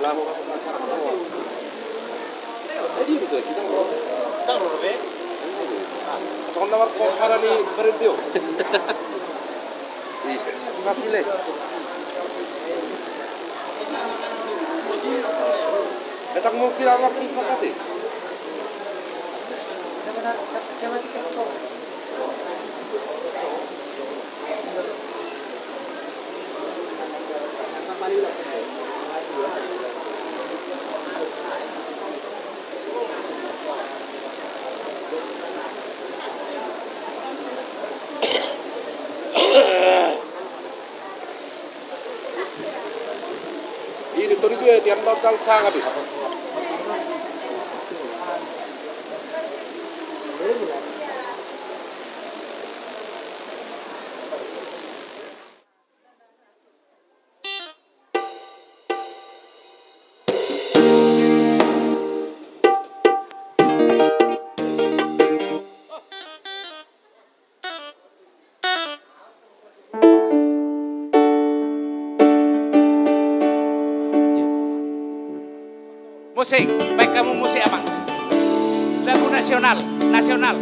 bago ka sa sarap mo. Jadi gitu kita ngomong. Tahu be? Soalnya war kok harani berhenti. Kasih le. Etak mau kira waktu pakati. Ini tuh itu ya tiang bakal sangat itu. Musik, baik kamu musik apa? Lagu nasional, nasional.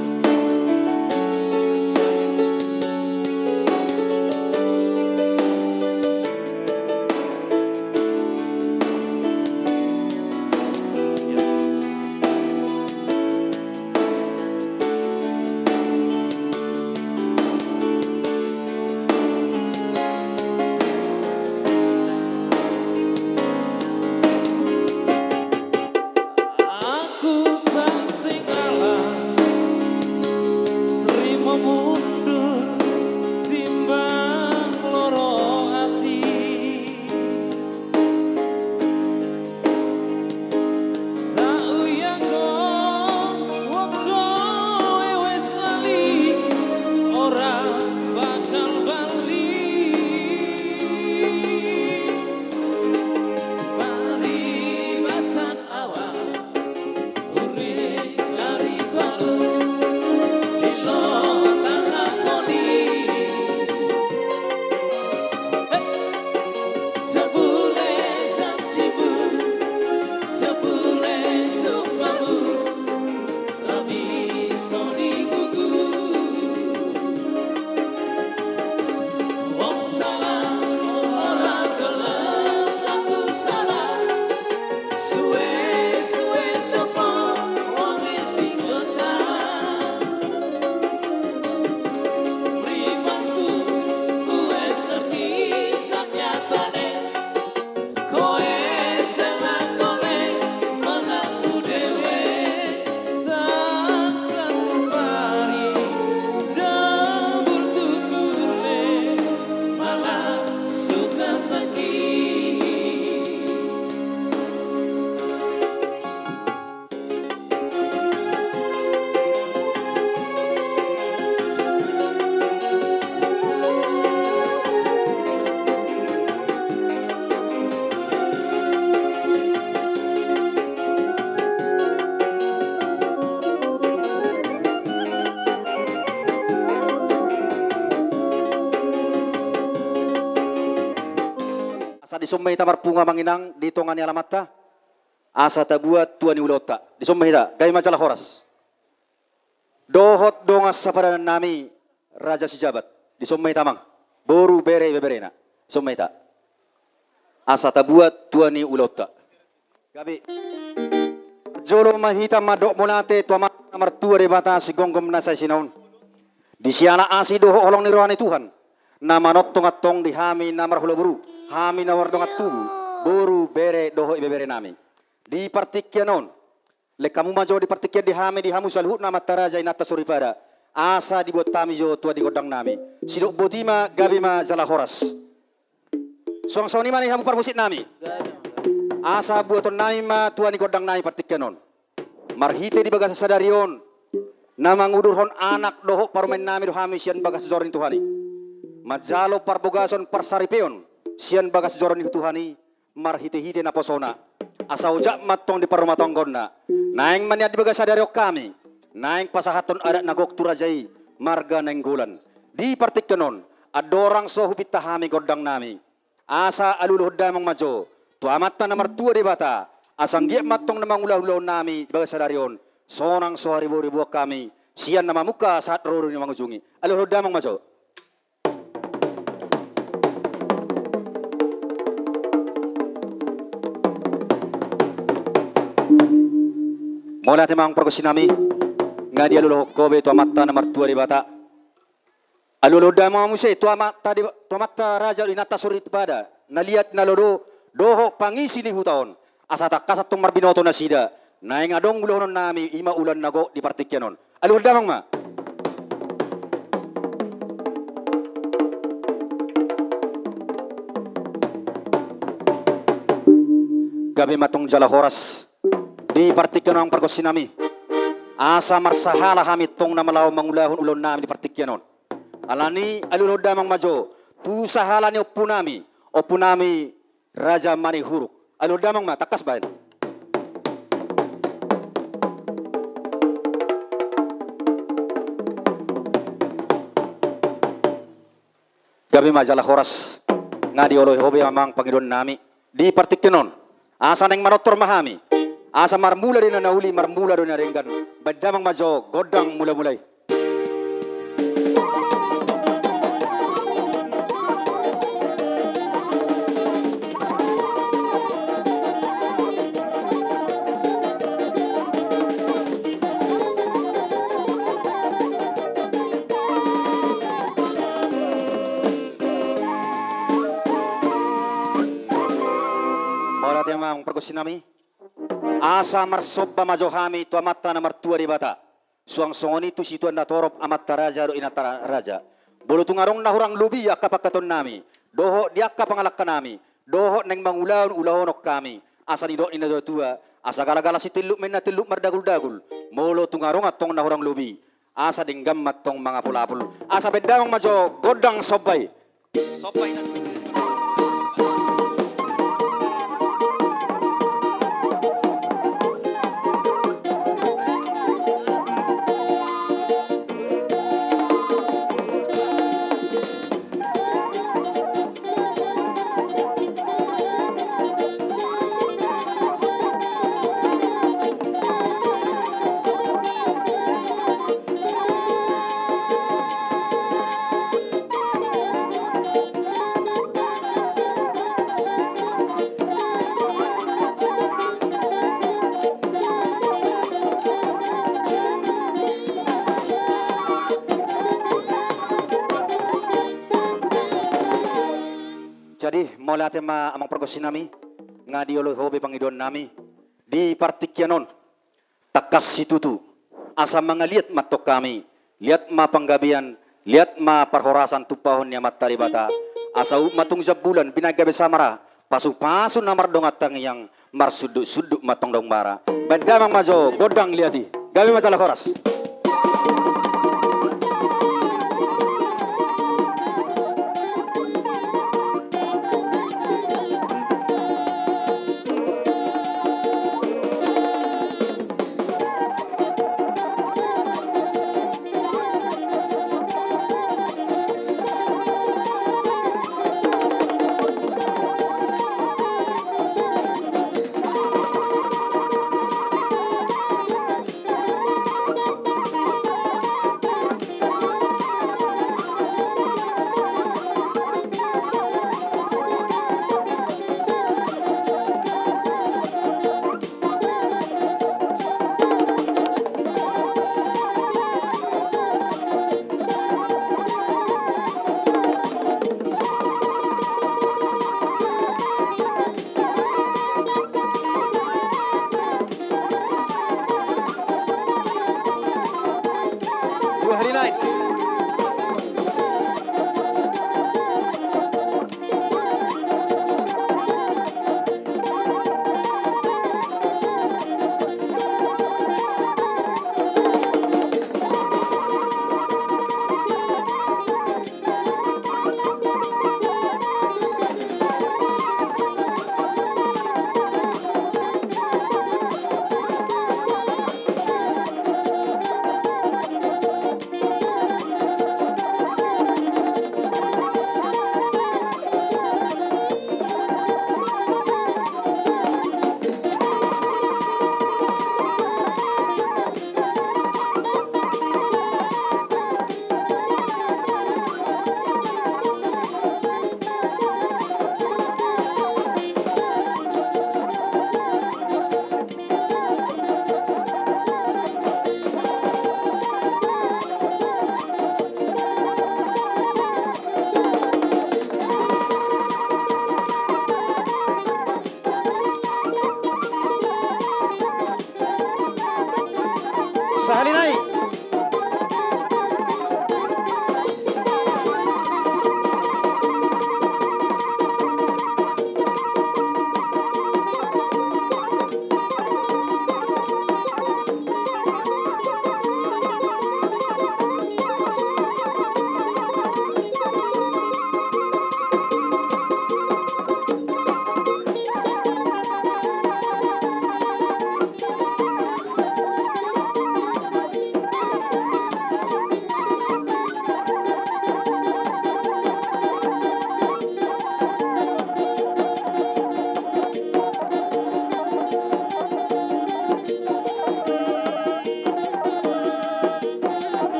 Asa disumay ta marpunga manginang dito nga ni alamatta. Asa ta buat tuan ni ulota. Disumay ta gay majalah horas. Dohot dongas sa padanan nami Raja Sijabat. Disumay ta mang. Boru bere beberena. Disumay ta. Asa ta buat tuan ni ulota. Gabi. Jolo mahita madok monate tua martua de bata si gonggom na sa sinaun. Di siana asi doho holong ni rohani Tuhan. Na manot tongatong di hami na marhula buru. Hami na wardong at tubu. Buru bere doho ibebere nami. Di partikya non. Le kamu majo di partikya di hami di hamu salhut na mataraja inata suripada. Asa di buat tami jo tua di godang nami. Sidok botima gabi ma jala horas. Soang ni mani hamu parmusit nami. Asa buaton nami ma tua di godang nami partikya non. Marhite di bagas sadarion. Namang udurhon anak doho parumen nami do hami sian bagas zorin Tuhani. Majalo parbogason parsaripeon sian bagas zoron ni Tuhani marhite-hite na posona. Asa ujak matong di parumatonggon na. Naing maniat di bagas sadariok kami. Naing pasahaton ada nagok turajai marga nenggulan. Di partikyonon adorang sohupit tahami godang nami. Asa aluluhod damang majo tu amatta na martua di bata asang giat matong na mangulah-ulah nami bagai sadarion sonang so haribo-ribo kami sian nama muka saat roro ni mangujungi alo damang maso Mula temang perkusi nami nga dia lolo kobe tu amatta na martua di bata alolo damang muse tu amatta raja inata surit pada naliat nalodo doho pangisi di hutaon asata kasatong marbinoto na sida naing adong ulohon nami ima ulan nago di partikyanon alolo damang ma gabi matong jala horas di partikyanon ang perkusi nami asa marsahala kami tong na malaw mangulahon ulon nami di partikyanon alani alolo damang majo tu sahala ni opo nami raja mani huruk alolo damang ma takas bayan gabi majala horas nga di oloy hobi amang pangidon nami di partikyanon asa neng manotor mahami asa marmula rin na nauli marmula rin na ringgan badamang majo godang mula-mulay Orat yang mang perkusi nami asa marsobba majohami tu amatta na martua di bata suang songoni tu situ anda torop amatta raja do inata raja bolo tungarong na hurang lubi akka pakaton nami doho di akka pangalakkan nami doho neng mangulaon ulahonok kami asa ni do ina do tua asa galagala si tiluk men na tiluk mardagul-dagul molo tungarong atong na hurang lubi asa dinggam matong mga pulapul asa bedamang majo godang sobbay na Jadi mula tema amang perkusi nami nga di oloy hobi pangidon nami di partikyanon takas situtu asa mga liat matok kami liat mapanggabian liat maparhorasan tupahon niya mataribata asa matong jabulan binagabi samara pasu-pasu na mardongatang yang marsuduk-suduk matong dong bara badamang majo godang liati gabi masalah horas Halinai.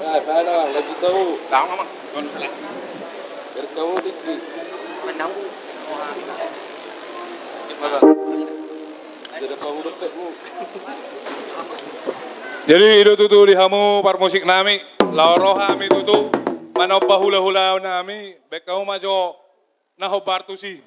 Ya, paano lagi tahu. Tahu nggak, Mang? Tuan salah. Dari kamu tinggi. Jadi kamu dekatmu. Jadi itu tutu di hamu par musik nami, lauro kami tutu, mana hula-hula nami, bekau majo naho bartu si.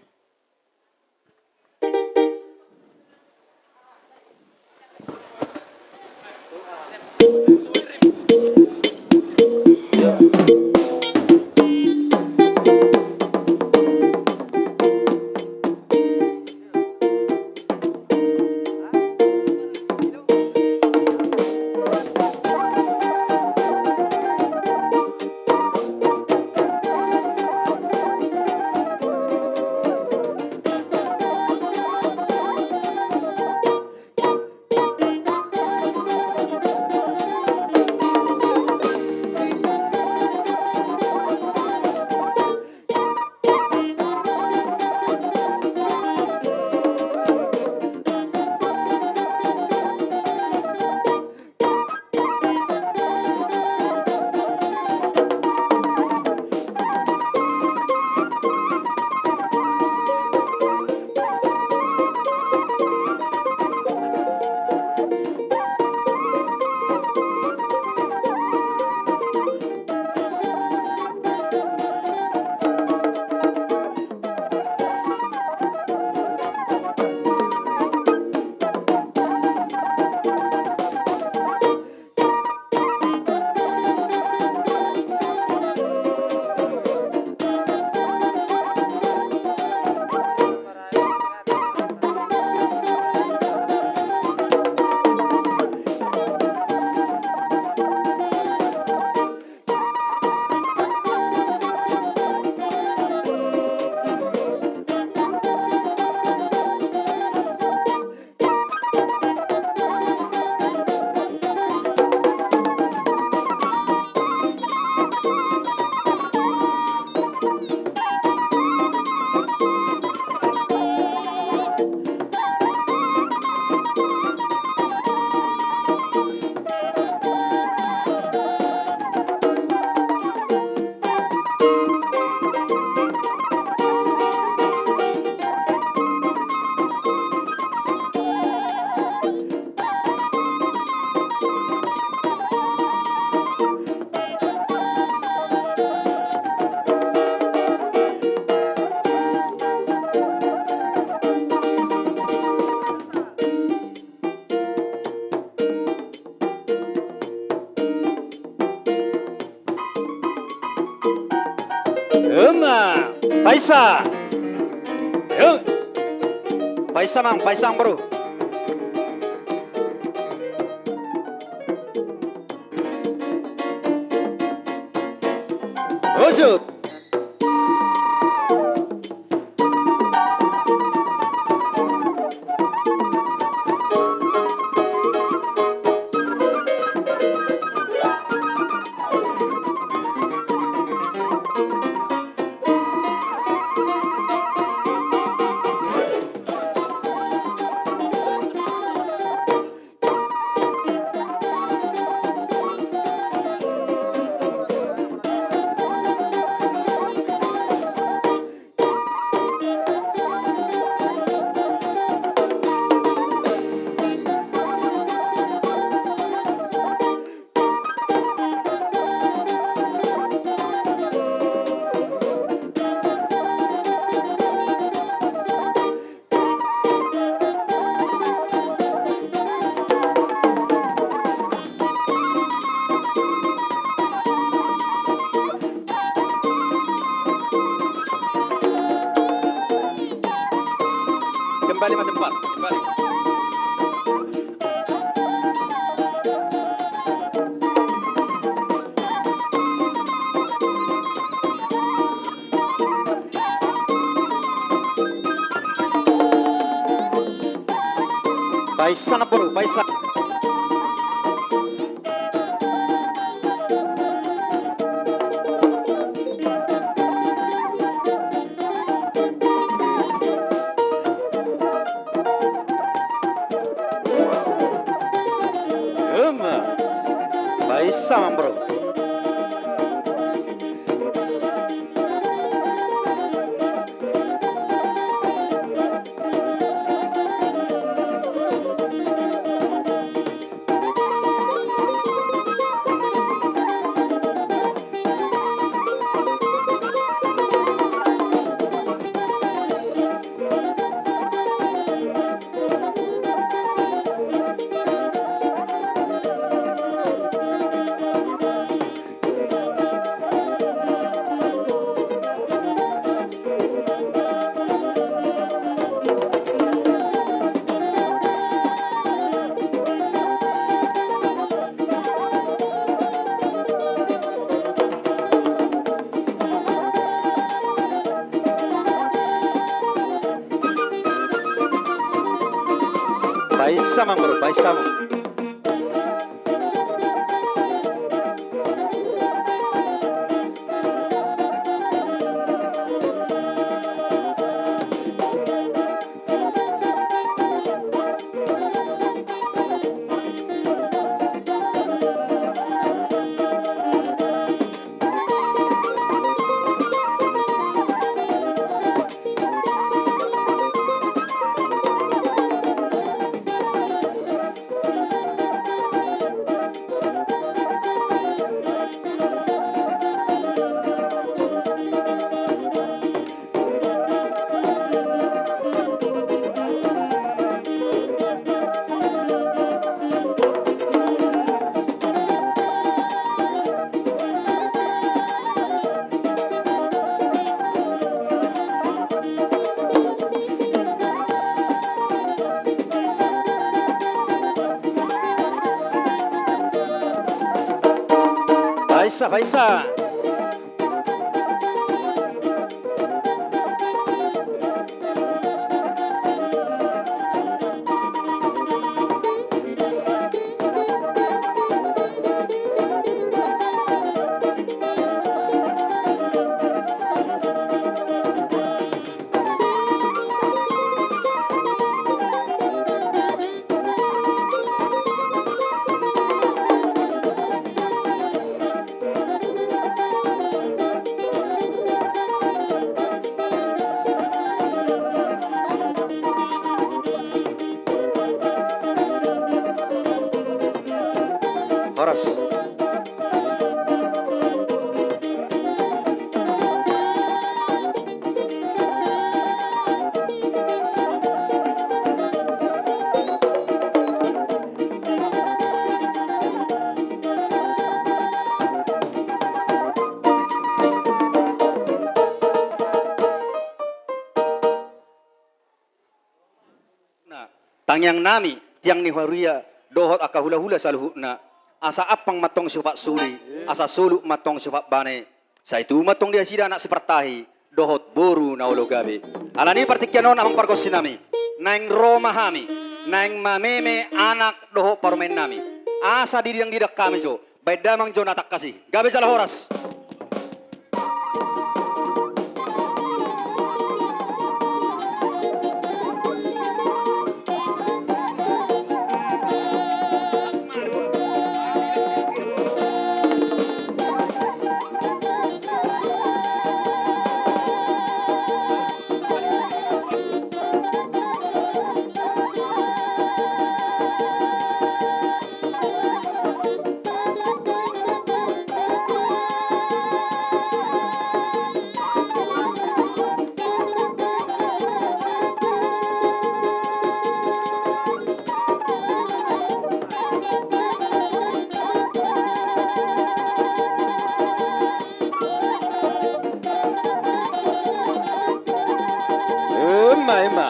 Paisa. Yuk. Paisa mang, paisang bro. maju. Kembali ke tempat, kembali. Baik sana bro, baik sana. Baik sama bro. Baik sama bro, baik sama. Faisa, Faisa. Horas. Tangyang nami tiang ni huria dohot akahula-hula saluhuna asa apang matong sifat suli asa suluk matong sifat bane Sa itu matong dia sida anak sepertahi dohot boru na ulo gabi. Alani partikyanon amang parkos sinami. Naing Roma hami. Naing mameme anak doho parumen nami. Asa diri yang didak kami jo. Baik damang jo natak kasih. Gabi salah horas. Emma.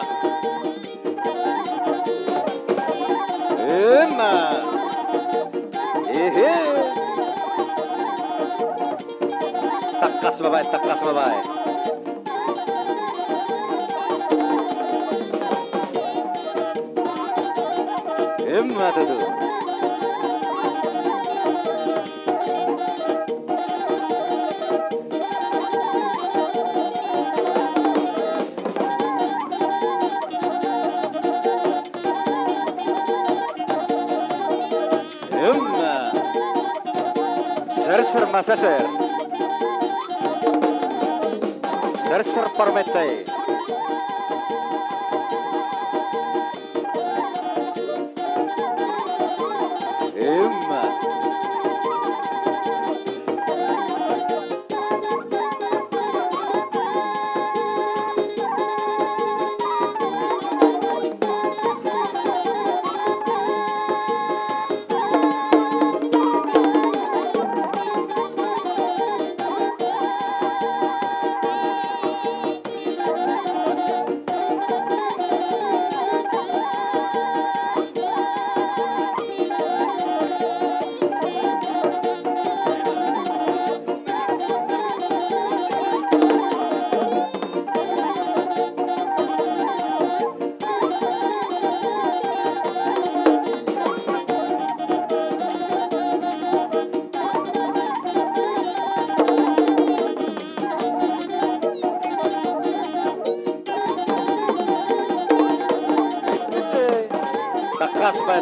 Takas babae. Emma tuh. Ser permette. Emma.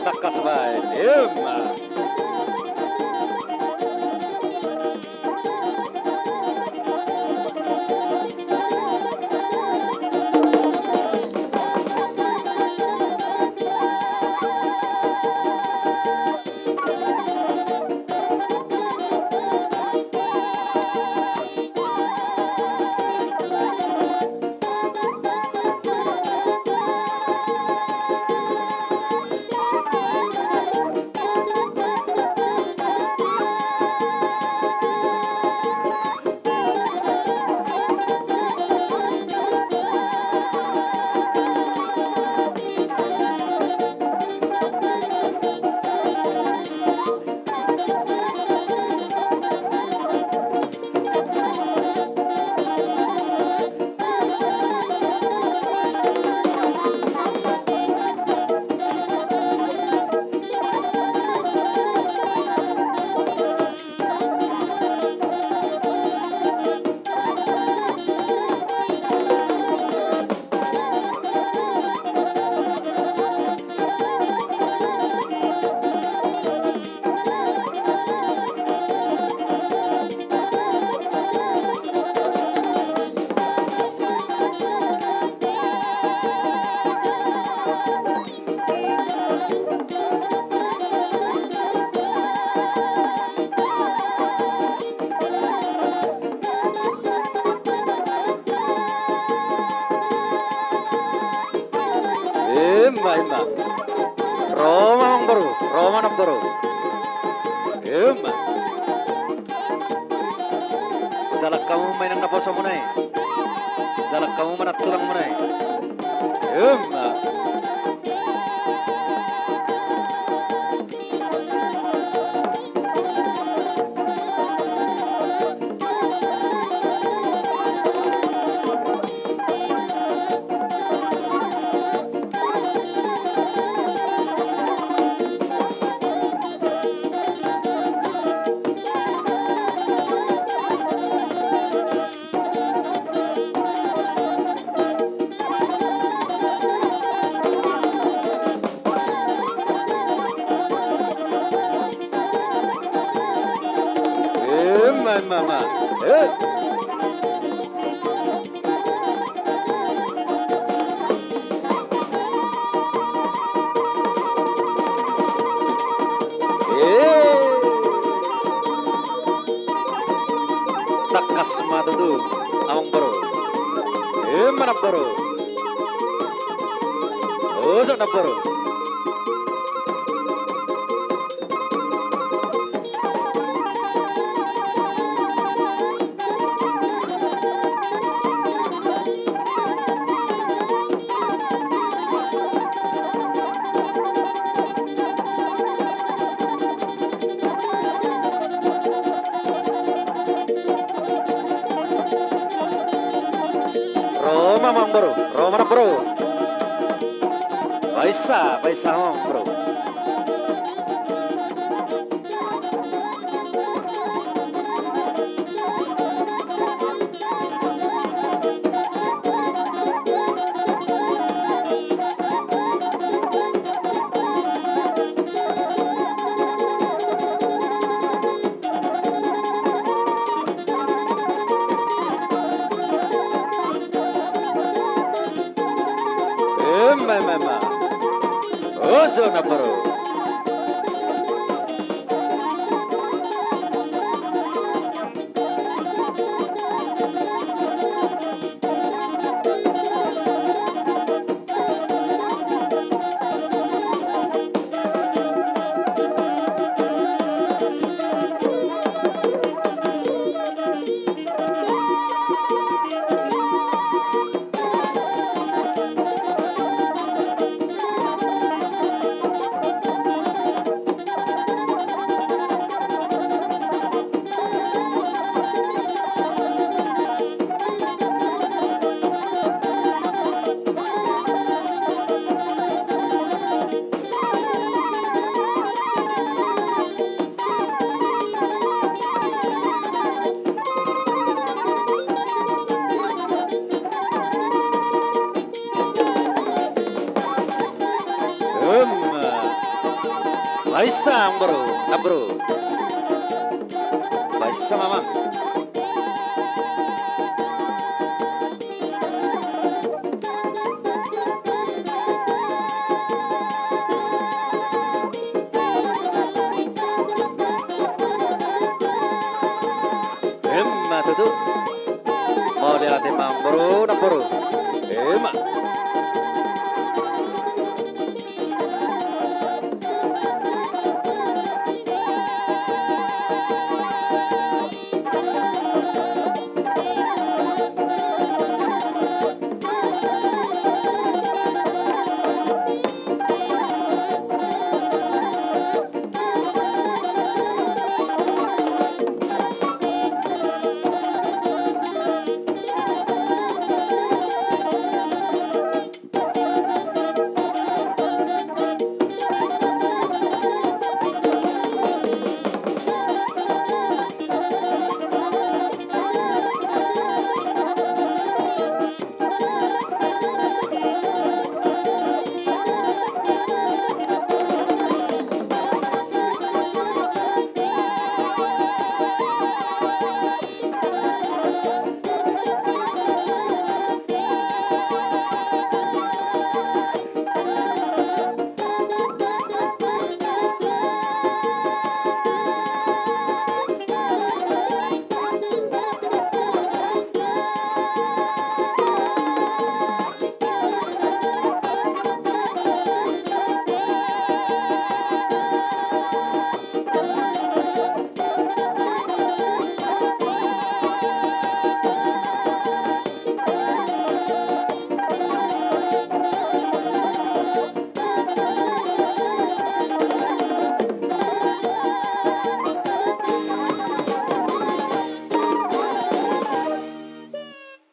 Takas baik. Emma. Emma. Roma nomboro. Emma. Jalak kamu main ang naposo mo na eh. Jalak kamu manatulang mo na eh. Emma. mama. Eh. Takas mata tu, awang bro. Mana bro? Oh, sana bro. Roma mang bro, Roma na bro. Paisa mang bro. Mama. Ojo na bro. Paisa bro, na bro. Paisa mama. Emma tutu. Mau lihat emang bro, na bro. Emma.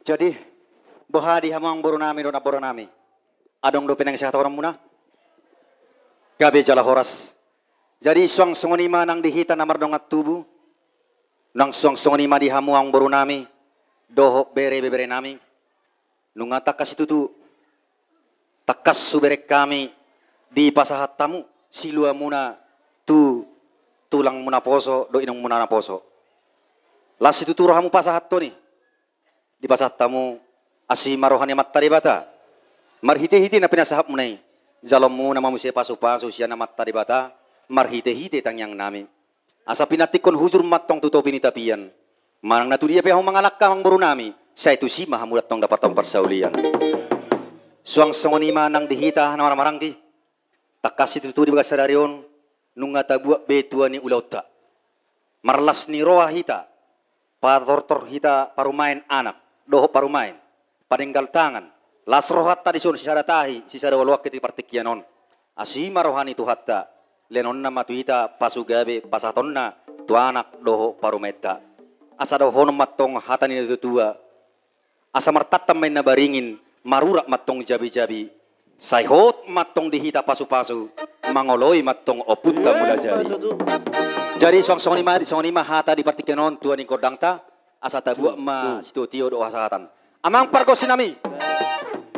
Jadi, bohadi hamang boro nami dona boro nami. Adong do penang sehat orang muna. Gabe jala horas. Jadi suang songonima nang dihita namar dongat tubuh. Nang suang songonima di hamuang boro nami. Dohok bere nami. Nunga takas itu tu. Takas suberek kami. Di pasahat tamu. Silua muna tu tulang muna poso do inong muna na poso. Las itu turah hamu pasahat to nih. Di pasahat tamu asi marohani mattari bata. Marhite-hite na pinasahap mo na eh. Jalom mo na mamusia pasu-pasu siya na mattari bata. Marhite-hite tangyang nami. Asa pinatikon hujur matong tuto pinitapian. Manang natudia pa yung mga lakkamang buru nami. Sa itu si mahamulat tong dapat tong persaulian. Suang songonima nang dihita na marangki. Takasi tuturi baga sadarion. Nung ngatabuak betua ni ulauta. Marlas ni roa hita. Patortor hita parumain anak. Doho parumain. Paninggal tangan. Las rohat tadi sun sisada tahi. Sisada walwak kiti partikianon. Asima rohani tu hatta. Lenon na matuita pasugabe pasaton na tu anak doho parumeta. Asa doho matong hatani na tutua. Asa martatam may nabaringin marurak matong jabi-jabi. Sayhot matong dihita pasu-pasu. Mangoloy matong opunta mula jari. Jadi songonima hata di partikenon tuan ing kodang ta. Asa tabuak ma situtio doho hasatan. Amang pargo sinami.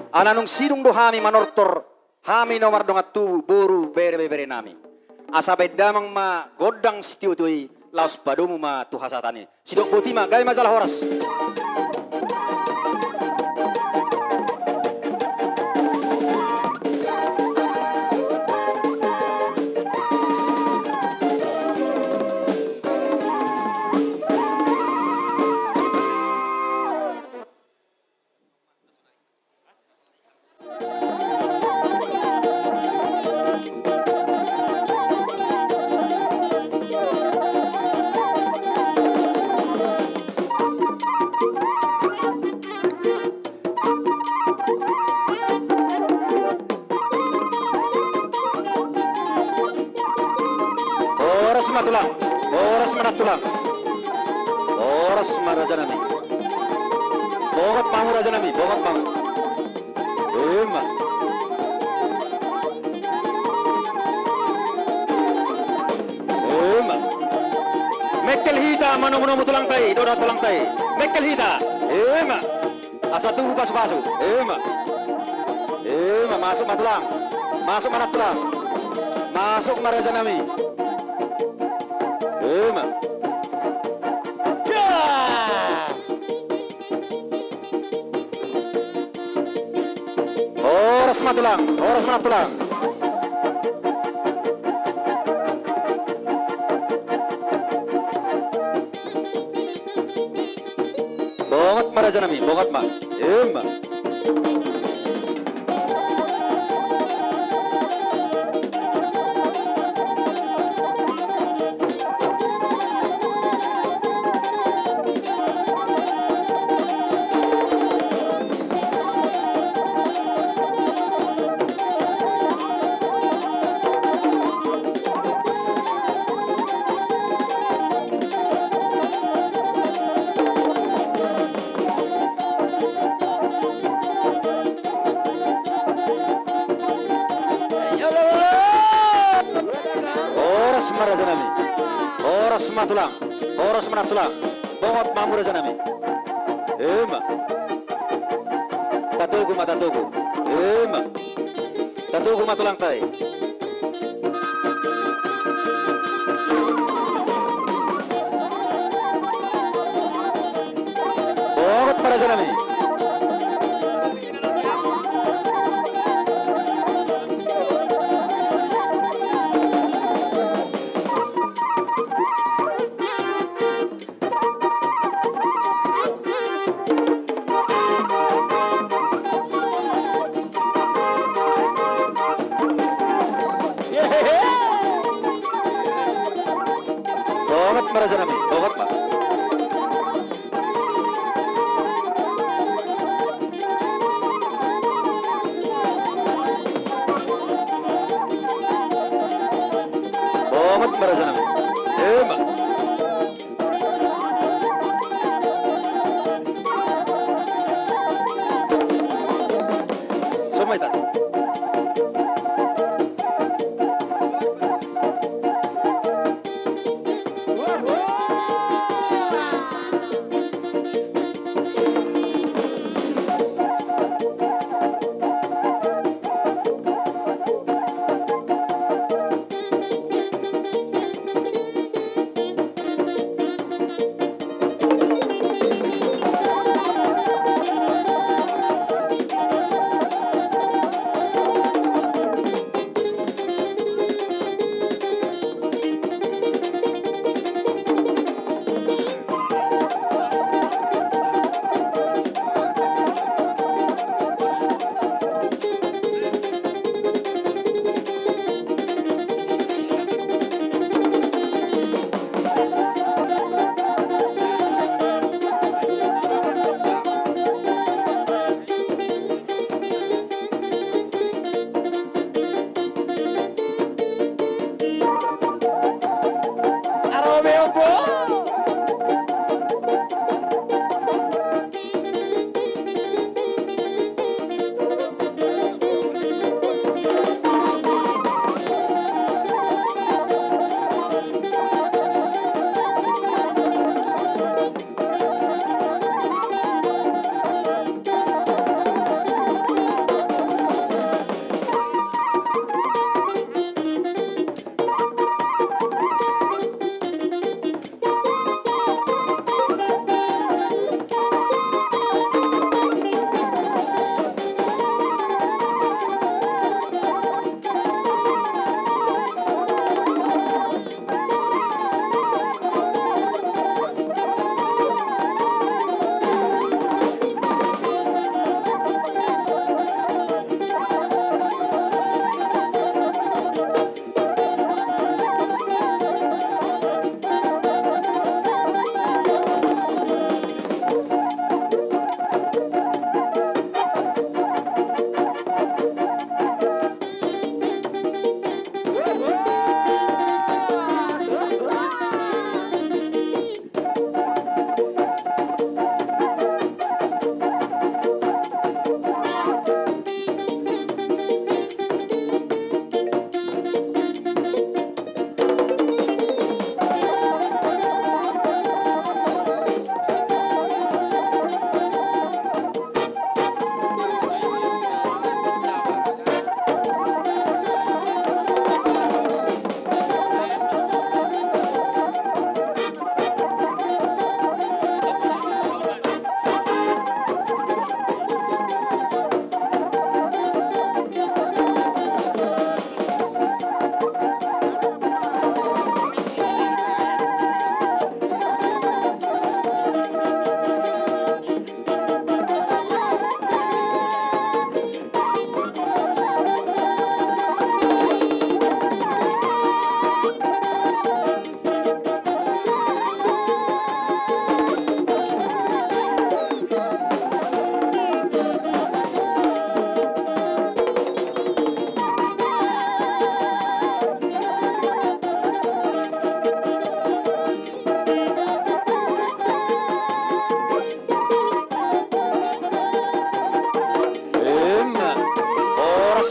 Ananung sidung dohami manortor. Hami nomor dongat tu boru bere-bere nami. Asa bedamang ma godang situtui. Laos padumu ma tu hasatani. Sidok buti ma gaya masalah horas. Tulang, oras manatulang, oras maraja nami, bogat pangu raja nami, bogat pangu, ema, mekel hita manu tulang tai, doda tulang tai, mekel hita, ema, asa tubuh pasu-pasu, ema, masuk matulang, masuk manatulang, masuk maraja nami. Horas matulang, horas manatulang. Bongat maraja nami, bongat ma. Horas manatulang, bongot mamura janami. Ema, tatugu matatugu. Ema, tatugu matulang tai. Bongot para janami. Maraja nami, bogot ma. Bogot maraja nami. Ema. Somai ta.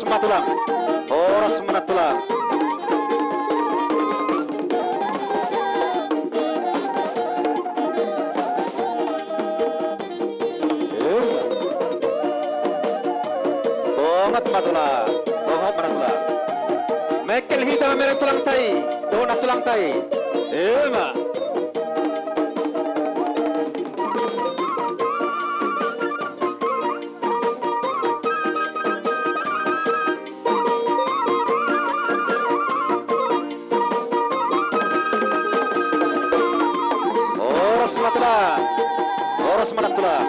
matulang. Oras manatulang. Bongat matulang. Bongat manatulang. Mekel hita merek tulang tai. Donat tulang tai. Ema. Oras matulang. Oras manatulang.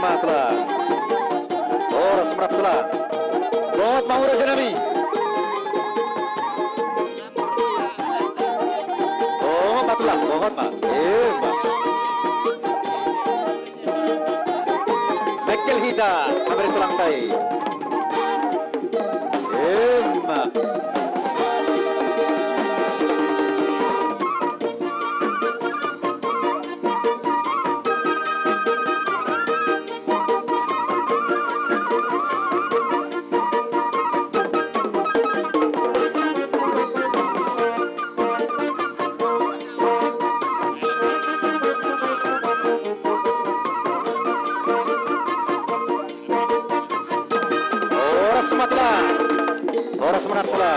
Matla, oras matla, बहुत mahura janami, oh matla, बहुत mat, Mekel hita, kabar tulang tai, Oras manatla.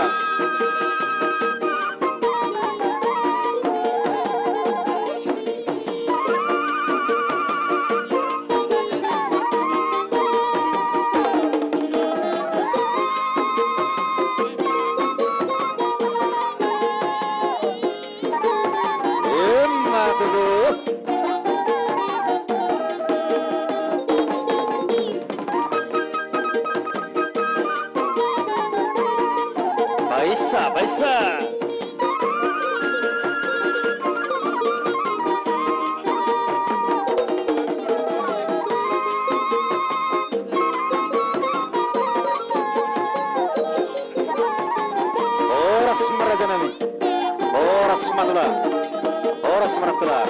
Baisa. Oras marajanami. Oras madula. Oras maratula.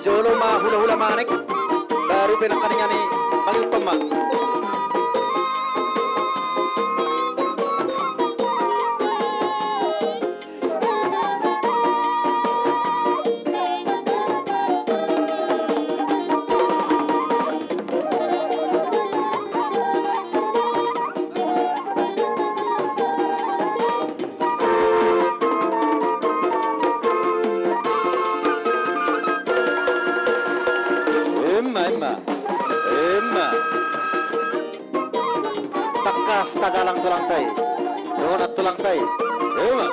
Ijolo ma hula-hula manik baru pinakaningan ni mangipam ma. Emma. Takas tajalang tulang tai. Donat tulang tai. Emma.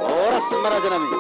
Oras marajanami.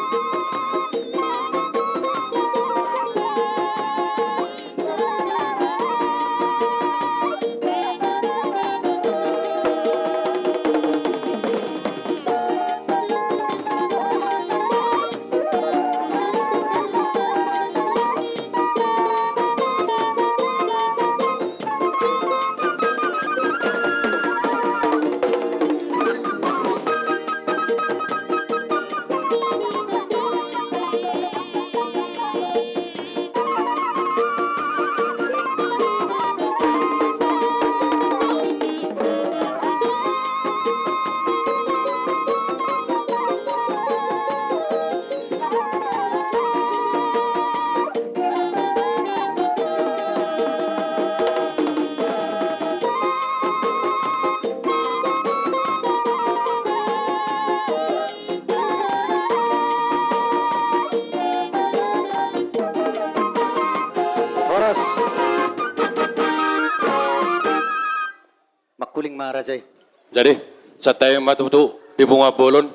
kuling marajay. Jadi, sa tayo matuto, ibunga bolon,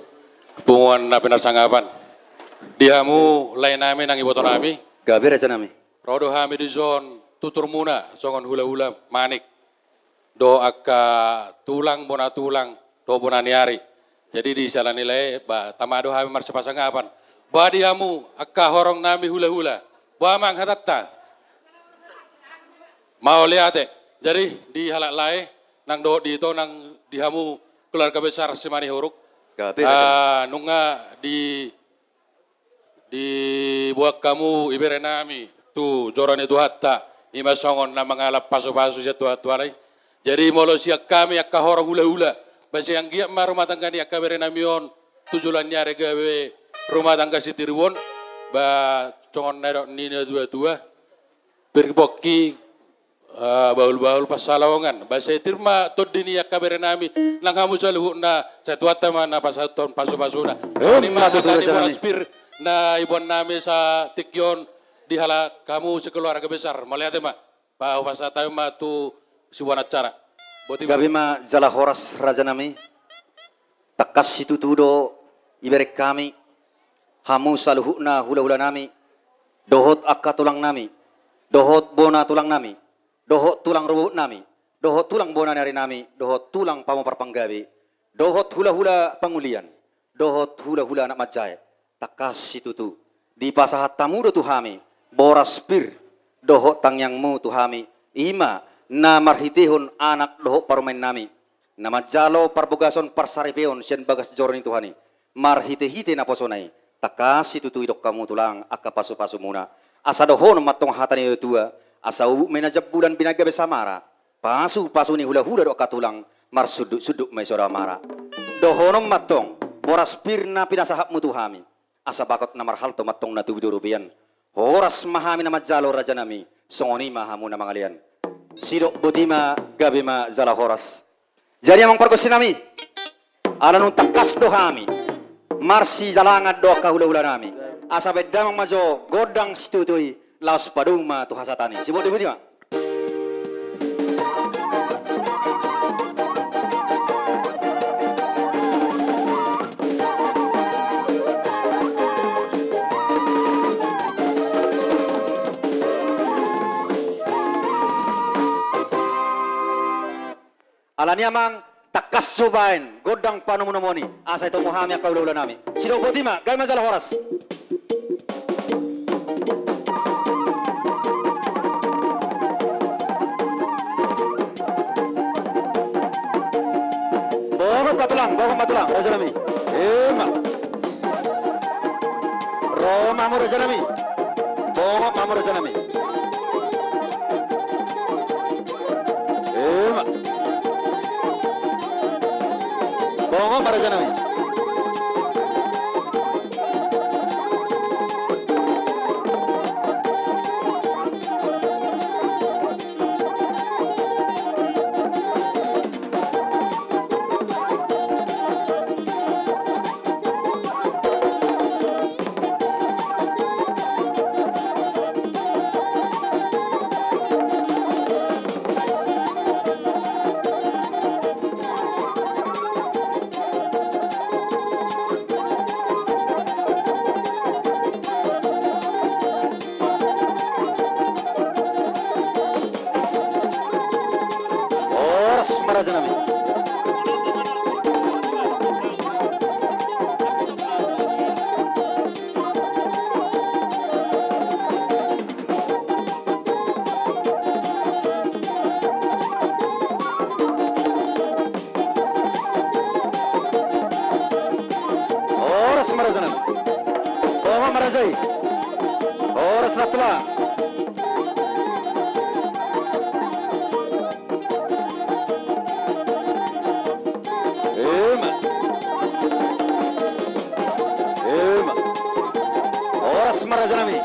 bunguan na pinarsangapan. Dihamu lain namin ang iboto nami. Gabi raja nami. Rodo hami di zon tutur muna, songon hula-hula manik. Do akka tulang bona tulang, do bona niari. Jadi di salah nilai, ba tamado hami marsa pasangapan. Ba dihamu akka horong nami hula-hula. Ba mang hatatta. Mau lihat. Jadi di halak lain, nang do dito nang dihamu keluarga besar Simani Huruk. Gabi raja. Nunga di buat kamu ibere nami tu joran itu hatta ima songon na mangalap paso-paso siya tuwa-tuwaray. Jadi molo siya kami akka horong hula-hula. Basi ang giyak ma rumah tangga ni akka bere nami on tujulan nyare gawe rumah tangga si Tirwon ba songon na nina dua-dua berboki baul-baul pasalawongan. Basi tirma tod dini akka bere nami nang hamu saluhu na sa tuwata man na pasaton paso-paso na. Ni matutuwa tadi siya nami. moraspir na ibuan namin sa Tikyon di hala kamu sekeluarga besar melihat ma bahwa sa tayo ma tu si buwan acara boti Gabi ma jala horas raja nami. Takas situtudo iberek kami. Hamu saluhu na hula-hula nami. Dohot akka tulang nami. Dohot bona tulang nami. Dohot tulang ruwut nami. Dohot tulang bona nari nami. Dohot tulang pamuparpanggabi. Dohot hula-hula pangulian. Dohot hula-hula anak majay. Takas situtu. Di pasahat tamudo tuhami. Boras pir. Dohot tangyangmu tuhami. Ima na marhitihon anak dohot parumain nami. Na majalo parbugason parsaripeon siyan bagas jorni tuhani. Marhite-hite na posonay. Takas situtu idok kamu tulang akka paso-paso muna. Asa dohon matong hatani tua. Asa ubu menajab bulan binagabe samara. Pasu-pasu ni hula-hula do katulang. Marsuduk-suduk may sora mara. Dohonom matong. Boras pir na pinasahap mo tuhami. Asa bakot na marhalto matong na tubidurubian. Horas mahami na majalo raja nami. Songoni mahamu na mga lian. Sidok butima gabi ma jala horas. Jadi amang pargosin nami. Alanong takas dohami. Marsi jalangan do kahula-hula nami. Asa bedamang majo godang situtui. Laos padung ma tuhasatani. Sibuk di butima. Alani amang takas subain godang panumunomoni asa itu muhami akau ulah nami. Sido botima gay majalah horas. Bawang matulang, raja nami. Ema. Roma mu raja nami. Bawang mamu raja nami. Ema. Bawang para raja nami. Raja nami. Oras maraja nami. Bawang marajai. Oras natula. Raja nami.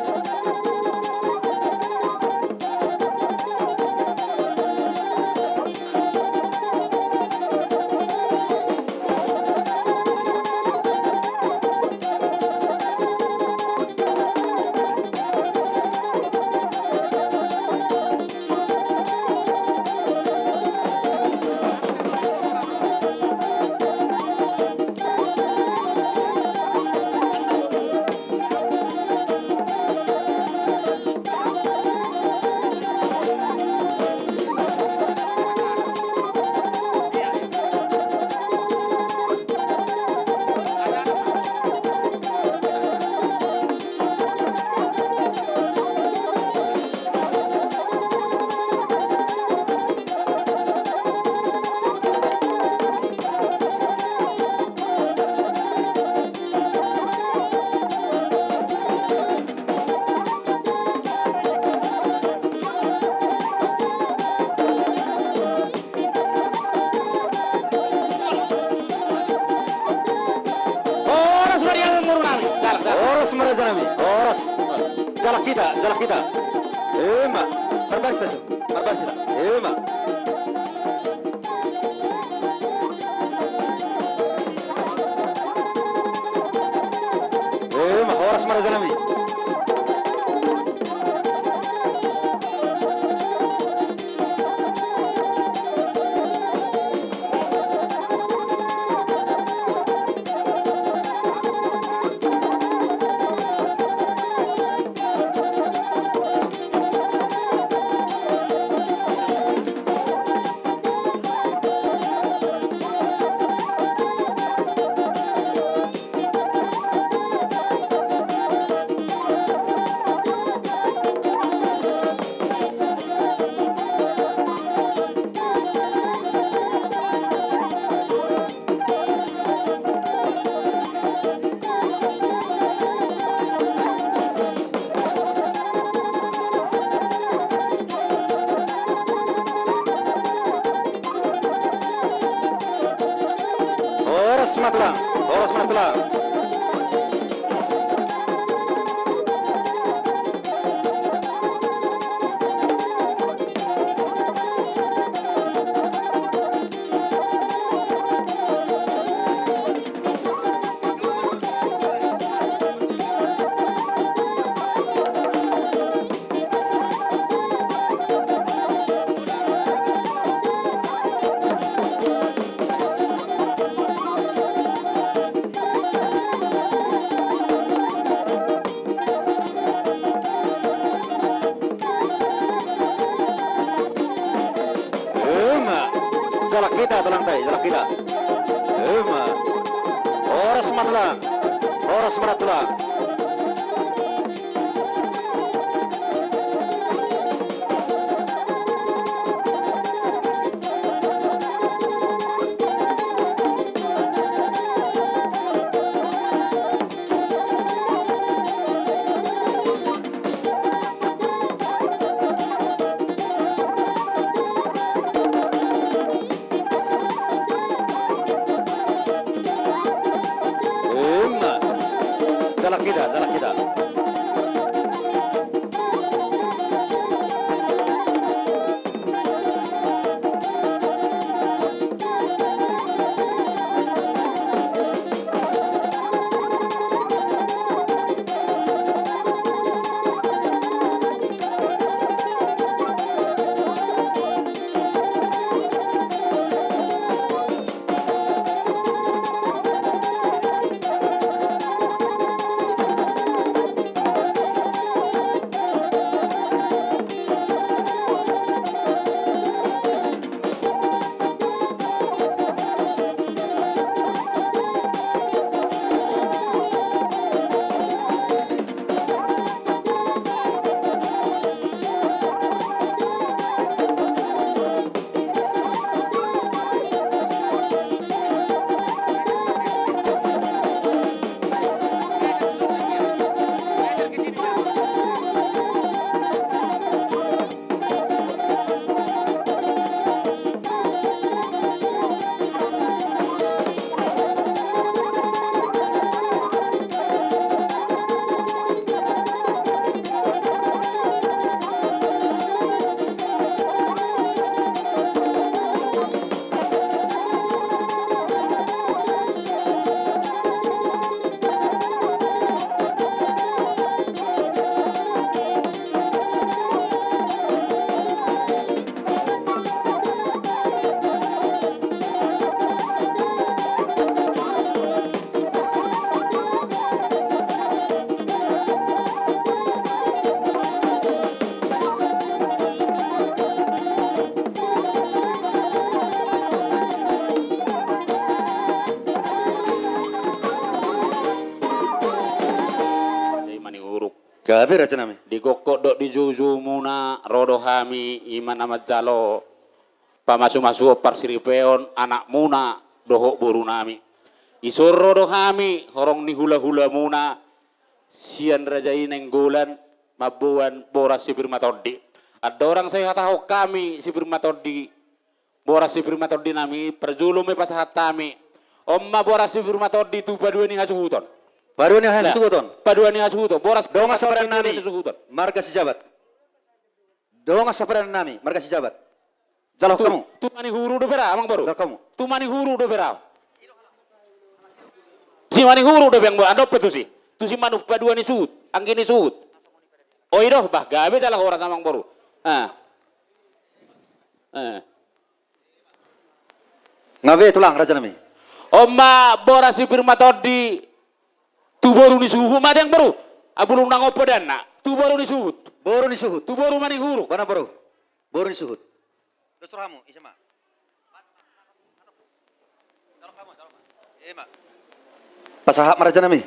jalak kita. Ema, berbaris tasu, berbaris kita. Ema. Ema, horas marazanami. Horas matlang. Jalak kita tulang tay, jalak kita. Horas matlang. Horas matlang. Jalak kita. Gabi raja nami. Di gokok dok di juju muna rodo hami iman amat jalo pamasu-masu parsiripeon anak muna dohok buru nami. Isor rodo hami horong ni hula-hula muna sian raja ineng gulan mabuan boras si firmatodi. Ada orang saya tahu kami si firmatodi boras si firmatodi nami perjulumi pasahat kami. Omma boras si firmatodi tu padua ni hasuhuton. Baru ni hasil tuton. Paduan ni asuhuton. Boras Donga saparan nami. asuhuton. Marga sejabat. Donga saparan nami. Marga sejabat. Jaloh kamu. Tu mani huru do bera amang baru. Jaloh kamu. Tu mani huru do bera. Si mani huru do beng adop tu si. Tu si manu paduan ni suhut. Angin ni suhut. Oh idoh bah gabe jalah horas amang baru. Ngawe tulang raja nami. Oma boras si firma todi. Tu baru ni suhut mati yang baru. Abulung nang opo dan nak. Tu baru ni suhut. Boru ni suhut. Tu baru mani huru. Bana baru. Boru ni suhut. Dosurhamu isama. Jaloh kamu, jaloh. Ema. Pasahap maraja nami.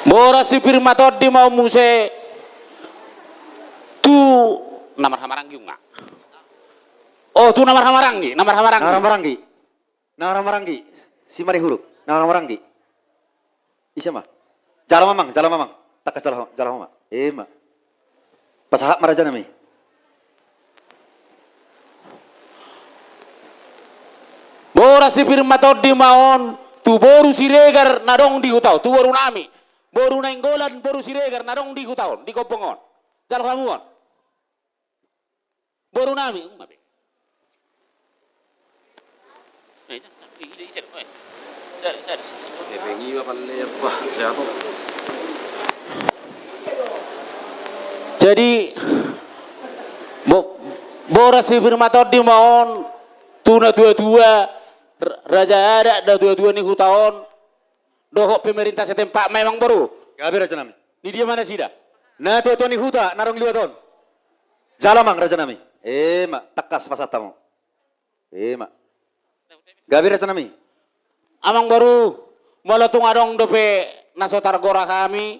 Boras si firma todi mau muse. Tu namar hamaranggi enggak? Oh, tu namar hamaranggi, namar hamaranggi. Naramarangi. Naramarangi. Si mari huruf. Naramarangi. Isama. Jala mamang. Takas jala mamang. Ema. Pasahap maraja nami. Boras si firma todi maon. Tu boru si regar nadong di hutau. Tu boru nami. Boru nainggolan boru si regar nadong di hutau. Di kopongon. Jalo kamuon. Boru nami. Bengi ba pala ba? Siapa? Jadi boras si firma todi maon. Tuna dua-dua raja ada dua-dua nih hutahon. Dohok pemerintah setempat memang baru. Gabi raja nami. Di dia mana sih dah? Na to ni huta narong liwa ton. Jalamang raja nami. Ema takas pasatamu. Ema. Gabi raja nami. Amang baru melatung adong dope nasotar gora kami.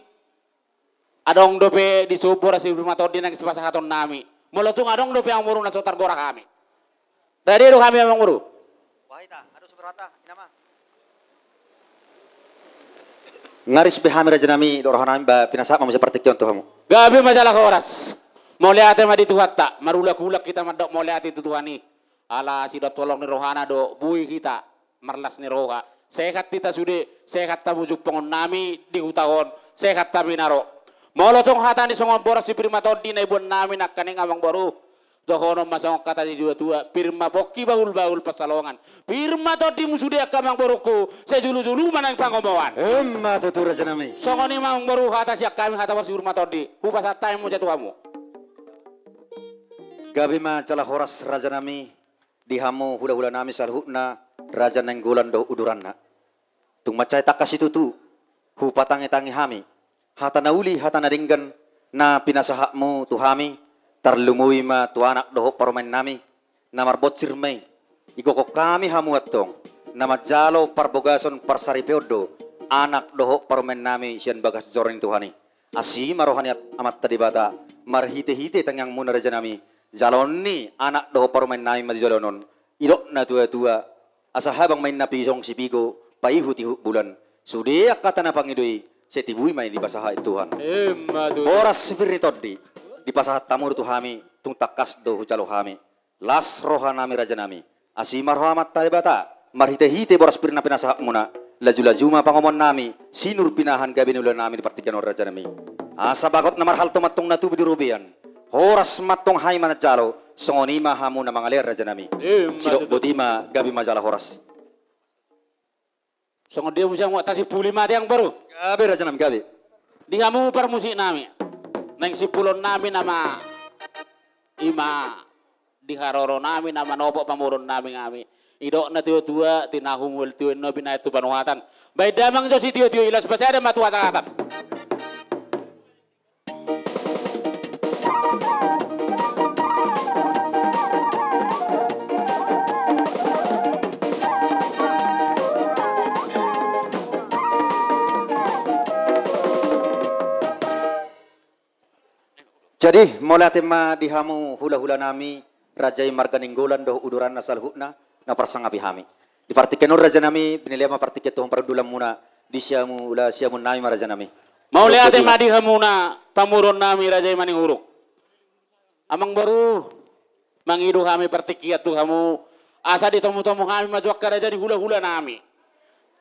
Adong dope di subur si firma todi nang sepasahaton nami. Melatung adong dope yang baru nasotar gora kami. Dari itu kami amang baru. Wahita, ada subrata, nama. Ngaris behami raja nami dorohan nami ba pinasa mamu seperti kion tuhamu. Gabi majalah horas. Mau lihat ma di Tuhan tak, marulak-ulak kita madok mau lihat itu Tuhan ni. Ala sido tolong ni rohana do bui kita marlas ni roha. Sehat kita sudah, sehat tabu jupong nami di hutahon, sehat tabi naro. Mau lotong hata ni songon boras si prima todi na ibon nami nak kaning amang baru. Dohono masong kata di dua-dua, firma boki baul-baul pasalongan. Firma todi musudia kamang baruku, sejulu-julu manang pangomowan. Emma tutu raja nami. Songon ni mang baru hata siak kami hata warsi firma todi. Hupas hatai mu jatuhamu. Gabi ma cala horas raja nami dihamu hula-hula nami salhutna raja nenggolan do uduranna. Tung macai takas itu tu hu patangi-tangi hami. Hata nauli hata naringgan na pinasahakmu tuhami tarlumui ma tu anak doho paromen nami namar bocir mai igoko kami hamu atong nama jalo parbogason parsari peodo anak doho paromen nami sian bagas jorin tuhani asi marohani amat tadi bata marhite-hite tangyang muna raja nami jalon ni anak doho paromen nami majolonon idok na tua-tua asa habang main napi song sipigo paihu-tihu bulan sudia kata na pangidoi setibui main di basaha Tuhan boras sifirni toddi di pasahat tamur tu hami tung takas do hujalo hami las roha nami raja nami asimar rohamat tayo bata marhite-hite boras pirna pinasahak muna laju-laju ma pangomon nami sinur pinahan gabinulan nami di partikan raja nami asa bagot namar hal tomat tung natu bidurubian horas matong hai manajalo songonima hamu na mangalir raja nami sidok botima gabi majalah horas Songon dia musang wa tasi puli mati yang baru. gabi raja nami gabi Di kamu permusik nami. Neng sipulon nami nama ima di haroro nami nama nopo pamurun nami ngami. Idok na tua tinahumul tiu no binaitu panuhatan. Baik damang jo si tiu ilas pasti ada matu asahatan. Jadi mulai tema dihamu hula-hula nami rajai marga ninggolan doh uduran nasal hutna na parsangapi hami. Di partikenur raja nami biniliama partiket tuhong paradulam muna di siamu ula siamun nami maraja nami. Mau lihat tema dihamuna pamurun nami rajai maning huruk. Amang baru Mangidu kami pertikiat tu kamu. Asa ditemu-temu kami maju kada jadi hula-hula nami.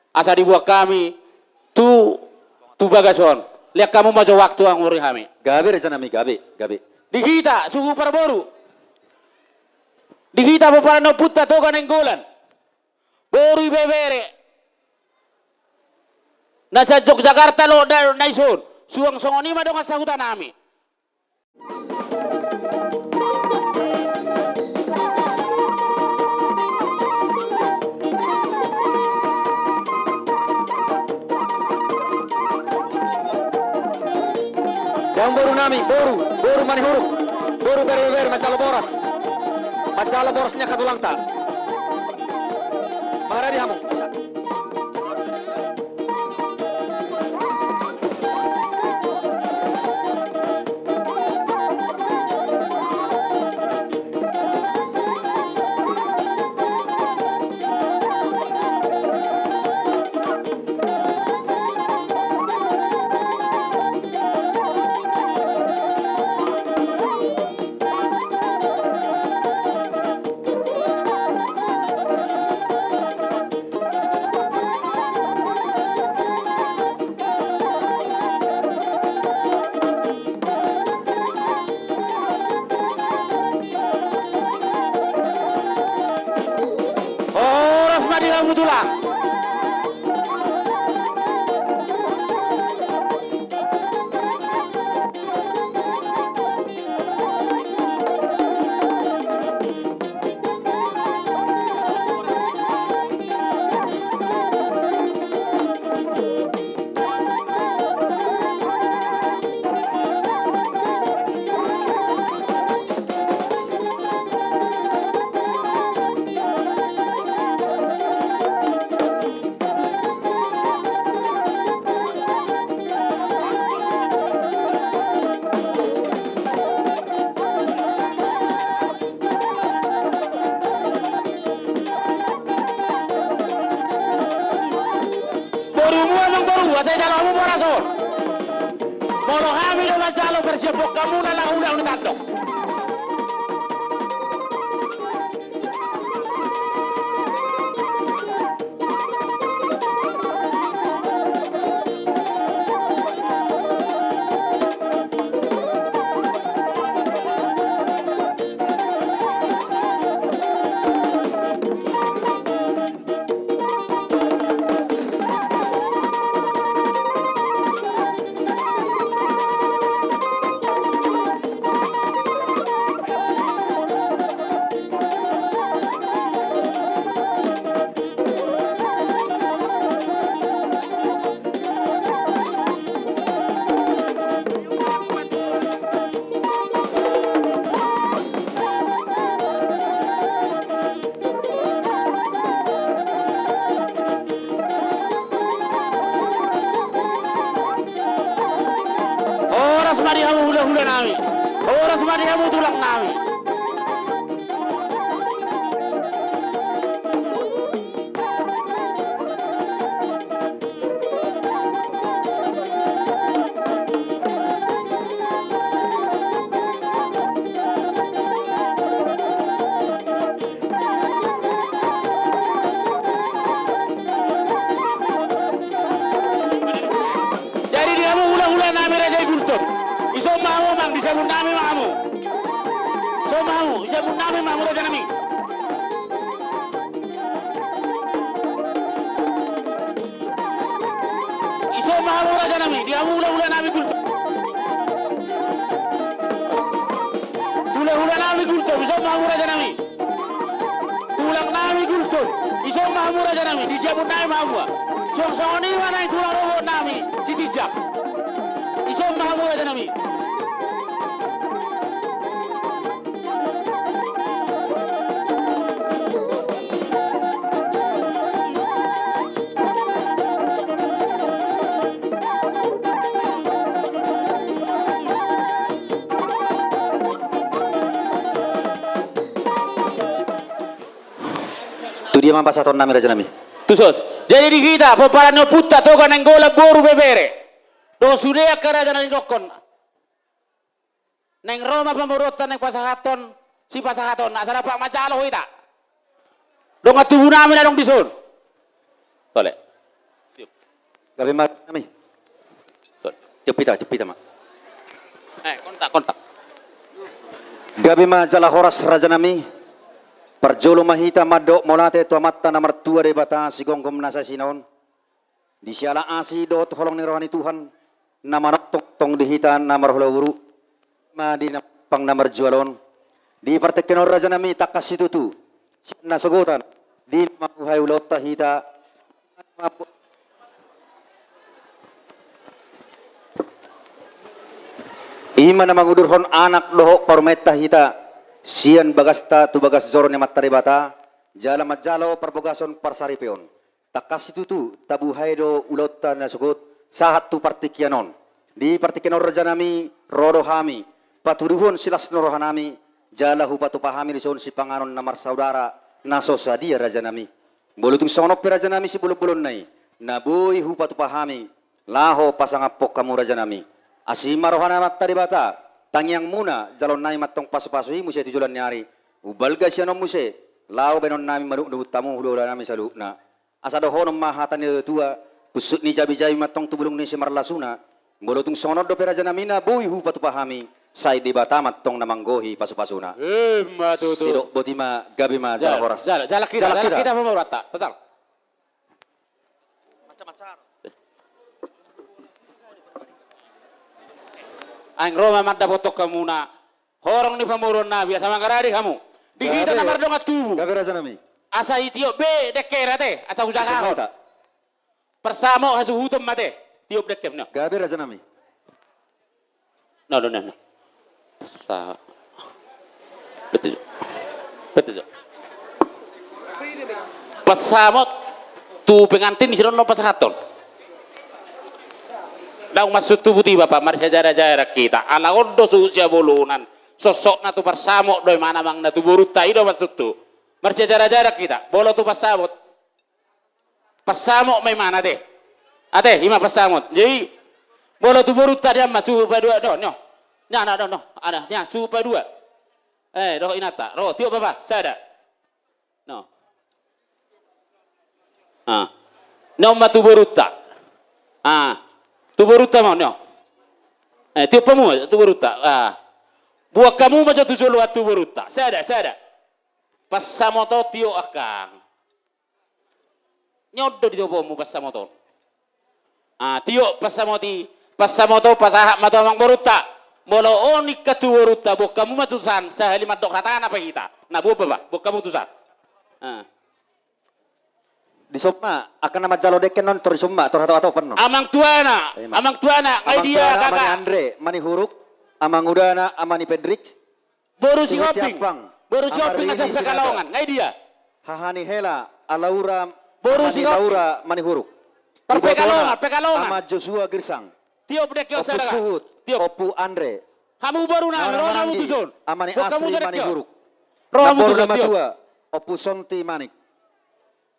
Asa dibuat kami tu bagason. Lihat kamu maju waktu ang uri kami. Gabe reja nami gabe. Di kita suhu parboru. Di kita para no putta toga nenggolan. Boru bebere. Nasa Yogyakarta lo naison. Suang songoni madong asahutan nami. Yang boru nami, boru mani huruf. Boru bere macalo boras. Macalo borasnya katulang tak. Marah di hamu. Bisa. Kamu tulang. Saya jalan umum raso. Molo kami do macalo bersiap kamu na lang ulang ni tatlo. Mari kamu hula-hula nami. Oras mari kamu tulang nami. Jadi dia mau hula-hula nami Raja Gultom. Iso mau mang disebut nami kamu. So mau disebut nami mamu Raja nami. Iso mau Raja nami, dia mau hula-hula nami Gultom. Hula-hula nami Gultom, iso mau Raja nami. Tulang nami Gultom, iso mau Raja nami, disebut nami mamu. Song-songoni mana tulang robot nami, Citijak. Iso mau Raja nami. Tu dia mampas aton nami Raja nami. Tusot. Jadi di kita peparano putta toga nenggola boru bebere. Do sudah kerajaan nang dokon. Neng Roma pemberontak neng pasahaton si pasahaton nak sana Pak Macalo ita. Dong atubu namin na dong disun. Tole. Gabi mat nami. Jepita mak. Kontak. Gabi ma jala horas raja nami. Perjolo mahita madok molate tua matta nomor 2 de bata sigongkom nasa sinaon. Di siala asi dot holong ni rohani Tuhan. Nama tong dihitan namar hulawuru. Ma di pang namar jualon. Di partekenor raja nami takas itu tu. Siana sogotan. Di mahuhay ulot tahita. Ima na mangudurhon anak lohok parumeta hita sian bagasta tu bagas joron ni mataribata jala majalo parbogason parsaripeon takas itu tu tabu haido ulota na sugut sahat tu partikianon di partikianon raja nami rodo hami paturuhon silas norohanami jala hupatu pahami lison si panganon namar saudara naso sadia raja nami bolutung sonop raja nami si bulun nai nabui hupatu pahami laho pasangapok kamu raja nami asima rohana matta bata tangyang muna jalon nai matong pasu-pasui muse tujulan nyari ubalga siano muse lao benon nami manuk nu tamu hulola nami salukna asado honom mahatan ni tua pusut ni jabi-jabi matong tubulung ni simarlasuna bolotung sonod do peraja namina bui hu patu pahami sai di bata matong namanggohi pasu-pasuna Matutu. sidok botima gabi ma jala horas Jala kita memurata, betul. macam-macam Ang Roma madda botok kamu na horong ni pamurun na biasa mangkarari kamu. Dikita na mardong at tubu. gabi raja nami Asa itiyo be dekera te asa usaka ko. Isumata. Persamo hasu hutum mate. Tiop dekem no. gabi raja nami No. Sa Betul. Persamo tu pengantin di sini no pasahaton. Daung masuk tubuh tiba Bapak mari sejarah-jarah kita ala ondo sucia bolunan sosok na tu persamo doi mana mang na tu buruta ido masuk tu mari sejarah-jarah kita bolo tu persamo mai mana deh ade ima persamo jadi bolo tu buruta dia masuk dua do no ada nya supa dua do inata ro tio Bapak sada no no matu buruta Tuburuta mau no. Tiup kamu tuburuta. Buat kamu macam tujuh luat tuburuta. Saya ada. Pas samoto tio akang. Nyodo di tobomu pas samoto. Tio pas samoto pas ahak mato mang boruta. Molo onik ka tuburuta. Buat kamu matusan. Saya lima dok kata apa kita. Nah buat apa? Buat kamu tusan. di sopma akan nama jalo deken non tor summa tor atau penon amang tuana ngai dia kakak mani Andre mani huruk amang udana amani Pedrik boru si oping asap sekalongan ngai dia hahani hela alaura boru si laura mani huruk pekalongan ama Joshua Girsang tiop dekyo Opu sadaka Suhut Opu Andre kamu baru na roh kamu tusun amani Asri mani huruk roh kamu Nabor tusun nama tiop tua Opu Sonti Manik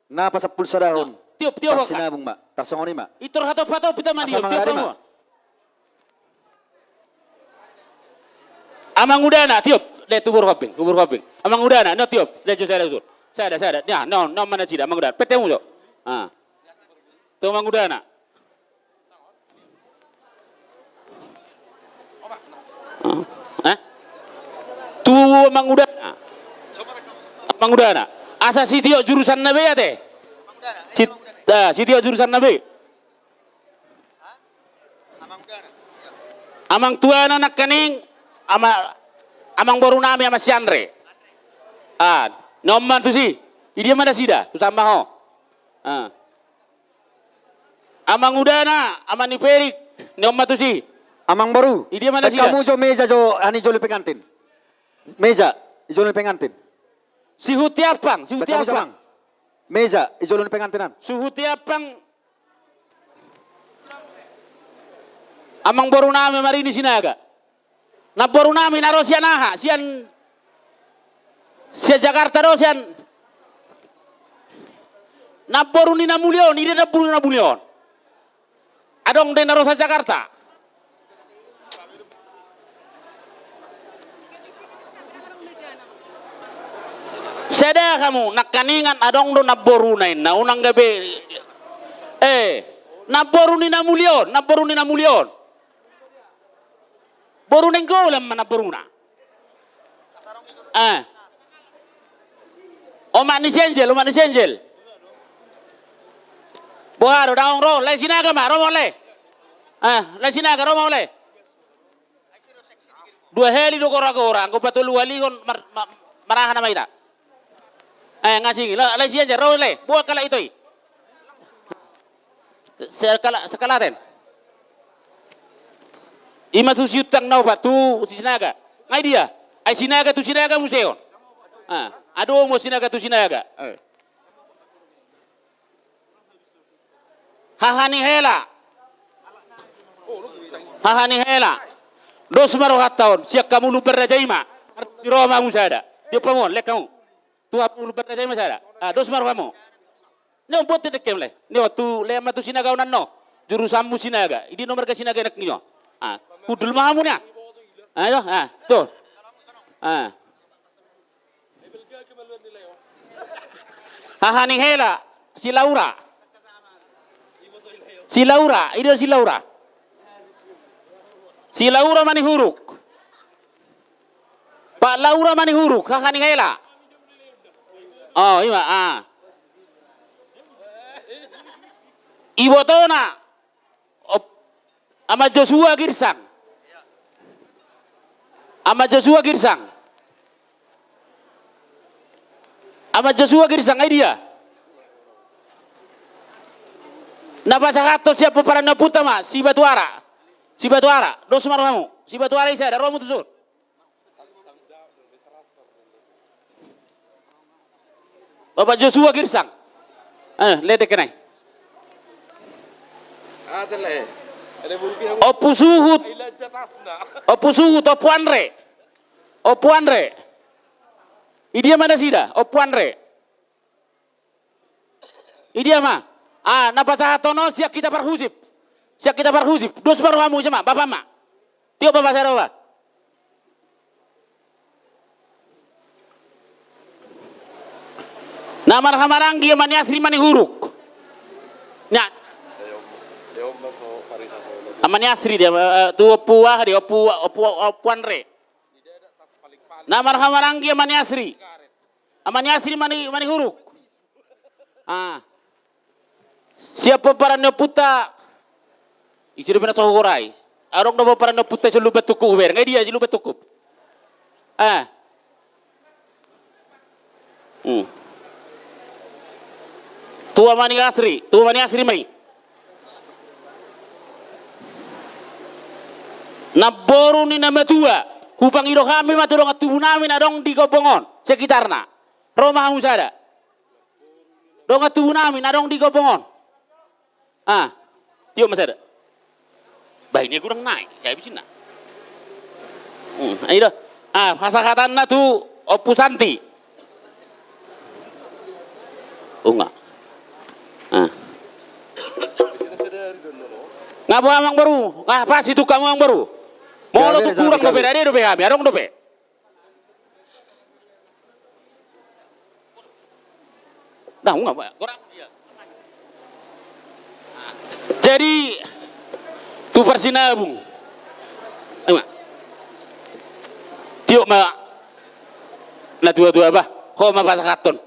na pasapul sadahon tiop sinabung mak tarsongoni mak itor hato pato pita mandi Asa tiop mangarari, kamu Mak? amang udana tiop le tubur koping amang udana no tiop le jo saya usul saya ya no mana cida amang udana petemu jo tu amang udana tu amang udana asa si tio jurusan nabe ya teh si tio jurusan nabe amang tuana nak kaning amang baru nami ama si Andre nomman tu si dia mana sida tu sama ho amang udana amani Perik nomman tu si amang baru dia mana sida kamu jo meja jo ani jo pengantin meja jo pengantin si hutiapang meja jo pengantinan si hutiapang amang baru nami mari di sinaga na baru nami na Rosian aha sian Jakarta Rosian na baru ni na Mulyon ide na Mulyon adong de na Rosa Jakarta Sada kamu nakaningan adong do naborunain na unang gabi. Naboruni na mulyon, naboruni na mulyon. Borunen ko lang manaboruna. Omak ni senjel, omak ni senjel. Boharo daong ro, le sinaga ma, romo le. Le sinaga romo le. Dua heli do kora-kora, angko patulu heli kon marahan na maita. Ngasih, le senjel romo le, buat kala itu. Sekalaten. Ima tu siutang nau tu sinaga. Ngai dia. Ai sinaga tu sinaga museo. Aduh mo sinaga tu sinaga. Hahani hela. Hahani hela. Dos marohat tahun. Siak kamu lu berrajaima. Di Roma musada. Dia pamon lek kamu. Tu apa lu berrajaima sada. Dos maroh kamu. Nih buat tidak kemle. Nih waktu lema tu sinaga unan no. Jurusanmu sinaga. Ini nomor ke sinaga nak nyo. Kudul mahamu nya. Ayo, tuh. Hahani hela si Laura. Si Laura, ini si Laura. Si Laura mani huruk. Pak Laura mani huruk, hahani hela. Oh, iya, Ibu Tona ama Joshua Girsang. Ama Joshua Girsang. Ama Joshua Girsang ay dia. Napasakato siapa para naputa ma si Batuara. Si Batuara, dos marohamu. Si Batuara isa ada romu tusur. Bapak Joshua Girsang. Ledek kenai. Opusuhut, Opuanre, Opuanre. Idia mana sida? Opuanre. Idia mah. Napasahatono siap kita parhusip. Siap kita parhusip. Dos baru kamu cuma, bapak mak. Tio bapak saya bapak. Nama hamarangi mani asri mani huruk. Nya. Amani asri dia tu opuah dia opuanre. Nama hamarangi mani asri. Amani asri mani huruk. Siapa para neputa isiru bena sohorai. Arong do para neputa selu betuku ber. Ngai dia selu betuku. Tua mani asri mai. Naboru ni nama tua, hupang iro kami maturong atubu namin adong di Gobongon sekitarna. Roma hamusada. Dong atubu namin adong di Gobongon. Tio masada. Baiknya kurang naik, kayak bisin na. Ayo, pasakatan na tu Opusanti. Enggak. Ngapa amang baru? Pas itu kamu yang baru? Mau lo tuh kurang dope dari dope kami, adong dope. Dah enggak, kurang. Jadi tu persinabung. Tiok ma na tua-tua bah, ho ma pasakaton.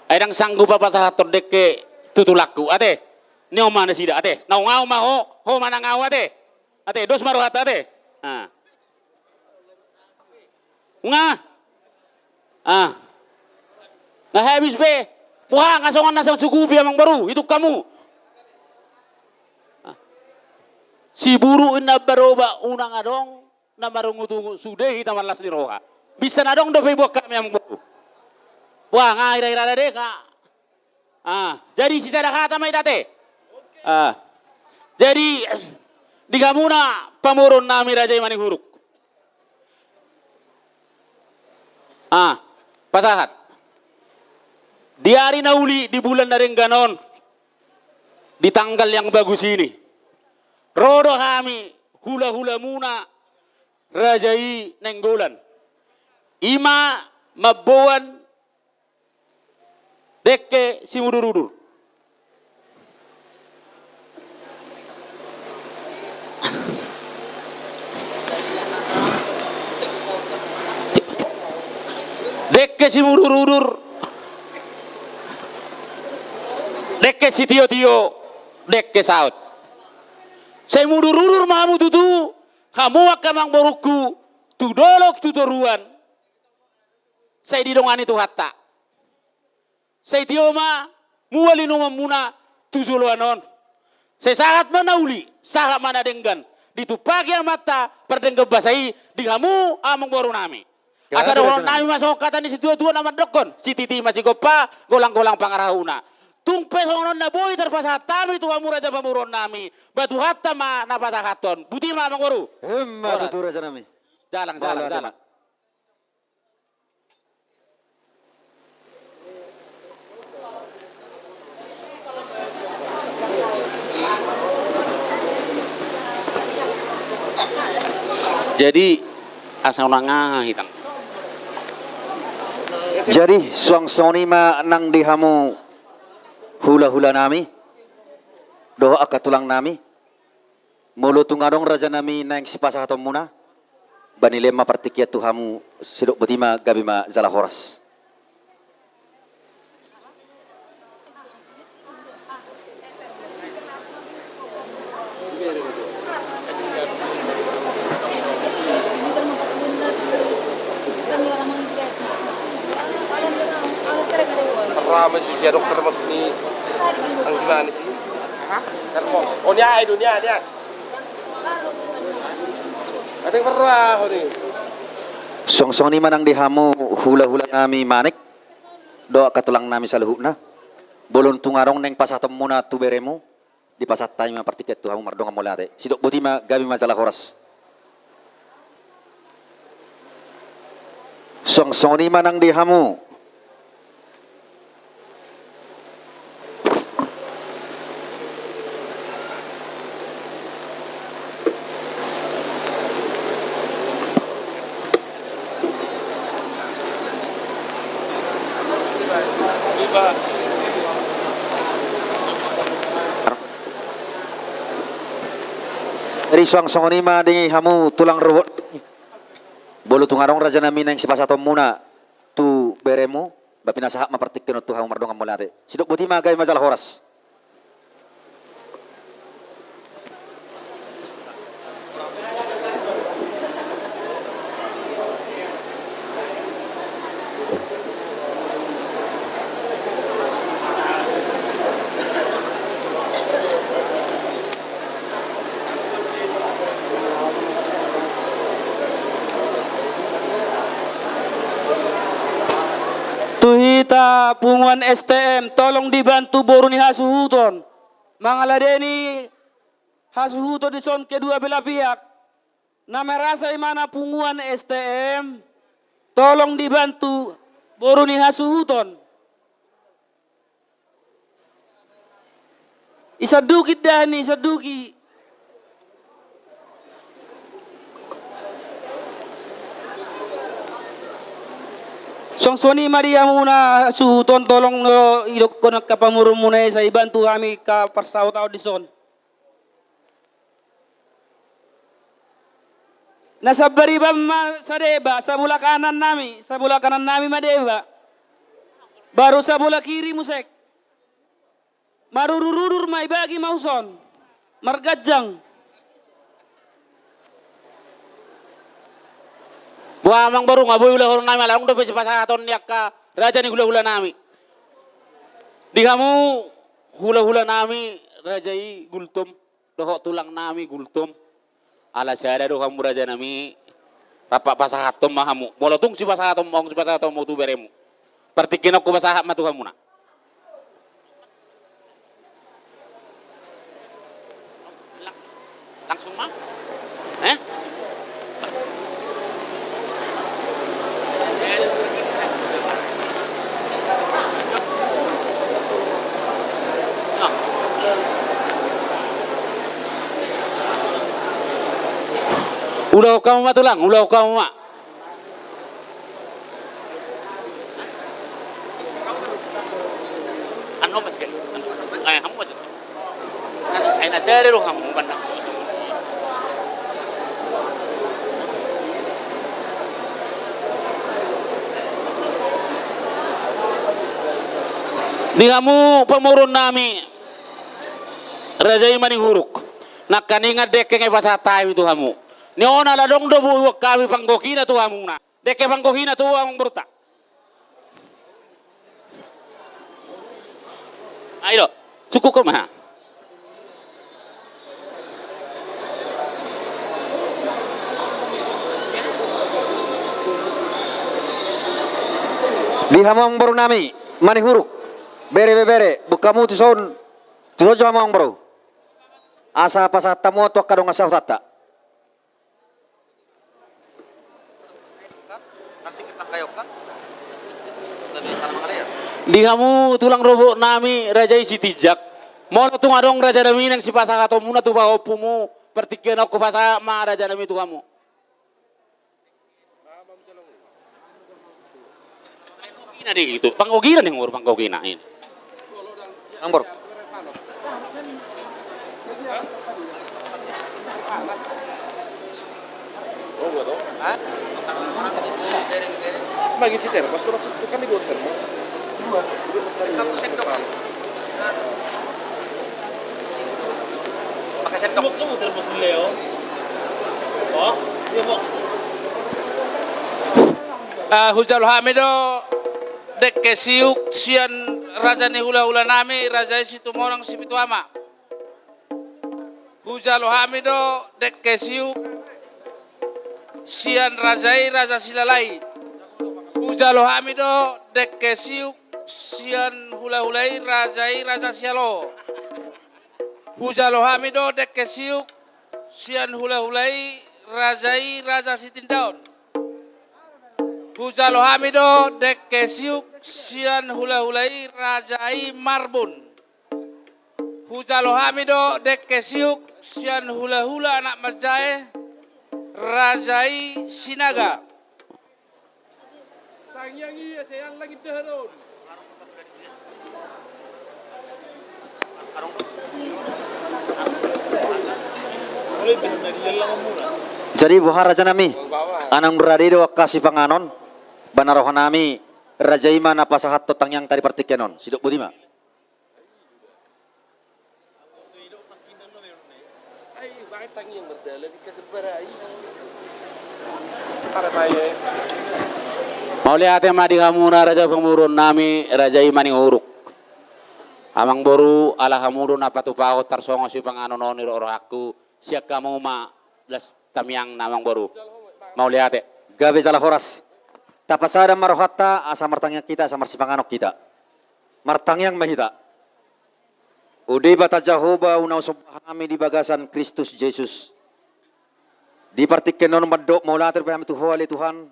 Aidang sanggup pa pasakaton deke tutulaku. Ate, ni oma na sida ate. Nau ngau ma ho mana ngau ate. Ate dos maru hata ate. Nggak habis be. Wah, ngasongan nasa sukupi amang baru. Itu kamu. Si buru ina baroba unang adong na marungutu sudah kita malas di roha. Bisa nadong do buat kami amang baru. Wah, ira-ira deh kak. Jadi sisa dah kata mai tate. Jadi di kamuna pamurun nami raja mani huruk. Pasahat. Di hari nauli di bulan Narengganon di tanggal yang bagus ini. Rodo kami hula-hula muna rajai nenggolan. Ima mabuan Dekke si mudur-udur. Dekke si mudur-udur. Dekke si tio-tio. Dekke saut. Saya mudur-udur mahamu tutu. Kamu akamang boruku. Tudolok tutoruan. Saya didongani tu hatta. Saya tioma. Muali numamuna. Tuzuluanon. Saya sangat manauli. Sangat mana denggan. Ditupagi mata. Perdenggan basai. Di kamu amang boru nami. Asa doang nami masuk kata ni situ tuan nama dokon. Si titi masih gopa. Golang-golang pangarahuna. Tung pesongon na boy terpasa tami tu kamu raja pamuron nami. Batu hatta ma napasa haton. Buti ma amang boru. Emma tu raja nami. Jalan. Jadi asal nangah hitang. Jadi suang soni ma nang dihamu hula-hula nami. Doa katulang nami. Mulu tungarong raja nami nang sipasa hatom muna. Banilema partikia tuhamu sidok betima gabima zalahoras. Ramai sih dokter mas ni ang gimana sih? Kan mo. Oh dunia dia. Ada yang pernah ni. Song-song ni manang dihamu hula-hula nami manik. Doa katulang nami saluhuna. Bolon tungarong neng pasatom muna tuberemu. Di pasat tayo mga partiket tuhamu mardong amolate. Sidok butima gabi majalah horas. Song-song ni manang dihamu. Dari suang-suang ni ma dingi hamu tulang ruwet. Bolu tungarong raja nami nang sipasatom muna tu beremu bapina sahak mapartikken tu hamu mardong amolate. Sidok buti magay majalah horas. Tuhita punguan STM, tolong dibantu boru ni hasuhuton. Mangaladeni hasuhuton di son kedua belah pihak. Na merasa mana punguan STM, tolong dibantu boru ni hasuhuton. Isadukit dani, isaduki. Song soni Maria muna suhuton tolong idok ko nagkapamuro muna sa ibantu kami ka parsaw tao dison. Nasa bariba sa deba, sa bula kanan nami madeba. Baru sa bula kiri musek. Marururur may bagi mauson. Margadjang. Buamang baru ngaboy ulah nami alang do pesi pasaton yak ka raja ni hula-hula nami. Di kamu hula-hula nami rajai gultum dohok tulang nami gultum. Ala syada do kamu raja nami rapak pasahatom mahamu. Bolotung si pasahatom mau tu beremu. Partikin aku pasahat matu kamu na. Langsung mah? Ulah kamu mah tulang, ulah kamu mah. ano mas kayo? Ay, kamu aja. Ay, nasa rin kamu kan. Di kamu pemurun nami Raja Imani Huruk. Nak kaninga deke ngai pasatay itu kamu. Ni ona la dong do bu kami panggokina tu kamu na. Deke panggokina tu among berta. Ayo, cukup kok mah. Di hamong baru nami Mani Huruk. Bere bukamu tison tujo hamong baru. Asa pasatamu to kadong asa tata. Nanti kita kayokan. Lebih sama kali ya. Di kamu tulang robo nami Raja isi tijak. Mau tung adong Raja Nami yang si pasaka tomuna tu bawa pumu pertikian aku pasaka ma Raja Nami tu kamu. Panggokina deh itu, panggokina nih ngurus panggokina ini. Ambor. Oh, gua tahu. Hah? Bagi si termos tuh maksud kan di gua termos. Kamu sendok. Pakai sendok. Kamu termos Leo. Oh, iya mo. Hujal Hamido dek kesiuk sian raja ni hula nami raja situ morang si pituama. Hujal Hamido dek kesiuk sian raja silalai. Hujal Hamido dek kesiuk sian hula-hulai raja sialo. Hujal Hamido dek kesiuk sian hula-hulai raja sitindaun. Hujal Hamido dek kesiuk sian hula-hulai rajai marbun. Hujal Hamido dek kesiuk sian hula-hula anak majae rajai sinaga. Sangyang iya saya lagi terus. Jadi buhar Raja Nami anang berada wakasi panganon banarohan nami Raja Iman apa sahat totang yang tadi partikenon sidok budima. Ay, bakit tangyang berdala di kasebarai? Para tayo. Mau lihat yang madi kamu na Raja pemurun nami Raja Imani Huruk. Amang boru ala hamurun apa tu pao tarsongo si panganonon ni roh aku siak kamu ma las tamyang namang boru. Mau lihat ya? Gabe salah horas. Tapasada marohata asa martangnya kita asa marsipanganok kita. Martangyang mahita. Udi bata Jehovah unau subhami di bagasan Kristus Yesus. Di partikenon madok maulater pahami tu hawali Tuhan.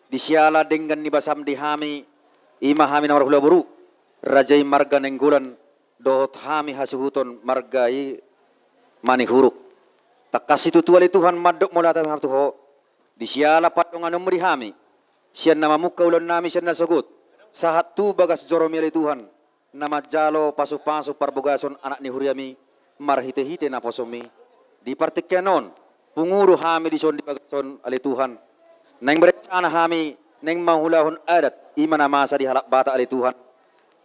Di siala dengan ni basam di hami ima hami na marhula buru. Rajai marga nenggulan dohot hami hasuhuton margai Mani Huruk. Takasi tutuali Tuhan madok maulater pahami tu ho. Di siala patungan umri hami. Siyan nama muka ulan nami siyan nasagot. Sahat tu bagas joromili Tuhan. Nama jalo pasu-pasu parbogason anak ni huriami. Marhite-hite na posomi. Di partikenon. Punguru hami di son di bagason ali Tuhan. Neng berencana hami. Neng mahulahon adat. Ima na masa di halak bata ali Tuhan.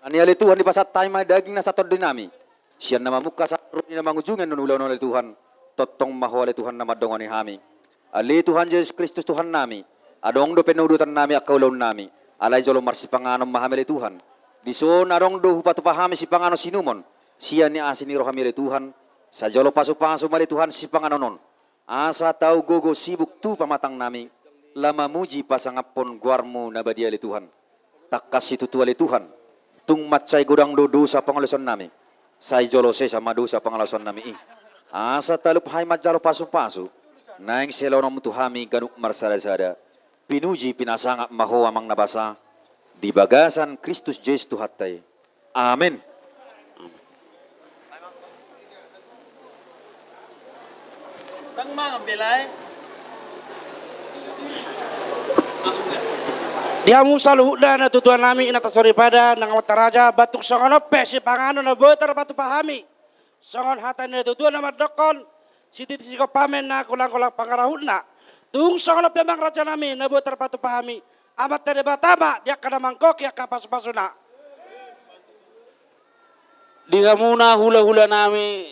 Ani ali Tuhan di pasat tayo may daging na satod din nami. Siyan nama muka sa runi na mangujungan nun ulaw ali Tuhan. Totong mahu ali Tuhan na madongan ni hami. Ali Tuhan Yesus Kristus Tuhan nami. Adong do penudutan nami akaulaw nami. Alay jolo marsipanganom mahamili Tuhan. Di son adong do hupatupahami si pangano sinumon. Siya ni asin ni rohamili Tuhan. Sa jolo pasu-pasu mali Tuhan si panganonon. Asa tau gogo sibuk tu pamatang nami. Lama muji pasangapon guarmu nabadiali Tuhan. Takas tutuali Tuhan. Tung matcay gudang do dosa pangalason nami. Say jolo se sama dosa pangalason nami. Asa talup hay majalo pasu-pasu. Naing selonom tuhami ganuk marsada-sada. Pinuji pinasangap maho amang nabasa di bagasan Kristus Yesus Tuhatay. Amin. Tang mga bilay. Diamu saluhda na tutuan nami ina tasori pada nang mataraja batuk songono pesi pangano na boter batu pahami. Songon hatan na tutuan na madokon siti siko pamen na kulang-kulang pangarahuna. Tung songono pemang raja nami na boter batu pahami. Amat tere batama dia kana mangkok ya kapas-pasuna. Diga muna hula-hula nami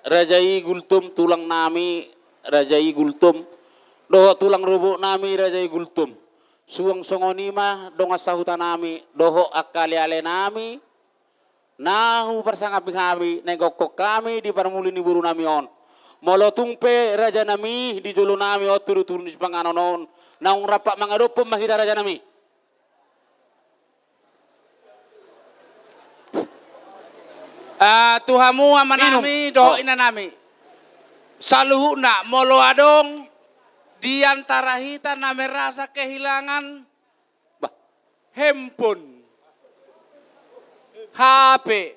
Rajai Gultum tulang nami Rajai Gultum doho tulang rubuk nami Rajai Gultum. Suwang songonima donga sahutan nami doho akali ale nami nahu persangaping kami negokok kami di parmulini buru nami on molo tungpe raja nami di jolo nami o turu-turun di panganonon naung rapak mangadopom mahira raja nami Tuhamu aman nami doho ina nami saluhuna molo adong di antara kita nami rasa kehilangan handphone, HP.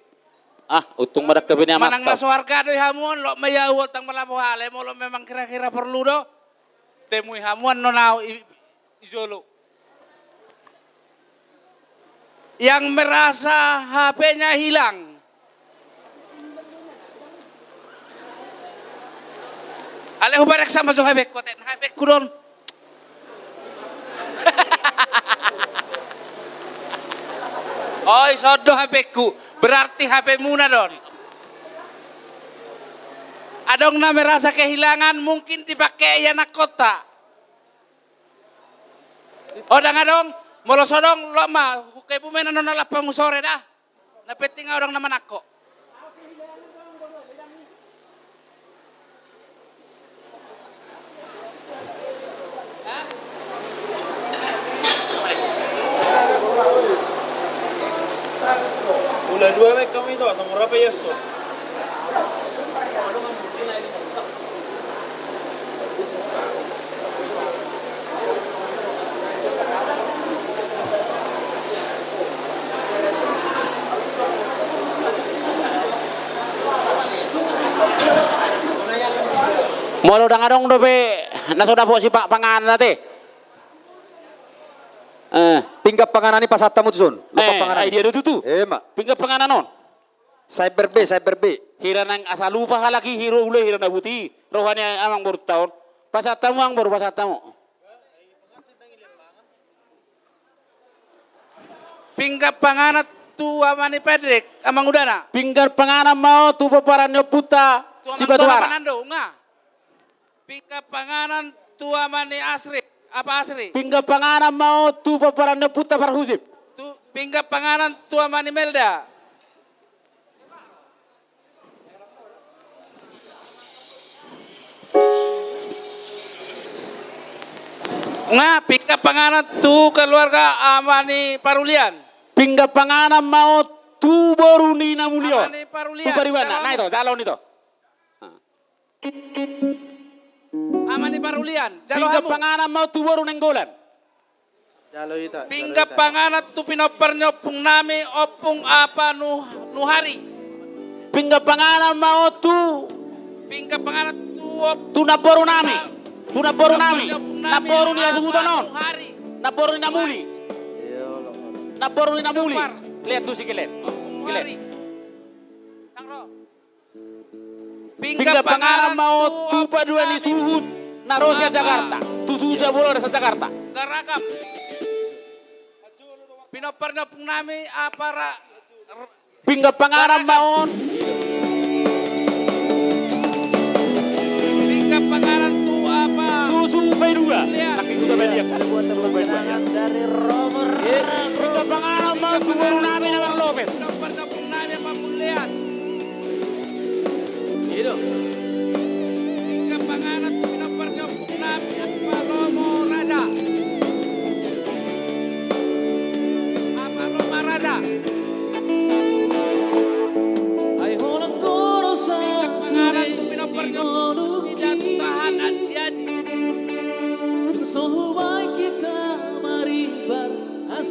Utung madak kabini amat. Manang nasuharga do hamuan lo mayawot ang malamu hale mo lo memang kira-kira perlu do. Temui hamuan no nao izolo. Yang merasa HP-nya hilang. Ale hubarek sama so HP ko ten HP kuron. Oi sodo HP ku berarti HP muna don. Adong na merasa kehilangan mungkin dipakai ya nak kota. Odang adong molo sodong lo ma kay pumena no nalapang sore dah. Napeting orang naman ako. Ulah dua mek kami itu sama berapa ya so? Molo dangadong dobe nasoda po si Pak Pangan nate. Pinggap panganani pasata mo tuson. Lupa panganani. Idea do tutu. Mak. Pinggap panganan non. Cyber B. Hira nang asal lupa halaki hiro ule hira na buti. Rohani amang baru tahun. Pasatamu ang baru pasatamu. Pinggap panganat tu amani pedrek amang udana. Pinggap panganan mau tu paparanyo puta si Batuara. Pinggap panganan tu amani asri. Apa asri? Pinggap panganan mau tu paparanyo puta Farhusip. Tu pinggap panganan tu amani Melda. Pinggap panganan tu keluarga amani Parulian. Pinggap panganan mau tu baru ni namulio. Amani Parulian. Tu pariwana. Nah itu calon itu. Amani Parulian. Pinggap panganan mau tu baru nenggolan. Pinggap panganan tu pinopernya pung nami opung apa nuhari. Pinggap panganan mau tu. Pinggap panganan Tu naporu nami. Tu naporu nami. Naporu ni asubutan non. Naporu ni namuli. Naporu ni namuli. Lihat tu si Kilen. Kilen. Pinggap panganan mau tu paduan ni suhut. Narosia Jakarta. Tu susah bola desa Jakarta. Garagap. Pinopernya pung nami apa Pinggap panganan maon. Pinggap panganan tu apa? Tu supay dua. Tapi sudah banyak. Dari Romer. Pinggap panganan mau tu baru nami Nagar Lopez. Pinopernya pung nami Pamulian. Itu. Pinggap panganan tu pinopernya pung nami apa Romo Raja. Apa Roma Raja. Pinggap panganan tu pinopernya tidak tahan aji-aji.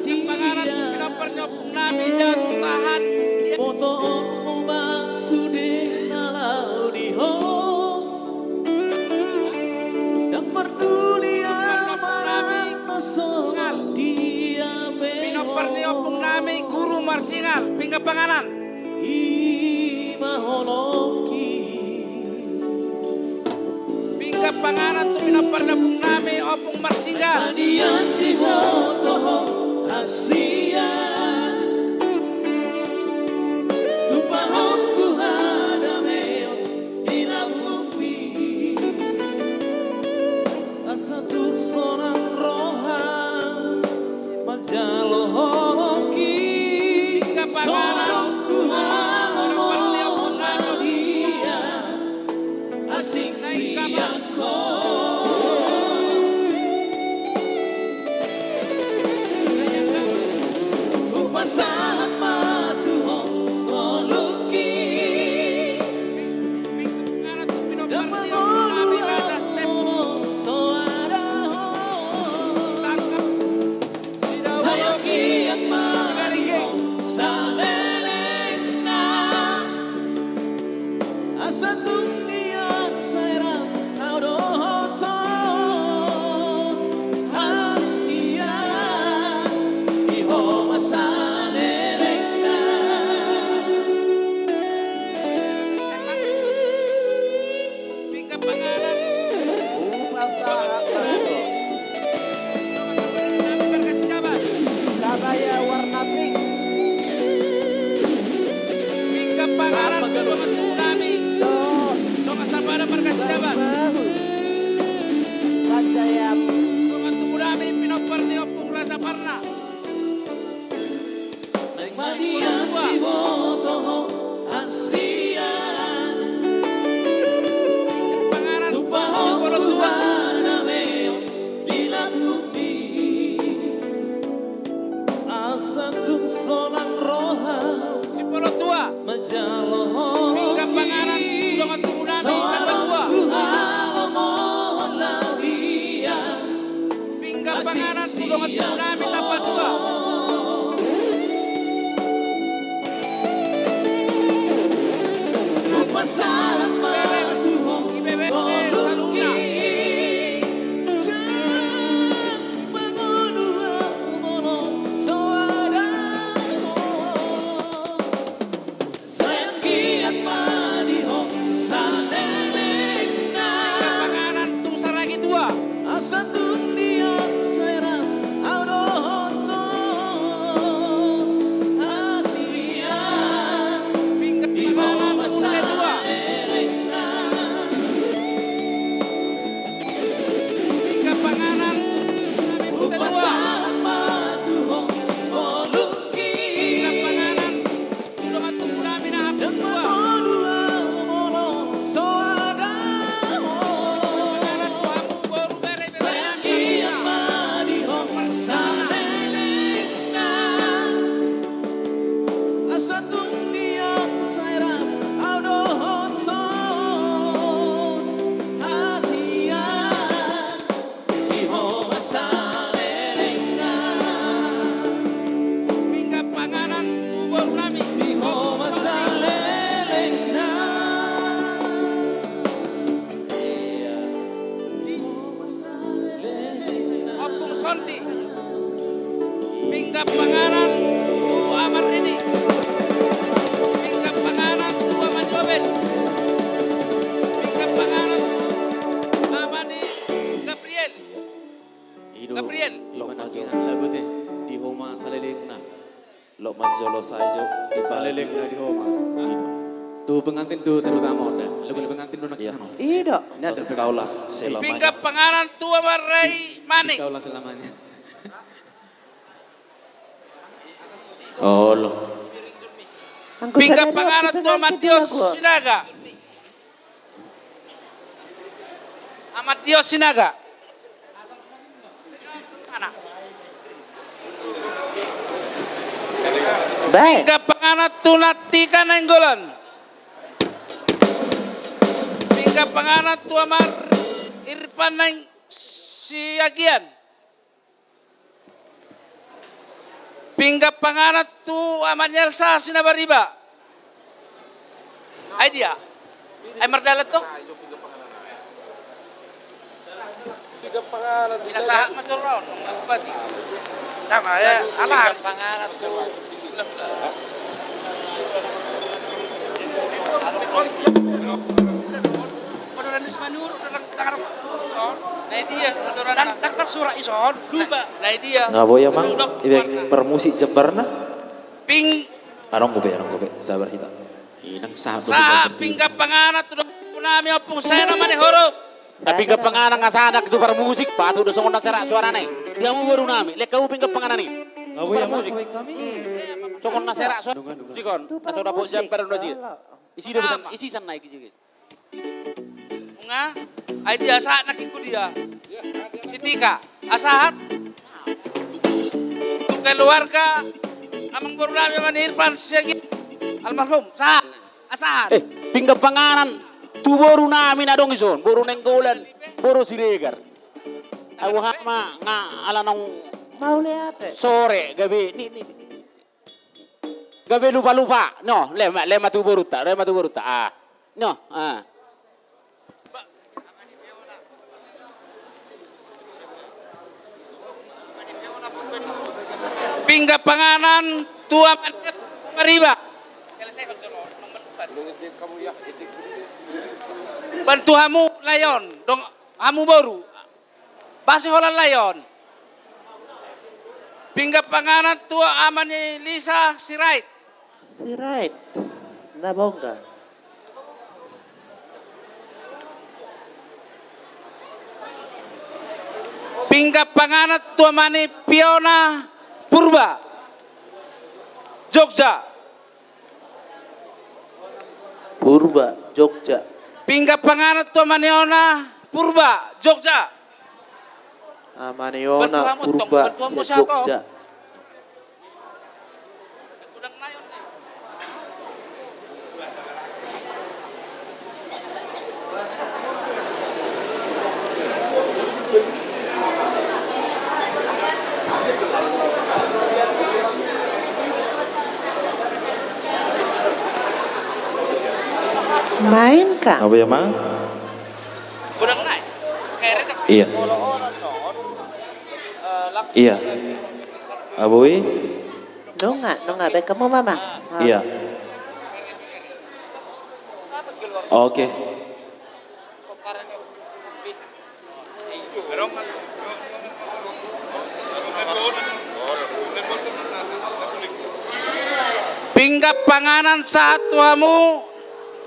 Pangaran pinopernya pung nami jatuh tahan. pinopperni opung nami guru marsingal pingga panganan. Pingga panganan tu pinopperni opung nami opung marsingal. Pingga panganan pinopperni opung nami naik kabar. Panganan tu pinopperni opung nami rada step tangkap pingga panganan berkasih jabat. warna pink. Pingga panganan pembentuk nami Donga Sabana berkasih jabat. Pembentuk nami pinopperni opung Raja Parna. Panganan Sipolo Tua. Sipolo Tua. Pingga panganan Donga Tumunami Tapadua. Pingga panganan Donga Tumunami Tapadua. IBBP Saluna. Panganan tu Saragi Tua. Pingga panganan Bule Tua. Pingga panganan Nami Bule Tua. Pingga panganan Donga Tumunami na Abdul Tua. Panganan tu Abu Boru Bere Pingga panganan tu Boru Nami. Opung Sonti. Pingga panganan tu Amar ini. Pingga panganan tu Aman Jobel. Pingga panganan Amani Gabriel. Gabriel. lagu teh di Homa Salelengna. Lo manjolo sajo di Salelengna di Homa. Tuh pengantin tuh terutama udah. Lagu pengantin tuh nak Iya. Ini ada kaulah selamanya. Pingga panganan tu Amar Rai Manik. Kaulah selamanya. Oh lo. Pingga panganan tu Amatios Sinaga. Amatios Sinaga. Mana? Pingga panganan tu Natika Nenggolan. Pingga panganan tu Amar Irfan Neng Siagian. Pingga panganan tu Amar Nyelsa Sinabariba. Ay dia. Ay mardalat to. Pinasahan masulron, magbati. Tama ya, anak. Pangalan tuh. Padanis manur, dakar. Nah dia, dakar surah ison, duba. Nah dia. Nggak boleh mang, ibang permusik Jemberna. Ping Anong gobe, sabar kita. Inang satu. sa pingga panganat tuh nami opung saya namanya horo. Tapi ke penganan nga sana itu para musik patu udah songong serak suara nih. Dia mau baru nami, lek kau pingga penganan nih. Nggak boleh musik. kami. Songong serak suara. Sikon, nasa udah pun jam pada sih. Isi san naik juga. Nga, ay dia saat nakiku dia. Si Tika, asahat. Untuk keluarga, amang baru nami man Irfan Syagit. Almarhum, asahat. Pingga penganan tu baru nami na dong ison, baru nenggolan, baru siregar. Aku hama nga ala nong Mau lihat sore gabi ni. Gabi lupa. No, lema tu baru ta. Ah. No, ah. Pingga panganan tua mariba. Bantu hamu layon, dong hamu baru. Basi holan layon. Pingga panganan tua amani Lisa Sirait. si right na bongga. Pingga panganan tua mani Piona Purba. Jogja. Purba Jogja. Pingga panganan tua maniona Purba Jogja. Amaniona Bantu hamu tong, Purba bantu hamu si siya to. Jogja. Main ka? Nggak boleh mang. Budang naik. Kere dak. Iya. Iya. Aboy? Nunga, baik kamu mama. Iya. Oke. Pingga panganan satuamu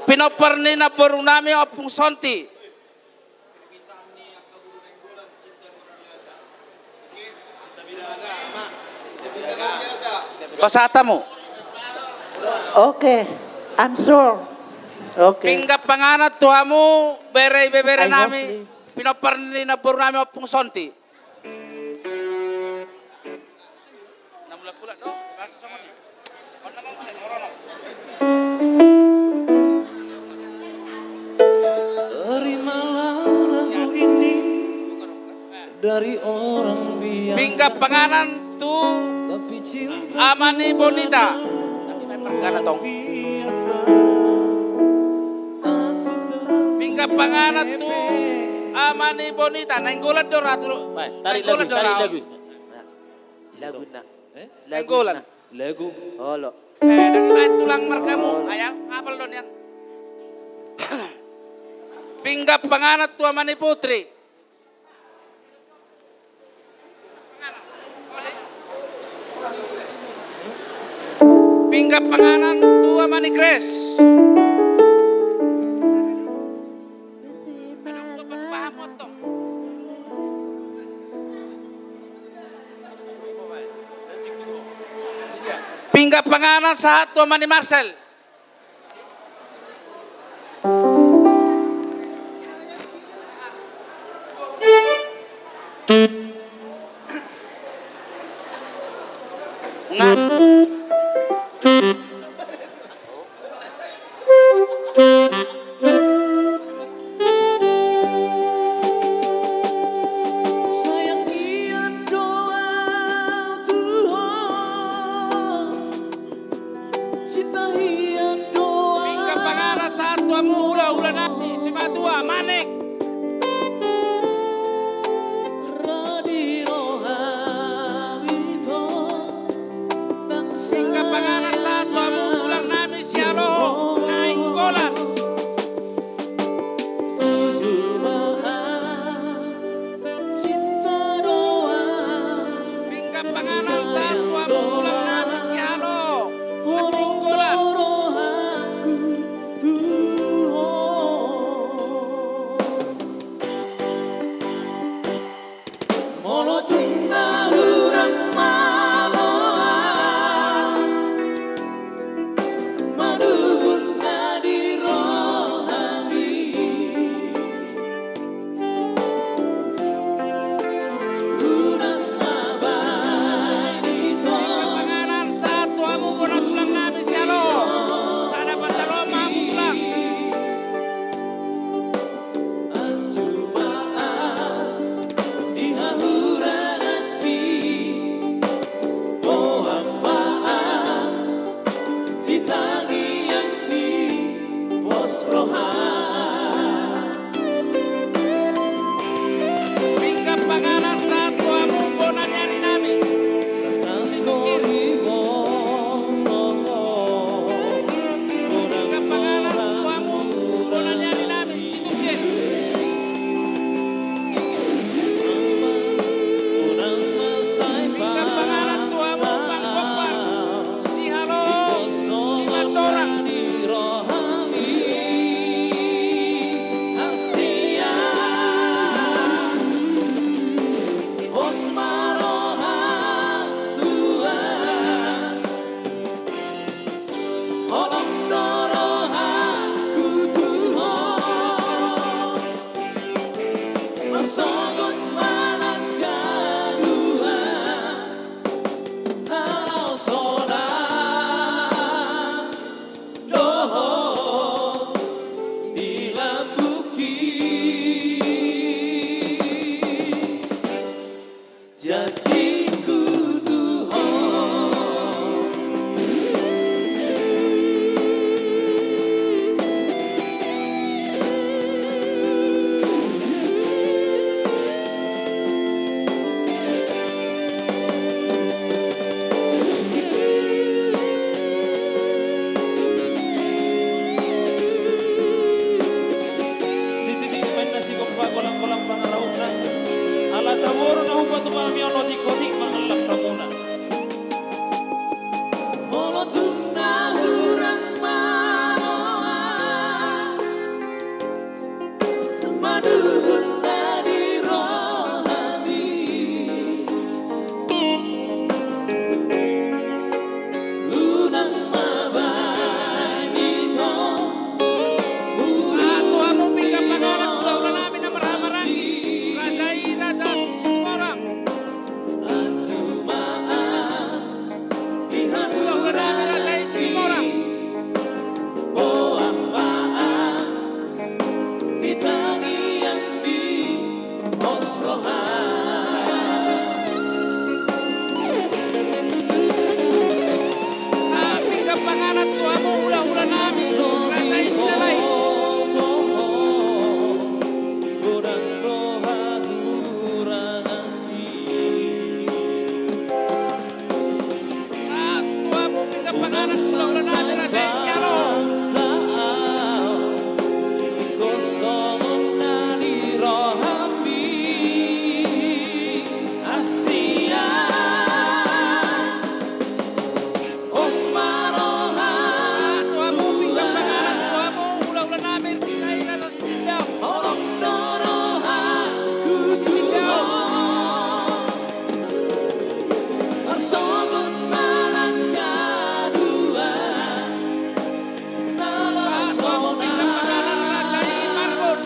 pinoperni na borunami opung sonti. Pasatamu. Oke, I'm sure. Oke. Pingga panganan tuamu bere I nami hope pinoperni na borunami opung sonti. Namula pula dong, bahasa sama ni. Ono mo sa morono. Terimalah lagu ini dari orang biasa. Pingga panganan tu Tapi cinta amani bonita. Tapi may perkara tong. Pingga panganan tu amani bonita. Nainggolan do ratu. Tarik lagu. Lagu na. Nainggolan. Lagu. Olo. Nakita tulang markamu. Ayang, kapal doon yan. Pingga panganan tu amani putri. Pingga panganan tu amani Grace. Pingga panganan satu amani Marcel. Nga. Saya tiada Tuhan, cinta hian doa. Pingga panganan satu amu ula nanti si Matua Manik. Pinggang panganan satu amo ulang namin si Halo. Nagtinggulan. Panganan satu amo ulang namin si Halo. Sana pasaloma amo ulang. Pinggang panganan satu amo bona nyari namin. Pinggang panganan satu amo bona nyari namin. Situkin. Pinggang panganan tu amo pangkopan. Si Halo, si Macorak. Satu amo pinggang panganan ulang namin na marami-rami. Rajai Raja Simorang. Ulang namin Rajai Simorang. Sa pinggang panganan tu amo ulang namin. Rajai Sinalay. Satu amo pinggang panganan ulang namin Rajai Sialo. Satu amo pinggang panganan tu amo ulang namin Rajai Raja Sindaw. Satu amo pinggang panganan Rajai Marbon.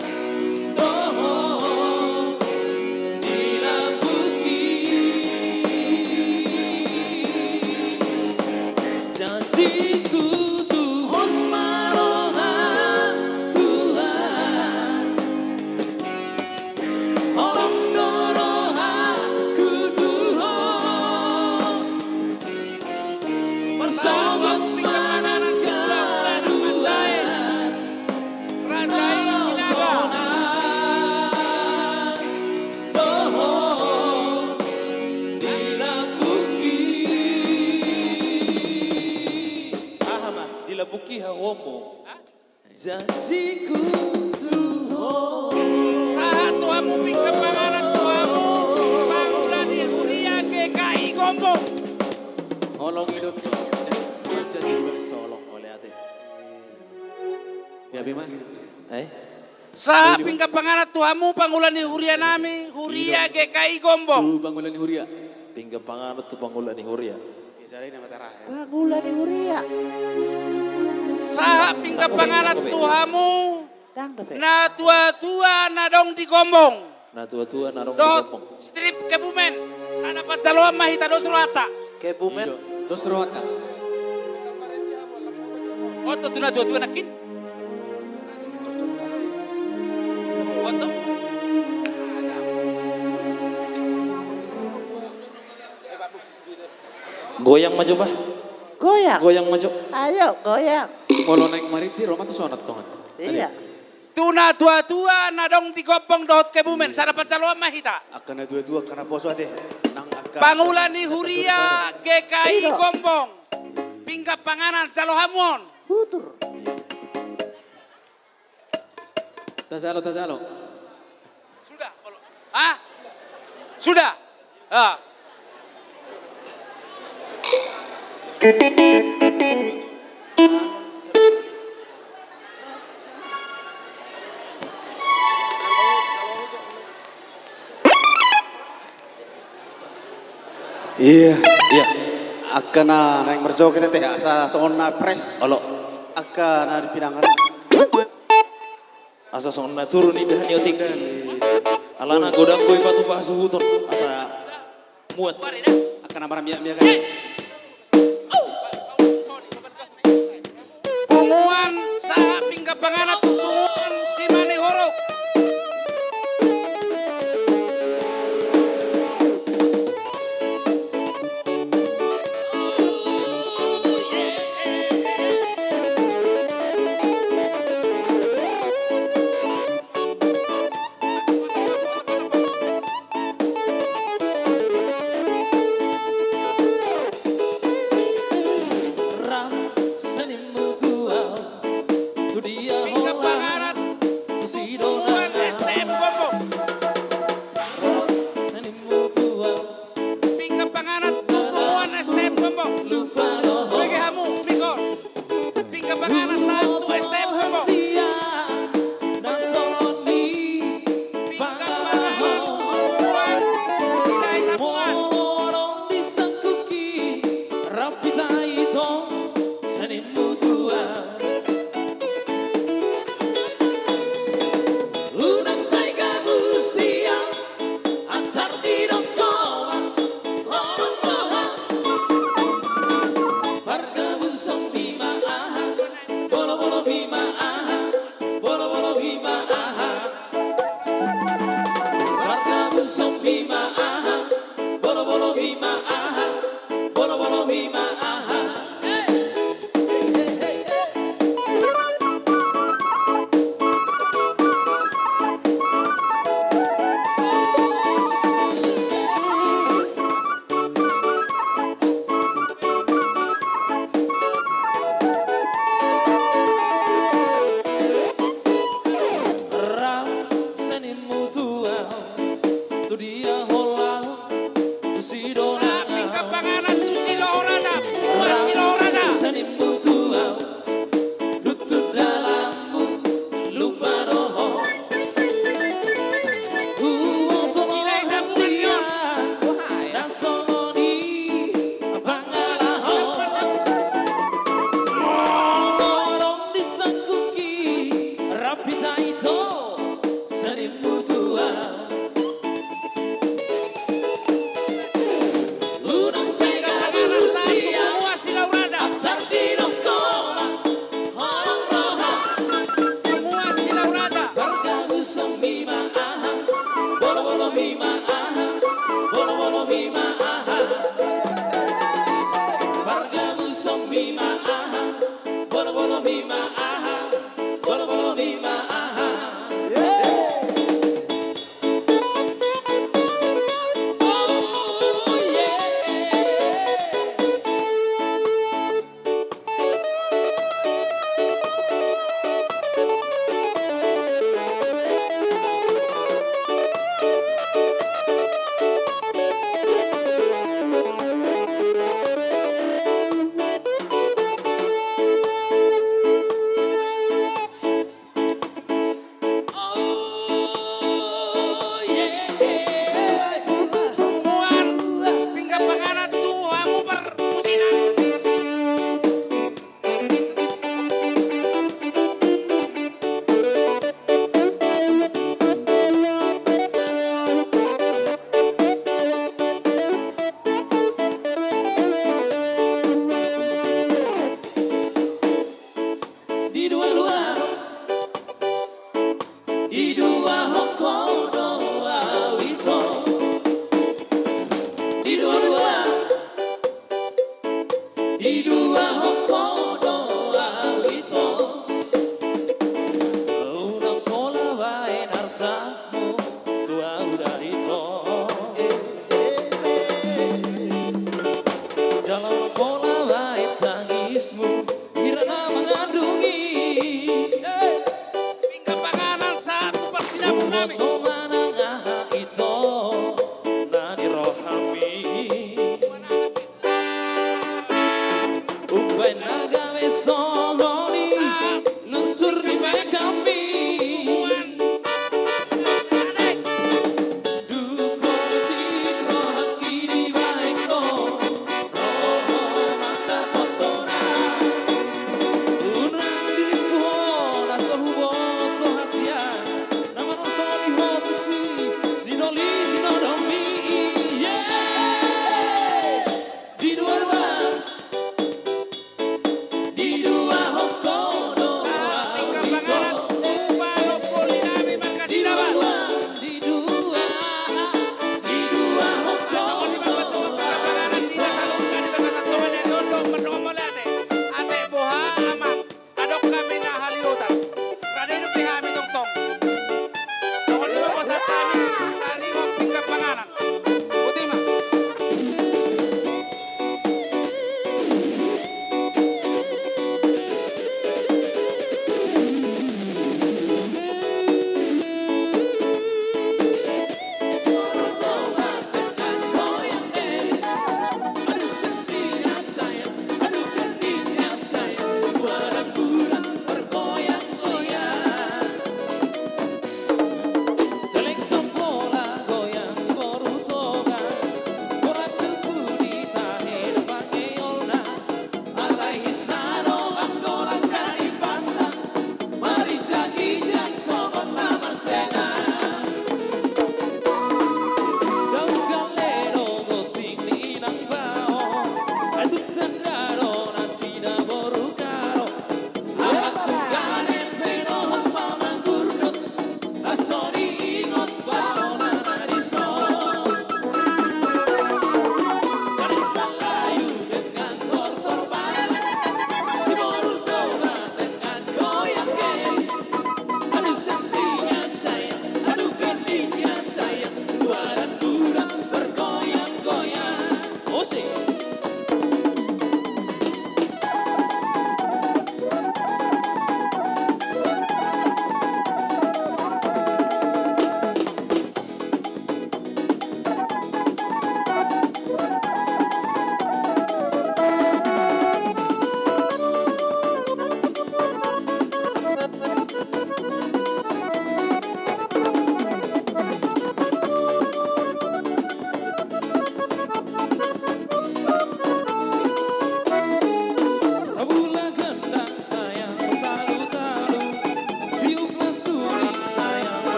Satu amo pinggang panganan ulang Rajai. Rajai Sinaga. Ahama, dilabuki hawomo. Janjiku Tuhan. Satu amo pinggang panganan tu amo pangulan di Huria GKI Gombong. Olong hidup. Raja juga solong oleh ate. Ya bima. Sa pingka panganat tuhamu pangulan ni huria nami, huria GKI Gombong. Bangunan Huria. Pingga panganut tu pangulan ni Huria. Kisah nama terah. Pagula ni Huria. Sa pingka panganat tuhamu Dang dape. na tua-tua na dong di Gombong. Na tua-tua narong Dot Gombong. strip Kebumen. Sana pacaloan mahita dos rata. Kebumen. Dos Roata. Oto tu na tua-tua nakin. Oto. Goyang maju bah. Goyang. Goyang maju. Ayo goyang. Kalau naik mariti Roma tuh sonat tongan. Iya. Tuna tua-tua na dong di Gombong dohot Kebumen. Sana pacaloan mahita. Akan na dua-dua karena poso ate. Nang akan. Pangulan ni Huria GKI Iya. Gombong. Pingka panganan Calohamon. Hutur. Tajalo. Sudah. Ah? Sudah. Ah. Iya. Akan na naik merjo kita teh asa soon na press. Olo. Akan na dipinangan. Asa sonna turun idah niotik. Alana godang koi patu pasu huton. Asa muat. Akan na maram biak kan. Punguan sa pingka panganan punguan si Manihoro. Pingka di dua hoko doa wito unang kola wae narsamu tua udah itu jalan kola wae tangismu irana mengandungi Kepanganan satu persidangan nami. itu nadi rohami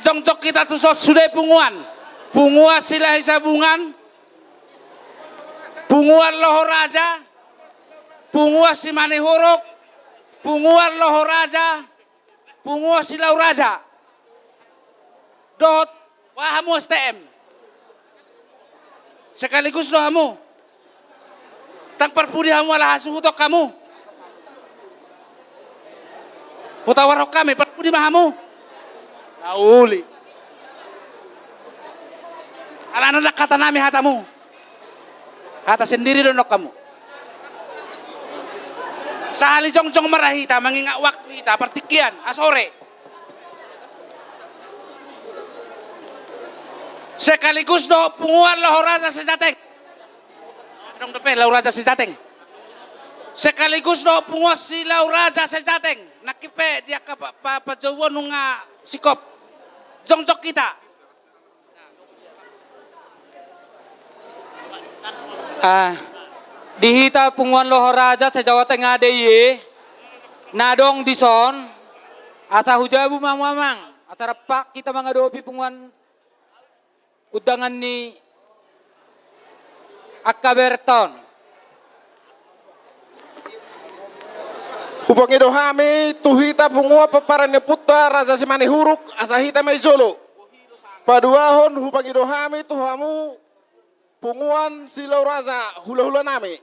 Jongcok kita tuh sudah punguan. Punguan silahi sabungan. Punguan loho raja. Punguan si manihuruk. Punguan loho raja. Punguan silau raja. Dot wahamu STM. Sekaligus dohamu. Tang perpudi hamu ala hasuhutok kamu. Utawarok kami perpudi mahamu. Nauli. Alana nak kata nami hatamu. Hata sendiri donok kamu. Sahali jong-jong marahita mengingat waktu kita pertikian asore. Sekaligus do punguan loho raja sejateng. Dong depe lau raja sejateng. Sekaligus do punguan si lau raja sejateng. Nakipe dia ke pajawan nunga sikop. Jongcok kita. Dihita punguan loho raja sa Jawa Tengah DIY. Nadong dison. Asa hujabu mamang. Asa repak kita mengadopi punguan udangan ni Akaberton. Hubang ido hami tuhita pungua peparane puta raja simani huruk asahita mejolo. Paduahon hubang ido hami tuhamu punguan silau raja hula-hula nami.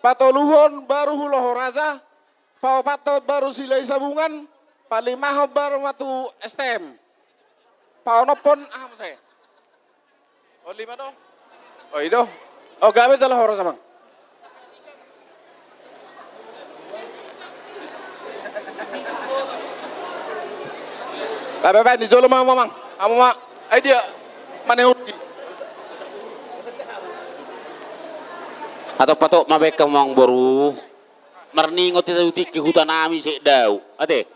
Patoluhon baru hulaho raja. Pawapatot baru silai sabungan. Palimaho baru matu STM. Paonopon aham saya. Oh 5 dong. Oh ido. Oh gabe salah hora sama. Bapak di Jolo mamang. Kamu mak. Dia mana uji. Atau patok mabek kemang baru. Merningot itu utik ke hutan nami sik dau. Ate.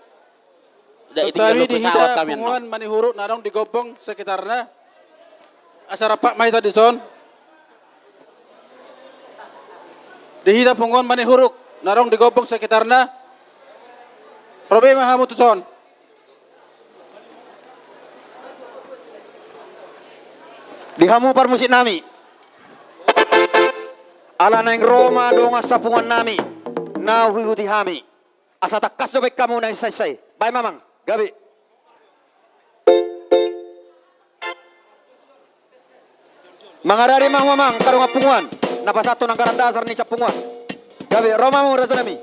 Tetapi di hita punguan manihuruk narong digobong sekitarnya. Asara pak mai tadi son. Di hita punguan manihuruk narong digobong sekitarnya. Problema hamu tu son. Dihamu parmusik nami. Ala nang Roma donga sapungan nami. Na huti hami. Asa takas sobek kamu nang say. Bye mamang. Gabi. Mangarari mamang karung apungan. Napa satu nang karan dasar ni sapungan. Gabi Roma mu raza nami.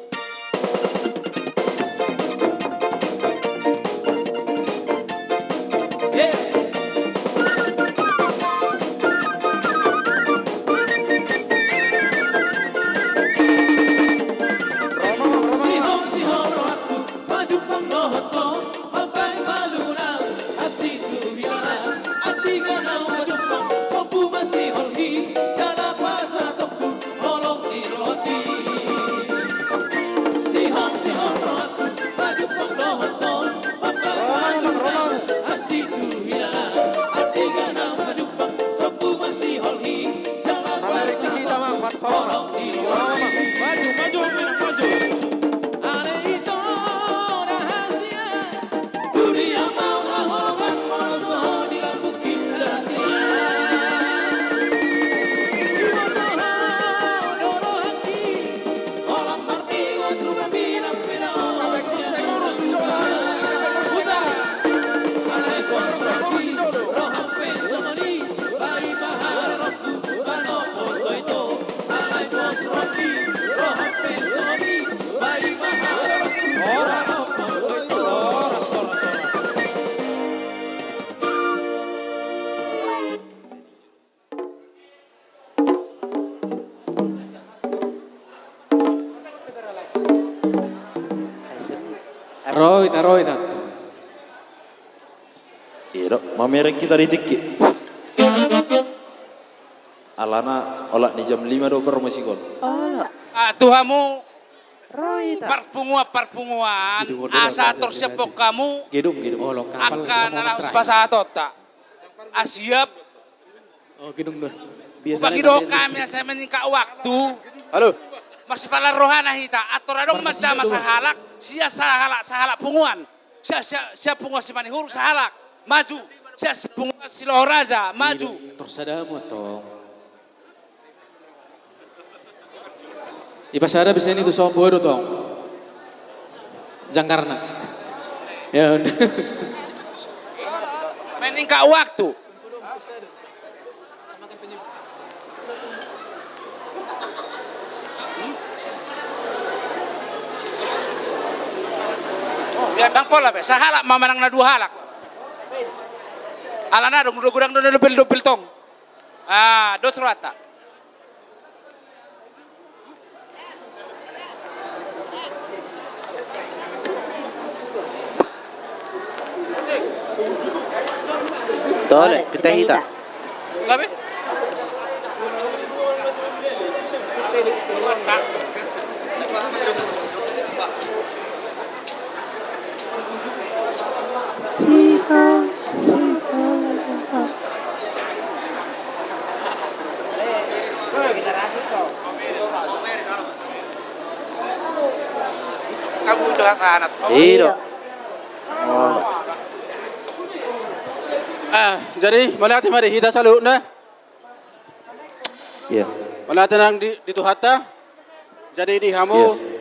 Roita. Iya, mamereng kita ditikik. Alana olak di jam 5 do promosi gol. Tuhamu Roita. parpunguan asa tersepok kamu Gedung. akan ala uspasato tak asiap Oh gidung dah. bagi doh kami saya menikah waktu Halo. masih pala rohana hita atau radong macam sahalak sia sahalak punguan sia punguan si manihur sahalak maju. Jas Punguan Silau Raja, maju. Tersada mo tong. Ipasada bisa ini tuh somboro tong. Jangkarna. Ya udah. Meningkat waktu. Ya bang pola be, sahalak mamanang na dua halak. Alana dong, gudang dong dobel tong. Ah, dos rata. Tole, kita hita. Gabe? Kamu udah anak. Iya. Jadi melihat mari hita salu na. Iya. Melihat nang di tuhata. Jadi di hamu. Iya.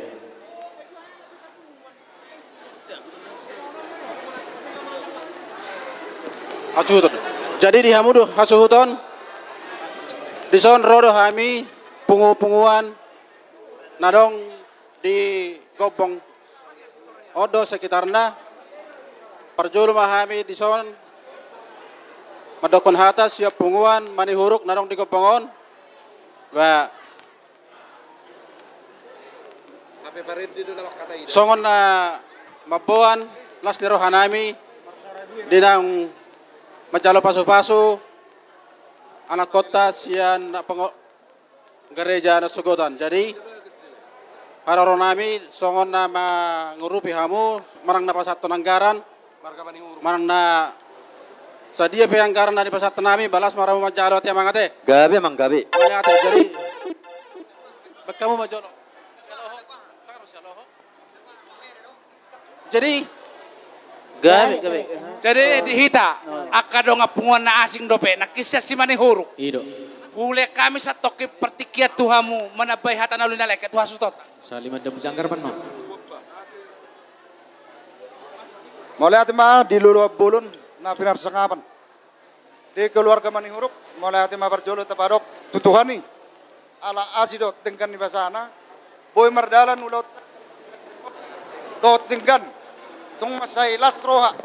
Hasuhuton. Jadi di hamu do hasuhuton. Di son rodo hami punguan nadong di gobong odo sekitarna. Perjulu mahami di son madokon hata siap punguan manihuruk narong di kopongon wa songon na mabuan las niro hanami dinang majalo pasu-pasu anak kota sian na gereja na sugotan. Jadi haroro nami songon na mangurupi hamu marang na pasat nanggaran marang na sa dia peyanggaran na di pasat nami balas maramu majalo ti mangate. Gabi mang gabi. Mangate jadi bakamu majolo. Jadi Gabi. Jadi dihita, akado nga punguan na asing dope, nakisya si manihuruk. Ido. Hule kami sa toki pertikiat tuhamu, manabay hata na ulinalek, at tuhasustot. Sa lima dam jangkar pan mo. Mulai hati mah di luluab bulun na pinarsangapan. Di keluarga manihuruk, mulai hati mah berjolo tapadok tutuhani. Ala asidot tingkan di basana. Boy mardalan ulot. Dot tingkan. Tung masay lastroha.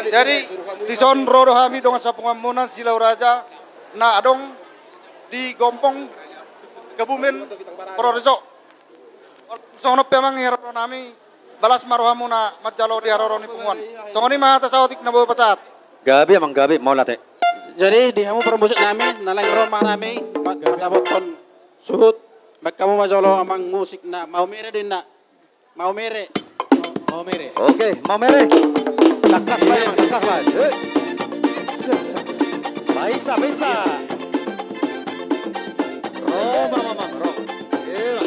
Jadi di son rodo hami dong sa pengamunan Silau Raja na adong di Gompong Kebumen Prorejo. Sono pemang hero nami balas maruhamu na majalo di haroro ni punguan. Songoni mah tasaotik na bawa pacat. Gabi mang gabi mau late. jadi di hamu permusik nami nalang roma nami madapot kon suhut kamu majolo amang musik na mau mere din na mau mere. Mau mere. Oke, mau mere. Lakas bae mang, lakas bae. Baisa, baisa. Roma mamang, Roma. Iya.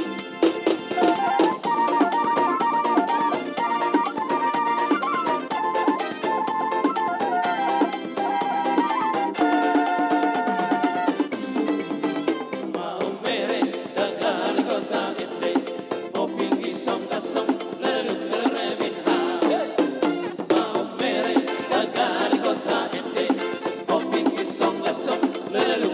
Lalu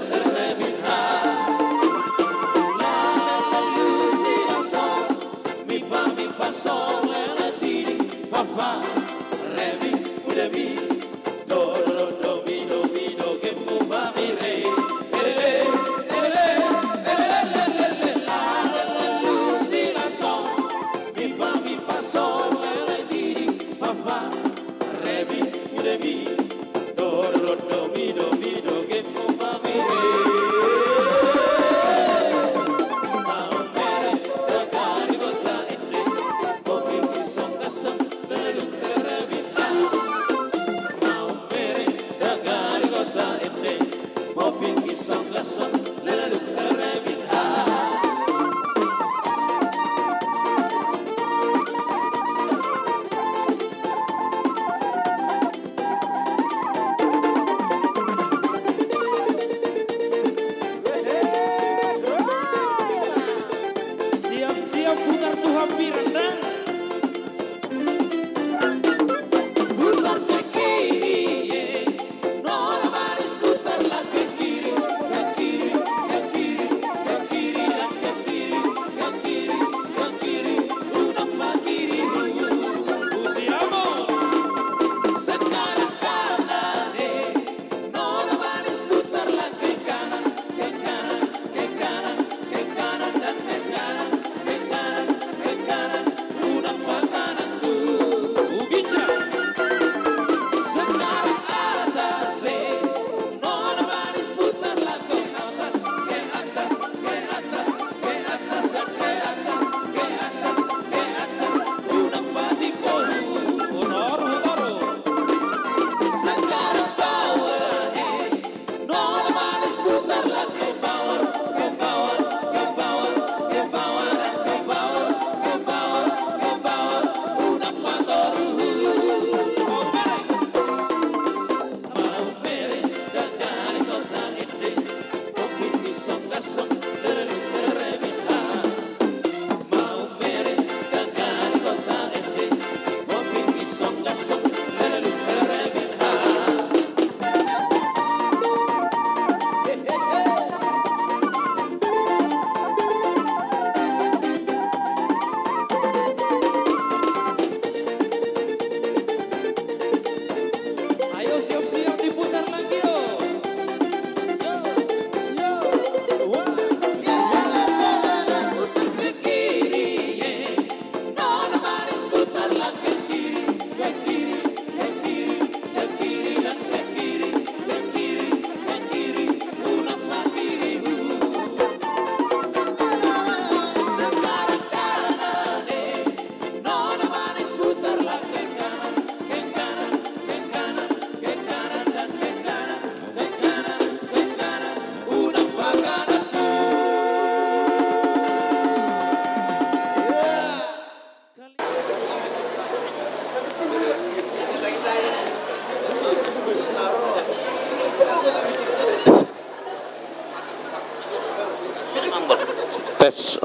Tes.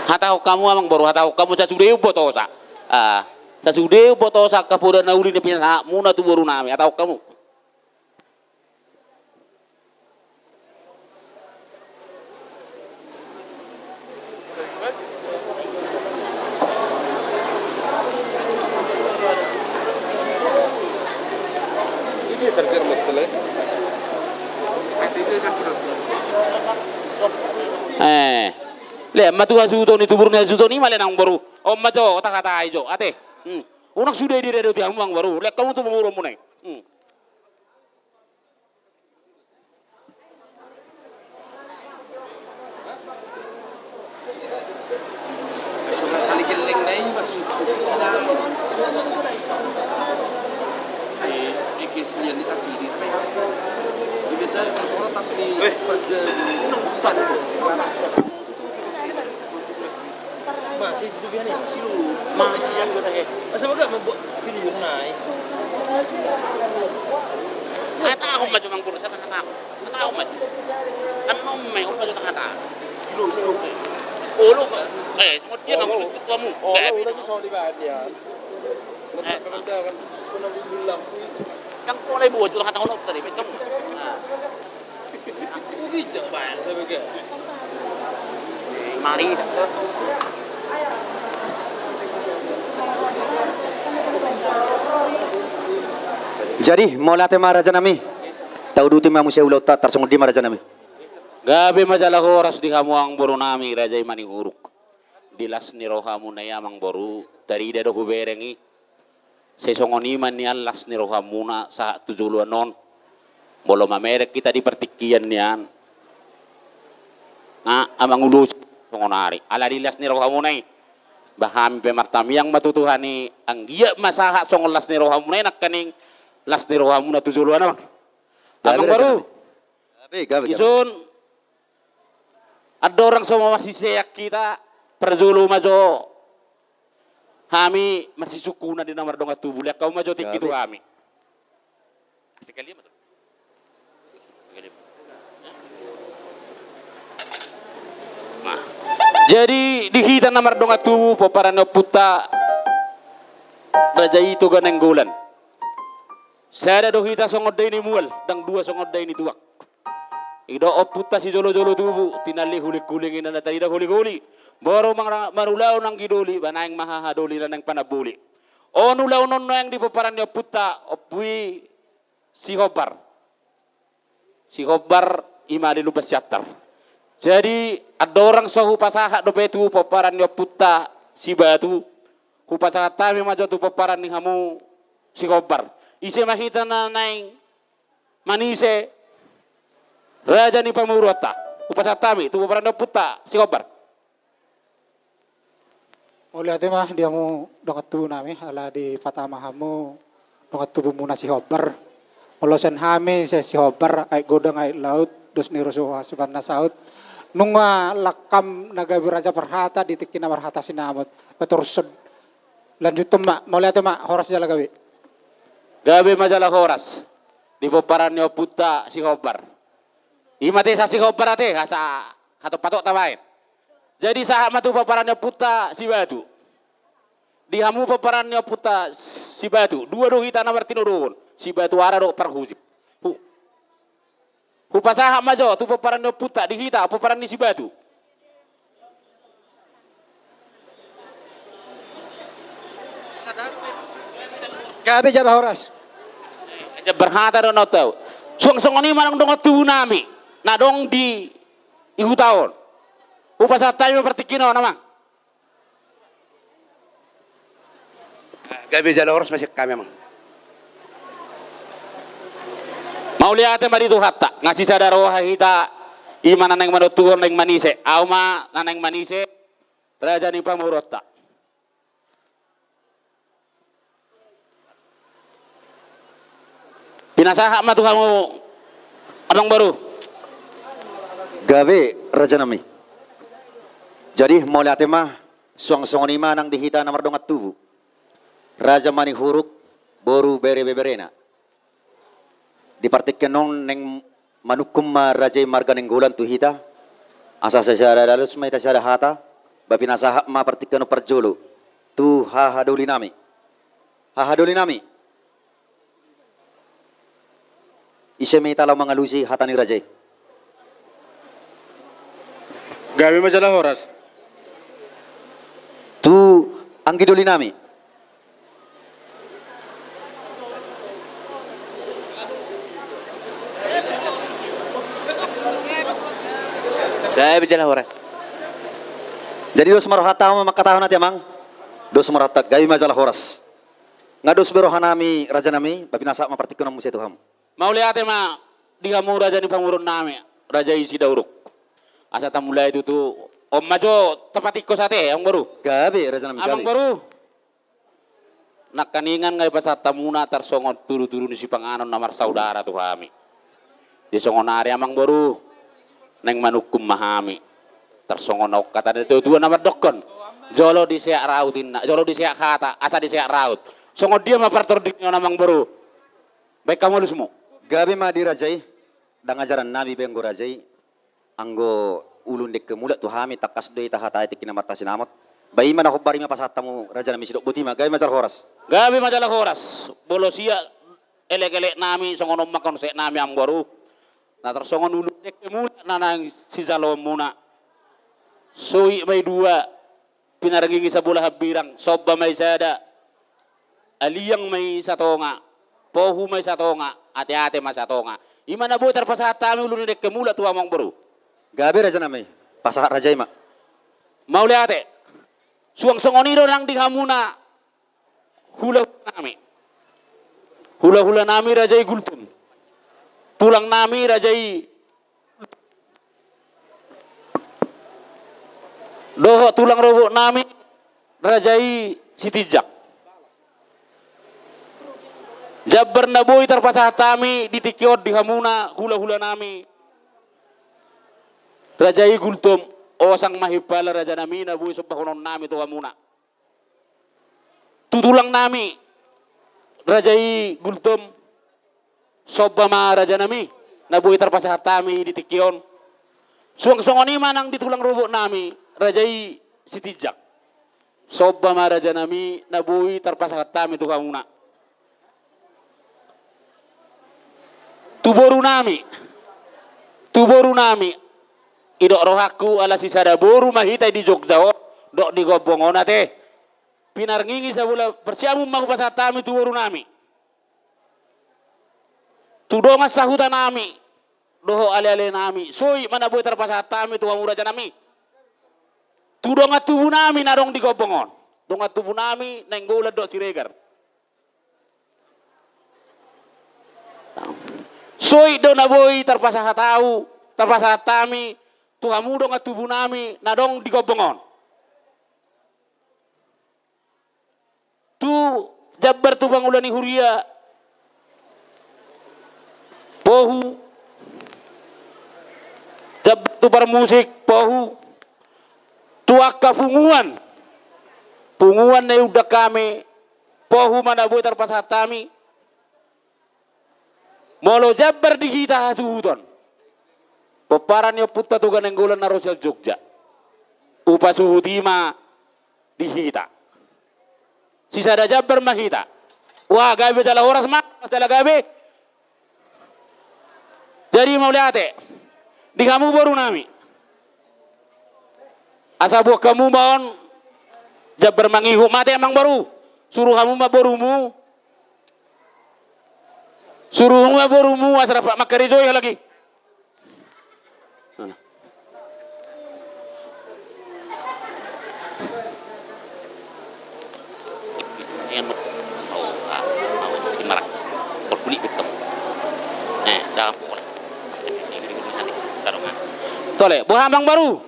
Hatau kamu amang baru hatau kamu sa sudeu botosa. Sa sudeu botosa kapura na uli ni pina muna tu baru nami atau kamu. Le matu hasuto ni tubur ni hasuto ni male nang baru. Om majo kata ijo ate. Unak sudah di redo tiang bang baru. Le kamu tu mumuro munai. Masih hidup ya nih, Masih yang gue Masa enggak membuat video naik? kata aku maju mang pur kata aku maju. Kan nomme aku maju kata. Lu. Oh lu semua dia mang tuamu. Oh, udah soal ibadah. Yang mulai buat jual kata ono tadi kamu. Aku bijak banget saya begitu. Mari. Jadi mulai tema raja nami. Tahu duti mamu saya ulau tak tersungguh di raja nami. Gabi majalah horas di kamu ang boru nami raja imani huruk. Dilas ni rohamu na yamang boru dari dado huberengi. Sesongoni man ni alas ni rohamu na sa tujuluan non. Bolo mamerek kita di pertikian niyan. Amang ulus songonari. Ala dilas ni rohamu na bahami pemartami yang matutuhani ang giya masaha songol las ni rohamu na nakaning las ni rohamu na tujuluan naman. Amang baru. Gabi. Isun ada orang semua masih seyak kita perjulu majo kami masih sukuna di nomor dongat tubuh lihat kau majo tik itu kami sekali betul nah jadi di kita nomor dongat tubuh peparano puta raja itu ganenggulan saya ada dohita songod ini mual dan dua songod ini tuak Ido oputa si jolo-jolo tubu tinali hulik-huling ina na tadi dah huli-huli. Boro marulaw nang giduli banayang mahahaduli na nang panabuli. O nulaw non yang di paparan ni oputa opui si Hobar. Si Hobar imali lubas yatar. Jadi ada orang sa hupasaha do petu paparan ni oputa si batu. Hupasaha tami majo tu paparan ni hamu si Hobar. Ise makita na naing manise Raja ni pamurota, upasatami, tu paparan puta, si Kobar. Oleh ate mah dia mu dongat tubuh nami, ala di patamahamu dongat tubuh muna si Hobar. Olosen hami si Hobar, ay godang ay laut, dos ni Rosuha sipan na saut. Nunga lakam nagabi raja perhata, ditikin na perhata sinamot. Betursod. Lanjut mak, oleh ate mah horas jala gabi. Gabi majalah horas, di paparan ni puta si Kobar. Imate sa si Hobar ate, sa patok tawain. Jadi saat matu paparannya puta si batu. Di hamu paparannya puta si batu. Dua do kita namar tinurun. Si batu ara do perhusip. Pasaha majo tu paparannya puta di kita paparan ni si batu. Gabi jala horas. Berhata do no tau. Suang-suang ni malang dong tubuh nami. Na dong di ihu tahun. Upasa tayo pertikino nama. Gabi jala horas masih kami emang. Mau lihat mari tu hatta ngasih sadar wah kita iman nang manutuhon nang manise. Auma nang manise raja ni pamurota. Pinasaha matu kamu abang baru. Gawe raja nami. Jadi mau lihat mah suang-suang ni manang dihita namar dongat tubuh. Raja mani huruk boru bere-berena. dipartikan nong neng manukum rajai marga nenggolan tuhita asa sejarah dalu semai tasara hata bapinasa ma partikan no perjolo tu hahaduli nami iseme talaw mangalusi hatani rajai Gabi majalah horas. tu anggiduli nami Gaya berjalan horas. jadi dos marhata makatahon natin mang dos marhata gawi majalah horas ngados berohanami raja nami bapinasa ma partikan no musi tuham Mau lihat ma di kamu raja ni pangurun nami raja isi dauruk. Asa tamulai itu tuh Om Majo tempat ikut sate yang baru. gabe raja nami Amang gabe baru. Nak kaningan ngai pasat tamuna tarsongon turu-turu ni si panganon namar saudara tuh kami. Di songonari amang baru. Neng manukum mahami. Tarsongon ok kata itu dua namar dokon. Jolo di seak rautin, jolo di seak kata, asa di seak raut. Songon dia ma partor di amang baru. Baik kamu lu semua. gabe ma di rajai dang ajaran nabi benggo rajai anggo ulun dek kemula tu hami takas doi tahata itik kina mata sinamot bayi mana khobari ma pasatamu raja nami sidok buti ma gabe majar horas Gabi majalah horas. Bolosia elek-elek nami songon makon sek nami ang baru. Na tersongon ulun dek kemula nanang si jalom muna. Sui may dua pinargingi sa bola habirang sobba may sada. Aliyang may satonga. Pohu may satonga. Ate-ate may satonga. Imana boy terpasata mi ulun dek kemula tu amang baru. gabe raja nami pasah rajai ma Mau lihat suang songoniro nang di hamuna hula nami rajai gultum tulang nami rajai doho tulang robok nami rajai sitijak jabbar naboy terpasah tami ditikiot di hamuna hula nami rajai gultum osang mahipala raja nami naboy subahonon nami tu hamuna tutulang nami rajai gultum sobba ma raja nami nabuhi terpasah tami di tikion suang songoni manang ditulang rubuk nami rajai sitijak sobba ma raja nami nabuhi terpasah tami tu kamuna tuboru nami idok rohaku ala sisada boru mahita di Jogja dok di gobongon ate pinar ngingi sabula persiamu maku pasatami tu boru nami tudonga sahuta nami doho ale-ale nami soi mana boy terpasatami tu amuraja nami tudonga tubuh nami narong di gobongon donga tubuh nami nenggola dok siregar soi do na boy terpasatami Tuhamu dong tubuh nami nadong di gobongon. Tu jabbar tu bangulani huria. Pohu. Jabbar tu bermusik pohu. Tu akka punguan. Punguan na udah kami. Pohu mana boy terpasatami. Molo jabbar di kita hasuhuton. Peparan yo putta tu ganenggolan na Rosel Jogja. Upa suhutima dihita. Sisa ada jabbar mahita. Wah gabe jala horas mah jala gabe. Jadi mau lihat di kamu baru nami. Asa buah kamu baon jabbar mangihu mate emang baru. Suruh kamu mah barumu. Suruh mah barumu asra pak makarizo ya lagi. Tole, buah ambang baru.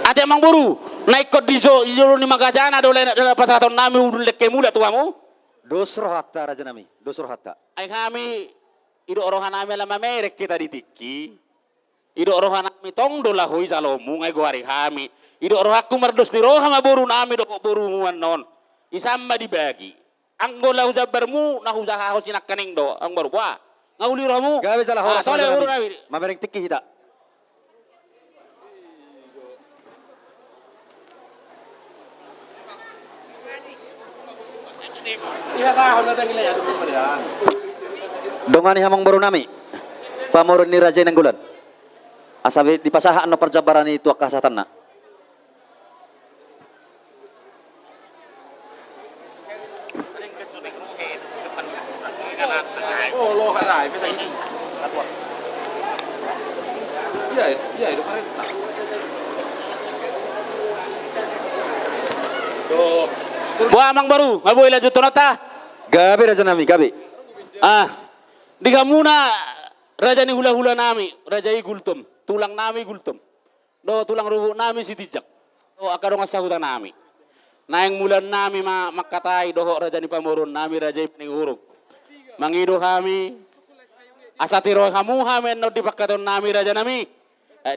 Ate emang baru. Naik kod di Zolo ni Magajana dole pasatan nami udul leke mula tuamu. Dosro hatta raja nami, dosro hatta. ay kami ido orohan nami alam merek kita ditiki. Ido orohan nami tong dola hui salomu ngay guari kami. Ido orohaku merdos ni roha maboru nami do boru muan non. Isamba dibagi. Ang gola usabarmu na usaha ko sinakaning do ang baru wa. Ngauli rohamu. Gabi salah horas. Sole uru nami. Mamereng tiki hita. Dongan ni hamang baru nami. Pamorun ni Raja Nanggulan. Asabi di pasahan no perjabaran itu akasatan na. Buah amang baru, maboy la jutonota. Gabi Raja nami, gabi. Di kamuna raja ni hula-hula nami, raja i gultum, tulang nami gultum. Do tulang rubu nami si tijak. Do akadong asahutan nami. Naeng mulan nami makatai doho raja ni pamurun nami raja ni huruk. Mangido kami asatiro kamu hamen no di pakaton nami raja nami.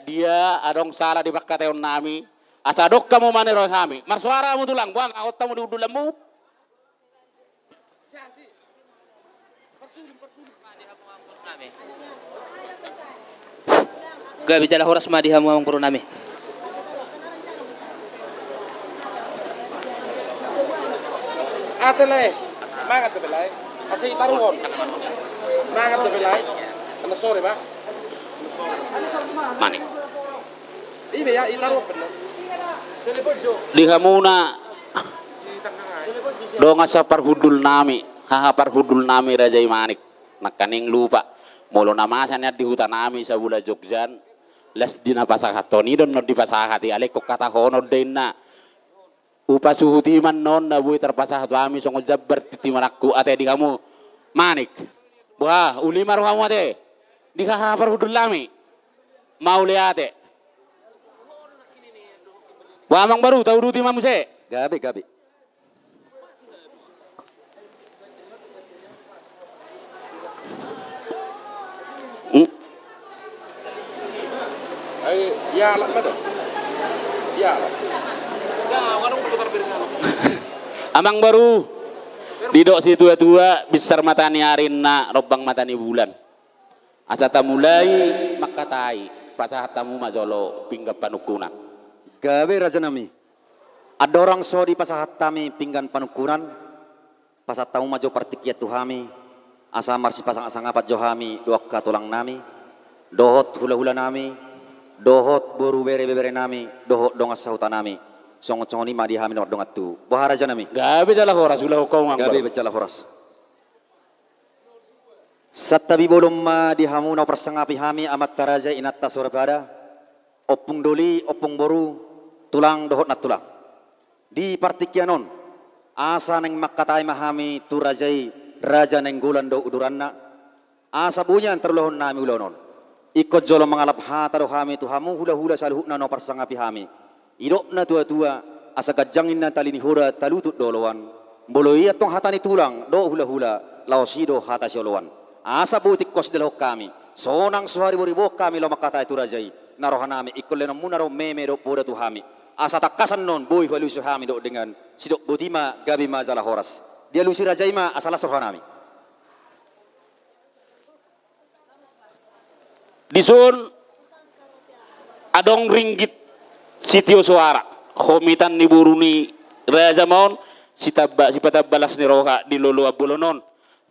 Dia adong salah di pakaton nami. Asadok kamu manero kami. Marsuara mo tulang buang akot tamu di udulamu. Gak bicara horas mah dihamu amang puru nami. Atele, mangat belai. Asih taruhon. Mangat belai. Ana sore ba? Mani. Ibe ya itaruh bener. Di kamuna do nga sa parhudul nami, haha parhudul nami raja imanik. Nakaning lupa. Molo namasan di hutan nami sa bula Jogjan. Les dina pasakatoni don no di pasakati alek kok kata hono denna. Upa suhuti man non na bui terpasahat kami songo jabber titi manakku ate di kamu manik. Wah, uli maru kamu ate. Di haha parhudul nami. Mau liate. Wah, amang baru tahu ruti mamu se. Gabi, gabi. Ya alat mana? Ya. Amang baru didok si tua-tua besar matani arinna robang matani bulan. Asata mulai makatai pasahatamu majolo pinggap panukunan. Gawe Raja nami. Ada orang so di pasahat kami pinggan panukuran. Pasat tamu majo partikiat tuhami. Asa marsi pasang asang apat johami doak tulang nami. Dohot hula-hula nami. Dohot boru bere-bere nami. Dohot dongas sahutan nami. Songot-songot ni madi hami nok dongat tu. Boha Raja nami. Gabe jala horas ulah kau ngang. Gabe becala horas. Satabi bolom di hamu no persengapi hami amat taraja inatta sorpada. Opung doli, opung boru, tulang dohot nat tulang. Di partikianon, asa neng makatai mahami tu rajai raja neng gulan do uduranna. Asa bunyan terlohon nami ulonon. Ikut jolo mengalap hata do hami tu hamu hula-hula saluhna no persengapi hami. Idok na tua-tua asa gajangin na talini hura talutut doloan. Boloi atong hatani tulang do hula-hula laosido hata sioloan. Asa butik kos delok kami. Sonang suhari boribo kami lo makatai tu rajai. Narohanami ikolen munaro meme do pura tu hami. Asa takasan non boy valusu hami do dengan sidok butima gabi mazalah horas. Dia lusi rajai ma asala sorhanami. Disun adong ringgit sitio suara komitan ni buruni raja maon sipata balas ni roha di lolo abolonon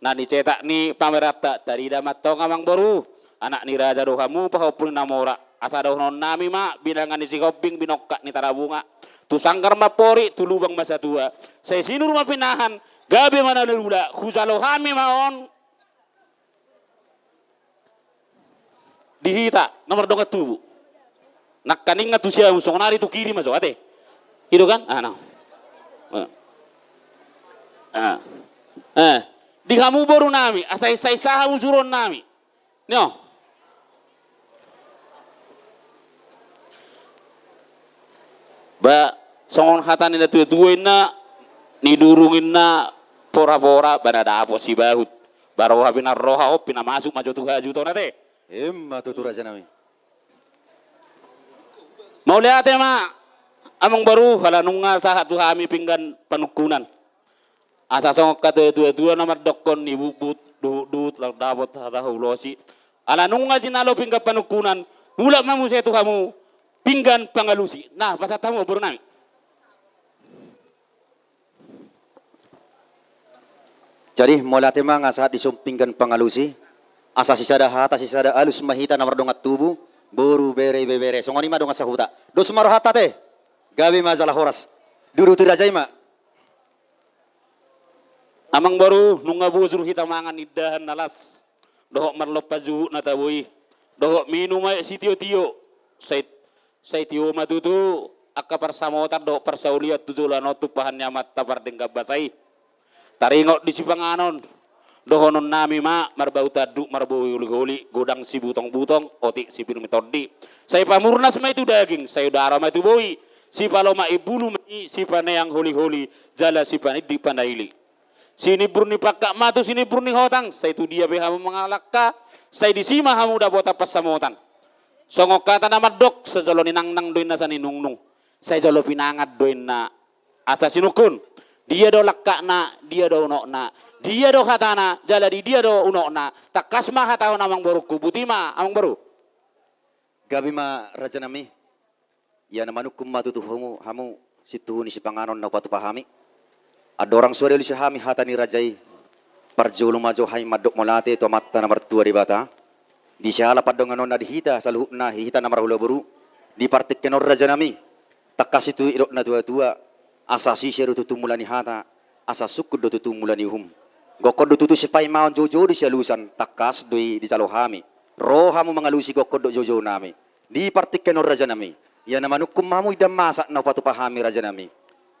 nani cetak ni pamerata dari damat tong amang baru anak ni raja dohamu pahopun namora asa dohnon nami ma bilangan ni si koping binokka ni tarabunga tu sangkar mapori tu lubang masa tua saya sinur mapinahan gabe mana lula khuzalo hami maon dihita nomor dongat tubuh nak kaning ngatu siya usong nari tu kiri maso ate hido kan di kamu baru nami asai saha usuron nami no ba songon hatan ina tuwe na nidurungin na pora-pora bana dapo si bahut Baru habinar roha op pinamasuk maju tuh haju to nate. Matutu raja nami. Mau lihat ya mak, amang baru halanunga sahat tuh kami pinggan panukunan. Asa songok kata dua nomor dokon ni bubut dut lang dapat hata hulosi. Alanunga jinalo pinggan panukunan, mulak mamu saya tuh kamu pinggan pangalusi. Nah pasal tamu baru nami. Jadi mulai tema saat disumpingkan pangalusi, asa sisada hata sisada alus mahita namar dongat tubuh, boru bere bere. Songoni ma dongat sahuta. Dos maro hata teh, gawe majalah horas. Duru tirajai ma. Amang baru nunga buzur hita mangan idahan nalas. Dohok marlop paju natabui. Dohok minum ay si tio. Say tio matutu akka parsamotar dohok parsauliat tutulan otu pahan nyamat tapar denggab basai. Taringok di sipanganon. Dohonon nami ma marbau taduk marbau uli godang si butong-butong otik si pirmitodi. Saya pamurnas ma itu daging, saya udara ma itu boi. Si paloma ibulu ma si panayang holi-holi jala si panit di panaili. Sini burni pakak matu sini burni hotang, saya itu dia behamu mengalakka, saya disima hamu dah bota pas samotan. Songok kata nama dok sejalo ninang doin na sa ninungnung. Saya jalo pinangat doin na asa sinukun. Dia do lakka na, dia do unok na, dia do hatana, jala di dia do unok na. Takas mah hatahon amang baru kubutima amang baru. Gabi ma raja nami. Ya namanukum matutu hamu situ ni si panganon na patu pahami. Ada orang suara li hami hatani rajai. Parjolo majo hai madok molate to matta nomor 2 di bata. Di siala padonganon na dihita saluhna hita nomor hula buru. Di partik kenor raja nami. Takas itu irok na tua-tua. Asa siseru tutu mulani hata, asa sukud do tutu mulani hum. Gokod do tutu sipai maon jojo di sialusan, takas doi di calohami. Rohamu mengalusi gokod do jojo nami. Di partik kenor raja nami. Ya namanukum mamu idam masak na upatu pahami raja nami.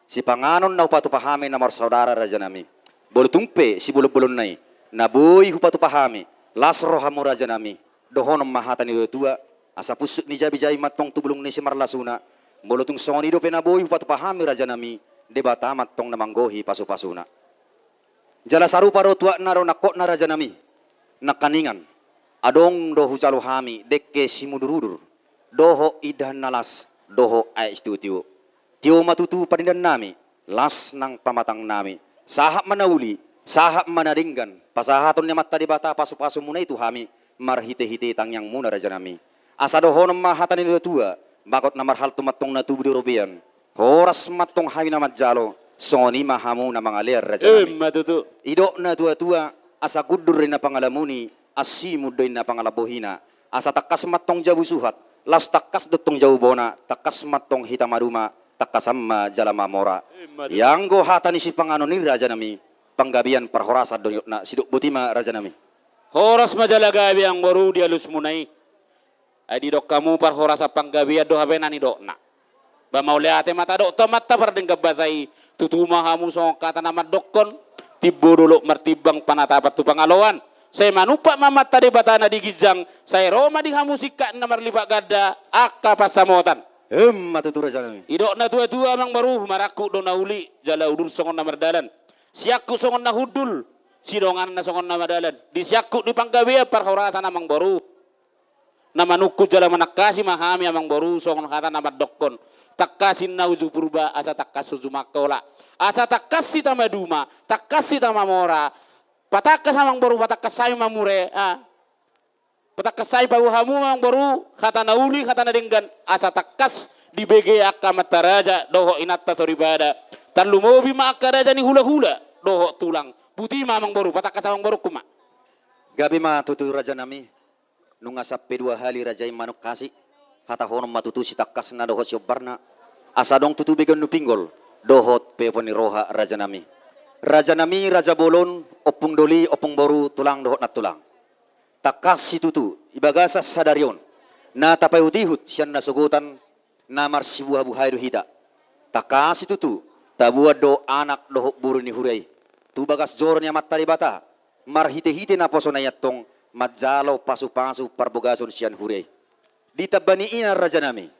Si panganon na upatu pahami namor saudara raja nami. Bolu tumpe si bulu-bulun nai. Nabui upatu pahami. Las rohamu raja nami. Dohonom mahatani tua. Asa pusuk ni jabi-jabi matong tubulung ni si marlasuna. Bolotung songoni do penaboy upatu pahami raja nami debata matong namanggohi pasu-pasuna. Jala sarupa ro tua naro nakok na raja nami nakaningan adong dohu calo hami dekke simudurudur doho idan nalas doho ay studio tio matutu panindan nami las nang pamatang nami sahap manauli sahap manaringgan pasahaton nya matta debata pasu-pasu muna itu hami marhite-hite tang yang muna raja nami asa doho mahatan itu tua bakot namar hal tumatong na tubuh di Robian. Horas matong hawi na madjalo. Soni mahamu na mga ler raja nami. Matutu. Idok na tua-tua. Asa kudur rin na pangalamuni. Asimud rin na pangalabohina. Asa takas matong jabu suhat. Las takas dotong jabu bona. Takas matong hitamaruma. Takasama jalama mora. Yang go hata ni si pangano ni raja nami. Panggabian parhorasa donyok na siduk butima raja nami. Horas majalagabi ang baru dia lus munai. Adi dok kamu par horasa panggabiya do habena ni dok na. Ba mau liate mata dok to mata par dengga basai tutuma hamu song kata nama dokon tibbo dulu martibang panatapat tu pangaloan. Saya manupa mamat tadi batana di gijang. Saya roma di hamu sikak namar lipak gada akka pasamotan. Matutu raja nami. Idok na tua-tua mang baru maraku do nauli jala udur songon namar dalan. Siaku songon na hudul sidongan na songon namar dalan. Di siaku di panggabiya par horasa namang baru. Nama nuku jala manakasi mahami amang baru songon kata nama dokon takasin na uju purba asa takasu makola asa takasi tama duma takasi tama mora patakas amang baru patakasai mamure patakasai pawu hamu amang baru kata nauli kata nadenggan asa takas di BG akka mataraja doho inatta soribada talu mobi ma akka raja ni hula-hula doho tulang putih amang baru patakas amang baru kuma Gabi ma tutu raja nami. Nunga sappe 2 hali rajai manuk kasi hata honom matutu si takas na dohot siobarna asa dong tutu begon nu pinggol dohot peponi roha raja nami raja bolon opung doli opung boru tulang dohot na tulang takas si tutu ibagasa sadarion na tapay utihut siyan nasugutan namar si buha-buhay do hita takas si tutu tabuad do anak dohot buru ni huray tubagas jor niya matalibata marhite-hite na poso na yatong Madzalo pasu-pasu parbogason siyan hure. Ditabaniin ang raja nami.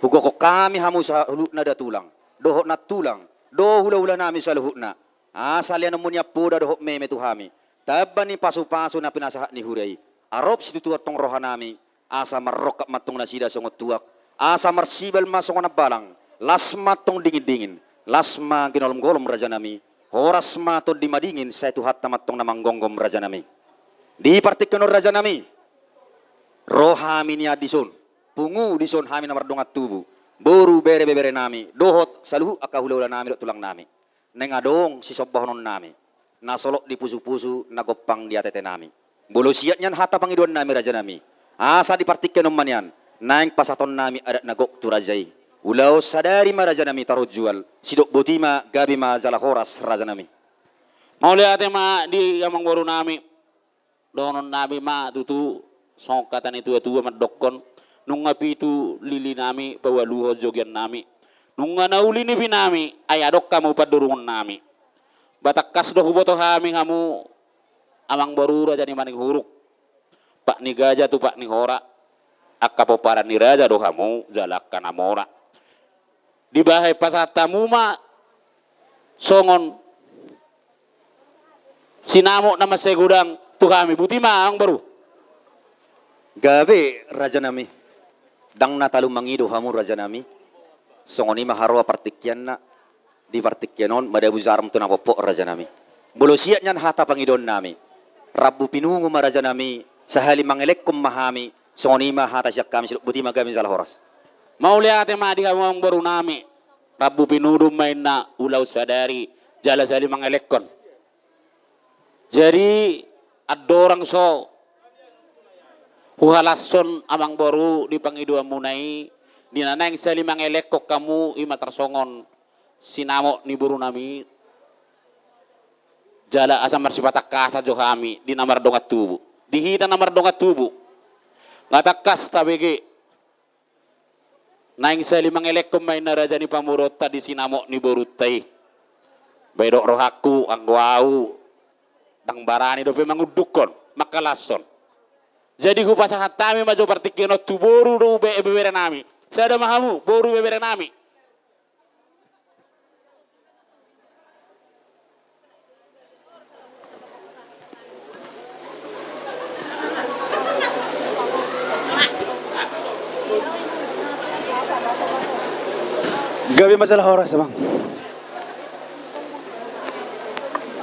Hugo ko kami hamu sa hulut na datulang. Dohot na tulang. Do hula-hula nami sa luhut na. Asalian mo niya puda dohot meme tuhami. Tabani pasu-pasu na pinasahat ni huray. Arop si tutuat tong rohanami. Asa marrokap matong nasida songot tuak. Asa marsibal masongon na balang. Lasma tong dingin-dingin. Lasma ginolom-golom raja nami. Horas mato di madingin sa tuhat tamat tong namanggongom raja nami. Di partikenor raja nami. Rohami niya dison. Pungu dison hami na mardongat tubu. Boru bere-bere nami. Dohot saluhu akahulaula nami dot tulang nami. Nengadong si sobahonon nami. Nasolok di pusu-pusu nagopang di atete nami. Bulu siat nyan hata pangiduan nami raja nami. Asa di partiken man yan. Naing pasaton nami adat nagok tu rajai. Ulau sadari ma raja nami taruh jual. Sidok botima gabi ma jalahoras raja nami. Mau lihat ma di amang baru nami. Donon nami ma tutu songkatan itu madokon. Nung ngapi itu lili nami bawa luho jogian nami. Nung nauli ni pinami ayadok kamu padurungan nami. Batakas doh boto kami kamu amang baru raja ni maning huruk. Pak ni gajah tu pak ni hora. Akka poparan ni raja doh kamu jalakkan amora. Di bahai pasatamu ma songon sinamok nama segudang tu kami buti ma ang baru. Gabe raja nami. Dang natalu mangido hamu raja nami. Songoni maharwa partikyan na. Di partikyanon madabu zaram tu napopok raja nami. Bulu siat nyan hata pangidon nami. Rabu pinungu ma raja nami. Sahali mangelek mahami. Songoni ma hata siak kami siluk buti magami salah horas. Mau lihat ma di kamu ang baru nami. Rabu pinudum main na ulau sadari. Jala sali mangelekon. Jadi ada orang so huhalason amang baru di pangidua munai di nanang sali mangelekok kamu ima tersongon sinamok ni buru nami jala asam marsipatak kasa jo kami di namar dongat tubu di hita namar dongat tubu ngatakas tabege naing sali mangelekom main na raja ni pamurota di sinamok ni buru tai bedok rohaku ang wau dang barani dope mangudukon makalason. Jadi ku pasahat kami maju partikino tu boru do bebere nami. Saya ada mahamu boru bebere nami. Gabi masalah horas bang.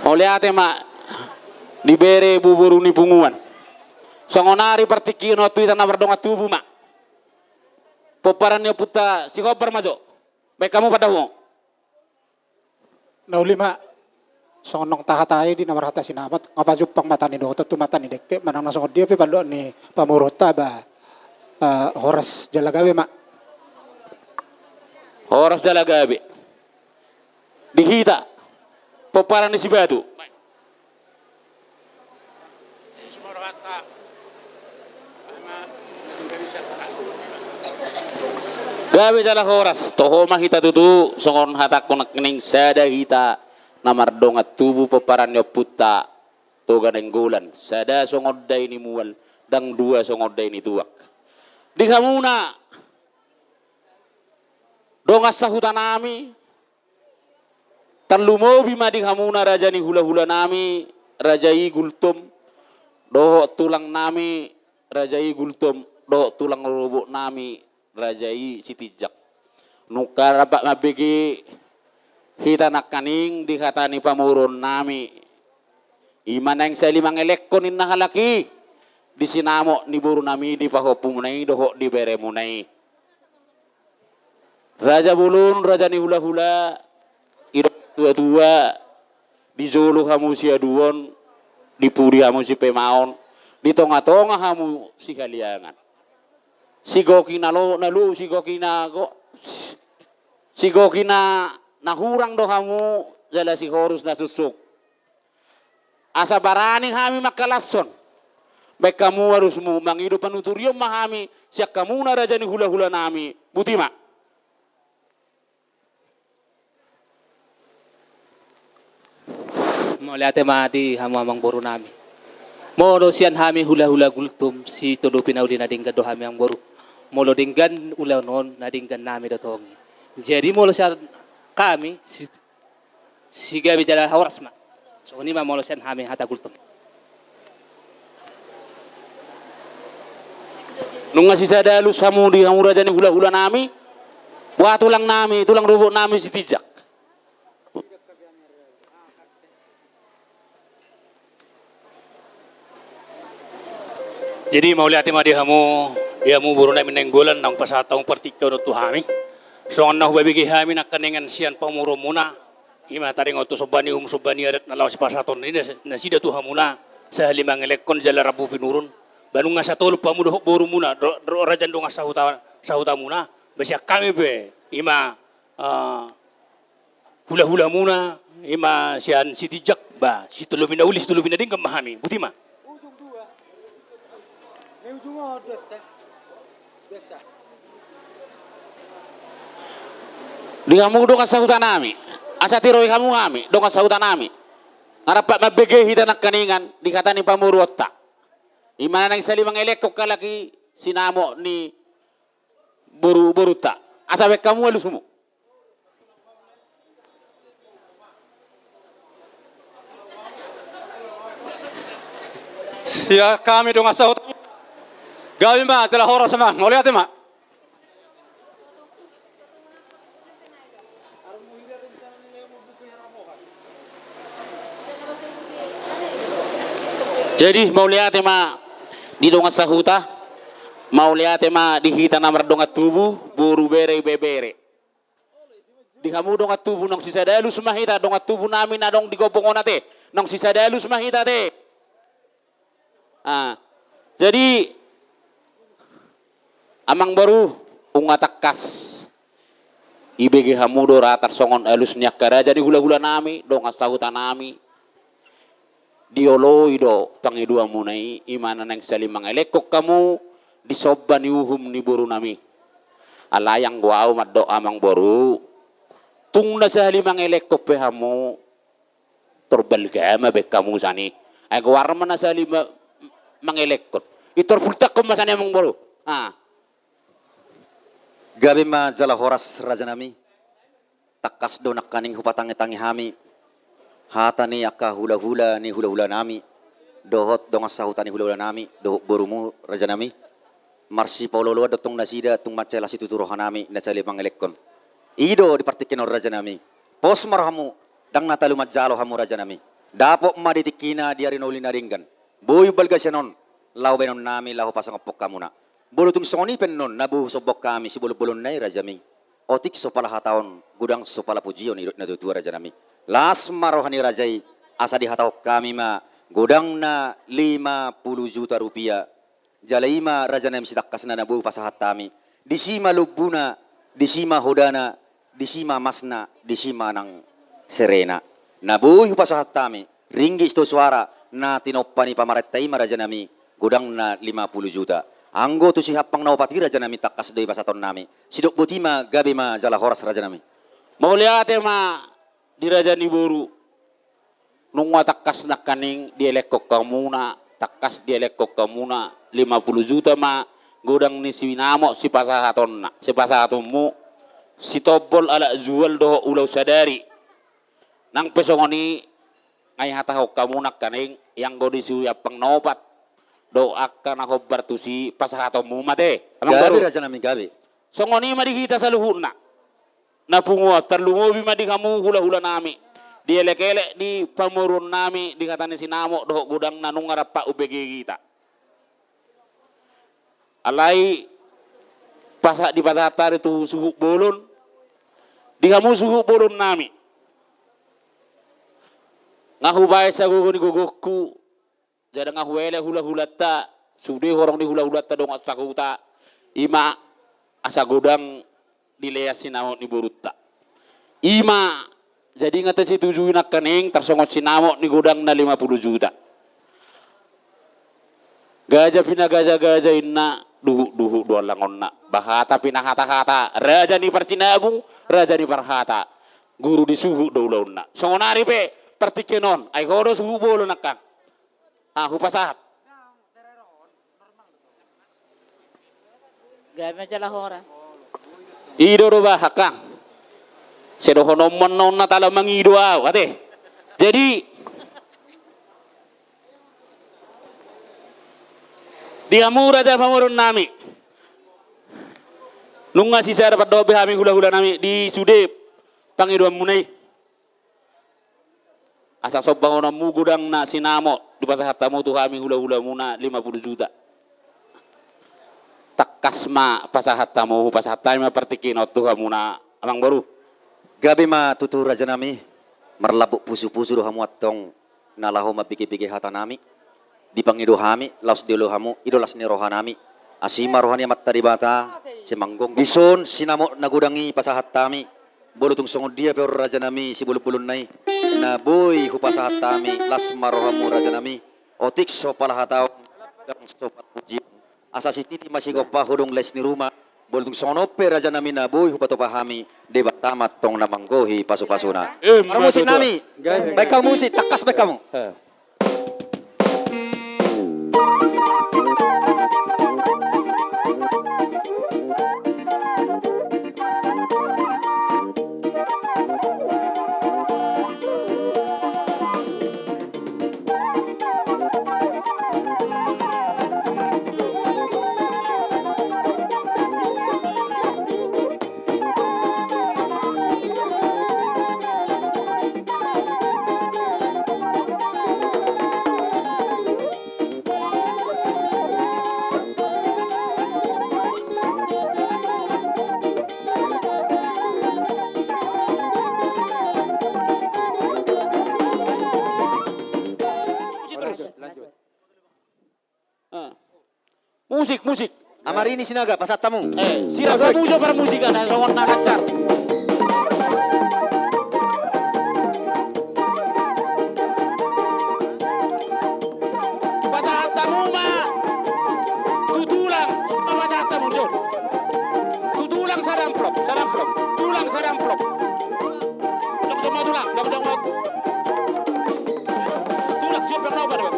Mau lihat ma dibere buburu ni punguan. Songonari partikino tu itana berdongat tubuh mak. Poparannya puta si koper majo. Baik kamu pada wong. Nauli mak. Songonong tahatai di namar hata sinamat. Ngapa jupang mata ni doto tu mata ni dekke. Manang nasong dia pipalo ni pamurota ba. Horas jalagawe mak. Horas jalagawe. Dihita. Poparan ni si batu. Gabi jala horas, toho mahita tutu, songon hatak konak kening sada hita, namar dongat tubuh peparannya puta, toga nenggulan, sada songon day ni mual, dang dua songon day ni tuak. Di kamuna, dongas sahutan nami, tan lumo bima di kamuna raja ni hula-hula nami, rajai gultum, doho tulang nami, rajai gultum, doho tulang rubuk nami, rajai sitijak nukar apa mabegi hita nakaning dikatani pamurun nami iman yang sali mangelekon inna halaki di sinamo ni buru nami di pahopu munai doho di bere munai raja bulun raja ni hula-hula irok tua-tua di zulu kamu si aduon di puri kamu si pemaon di tonga-tonga kamu si kaliangan sigoki na lo nalu sigoki na nahurang do kamu jala si horus na susuk asa barani kami makalason baik kamu harus mu mangidu panuturyom mahami siak kamu na raja ni hula-hula nami butima Mau lihat mati hamamang boru nami. Molo sian hami hula-hula gultum si todo pinauli na dinggan do hami ang boru. Molo dinggan ulaw non na dinggan nami do tongi. Jadi molo sian kami si gabi jala hawaras ma. So ni ma molo sian hami hata gultum. Nung sisa dalu samu di kamu raja ni hula-hula nami. Buat tulang nami, tulang rubuk nami si tijak. Jadi mau lihat dia mu buru na minenggolan ng pasatong partikaw no tuhami. So ang nahubabigi hami na kaningan siyan pamuro muna. Ima taring oto sobani sobani adat na lawas pasaton ni na sida tuhamuna sa limang elekon jala rabu pinurun. Banung nga sa tolo pamudo buru muna rajan do nga sahuta muna. Basya kami be ima hula-hula muna ima siyan si tijak ba si tulubin na ulis tulubin na din kamahami. Buti ma. Di kamu dong sahutan nami. Asa tiroi kamu kami dong sahutan nami. Ngarap mabege hita nak kaningan dikata ni pamuru otak. Imana nang sali mangelekok kalaki sinamo ni boruta. Asa bek kamu alus mo. Siya kami dong sahutan. Gabi ma telah horas ma. Mau lihat ma? Jadi mau lihat ma di donga sahuta, mau lihat ma di hita namar donga tubuh buru bere bebere. Di kamu donga tubuh nong sisa dalu semahita donga tubuh nami na dong digobongon nate nong sisa dalu semahita te. Jadi amang baru ungatakas ibege hamudo ratar songon alus nyakara jadi hula-hula nami donga sahuta nami. Dioloi do pangidua munai imana nang salimang elekok kamu disobban yuhum ni boru nami alayang guau maddo amang boru tung na salimang elekok pe hamu torbalgama be kamu sani ay guarma na salima mangelekot itor pultak ko masani amang boru Gabi ma jala horas raja nami takas do nakaning hupatangi-tangi hami hata ni akka hula-hula ni hula-hula nami dohot dongas sahutan ni hula-hula nami dohot borumu raja nami marsi paulolo dotong nasida tung macela situ turohan nami nasali mangelekon ido dipartikin raja nami pos marhamu dang natalu majalo hamu raja nami dapo maditikina diari noli naringgan boy balgasyanon lau benon nami lahu pasang opok kamuna bolutung soni pennon nabu sobok kami si bolu-bolon nai raja mi otik sopala hataon gudang sopala pujion na tutua raja nami las marohani rajai asa dihatau kami ma godang na 50 juta rupiah jalaima raja na misitakkas na nabu pasahat kami disima lubuna disima hodana disima masna disima nang serena nabu pasahat kami ringgi sto suara na tinopani pamarettai raja nami godang na 50 juta anggo tu sihapang naupati raja nami takkas doi pasaton nami sidok butima gabe ma jala horas raja nami mau lihat ma di raja ni boru nung takas nak kaning dielekok kamuna takas dielekok kamuna 50 juta ma godang ni si namo si pasahaton na si pasahatonmu si tobol ala jual do ulau sadari nang pesongoni ay hatahok kamuna kaning yang godi siya pang nopat do akka na hobbar tu si pasahatonmu mate gabi raja nami gabi songoni madikita sa luhut na punguat terlumobi madi kamu hula-hula nami di elek-elek di pamurun nami di katanya sinamo doh gudang nanung ngarap pak UBG kita alai pasak di pasatar itu suhu bolon di kamu suhu bolon nami ngahu bae sa gugu ni gugukku jadi ngahu ele hula-hula ta sudah orang di hula-hula ta dong asakuta ima asa gudang dilea sinamo ni buruta ima jadi ngata si tujuh nak kening tersongot sinamo ni gudang na 50 juta gajah pina gajah inna duhu dolangon na bahata pina hata raja ni percinabung raja ni perhata guru di suhu doulaun na songonari pe partikenon ay kodo suhu bolo nakang hupasahat Gabi majalah horas. Ido do ba hakang sedo honomon non na tala mangido aw ate jadi Diamu raja pamurun nami. Nunga sisa dapat dobe kami hula-hula nami di sudep pangiduan munai. Asa sobang orang mu gudang na sinamo di pasar hatamu tu kami hula-hula muna 50 juta. Takasma pasar hatamu pasar hatamu pertikin tu kamu na amang baru. Gabi ma tutu raja nami merlabuk pusu-pusu dohamu atong nalaho mapiki-piki hata nami. Di pangido hami laos dilo hamu idolas ni rohanami. Asima rohani amat tadi bata semanggong bison sinamo nagudangi pasahat tami. Bolo tung songod dia pero raja nami si bulu-bulun nai. Na boy hupasahat tami las marohamu raja nami. Otik so palahatao dang sopat puji. Asa si titi masih gopa hudong les ni rumah. Bolo tung sonope raja nami na boy hupatopahami debat tamat tong namanggohi pasu-pasuna. Para musik nami. Baik kamu musik takas baik kamu. Musik. Amarini sinaga pasat tamu. Sira kamu jo para musik ada songon na lancar. Pasat tamu ma. Tutulang pasat tamu jo. Tutulang saramplop. Tulang saramplop. Jom tulang. Tulang siapa yang pada.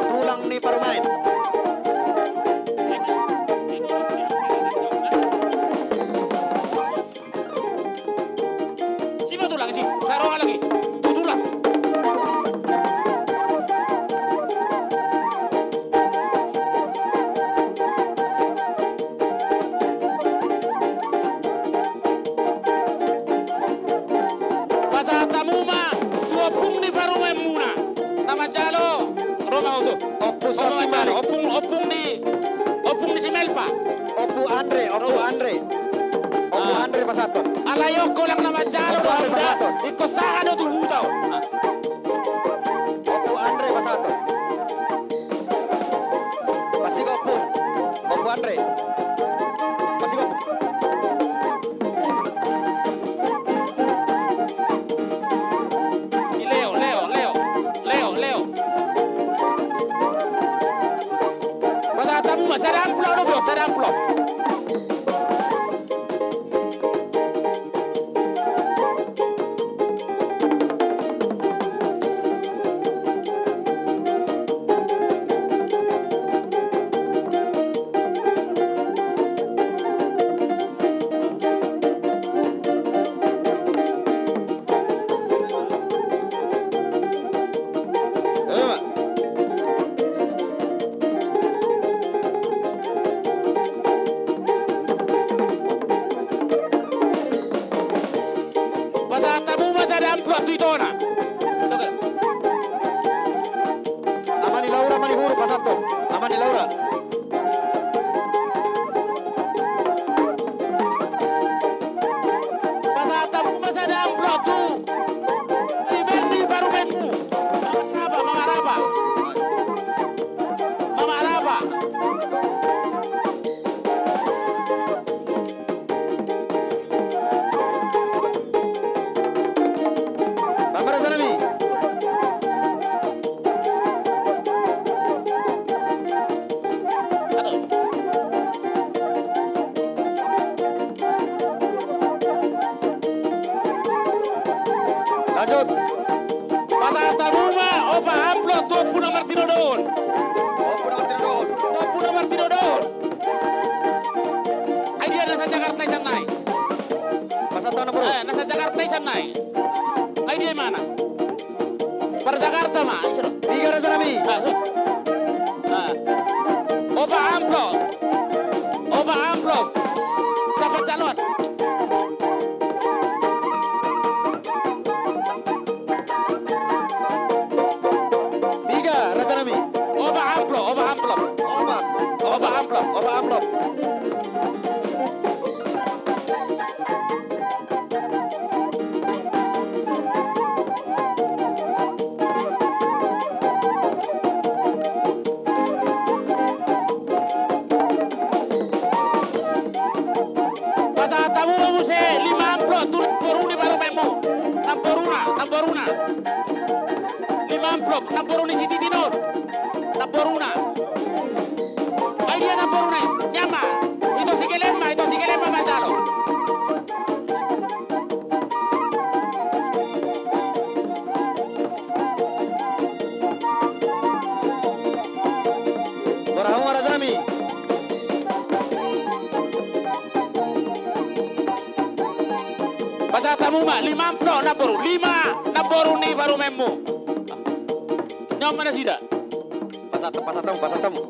Pulang nih para main. Per Jakarta mah. Tiga Raja Nami. Oba amplop. Oba amplop. Siapa calon? Tiga Raja Nami. Oba amplop, oba amplop. Oba amplop. Oba amplop. Pasal tamu muse 5 amplop turun poruni baru memo. 6 poruna. 5 amplop, 6 poruni si Titinor. 6 poruna. Ay dia 6 poruna. Nyama. Itu si Gelema Manjalo. Barahong Raja Nami. Pasal tamu mah 5 amplop 6 poru. 5 poruni baru memo. Nyom mana sih dah? Pasat tamu.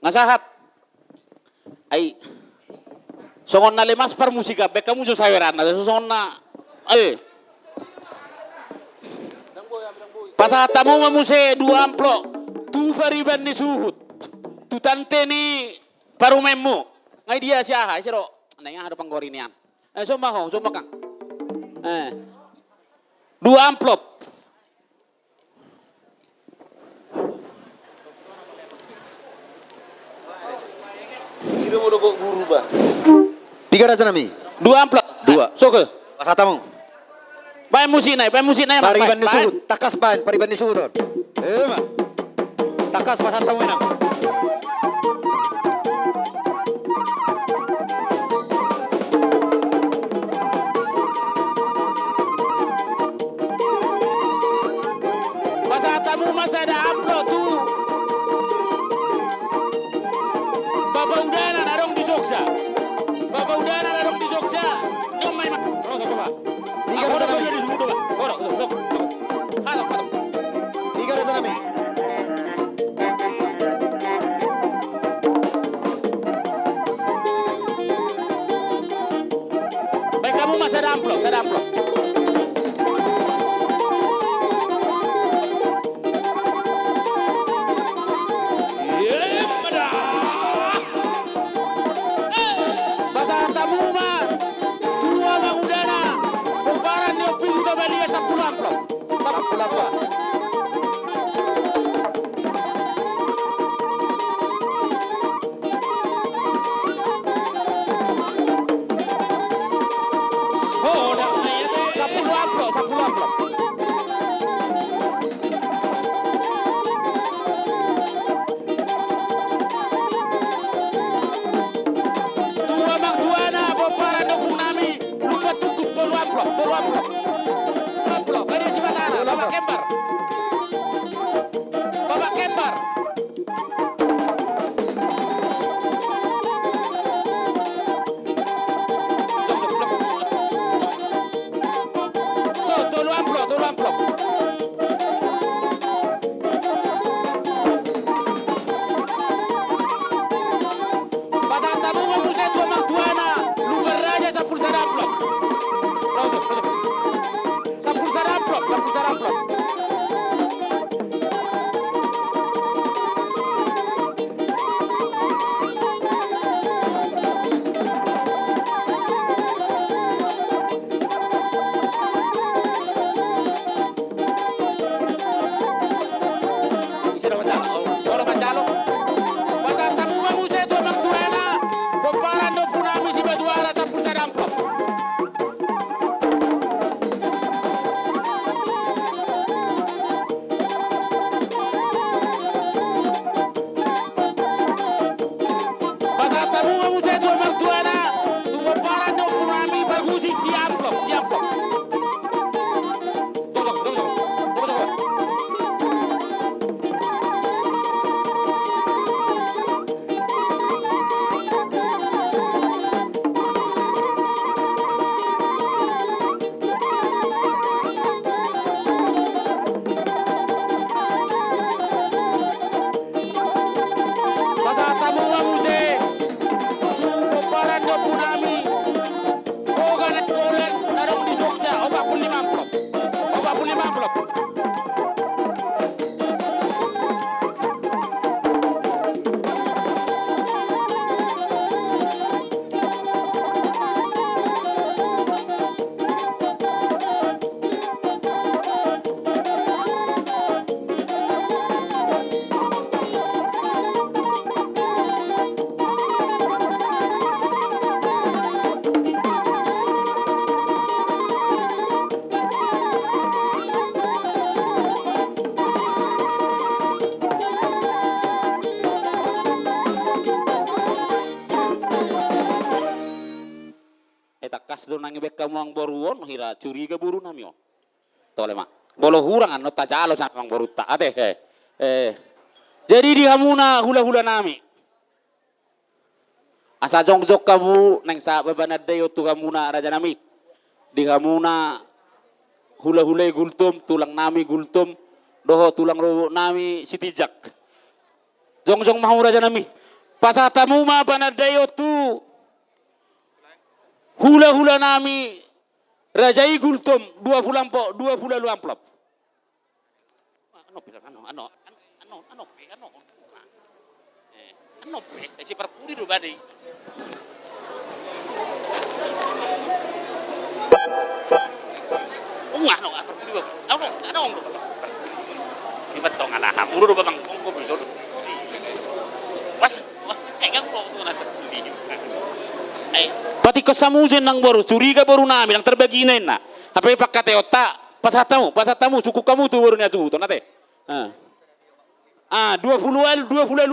Nasahat. Ay. Songon na limas par musika be kamu so saweran na songon na. Ay. Pasal tamu mamuse 2 amplop. Tu fariban ni suhut. Tu tante ni parumemu. Ngai dia siaha siro. Nanya ada panggorinian. Soma kang. 2 amplop. Tiga Raja Nami. 2 amplop. 2. Soke. Pasat tamu. Bae musik naik. Pariban ni suhut. Takas ban. Pariban ni suhut. Takas pasat tamu enam. Pasal tamu masa ada amplop tu. Bapak udara narong di Jogja. Nyom mai mak. Rosa ko ba. Tiga Raja Nami. Di semudo ba. Ora. Halo. Tiga Raja Nami. Baik kamu masih ada amplop. Pasal tamu mah tua bang udara. Kumparan dia pilih ke Bali 10 amplop. 10 amplop. Oh, dah. 10 amplop. Tua bang tuana kumparan dia kunami. Lupa tutup 10 amplop. Beri si Batara, Bapak Kembar. So, 10 amplop. Pasal tamu membusa tua mang tuana. Lupa raja 10 amplop. Langsung. 10 amplop. do nang ibek kamu ang boruon hira curiga buru nami on. Tole mak. Bolo hurang an nota jalo sang ang boru ta ate jadi di hamuna hula-hula nami. Asa jong-jok kamu nang sa babanad dayo tu hamuna raja nami. Di hamuna hula-hula gultum tulang nami gultum doho tulang ro nami sitijak. Jong-jong mau raja nami. Pasatamu ma banadayo tu hula-hula nami rajai gultum 2 bulan lu amplop. Si perpuri do badai. Di betong ana hamuru do babang kongko biso. Was, enggak kok tuh nanti video. Pati kesamujen nang baru curiga baru nami nang terbaginain na. Apa pakai otak pasatamu suku kamu tuh baru nya tuh nate. 20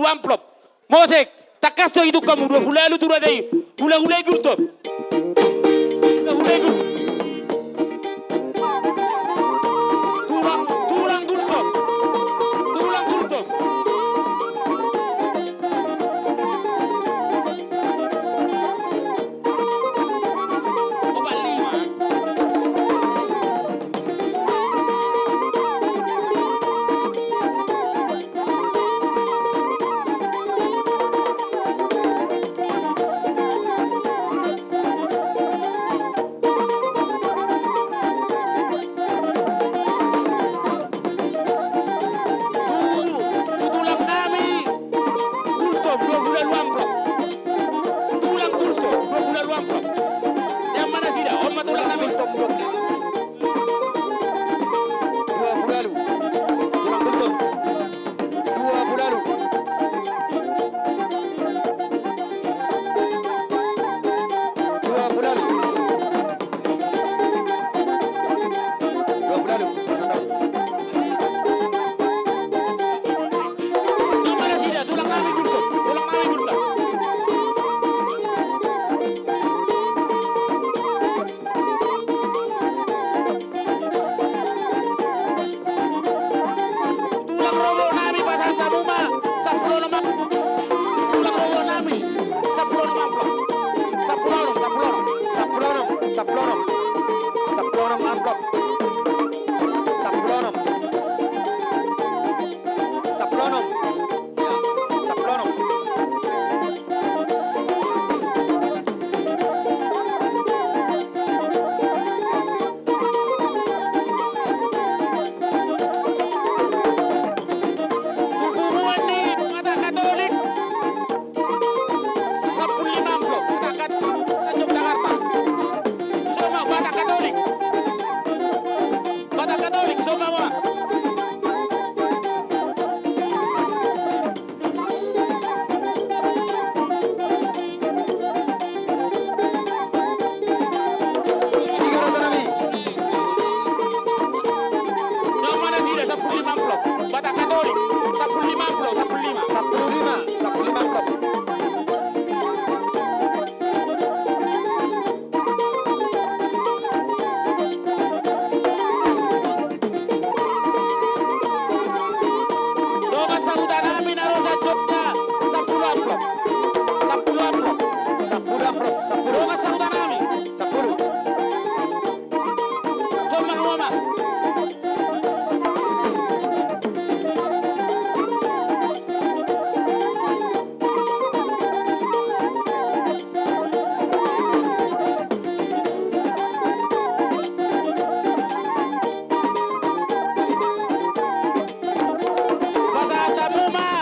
amplop. Mosek, takas tuh itu kamu 20 tuh aja. Hula-hula gultom. Hula-hula gultom. Tulang gultom. Tulang gultom. Muma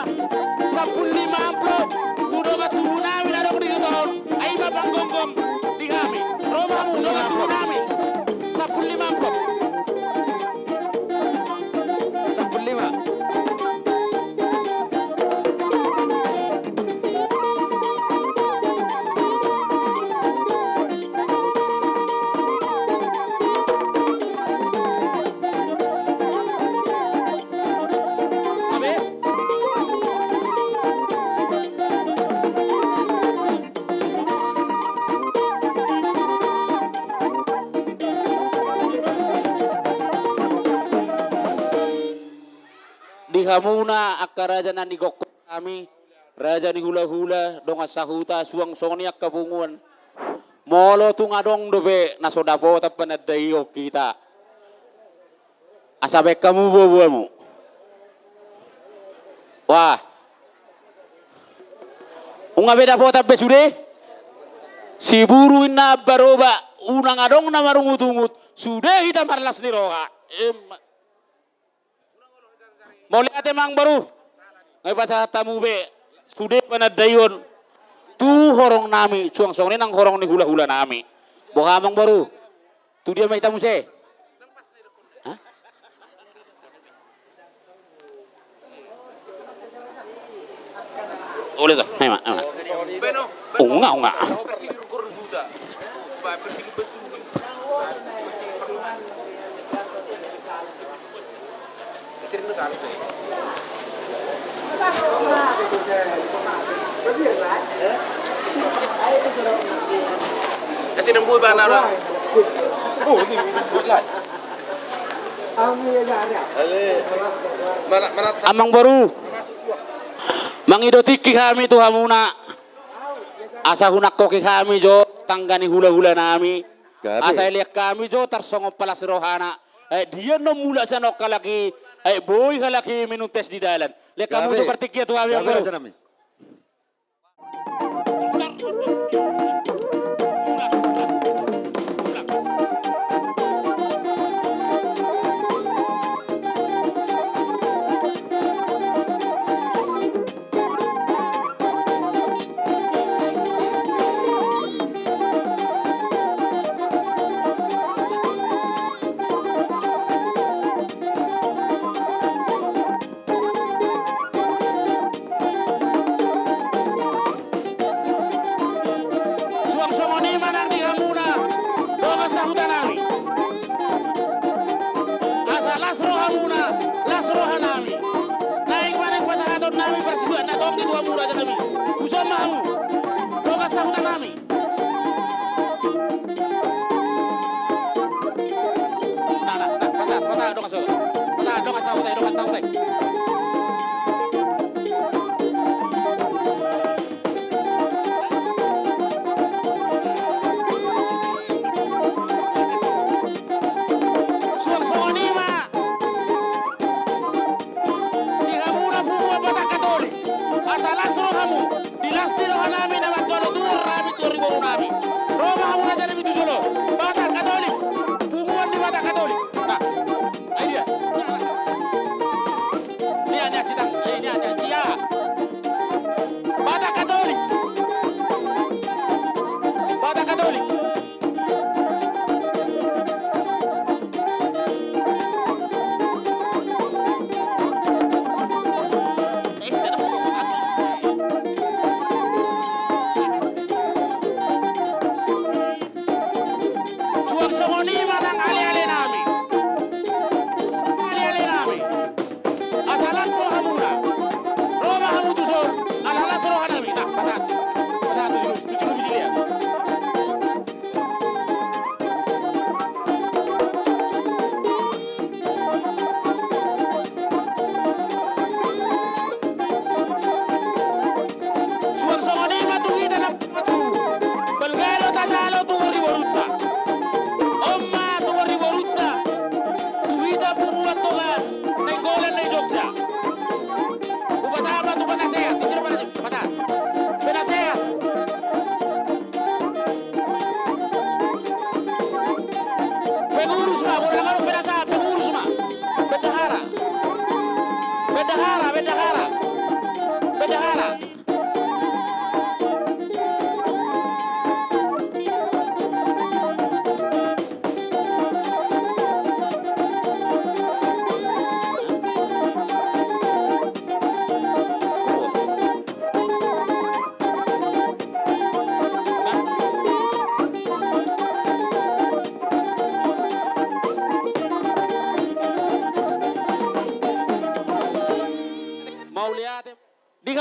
hamuna akaraja nan digokko kami raja ni hula-hula donga sahuta suang songniak kabunguan molo tungadong dobe nasodapo tapanadayo kita asabe kamu buamu wah unga beda po tape sude si buru ina baroba unang adong na marungut-ungut sude hita marlas ni roha mau lihat emang baru ngai pasal tamu be sude panadayon tu horong nami suang song ni nang horong ni hula-hula nami boha amang baru tu dia mai tamu se oleh tak hai mak unga Kasih nembui banana. amang baru mangidotiki kami tu hamuna asa hunak koki kami jo tanggani hula-hula nami asa lihat kami jo tarsongo palas rohana dia no mula sanok kalaki boy kalaki minum tes di dalan lihat kamu seperti kia tu amang baru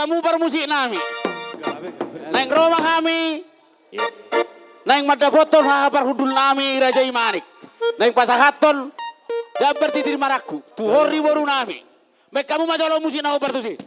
kamu permusik nami. Neng rumah kami. Neng madapoton hapar hudul nami Raja Imanik. Neng pasahaton jabar titir maraku. Tuhori baru nami. Mek kamu majolo musi na opertusi.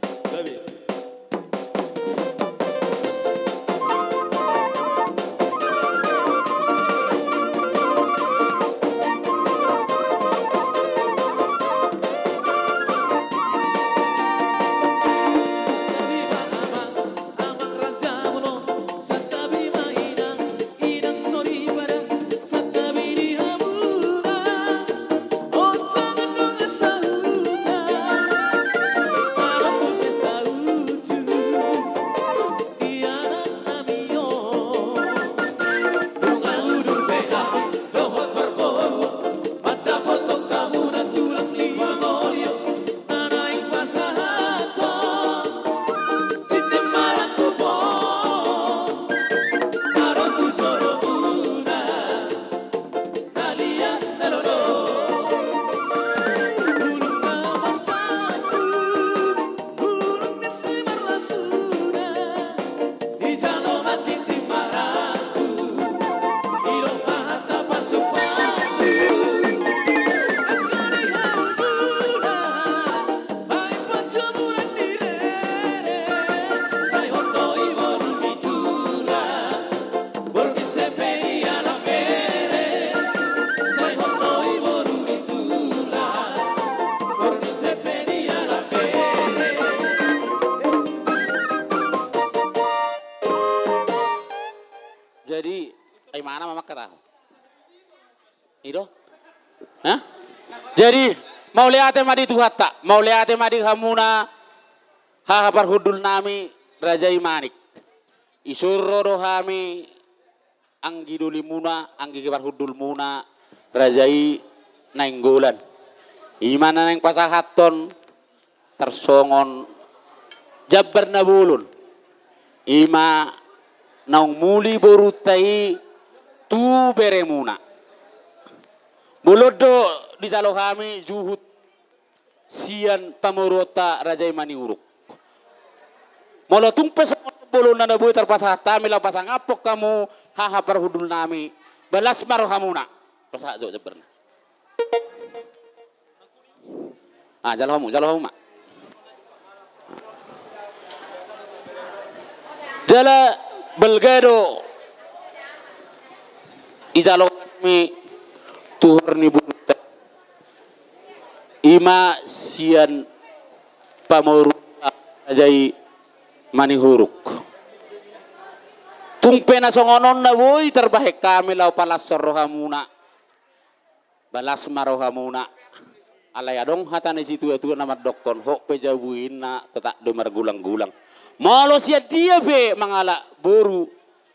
Jadi, ay mana mama kata? Ido? Hah? Jadi, mau lihat madi Tuhan tak? Mau lihat madi hamuna hahapar hudul nami Raja Imanik. Isurro rohami anggi dulimuna, anggi kibar hudul muna Rajai nainggolan. Imana nang pasahaton tersongon jabbar na bulun. Ima naung muli borutai tu beremuna. Bolodo di salo kami juhut sian pamorota Raja Imani uruk. Molo tungpes bolon na boy terpasah tamila pasang apok kamu haha perhudul nami balas marohamuna. Pasah jo jeberna. Jalohamu mak. Jala belgado ijalo mi tuhur ni buta ima sian pamoru ajai manihuruk tungpena songonon na boy terbaik kami lau palas rohamuna balas marohamuna alaya dong hatane situ itu nama dokon hok pejabuin na tetak domar gulang-gulang malo sia dia be mangala boru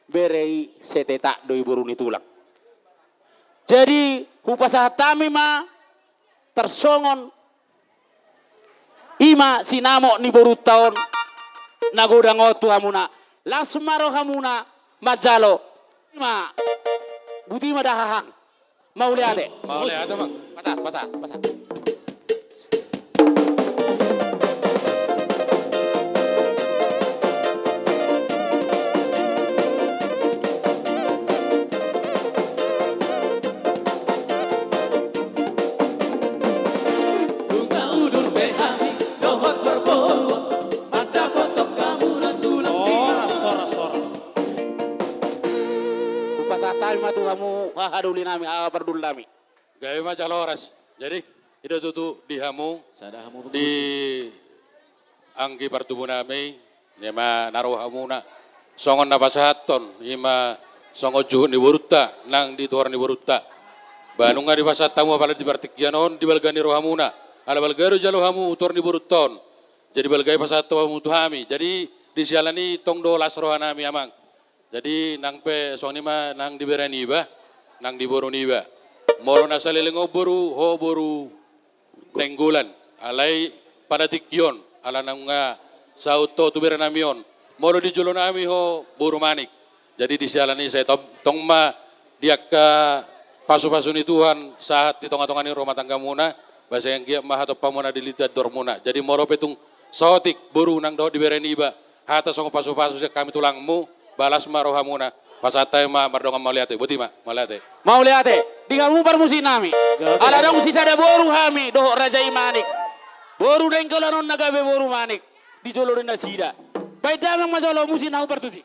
berei setetak doi boru ni tulang. Jadi hupasah tami ma tersongon ima sinamo ni boru tahun nagodang otu hamuna lasmaro hamuna majalo ima buti ma dahahang mau lihat Mang. pasah. Matu kamu hahaduli nami perdul nami. Gaya macam loras. Jadi itu tutu di hamu di anggi pertubuh nami nema naruh hamuna songon napasahaton ima songo juhun di buruta nang di tuar di buruta banunga di pasat tamu apalagi di bartikyanon di balgani rohamuna ala balgaru jalo hamu tuar di buruton jadi balgai pasat tamu tuhami jadi di sialani tong dolas rohanami amang. Jadi nang pe soalnya mah nang di beraniba, nang di boroniba. Moro nasalilingo boru ho boru nenggulan. Alai pada tikyon, ala nang nga sauto tu beranamion. Moro di julonami ho boru manik. Jadi di sialani saya tong ma dia ke pasu-pasu ni Tuhan saat di tonga-tonga ni rumah tangga muna. Bahasa yang kia mah atau pamuna dilita dormuna. Jadi moro petung sotik boru nang do di beraniba. Hata songo pasu-pasu kami tulangmu. Balas marohamuna pasatay ma mardonga mauliate buti ma mauliate di kamu permusi nami ala dong sisa ada boru hami doh Raja Imanik Boru dengkolanon nagabe boru manik. Di Jolo rin na sida. Paidagang masolo musin ako partusi.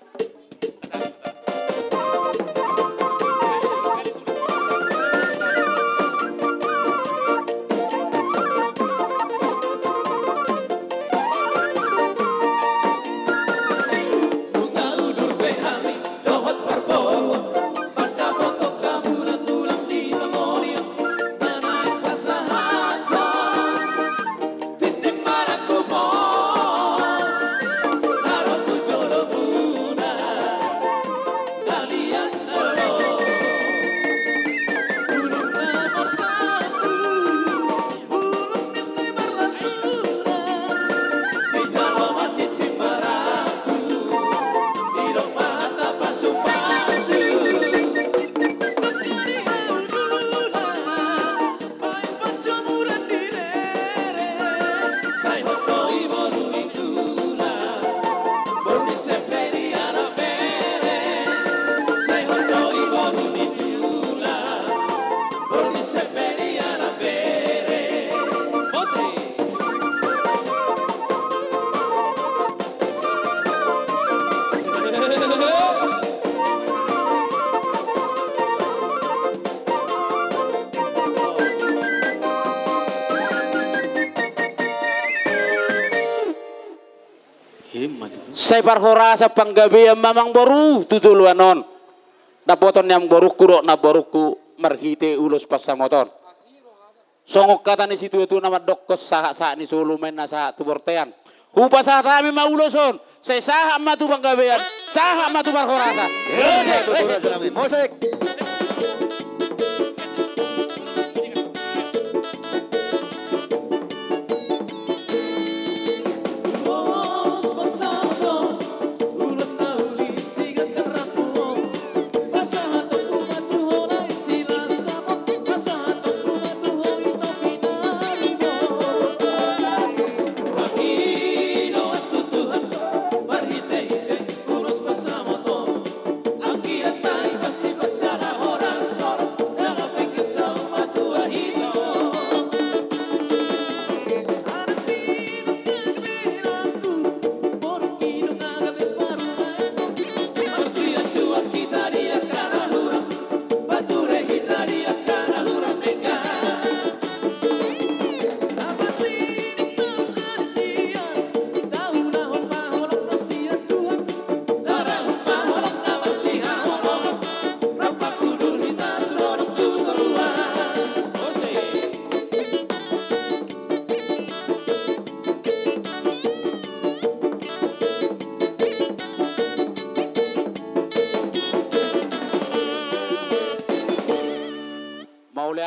Saya parhora sa panggabi ang mamang boru tutuluan non. Napoton yang boru kuro na boruku marhite ulos pas sa motor. Songok kata ni situ itu nama dokos saha ni sulumen na sa tubortean. Hupa sa kami mauloson. Saya saha matu panggabian, saha matu parhora sa. Mosek.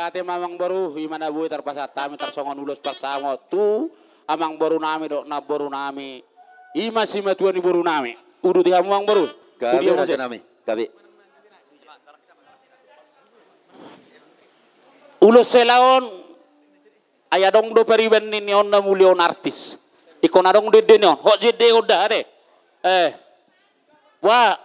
Ate mamang baru himana buhi terpasat kami tersongon ulos pasamo tu amang baru nami dok na baru nami ima sima tuan ni baru nami udu tiga mamang baru gabi raja nami gabi ulos selaon ayadong do periben ni neon na mulion artis ikon adong de neon hok jede udah deh wah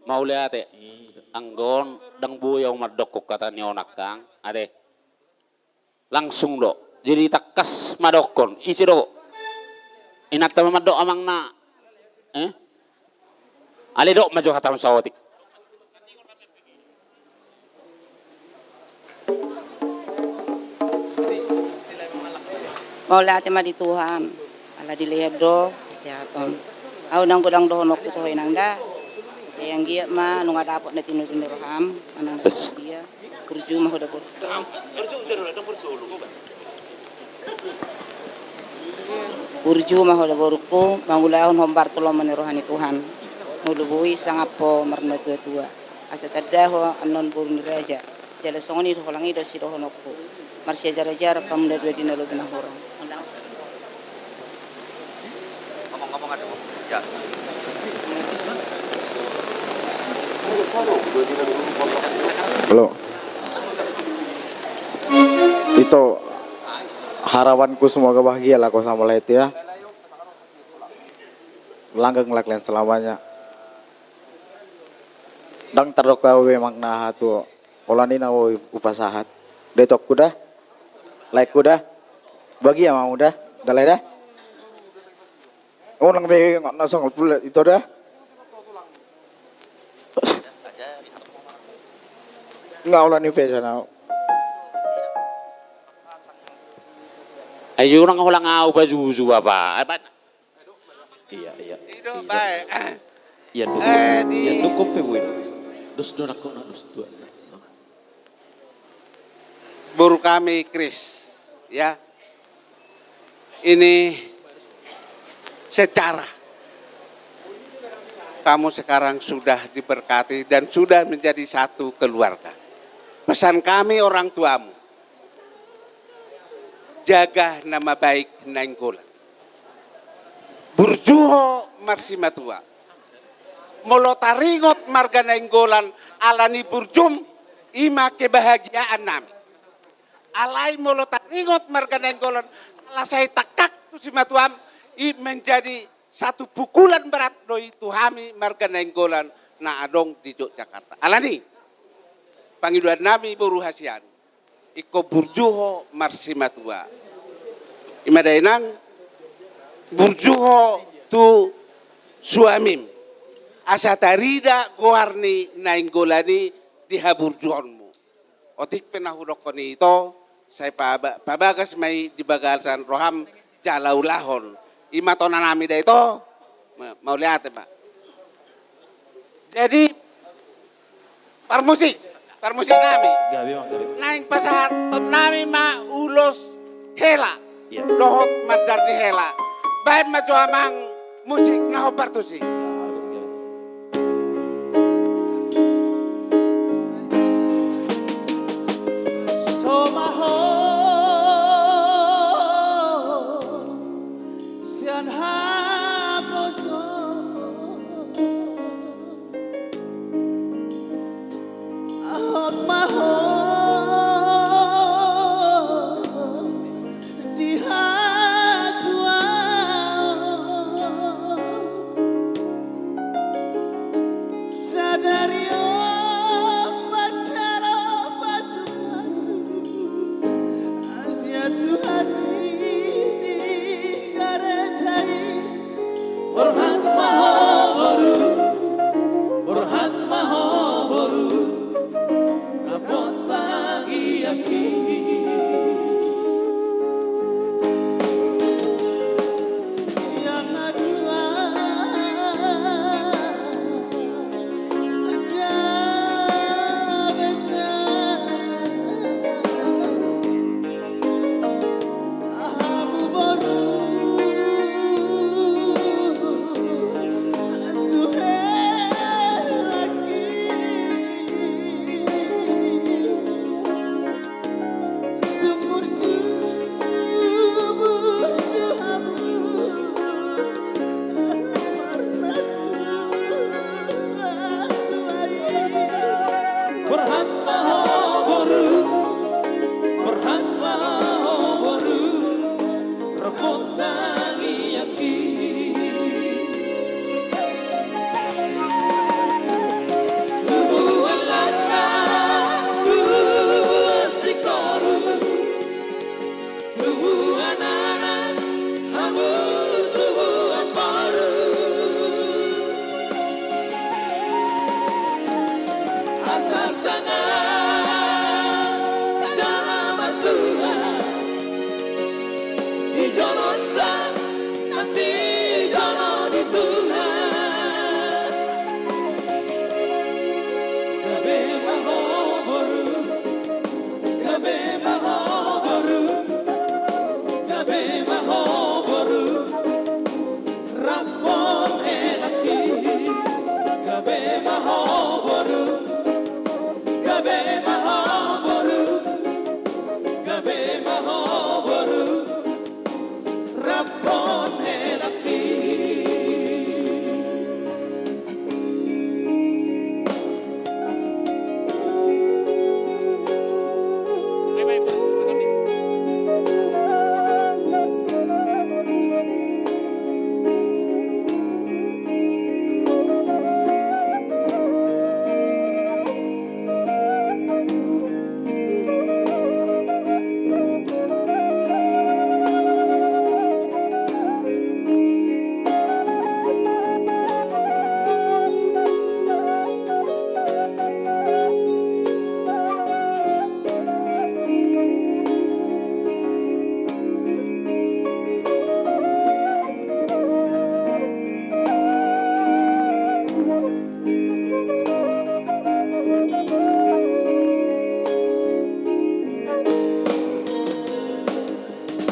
mau lihat anggon dang buyau madokok kata nyonak kang ade langsung do jadi takas madokon isi do inak tama madok amang na ale do maju kata masawati mau lihat di Tuhan ala dilihat do kesehatan au nang godang do honok so inang da sayang dia ma nu dapat na tinu roham anang da dia kurju mah udah kurju mah udah boruku mangulahon hombar tolong rohani Tuhan nulubui sangapo marna tua asa tadaho anon burun raja jala songoni holangi do si do honokku marsia jara-jara kamu da dua dina lo gina horong Ngomong-ngomong ada ya. Halo. Itu harapanku semoga bahagia lah kau sama Leti ya. Langgeng laklen selamanya. Dang tarokawe makna hatu. Olani na wo upasahat. Detok kuda. Like kuda. Bagi ya mau dah. Dalai dah. Oh nang be nasong pulat itu dah. Enggak ulah ni pesa na. ayo nang holang au bajuju apa Iya. Itu baik. Iya duk. Iya duk kopi win. Dus do nak dus dua. Buru kami Kris, ya. Ini secara kamu sekarang sudah diberkati dan sudah menjadi satu keluarga. Pesan kami orang tuamu, jaga nama baik Nainggolan. Burjuho marsimatua. Molotaringot marga Nainggolan alani burjum ima kebahagiaan nami. Alai molotaringot marga Nainggolan ala saya takak tu si matuam menjadi satu pukulan berat doi tuhami marga Nainggolan na adong di Yogyakarta. Alani panggilan nami buru hasian iko burjuho marsimatua. Imadainang burjuho tu suamim asatarida goarni Nainggolani dihaburjuhonmu. Otik penahudokoni itu saya pabagas may dibagasan roham jalaulahon. Imatona nami da itu mau lihat Pak. Jadi parmusik nami. Gabi mah gabi. Naing pasahat tom nami ma ulos hela. Dohot madar di hela. Baik maju amang musik naho partusi. pasangan jalan berdua di jalan nanti jalan di Tuhan. Gabe mahoboru, gabe mahoboru, gabe mahoboru, rampon elaki, gabe mahoboru, gabe mahoboru, gabe mahoboru, rampon elaki.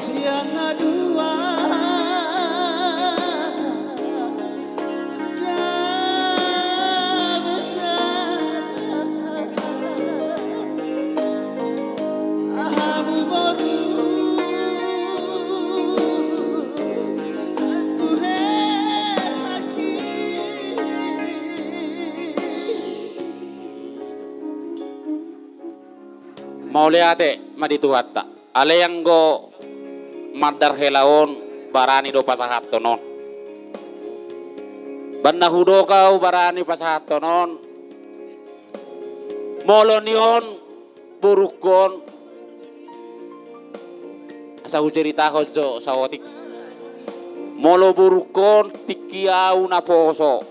Siana dua ya besar ahamu baru Tuhan lagi. Mau lihat maditu hatta ale yang go madar helaon barani do pasahat tonon banna hudo kau barani pasahat tonon molonion burukon asa cerita hojo sawotik molo burukon tikiau na poso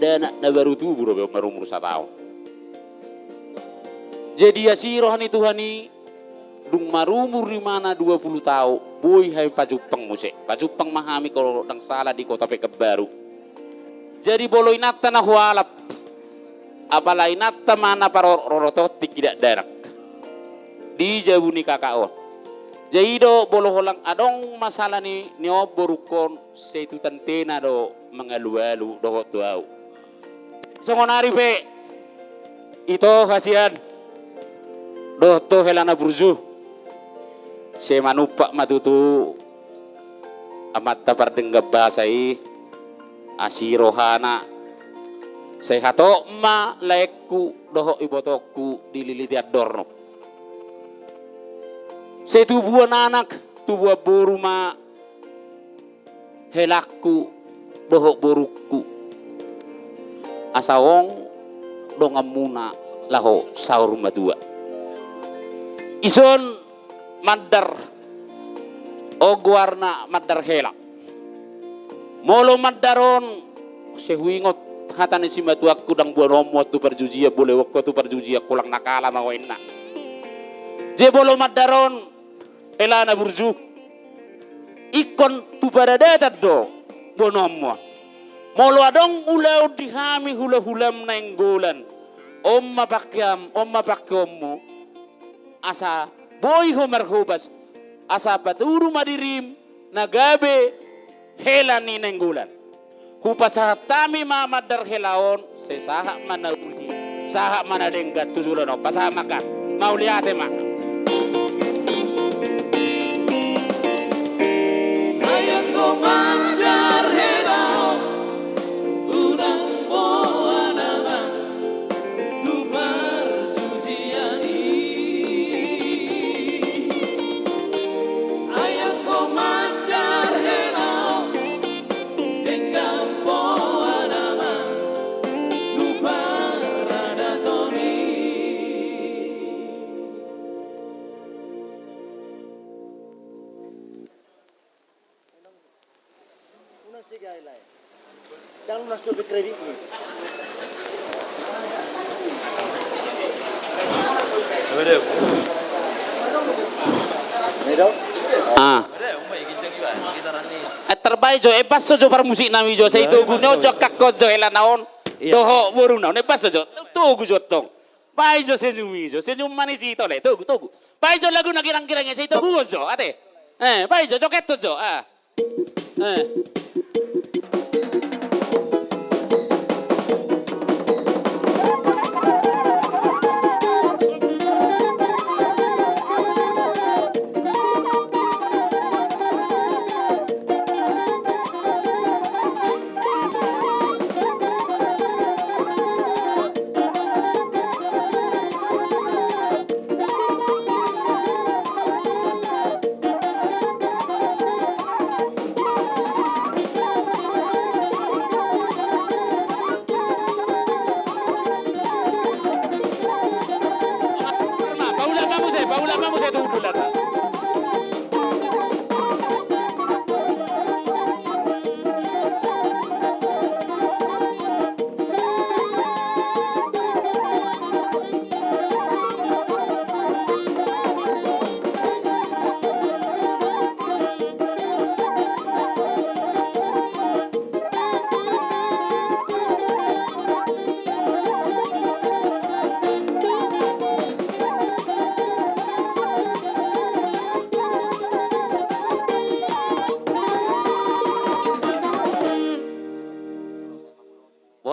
dana na baru tu buro baru umur 1 tahun. Jadi ya si rohani Tuhani dung marumur di mana 20 tahun boy hai pajupang muse pajupang mahami kalau dang salah di kota Pekep Baru. Jadi bolo inatta na hualap apala inatta mana parorototik tidak darak di jabuni kakaon. Jadi do bolo holang adong masalah ni borukon setu tantena do mengalu-alu do tuau. Songonari pe itu kasihan do to helana burju se manupak matutu amat tapar denggap bahasai asirohana sehato ma laiku doho ibotoku dililiti adorno se tubuhan anak tubuh boruma helakku doho boruku asawong dongamuna laho saur madua ison madar ogwarna madar hela molo madaron sehuingot hatani si matuakku dang buonomo tu perjujia boleh waktu tu perjujia kulang nakala mawenna je bolo madaron elana burju ikon tu paradata do bonomo molo adong ulau dihami hula-hulam nenggolan omma pakyommu asa boy homer hubas asa paturu madirim nagabe hela ni nenggulan hupas hatami mamadar helaon sesaha mana uli saha mana denggat tujulono pasah makan mau lihat mak Ayang komadar helaon udang boa nama tu perjujiani ayang komadar helaon dengan boa nama tu paradatoni. Jangan masuk ke kredit ni. Ah. Terbaik jo, pas jo par musik nami jo, saya itu gunyo jo kakko jo hela naon, doho boru naon, pas jo, tuh jo tong, baik jo senyum manis itu le, tuh, baik jo lagu nakirang-kirangnya saya itu jo, ate, baik jo joget jo, baula vamos saya tuh dulu.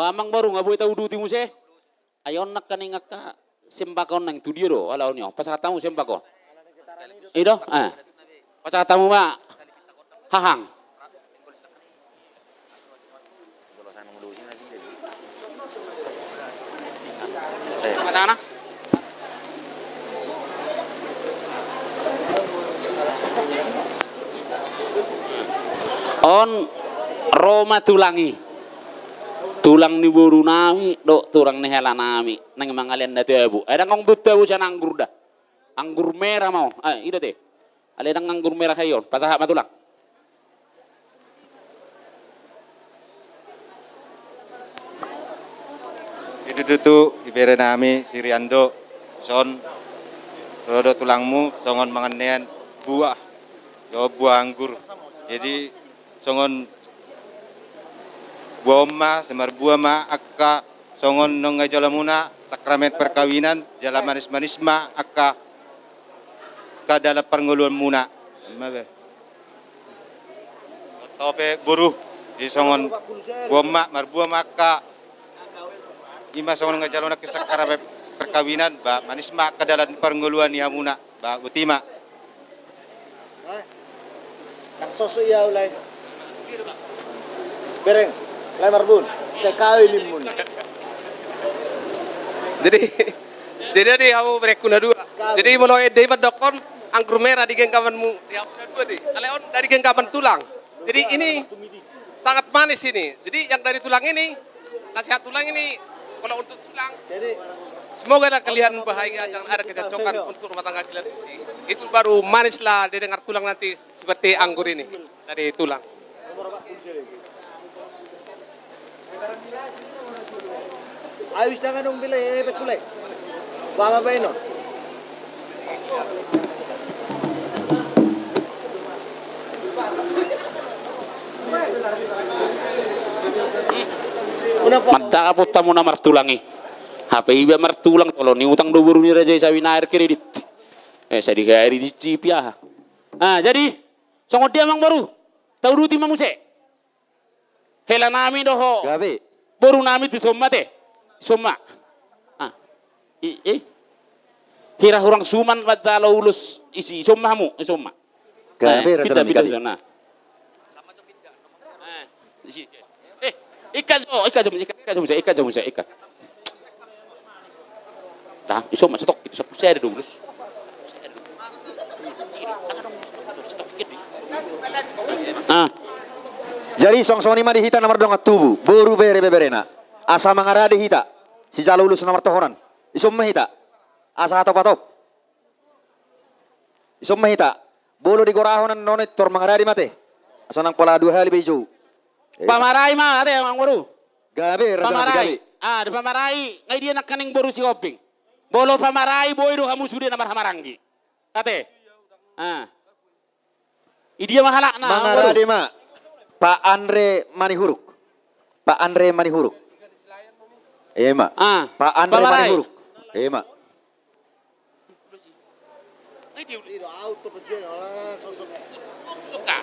Amang baru nggak boleh tahu duti muse. Ayon nak kaning ngaka sembakon nang tu dia do ala onyo. Pas katamu sembakon. Ido, pas katamu mak hahang. Kata anak. On Roma tulangi. Tulang ni boru nami, dok tulang ni hela nami, nang mangalian datu ibu. Ada ngong buta bu siya anggur dah, anggur merah mau, ida teh. Ada nang anggur merah kayon, pasah matulang. Itu tuh ibere nami Siriando, son, rodo tulangmu, songon manganean buah, yo buah anggur. Jadi songon buah semar buah ma akka songon nonga jalamuna sakramen perkawinan jala manis-manis ma akka kadala pernguluan muna mabe tope buruh di songon buah ma mar buah ma akka ima songon nonga jalona ke sakramen perkawinan ba manis ma kadala pernguluan ya muna ba utima Kang soso ya ulai bereng Lemar bun, saya kawin mun. Jadi kamu berekuna dua. Jadi mau ede dokon anggur merah di gengkamanmu. Ya dua deh. Aleon dari gengkaman tulang. Jadi ini sangat manis ini. Jadi yang dari tulang ini, nasihat tulang ini kalau untuk tulang. Jadi semoga ada kalian bahagia, jangan ada kecocokan untuk rumah tangga kalian. Itu baru manis lah didengar tulang nanti seperti anggur ini dari tulang. Ayos na nga nung bilay, kulay. Bama ba yun? Manda ka puta mo na martulangi. HP iba martulang tolo ni utang do buru ni raja sabi na air kredit. Saya dikari di chip ya. Jadi songo dia mang baru. Tahu ruti mamuse. Hela nami doho. Gabe. Boru nami tu somma te. Somma. Hira hurang suman wadzalo ulus isi somma hamu, somma. Gabe raja nami gabe. Sama jo pindah. Ika jo. Dah, iso mas stok itu saya ada dulu. Jadi song-song lima dihita nomor dong tubuh, boru berena. Asa mangarade hita, si jalo ulus nomor tohoran. Isom mahita, asa atop. Isom mahita, bolo di gorahonan nonet tor mangarade mate. Asa nang pala dua hali beju. Pamarai mah ada yang baru. Gabe, rasa gabe. Di pamarai, ngai dia nak kaning boru si obing. Bolo pamarai boy do kamu sudah namar hamaranggi. Ate. Ah. Idia mahalak na. Mangarade ma. Pak Andre Manihuruk. Pak Andre Manihuruk. Ma. Ah. Pak Andre Pamarai. Manihuruk. Ma. Auto kecil, Suka.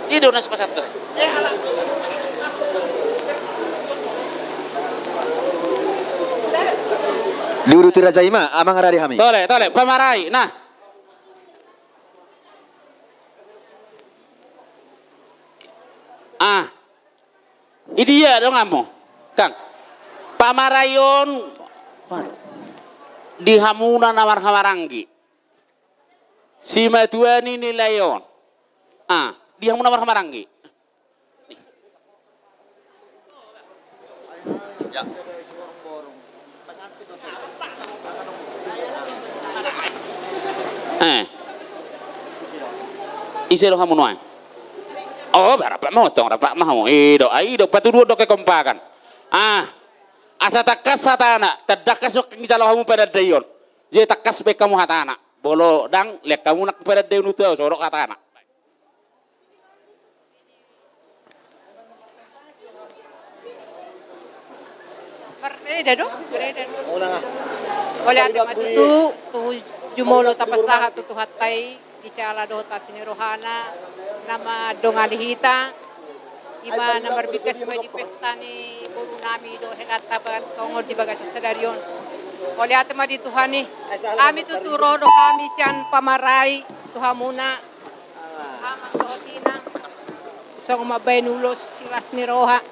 Tidur nas pasat. Diuruti Raja Ima, amang arade hami. Tole, pamarai. Nah. Ah. Idia dong kamu. Kang. Pamarayon di Hamuna namar hamaranggi. Si Matuani nilayon. Ah, di Hamuna namar hamaranggi. Ya. Isiro kamu noy. Oh, berapa motong, berapa mau? Ido, patudu do ke kompakan. Ah, asa takas satana, tadakas sok ngijalo kamu pada dayon. Je takas be kamu hatana. Bolo dang lek kamu nak pada dayon itu sorok hatana. Berbeda dong, berbeda. Oleh ada matutu, tuh jumolo tapasaha tuh hatai di cala dota sini rohana nama dongalihita ima nomor bikas di pesta ni buru nami do helata bagat tongol di bagas sedarion. Oleh ada di Tuhani, kami tuh rodo kami sian pamarai tuhamuna, amang dotina, song mabay nulos silas ni roha.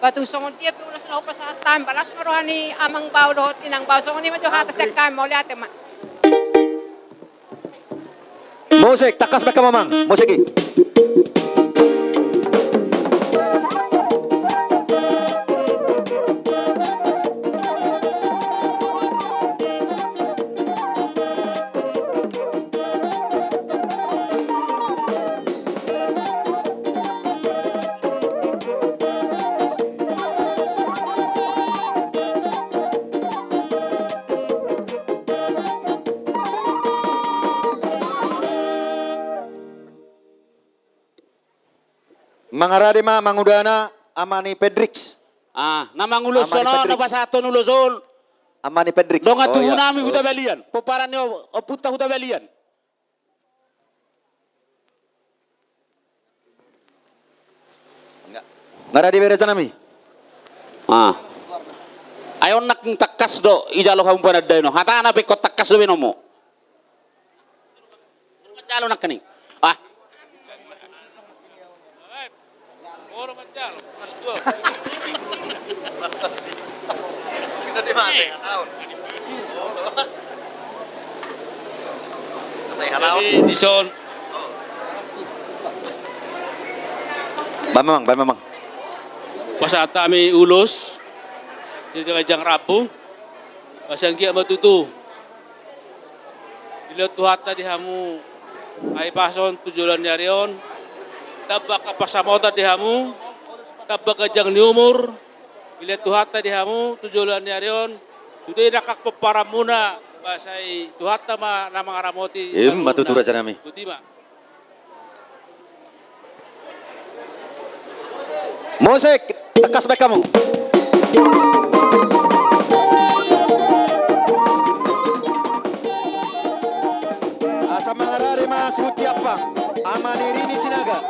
Batu songon dia ulas na upas sa time balas na rohani amang baw dohot inang baw songon ni madyo hatas yak kami oleh ate ma. Musik, takas baka mamang. Musiki. Mangarade ma mangudana Amani Pedrix. Ah, nama ngulus sono na pasato nuluson. Amani Pedrix. Donga Oh, tuhu ya. nami huta balian. Poparan yo puta huta balian. Ngarade bereja nami. Ah. Ayon nak takas do ijalo kamu pada dayno. Hatana pe ko takas do binomo. Jalo nak kani. Ah. Kita di mana ya tahun? Saya tahu. Di son. Bamang. Pasata mi ulus. Di Kajang Rabu. Pasang gia matutu. Dilihat tuhata di hamu. Ay pason tujulan yarion. Tabak kapasamota di hamu. Tabak kajang ni umur. Bila tuhata di hamu tujulan yarion. Sudah nakak peparamuna. Basai tuhata ma namang aramoti. Matutu raja nami. Butima. Musik, takas baka kamu. Asa mangarare ma sihuti apa? Amani Rini Sinaga.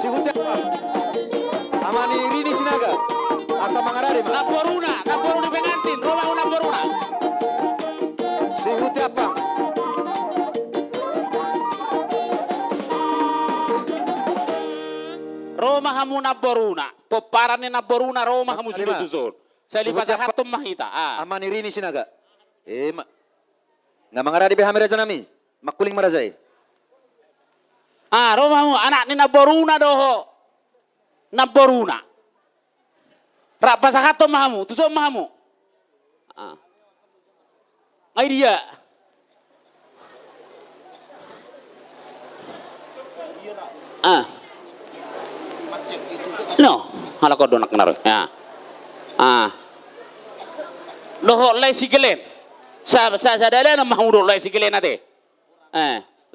Sihuti apa? Amani Rini Sinaga. Asa mangarare ma. Naporuna pengantin, rumah naporuna. Sihuti apa? Roma hamu naporuna. Poparan ni naporuna Roma hamu sudah tusun. Saya lipat hatum mahita. Ah. Amani Rini Sinaga. Nga mangarare behami raja nami. Makuling marazay. Ah, Roma hamu anak ni naporuna doho. Naporuna. Rapa sahatom mahamu, tusun mahamu. Ah. Ay dia. Ah. No, hala ko donak naroy. Ya. Ah. Loho lay sigelen. Sa dala na mahuro lay sigelen ate.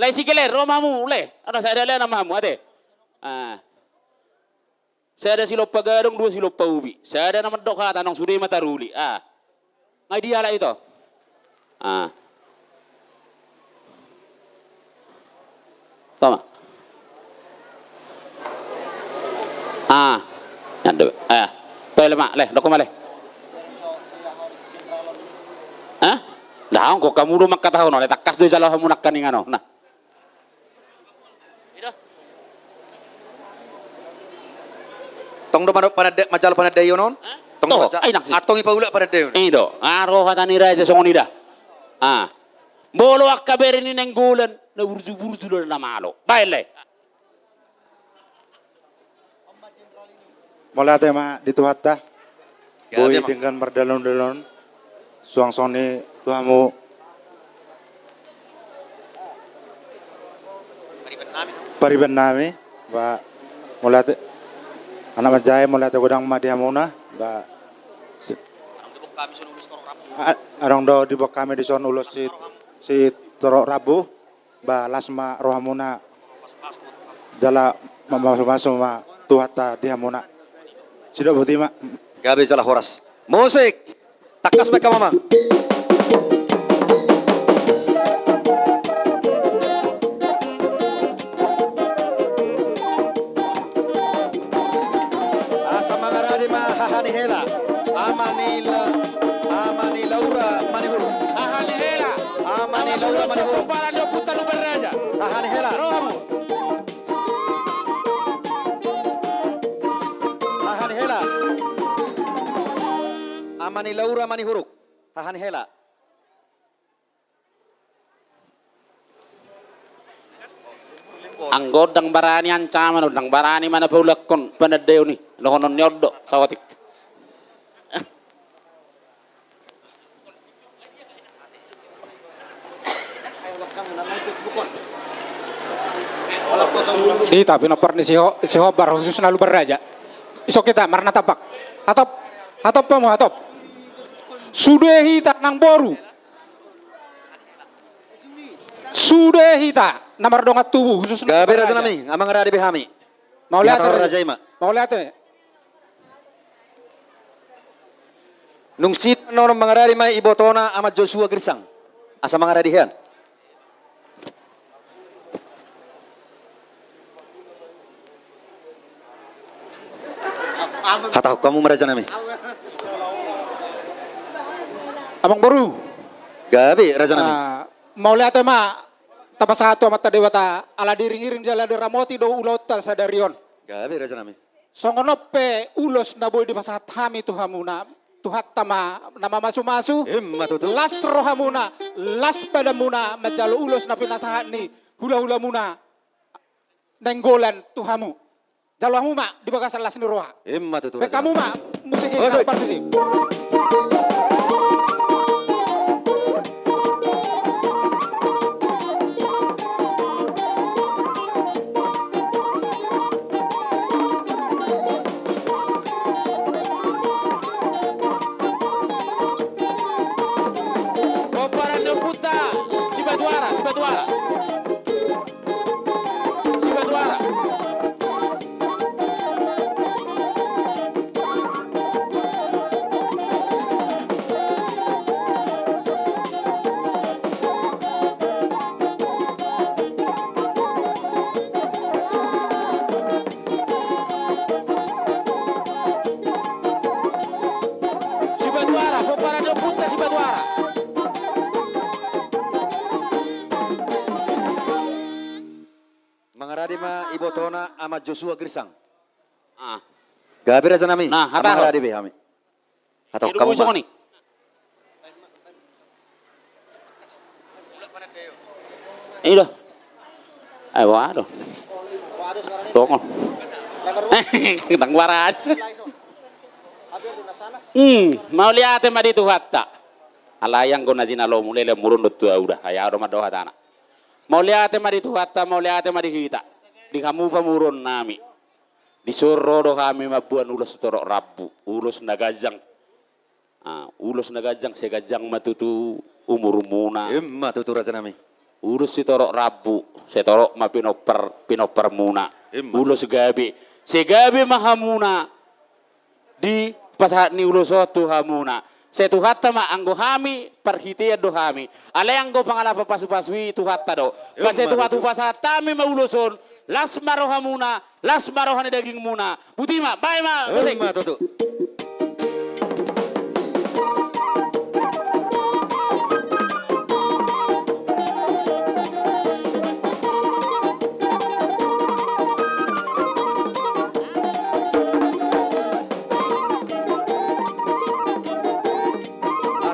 Lay sigelen romamu le. Ano sa dala na mahamu ate. Saya ada silop pagadong, 2 silop paubi. Saya ada naman doka tanong sudah mataruli. Ngay diala ito. Tama. Yan do. Toy lama le, doko male. Daon ko kamu rumah katahon oleh takas do salah munak kaning ano. Nah. Tong do manok pada majal pada dayo non? Tong majal. Atong ipaula pada dayo. Ido, aro hatani raja songonida. Bolo akabere ni nenggulan na burju-burju do na malo. Baile. Mulai tema dito hatta. Boy dengan merdalon-dalon. Suang-soni tuamu. Pariban nami. Ba mulai anak majaya mulai godang madiamuna. Ba arong do di bawah kami di son ulus si torok rabu. Ba lasma rohamuna. Jala masuk-masuk ma tuhata diamuna. Sudah bukti mak. Gabe jala horas. Musik. Takas mereka mama. Asa mangaradi ma hahani hela. Amani Laura manihur. Hahani hela. Amani Laura manihur. Para do puta lu beraja. Hahani hela. Rohamu. Hahani hela. Amani Laura mani huruk. Hahani hela. Ang godang barani ancaman udang barani mana paulakon panadeo ni lohonon nyordo sawatik. Kita pinapar ni si Hobar khusus na lubar raja. Iso kita marna tapak. Hatop pa mo hatop. Sudah hita nang boru. Sudah hita namar dongat tubuh khusus na Gabe raja nami amang radi behami. Mau lihat raja ima. Mau lihat Nung sit nono mangarari mai ibotona ama Joshua Grisang. Asa mangarari hian. Hatau kamu meraja nami. Abang baru. Gabe raja nami. Mau lihat ma tapasatu amat dewata ala diring-iring jala de ramoti do ulota sadarion. Gabe raja nami. Songonope ulos na boy di pasahat hami tuhamuna. Tuhat tama nama masu-masu. Las rohamuna, las pada muna majalo ulos na pinasahat ni hula-hula muna. Nenggolan tuhamu. Jalo ma di bagas las ni roha. Kamu ma musik ini partisip. Mangaradi ma ibotona ama Joshua Grisang. Gabe raja nami. Nah, hata mangaradi behami. Hatau kamu ma. Ni. Ilo. Ay wado. Tongol. Nang waran. Mau lihat ma dito hatta. Alayang ko na jinalo mulele murundot tu udah. Ayaw do madoha tana. Mau lihat ma dito hatta, mau lihat ma dikita. di kamu pamurun nami. Disuruh do kami mabuan ulos torok rabu, ulos nagajang. Ulos nagajang segajang matutu umur muna. Matutu raja nami. Ulos si torok rabu, se torok ma pinoper muna. Ulos gabi. Segabi mahamuna di pasahat ni ulos otu hamuna. Se tuhata ma anggo hami perhitia do hami. Ale anggo pangalapa pasu-pasui tuhata do. Kasi tuhatu pasahat tami mauloson. Las marohamuna, las marohani daging muna. Butima, bye ma. Matutu.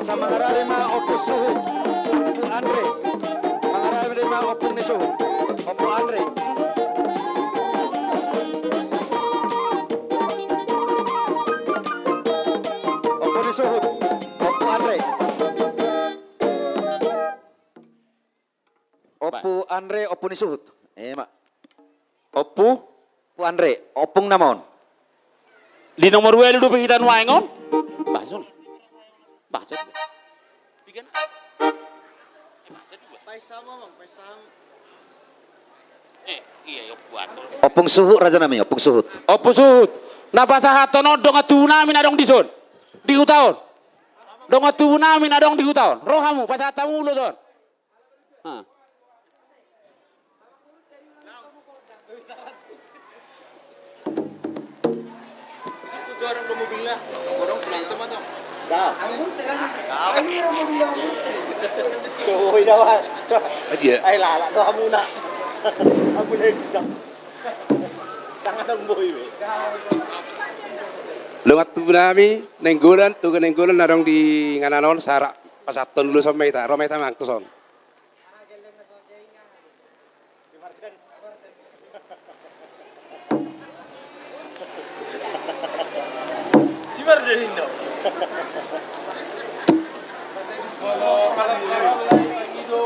Asa mangarare ma opus suhu. Opu Andre. Mangarare ma opung ni suhu. Opu Andre. Opu ni suhu. Opu Andre. Opu Andre, opu ni suhut. Mak. Opu? Opu Andre, opung namon. Di nomor welu do pihitan waengon. Basun. Baset. Bikin. Iya opuan. Opung suhut raja nami, opung suhut. Opu suhut. Napa sahatono dong atu nami nadong dison. Di hutaon. Dong atu nami nadong di hutaon. Rohamu pasatamu lo son. Orang belum mobilnya, orang pulang teman dong. Trời đâu à? Gì vậy? Ai là đó muna. Aku lagi bisa. Tangan dong boy. Lungat tu nami nenggulan tu nenggulan nadong di ngananon sarak pasaton dulu sampai ta romai ta mang tuson. Sibar dari Indo.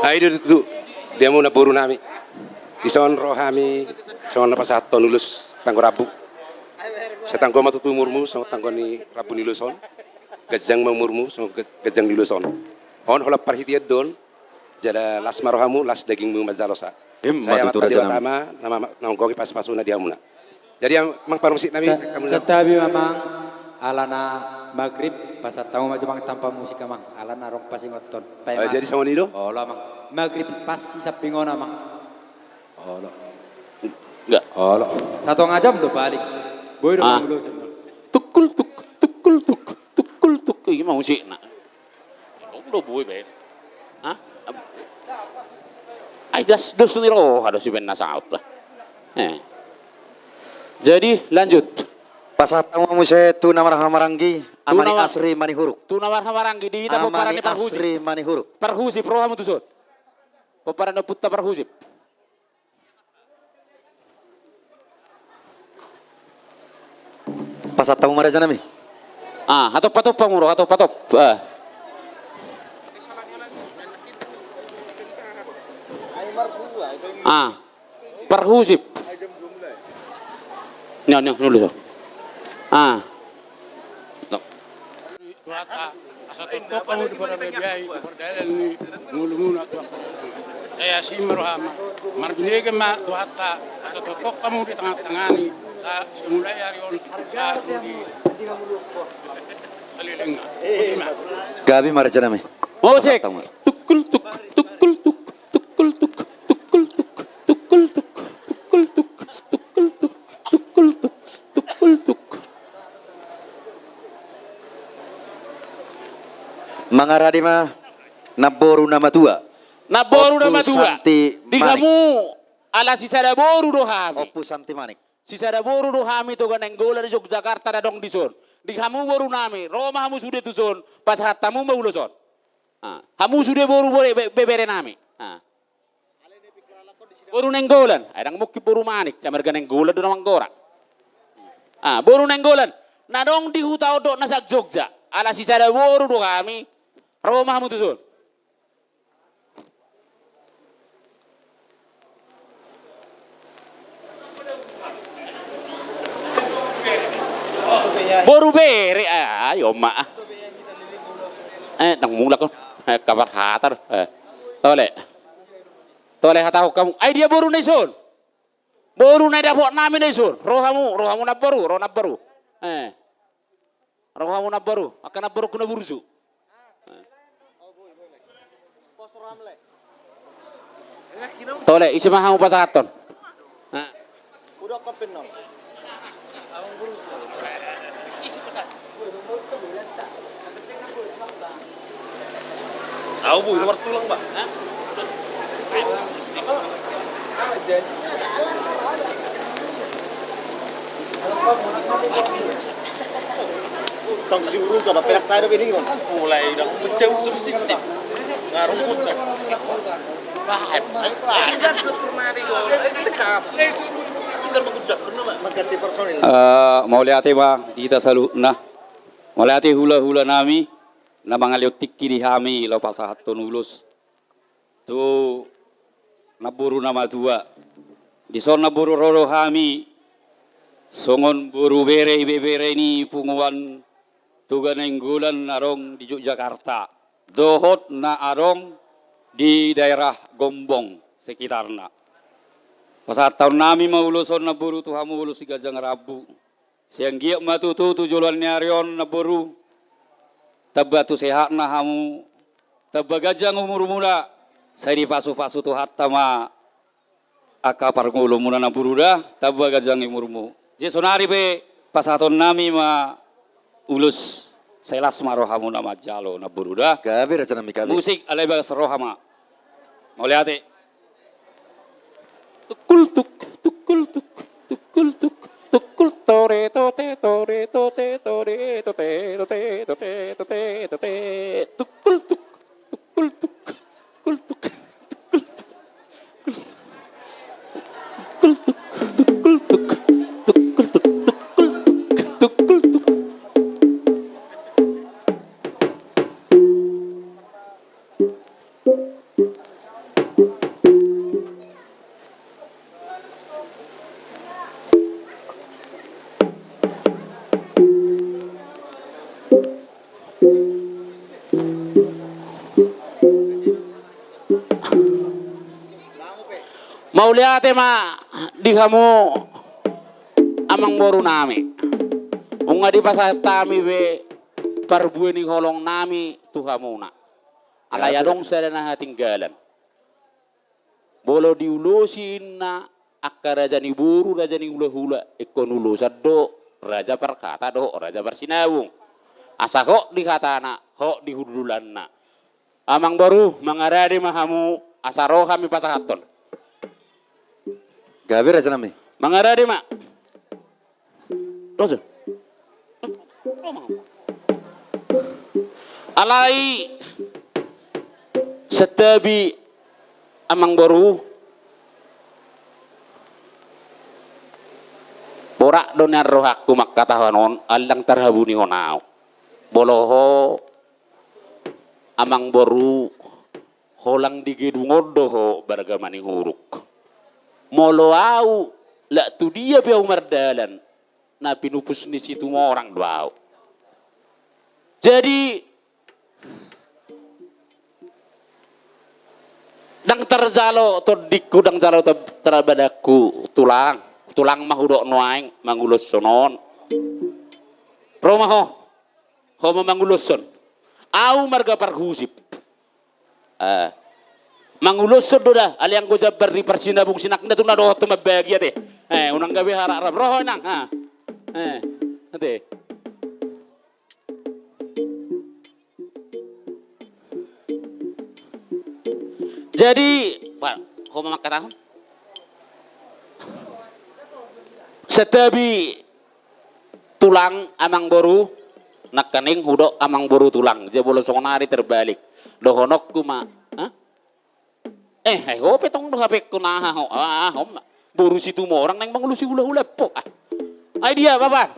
Ayo itu dia mau naburu nami. Ison rohami, son pasaton lulus tanggo rabu. Setanggo matutu murmu, so tanggo ni rabu niluson. Gajang mamurmu, so gajang niluson. On hola parhitia don, jada las marohamu, las dagingmu majalosa. Saya mata pertama, nama gogi pas-pasuna dia muna. Jadi yang mang parmusik nami kamu. Setabi mamang alana maghrib pasat tamu maju mang tanpa musik mang alana rong pasingoton. Jadi sama ni do? Oh lah mang maghrib pas isap pingona mang. Oh lo. Enggak. Oh lo. Satu ngajam lo balik. Boy do dulu. Tukul ini mau musik nak. Lo boy ben. Hah? Ay das niro ada si ben nasaut lah. Jadi lanjut. Pasat tamu muse tu namar hamaranggi amani asri mani huruk. Tu namar hamaranggi di kita peparan Amani asri mani huruk. Perhusip rohamu tu son. Peparan putta perhusip. Pasat tamu maraja nami. Hatop patop pamuro, hatop patop. Perhusip. Nyo nulis. Tuata asa tutup kamu di pada bebiyai di perdalan ni mulu-mulu tu. Saya simrohama. Marbinege ma tuata asa tutup kamu di tengah-tengah ni. Mulai hari on di Salilinga. Gabi maraja nami. Mau cek. Tukul. Mangaradi mah naboru nama tua. Naboru nama tua. Santi Di kamu ala sisada boru do hami. Opus Santi Manik. Sisada boru do hami to ganeng gola di Yogyakarta dadong dison. Di kamu boru nami. Roma hamu sudah tuson. Pas hatamu mau uloson. Hamu sudah boru bebere nami. Boru nenggolan. Adang mukti boru manik. Kamar ganeng gola do namang gora. Boru nenggolan. Nadong di hutao do nasak Jogja. Ala sisada boru do kami. Roma hamu tuson. Boru bere ayo mak. Nang mulak ko. Kabar hatar. Tole hataw kamu. Ay dia boru na ison. Boru na dapot namin na ison. Rohamu na boru, roh na boru. Rohamu na boru. Akan na boru kuna bursu. Tole isi mahamu pasaton. Udah kopin no. Aku bu, nomor tulang pak. Tong si urus ada perak saya ini kan. Mulai udah menceu sedikit. Ngarumput kan. Mengganti personil. Mau lihat kita selalu nah. Mau lihat hula-hula nami. Na mga liutik kini kami lo pasahaton ulus. Tu naburu nama dua. Di son naburu roro kami. Songon buru bere ini punguan tugan enggulan arong di Yogyakarta. Dohot na arong di daerah Gombong sekitarna. Pasahaton nami mauluson naburu tuhamu ulus si Gajang Rabu. Siang giyak matutu tujuan nyarion naburu. Tabatu sehat na hamu, tabagajang umur mula, saya di pasu-pasu tu hatta ma akapar ngulu muna na buruda, tabagajang umurmu. Jadi sonari be pasaton nami ma ulus selas marohamu nama jalo na buruda. Gabi raja nami gabi. Musik aleba serohama. Mau lihat tukul tuk tukul tuk tukul tuk. Tukul tore tote tore tote tore tote tote tote tote tote tukul tuk tukul tuk tukul tuk tukul tuk tukul tuk tukul tuk tukul tuk. Mau lihat ma di kamu amang boru nami. Unga di pasar tami be parbueni holong nami tuhamuna. Alaya dong serena tinggalan. Bolo diulusin na akka raja ni buru raja ni hula-hula ikon ulusan do raja perkata do raja bersinabung. Asa ho dikatana ho dihudulanna. Amang boru mangaradi mahamu asaro kami pasahaton. Gabi raja nami. Mangaradi mak. Rosa. Alai setabi amang boru borak donar rohakku makkatahanon alang tarhabuni honau boloho amang boru holang digedungodo ho bargamani huruk molo au la tu dia piau mardalan na pinupus ni situ orang doau. Jadi dang terzalo todikku dang zalo terabadaku tulang mahudok noaing mangulus sonon romaho ho mangulus son au marga parhusip mangulus son doda aliang go jabar di persinabung sinak na tuna do to mabagia te unang gabi harap roho nang nanti jadi pak kau mamak tahun setabi tulang amang boru nakaning hudok amang boru tulang jebolo sonari terbalik dohonok kuma ho petong do hapek kunaha ho boru situ mo orang neng mangulusi hula-hula po ay dia baban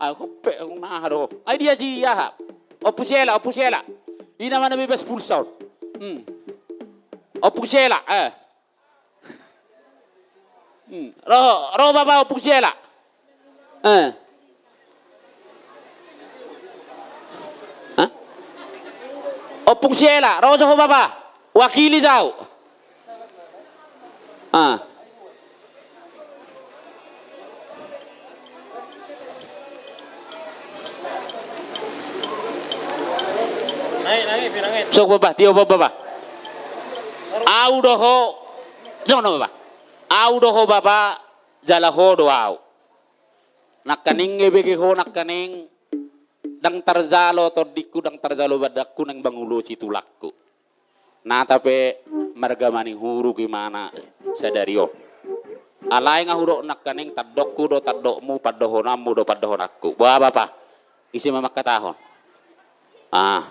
ho pe kunaha do ay dia jiya opusela ina mana bebas pulsar opusela roh baba opusela Opung siela, rojo ho baba. Wakili jauh. Ah. Naik, Sok baba, tio baba. Au doho, no baba. Au doho baba, jala ho do au. Nakaning ngebege ho nakaning dang tarzalo tordiku dang tarzalo badakku nang bangulo si tulakku. Nah tapi marga maning huru gimana sadario. Alay nga huro nakaning tadokku do tadokmu padohonamu do padohonakku. Buah bapa, isi mamakatahon. Ah.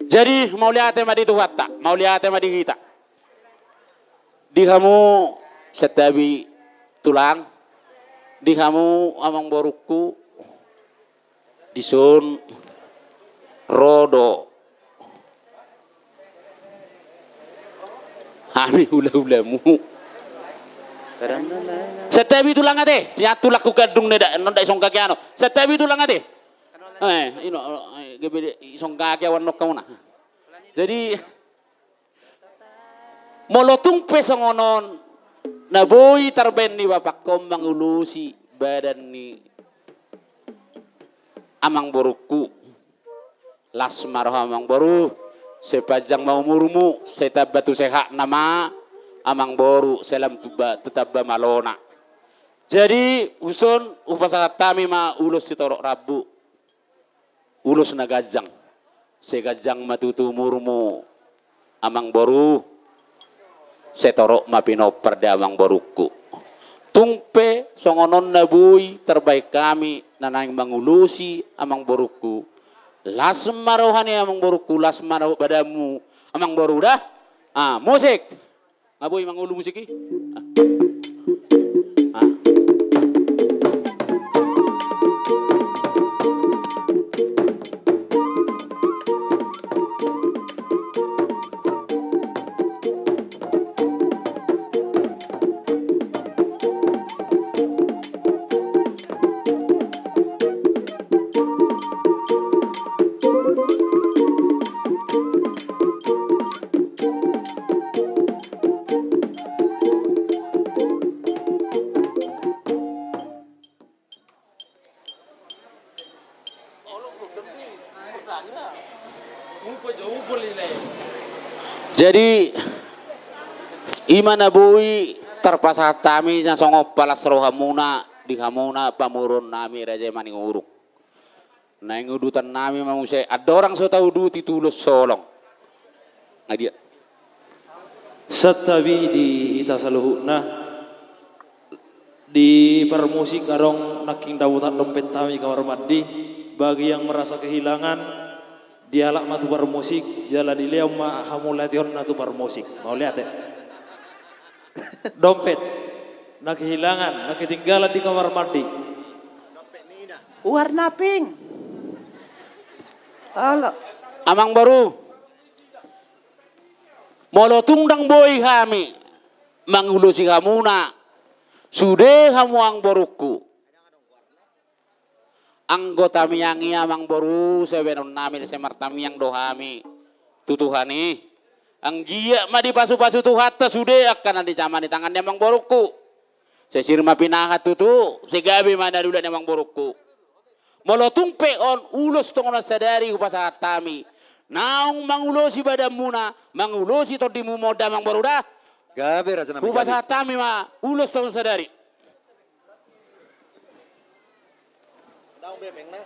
Jadi mau lihat tema di Tuhan tak? Mau lihat tema di kita? Di kamu setabi tulang, di kamu amang boruku, di sun rodo, hani hula-hulamu. Setabi tulang ate, nyatu laku gadung neda, nonda isong kakiano. Setabi tulang ate. Ino gebede isong kaki awan nok kauna. Jadi molotung pesongonon na boy tarben ni bapak kom mangulusi badan ni amang boruku lasmar amang boru sepajang mau murumu setab batu seha nama amang boru selam tuba tetap malona. Jadi usun upasaka tami ma ulus sitorok rabu ulus nagajang segajang matutu murmu amang boru setorok mapino perda amang boruku tungpe songonon nabuy terbaik kami nanang mangulusi amang boruku lasmarohani amang boruku lasmaroh badamu amang boru dah musik ngaboy mangulu musik Jadi imana bui terpasat tami yang songo palas rohamuna di hamuna pamurun nami raja maning uruk. Nah ngudutan nami manusia ada orang so tahu du titulus solong. Ngadia. Setabi di hita saluhuna di permusik karong naking dawutan dompet tami kamar mandi bagi yang merasa kehilangan dialak matu permusik jala dileom ma hamulation natu permusik mau lihat ya dompet nak kehilangan nak ketinggalan di kamar mandi Warna pink. Halo. Amang baru molo tungdang boy kami mangulusi kamuna sude kamu ang boruku anggota miyangi amang boru sebenon nami semartamiang dohami tutuhani ang giya ma di pasu-pasu tuhata sude akan di caman di tangan amang boruku sesirma pinahat tutu segabi mana dulu amang boruku molo tungpe on ulos tongon sadari upasa tami naung mangulosi badamuna mangulosi to dimu moda mang boru dah gabe raja nami upasa tami ma ulos tongon sadari Daung bemeng na.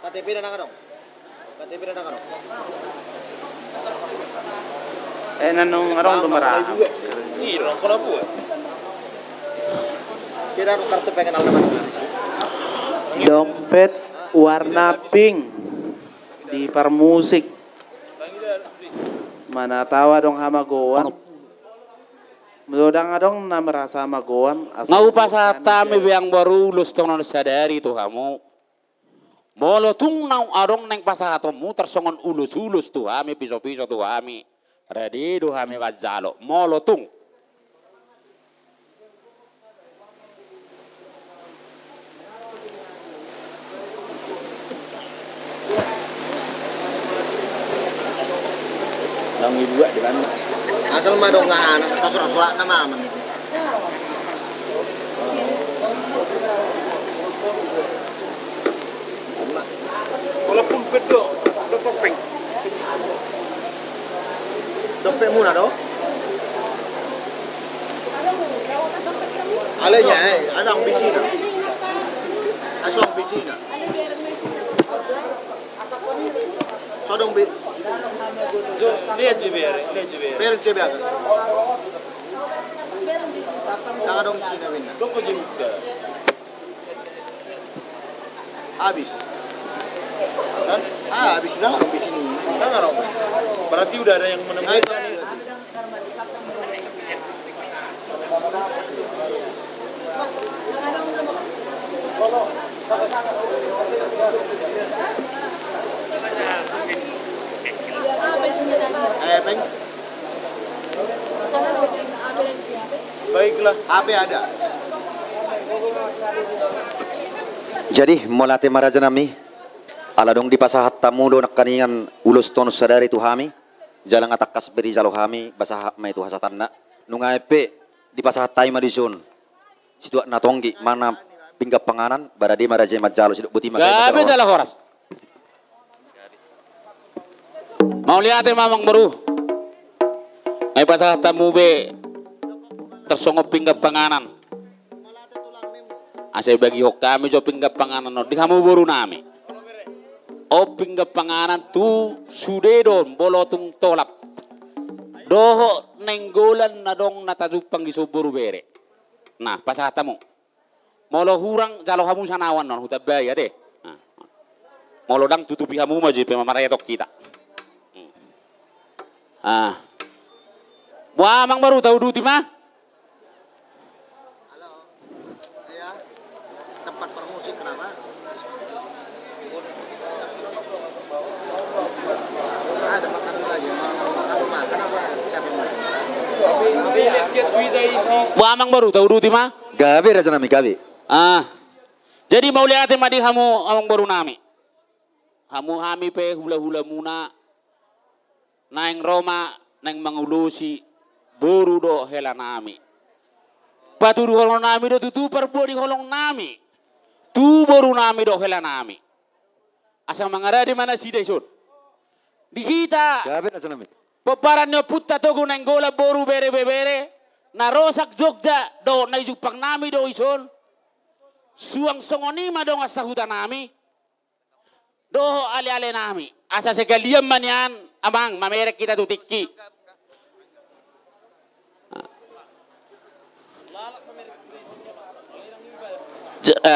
KTP na nga dong. KTP na nga dong. Nanong arong lumara. Irong ko na po Kira nung kartu pengen naman. Dompet warna pink di permusik. Mana tawa dong hamagoan. Mudang adong na merasa magoan. Ngau pasata mi biang baru ulus tongon sadari tu kamu. Molo tung nau adong neng pasatomu tersongon ulus tu kami piso-piso tu kami. Ready tu kami wajalo. Molo tung. dua di mana. Asal mah dong nggak anak kasur nama aman. Walaupun bedo, topeng. Dompet muna do. Alanya ada ang bisina. Aso ang bisina. Sodong bi. Lihat jebere. Beren cebe aga. Jangan dong bisina wina. Doko jemukta. Habis. Habis dah dong bisini. Berarti udah ada yang menemukan. Peng. Baiklah. HP ada. Jadi molate maraja nami ala dong di pasahat tamudo nakanian ulus ton sadari tu hami jalang atakas beri jalo hami basah mai tu hasatanna nungai pe di pasahat tai madison situ natonggi mana pinggap panganan baradi maraja majalo situ buti makai Gabe jala horas. Mau lihat mamang baru. May pasahat tamu be tersongop pinggap panganan. Asay bagi hok kami jo pinggap panganan no di kamu baru nami. O pinggap panganan tu sudedon bolotung tolap. Doho nenggolan na dong natajupang di suburu bere. Nah pasahatamu. Molo hurang jalo kamu sanawan non hutabaya deh. Nah. Molo dang tutupi kamu maji pemamarayatok kita. Wah mang baru tahu duti mah. Tempat permusik kenapa? Ada makanan lagi, makan apa? Siapa yang Wah mang baru tahu duti mah. Gabe raja nami gabe. Jadi mau lihat madi kamu amang baru nami. Kamu hami pe hula-hula muna. Naing Roma nang mangulusi boru do hela nami. Patu du holong nami do tutu perbu di holong nami. Tu boru nami do hela nami. Asal mangara di mana si desun. Di kita. Gabe raja nami. Peparan nyo putta togo nang gola boru bere bere. Na rosak Jogja do na jupang nami do ison. Suang songoni ma do ngasahutan nami. Doho ale-ale nami. Asa sekalian manyan amang mamerek kita tu tiki.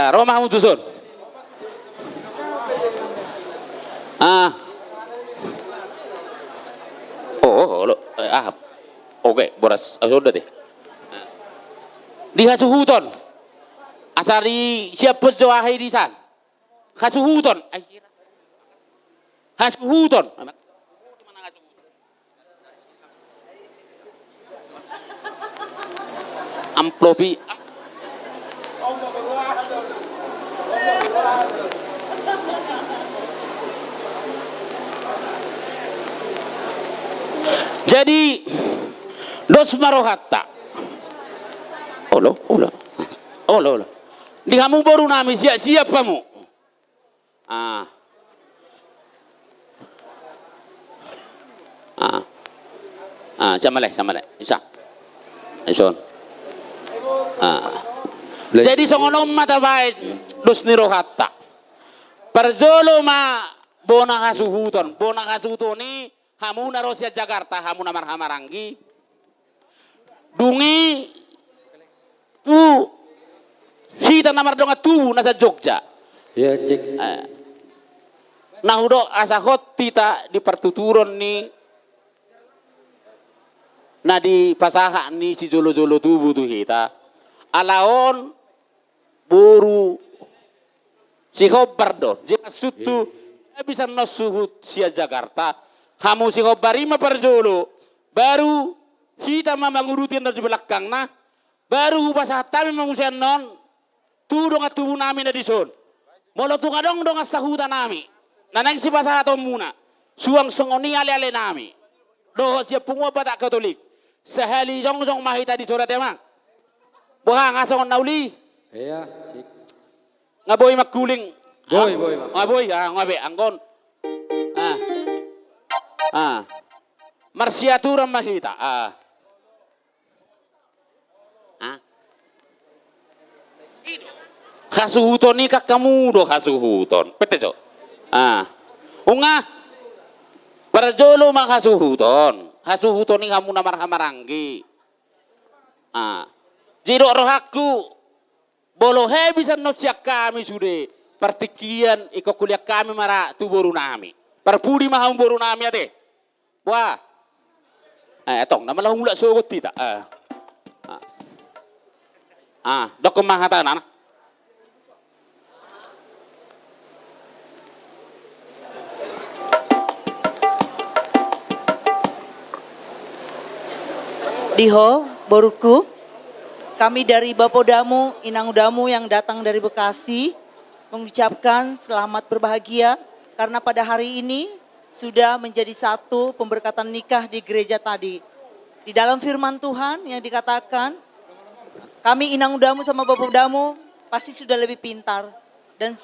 Roma kamu tusun. Oke, boras sudah deh. Di Hasuhuton. Asari siapa jawahai di san. Hasuhuton. Hasuhuton. Amplopi. Jadi dos marohatta. Olo. Di kamu baru nami siap kamu. Sama le. Isa. Ison. Jadi songonom mata baik dos nirohatta. Perjolo ma bona hasuhuton. Bona hasuhuton ni hamu na Rosia Jakarta, hamu na Marhamaranggi. Dungi tu hita na mardonga tubu nasa Jogja. Ya cek. Nahudo asahot tita di pertuturon ni na di pasaha ni si jolo-jolo tubu tu hita. Alaon buru si hobardo. Jika sutu bisa nosuhut sia Jakarta. Hamu si hobarima perjolo. Baru kita mamangurutin dari belakang nah. Baru pasaha tami mamusian non. Tu donga tubuh nami na dison. Molo tu ngadong donga sahuta nami. Nanang si pasaha to muna. Suang songoni ale-ale nami. doho siap pungua Batak Katolik. Sehali jong mahita di surat emang. Buha ngasong nauli. Iya, cik. Ngaboy magkuling. Boy. Ngaboy, ngabe anggon. Marsiaturan mahita. Kasuhuton ni kamu do kasuhuton. Pete jo. Unga. Parjolo makasuhuton. Kasuhuton ni kamu namar hamaranggi. Jiro rohaku. Bolo he bisa no siak kami sude. Partikian iko kuliah kami mara tu boru nami. Parpudi maham boru nami ate. Wah. Etong nama lahung mulak sogot tita. Dok kemahatan anak. Diho, boruku, kami dari Bapodamu, Inangudamu yang datang dari Bekasi mengucapkan selamat berbahagia karena pada hari ini sudah menjadi satu pemberkatan nikah di gereja tadi. Di dalam firman Tuhan yang dikatakan, kami Inangudamu sama Bapodamu pasti sudah lebih pintar dan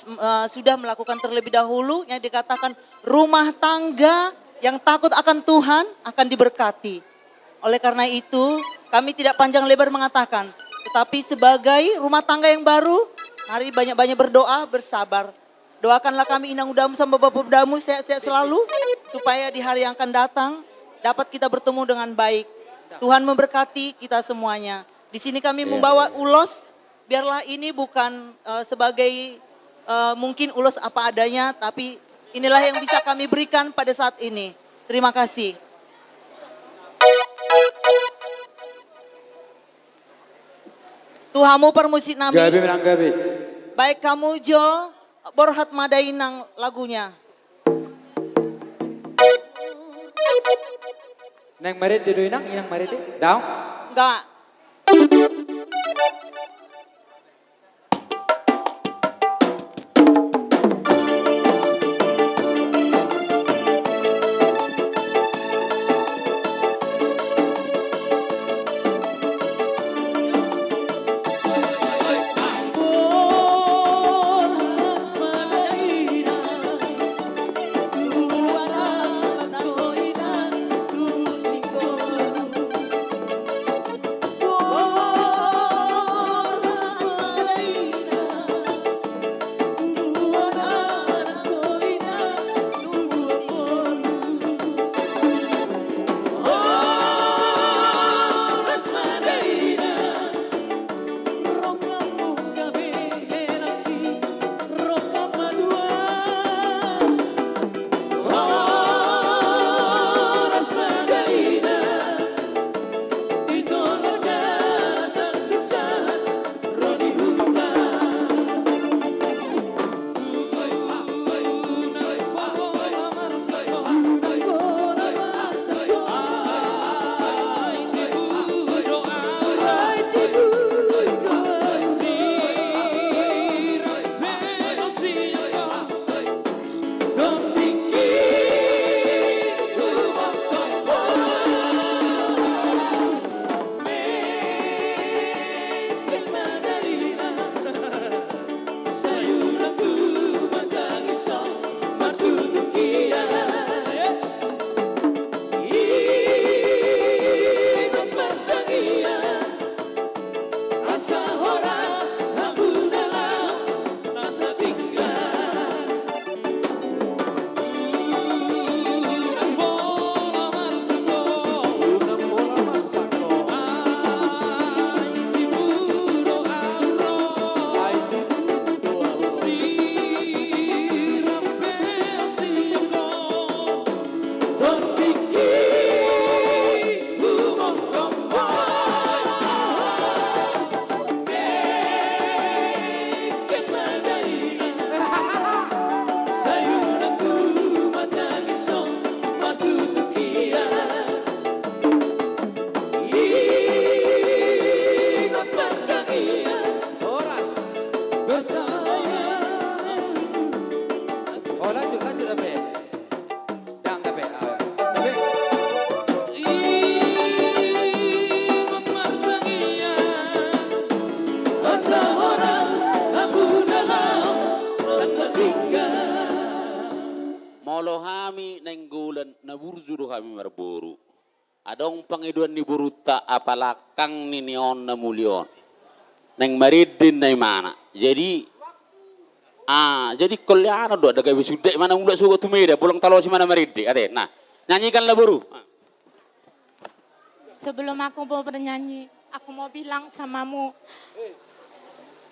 sudah melakukan terlebih dahulu yang dikatakan rumah tangga yang takut akan Tuhan akan diberkati. Oleh karena itu, kami tidak panjang lebar mengatakan, tetapi sebagai rumah tangga yang baru, mari banyak-banyak berdoa, bersabar. Doakanlah kami Inangudamu sama Bapodamu sehat-sehat selalu, supaya di hari yang akan datang, dapat kita bertemu dengan baik. Tuhan memberkati kita semuanya. Di sini kami membawa ulos, biarlah ini bukan sebagai mungkin ulos apa adanya, tapi inilah yang bisa kami berikan pada saat ini. Terima kasih. Tuhamu permusik nami. Gabi menang gabi. Baik kamu Jo, borhat madainang lagunya. Neng marit di doinang, inang marit di. Daun? Enggak. na burju do kami marboru. Adong pangiduan ni buruta apalakang ninion na mulyon. Neng maridin na mana. Jadi kolyano do ada gawe sude mana mula sugo tumeda pulang talo si mana maridi. Ade, nah nyanyikanlah buru. Sebelum aku mau bernyanyi, aku mau bilang samamu,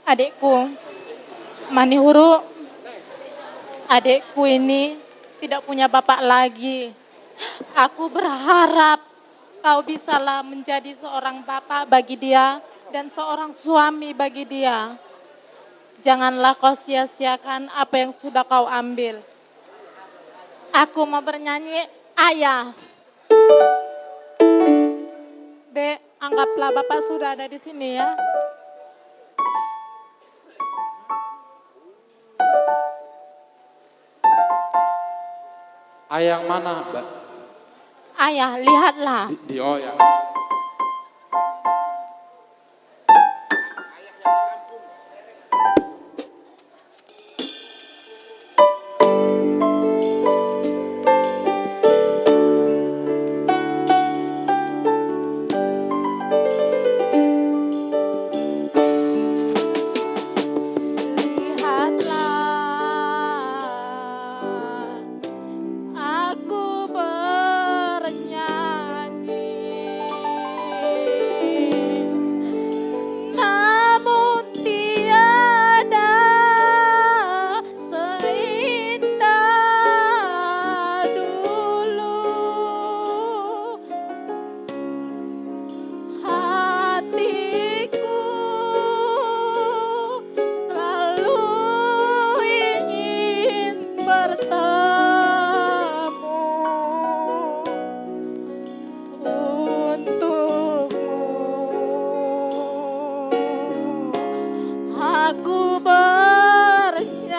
adikku, Manihuru, adikku ini tidak punya bapak lagi. Aku berharap kau bisalah menjadi seorang bapak bagi dia dan seorang suami bagi dia. Janganlah kau sia-siakan apa yang sudah kau ambil. Aku mau bernyanyi, ayah. Dek, anggaplah bapak sudah ada di sini ya. Ayah yang mana, Mbak? Ayah, lihatlah. Oh ya. Aku bernyanyi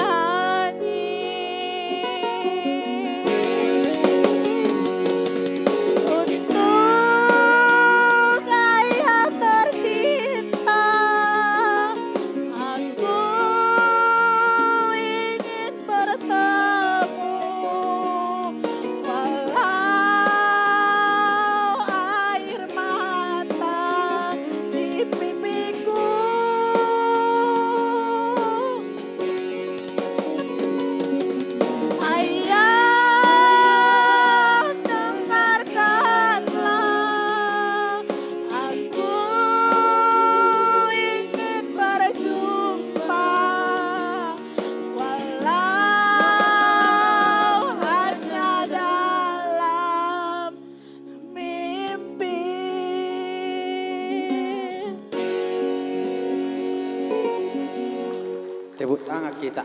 Tepuk tangan kita.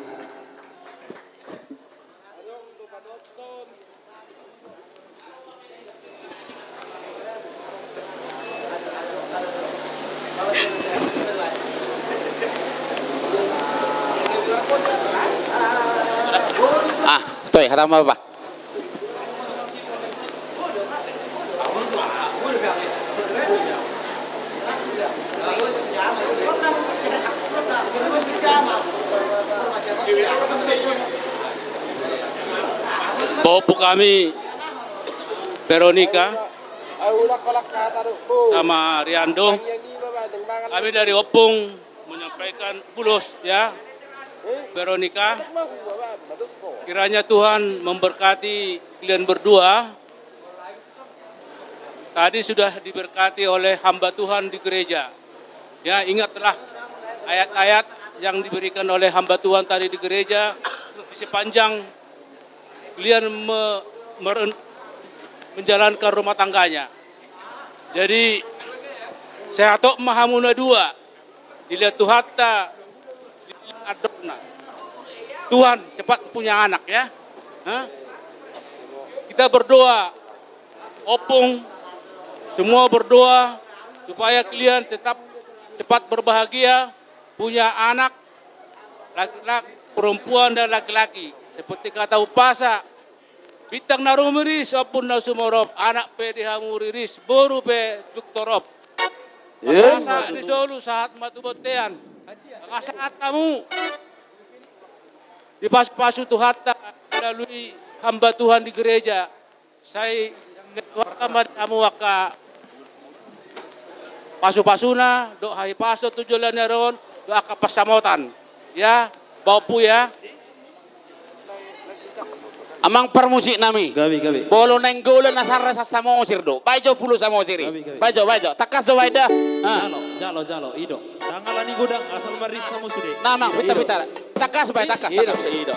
Toy, kata apa? Popo kami Veronica sama Riando, kami dari Opung menyampaikan pulos ya Veronica, kiranya Tuhan memberkati kalian berdua. Tadi sudah diberkati oleh hamba Tuhan di gereja. Ya, ingatlah ayat-ayat yang diberikan oleh hamba Tuhan tadi di gereja di sepanjang kalian menjalankan rumah tangganya. Jadi saya tok mahamuna dua dilihat Tuhan adopna. Tuhan cepat punya anak ya. Kita berdoa, Opung semua berdoa supaya kalian tetap cepat berbahagia, punya anak laki-laki, perempuan dan laki-laki. Seperti kata upasa, bitang narumiris apun nasumorop, anak pe dihamuriris, boru pe duktorop. Masa disolu saat matubotean, saat kamu dipas-pasu Tuhan melalui hamba Tuhan di gereja, Saya warga kamu waka pasu-pasuna, do hai paso tujulan ron, do aka pasamotan. Ya, baupu ya. Amang permusik nami. Gabi. Bolo nenggolan nasara sa samosir do. Bajo pulu samosiri. Bajo. Takas do waida. Jalo, ido. Tangalani godang asal maris sama sude. Nama pita. Takas bay takas. Ido.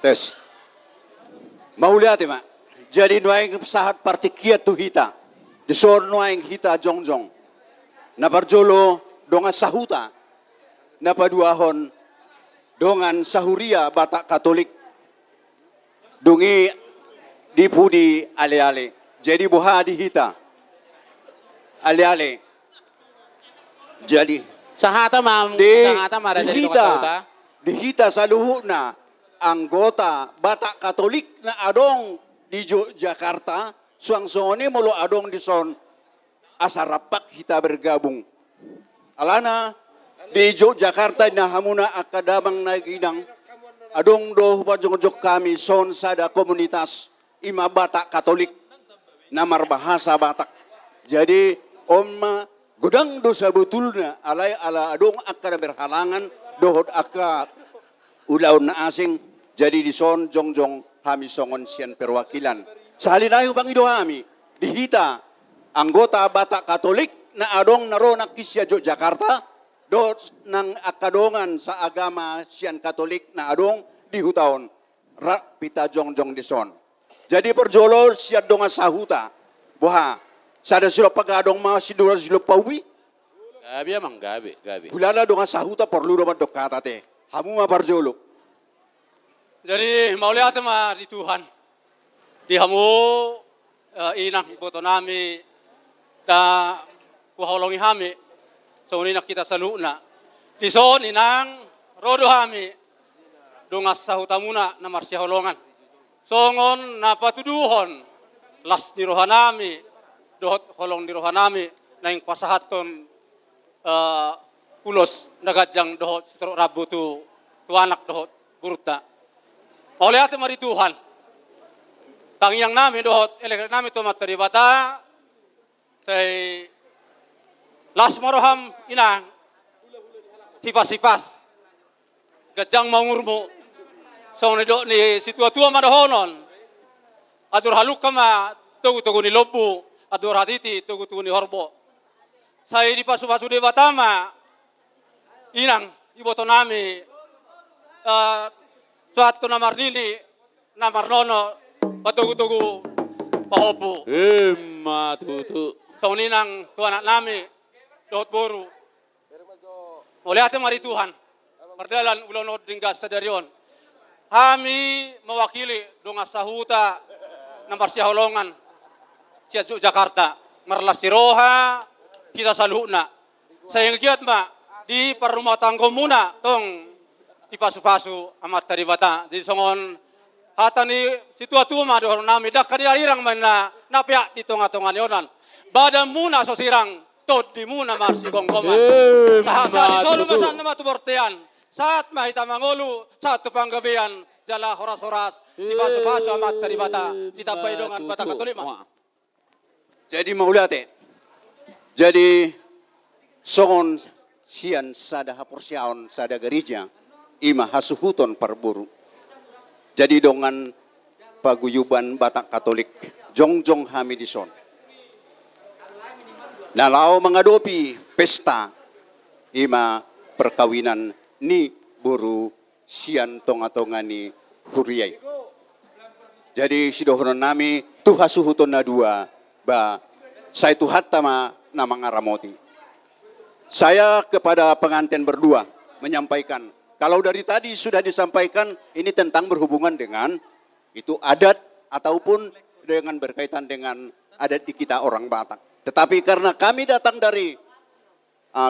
Tes. Mau lihat ya, Mak? Jadi nuaing sahat partikia tu hita. Disor nuaing hita jongjong. Na parjolo donga sahuta. Na paduahon dongan sahuria Batak Katolik. Dungi dipudi ale-ale. Jadi boha di hita. Ale-ale. Jadi Sahata mam, di sahata mara jadi hita, di hita sa luhuna anggota Batak Katolik na adong di Jakarta, suang-suangoni mulo adong di son asarapak hita bergabung. Alana di Jakarta na hamuna akadamang naginang adong do pajong-jok kami son sada komunitas ima Batak Katolik na marbahasa Batak. Jadi omma gudang dosa betulna alay ala adong akada berhalangan dohot akka ulaun na asing jadi di son jongjong hami songon sian perwakilan. Salinayo bang ido hami dihita anggota Batak Katolik na adong naronak kisya Jakarta do nang akadongan sa agama sian Katolik na adong di hutaon rak pita jongjong di son. Jadi perjolo siya donga sahuta boha sada sila pagadong mga sidura sila pauwi. Gabi amang gabi. Bulala donga sahuta perlu naman dokata te. Hamu ma parjolo. Jadi maulihat ma di Tuhan. Di hamu inang boto nami da kuholongi hami. So nak kita saluna. Di son inang rodo hami donga sahuta muna na marsiholongan. Songon na patuduhon las di rohanami dohot holong di rohanami na yung pasahaton pulos nagajang dohot sitro rabu tu anak dohot burta. Oleh ate mari Tuhan. Tangyang nami dohot elek nami to materi bata say las maroham inang sipas-sipas gajang mangurmo so ni situa-tua madahonon atur haluk kama tugu-tugu ni lobu adur haditi tugu-tugu ni horbo. Saya di pasu-pasu de Batama inang iboto nami suat ko namar nili namar nono patugu-tugu pahopo. Matutu. So ninang tuanak nami dot boru. Oleh ate mari Tuhan perdalan ulonod dinggas sadarion. Kami mewakili donga sahuta namar siholongan siya Jakarta marlas siroha kita saluna sayang giat ma di parumah tanggo muna tong ipasu-pasu amat tadi bata di songon hata ni situa-tua ma dohor nami dak kadiarang man na pia di tonga-tonga nionan badan muna so sirang tod di muna marsi gonggoman sahasa di solo masan nama tu bortean saat mahita mangolu saat tu panggabian jala horas-horas di pasu-pasu amat tadi bata ditapai dongan Batak Katolik ma. Jadi maulate. Jadi songon sian sada haporsiaon sada gereja ima hasuhuton parburu. Jadi dongan paguyuban Batak Katolik jongjong hamidison. Nalau mengadopi pesta ima perkawinan ni buru sian tonga-tongani huriyai. Jadi sidohonon nami tu hasuhuton na dua ba saya tu hatama nama ngaramoti. Saya kepada pengantin berdua menyampaikan, kalau dari tadi sudah disampaikan ini tentang berhubungan dengan itu adat ataupun dengan berkaitan dengan adat di kita orang Batak. Tetapi karena kami datang dari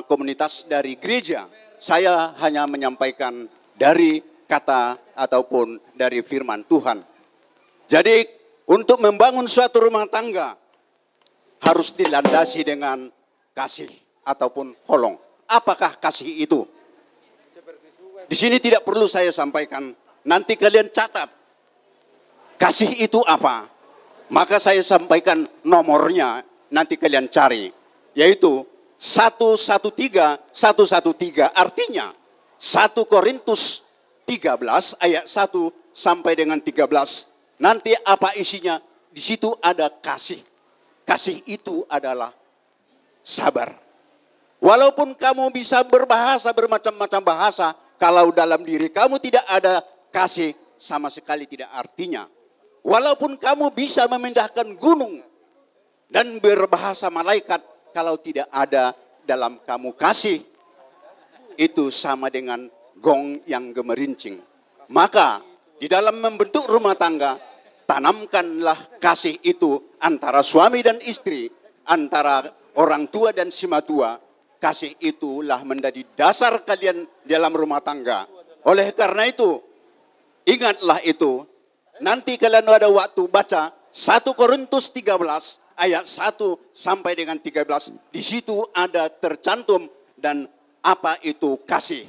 komunitas dari gereja, saya hanya menyampaikan dari kata ataupun dari firman Tuhan. Jadi untuk membangun suatu rumah tangga harus dilandasi dengan kasih ataupun holong. Apakah kasih itu? Di sini tidak perlu saya sampaikan. Nanti kalian catat. Kasih itu apa? Maka saya sampaikan nomornya. Nanti kalian cari. Yaitu 113, 113. Artinya 1 Korintus 13 ayat 1 sampai dengan 13. Nanti apa isinya? Di situ ada kasih. Kasih itu adalah sabar. Walaupun kamu bisa berbahasa bermacam-macam bahasa, kalau dalam diri kamu tidak ada kasih, sama sekali tidak artinya. Walaupun kamu bisa memindahkan gunung dan berbahasa malaikat, kalau tidak ada dalam kamu kasih, itu sama dengan gong yang gemerincing. Maka di dalam membentuk rumah tangga, tanamkanlah kasih itu antara suami dan istri, antara orang tua dan si matua. Kasih itulah menjadi dasar kalian dalam rumah tangga. Oleh karena itu, ingatlah itu. Nanti kalian ada waktu baca 1 Korintus 13 ayat 1 sampai dengan 13. Di situ ada tercantum dan apa itu kasih.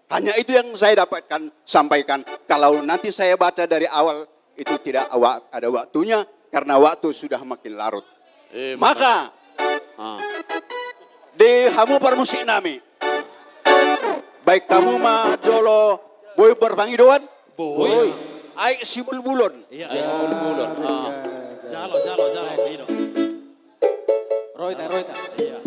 Hanya itu yang saya dapatkan sampaikan. Kalau nanti saya baca dari awal, itu tidak ada waktunya karena waktu sudah makin larut. Maka di hamu permusik nami, baik kamu mah jolo boy berpangidoan, boy. Aik si bulbulon. Iya, bulbulon. Jalo. Dino. Roita. Iya.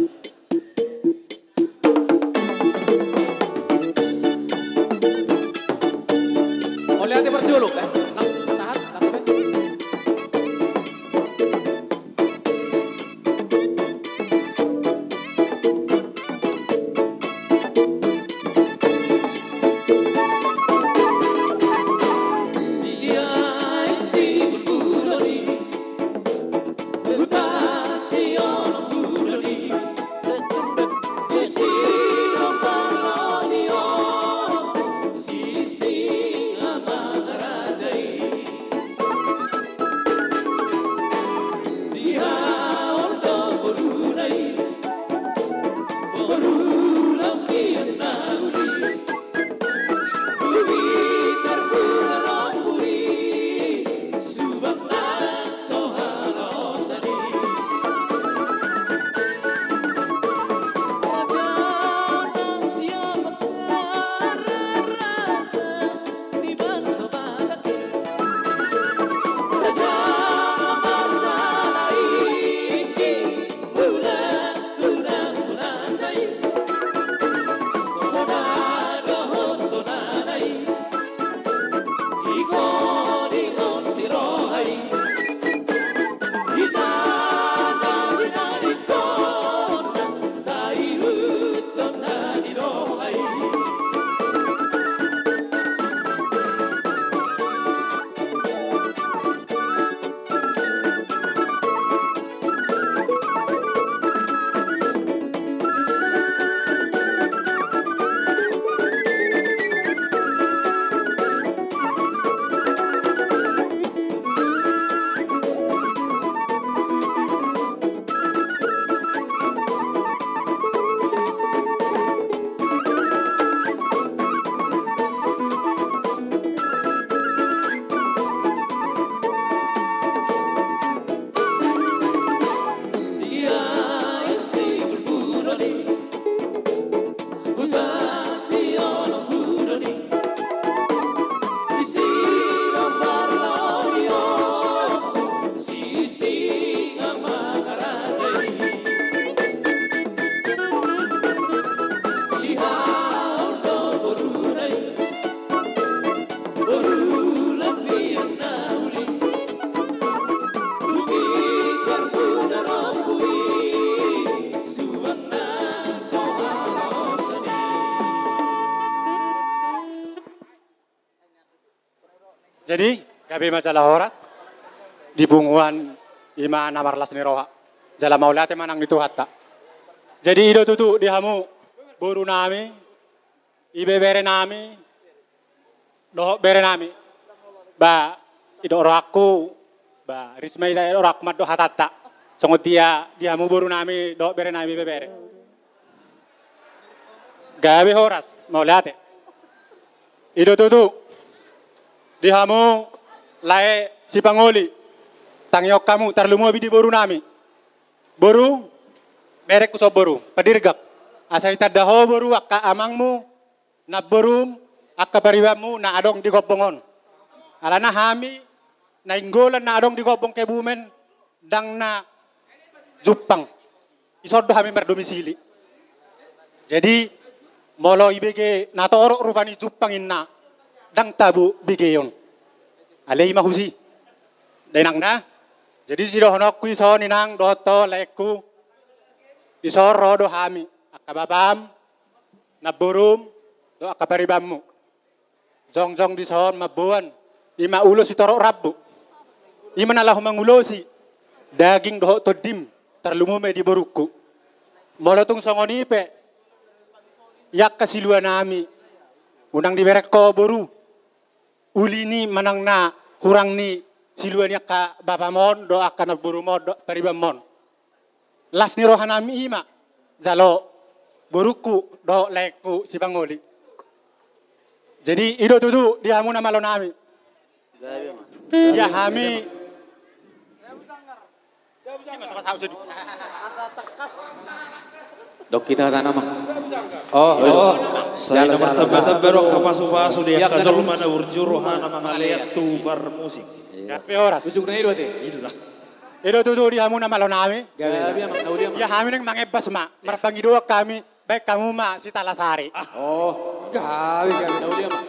Oleh hati berjuluk kan? Sahat, Jadi, kami majalah horas, di bunguan ima namarlas ni roha. Jala maulate manang itu hatta. Jadi ido tutu di hamu buru nami, ibe bere nami, doh bere nami. Ba ido oraku, ba risma ida orak mad do hatata. Songot dia di hamu buru nami, doh bere nami ibe bere. Gawe horas maulate. Ido tutu di hamu lae si pangoli tangyok kamu tarlumo bidi boru nami boru merek kuso boru padirgak asa itadaho boru akka amangmu na borum akka bariwamu na adong di gobongon alana hami na inggolan na adong di gobong kebumen dang na Jupang isodo hami berdomisili jadi molo ibege na toro rupani Jupang inna dang tabu bigeyon alay mahusi. Dainang na. Jadi si dohonok ku iso ninang doto leku iso rodo hami akababam naburum do akabaribammu. Jong di son mabuan ima ulo si torok rabu. Ima nalah mangulosi daging doho todim terlumume di boruku. Molotung songonipe yak kasiluan nami unang diberek ko boru ulini manang na kurang ni siluan yak ka bapamon do akan buru mod do paribamon las ni rohanami ima zalo boruku do leku si pangoli jadi ido tutu dia muna malonami ya hami Dok kita tanam. Saya nomor tebak-tebak kapasu-pasu dia kazul mana urjuruhana mangaliat tu bermusik. Tapi oras. Usuk na ido te. Ido tutu dia muna malonami. Ya hami nang mangebas ma marpangido kami baik kamu ma si Talasari. Oh, gawi Naulia ma.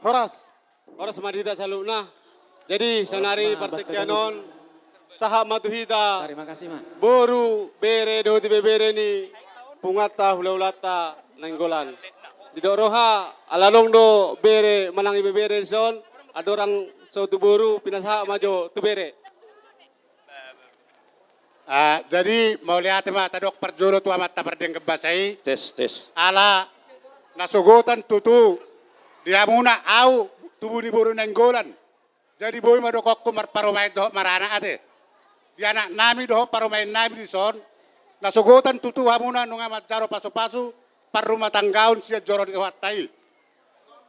Horas madita saluna. Jadi sanari partikianon saha matuhita. Terima kasih, Mak. Boru bere do tibe bere ni pungata hula-hulata nanggolan. Didoroha alalong do bere manang ibe bere son adorang so tu boru pinasaha majo tu bere. Jadi mau lihat mah tadok perjolo tua mata perdeng kebasai Tes. ala nasugotan tutu dia muna au tubuh ni boru nenggolan. Jadi boy madokok ko marparomay doh marana ate. Dia anak nami doh paromay nami di son. Nasugotan tutu hamuna nunga matjaro pasu-pasu parrumah tanggaun sia joro di hatai.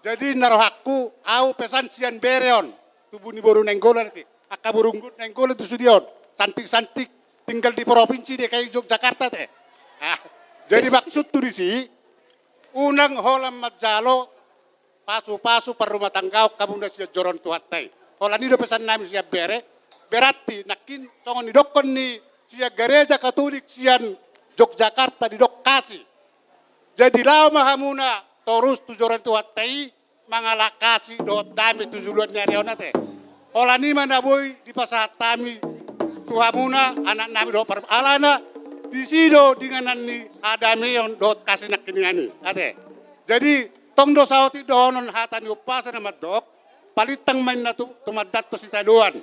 Jadi narohakku au pesan sian bereon tubuh ni boru nenggolan ate. Akka burunggut nenggolan tu sudion. Cantik-cantik tinggal di provinsi dia kayak Yogyakarta teh. Jadi maksud tuh si unang holam matjalo pasu-pasu per rumah tanggau kamu udah siap joron tuhatai. Holan ini udah pesan nami siap bere, berarti nakin songon didokon ni siap gereja Katolik sian Yogyakarta didok kasih. Jadi lama hamuna terus tu joron tuhatai mangalakasi dot dami tujuan nyariona teh. Holan ini mana boy di pasar tami tuhamuna anak nami do par alana di sido dengan ni adami yang dot kasih nak kini ate. Jadi tong do sauti donon hatan upasa nama dok palitang main na tumadat to si taduan.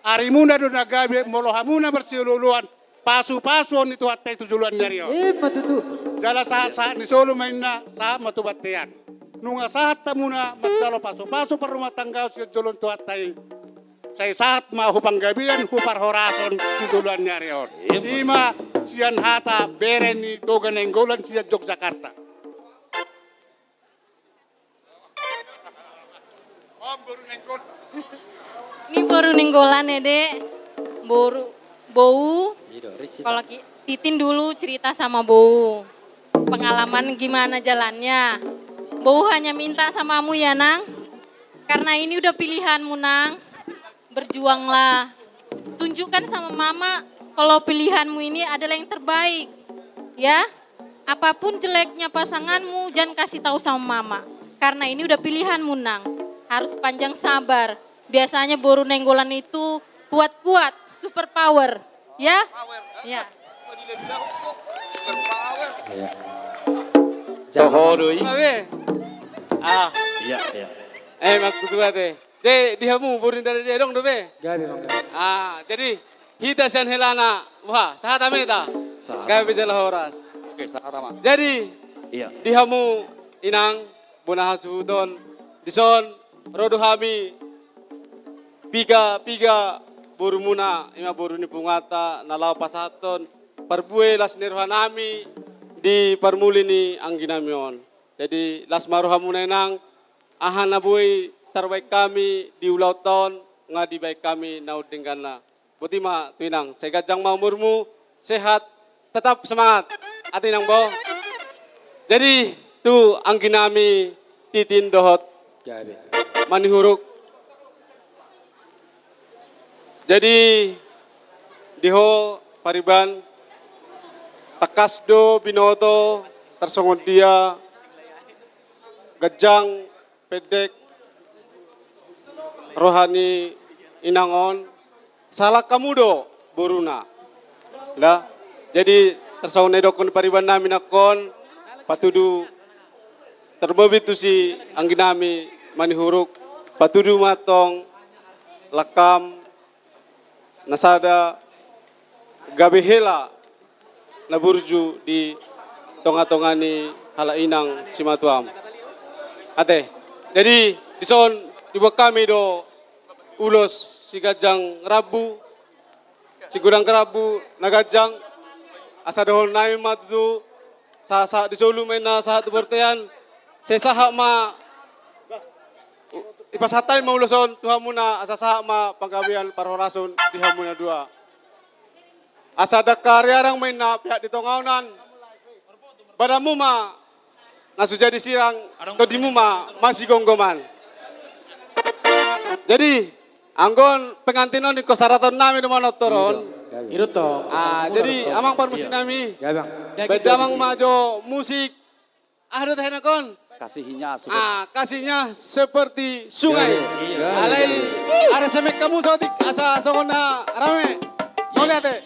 Ari muna do nagabi molohamuna bersiululuan pasu-pasu ni tuhatte tujuluan nyariyo. Matutu. Jala sa ni solo main na sa matubatian. Nunga saat tamuna matjalo pasu-pasu per rumah tangga si julun tuhatte. Saya saat mau hupang gabian hupar horason tujuluan nyariyo. Ima sian hata bereni toga nenggolan sian Yogyakarta. Ini baru ninggolan ya dek, Bou. Kalau Titin dulu cerita sama Bou, pengalaman gimana jalannya. Bou hanya minta samamu ya Nang, karena ini udah pilihanmu Nang, berjuanglah. Tunjukkan sama Mama kalau pilihanmu ini adalah yang terbaik, ya. Apapun jeleknya pasanganmu jangan kasih tahu sama Mama, karena ini udah pilihanmu Nang. Harus panjang sabar. Biasanya boru nenggolan itu kuat-kuat, super power, ya? Ya. Tohodoi. Iya. Maksud gua teh. Dihamu boru dari dong do be. Gabi Bang. Jadi hita san helana. Wah, sahat ameta. Gabi jala horas. Oke, saat ama. Jadi dihamu inang bunah sudon dison rodo hami piga boru muna ima boru ni pungata nalau pasaton parbue las nirhanami di parmuli ni angginamion. Jadi las maruhamuna nang ahan nabuy terbaik kami di ulau tahun ngadi baik kami naud denganna. Butima tuinang segajang maumurmu sehat tetap semangat atinang bo. Jadi tu angginami Titin dohot manihuruk. Jadi diho pariban takasdo binoto tersongon dia gajang pedek rohani inangon salah kamu do boruna lah. Jadi tersongon nedokon pariban namin akon patudu terbebitu si angginami manihuruk patudu matong lakam nasada gabihela naburju di tonga-tongani halainang simatuam. Ate, jadi dison dibuat kami do ulos si gajang rabu, si gudang kerabu nagajang asa dohol naim matu sa disolu main na sa tubertean sesaha ma ipasatay mauloson tuha muna asa saha ma panggawian parhorason diha muna dua asa da karyarang main na pihak ditongaunan badamu ma nasu jadi sirang to dimu ma masih gonggoman. Jadi anggon pengantinon di kosaraton nami do manotoron. Itu toh. Jadi amang par musik nami. Gabang. Beda amang majo musik. Ada teh nakon. Kasihnya kasihnya seperti sungai. Iya. Alai ada semek kamu sotik asa sokona rame. Mau lihat deh.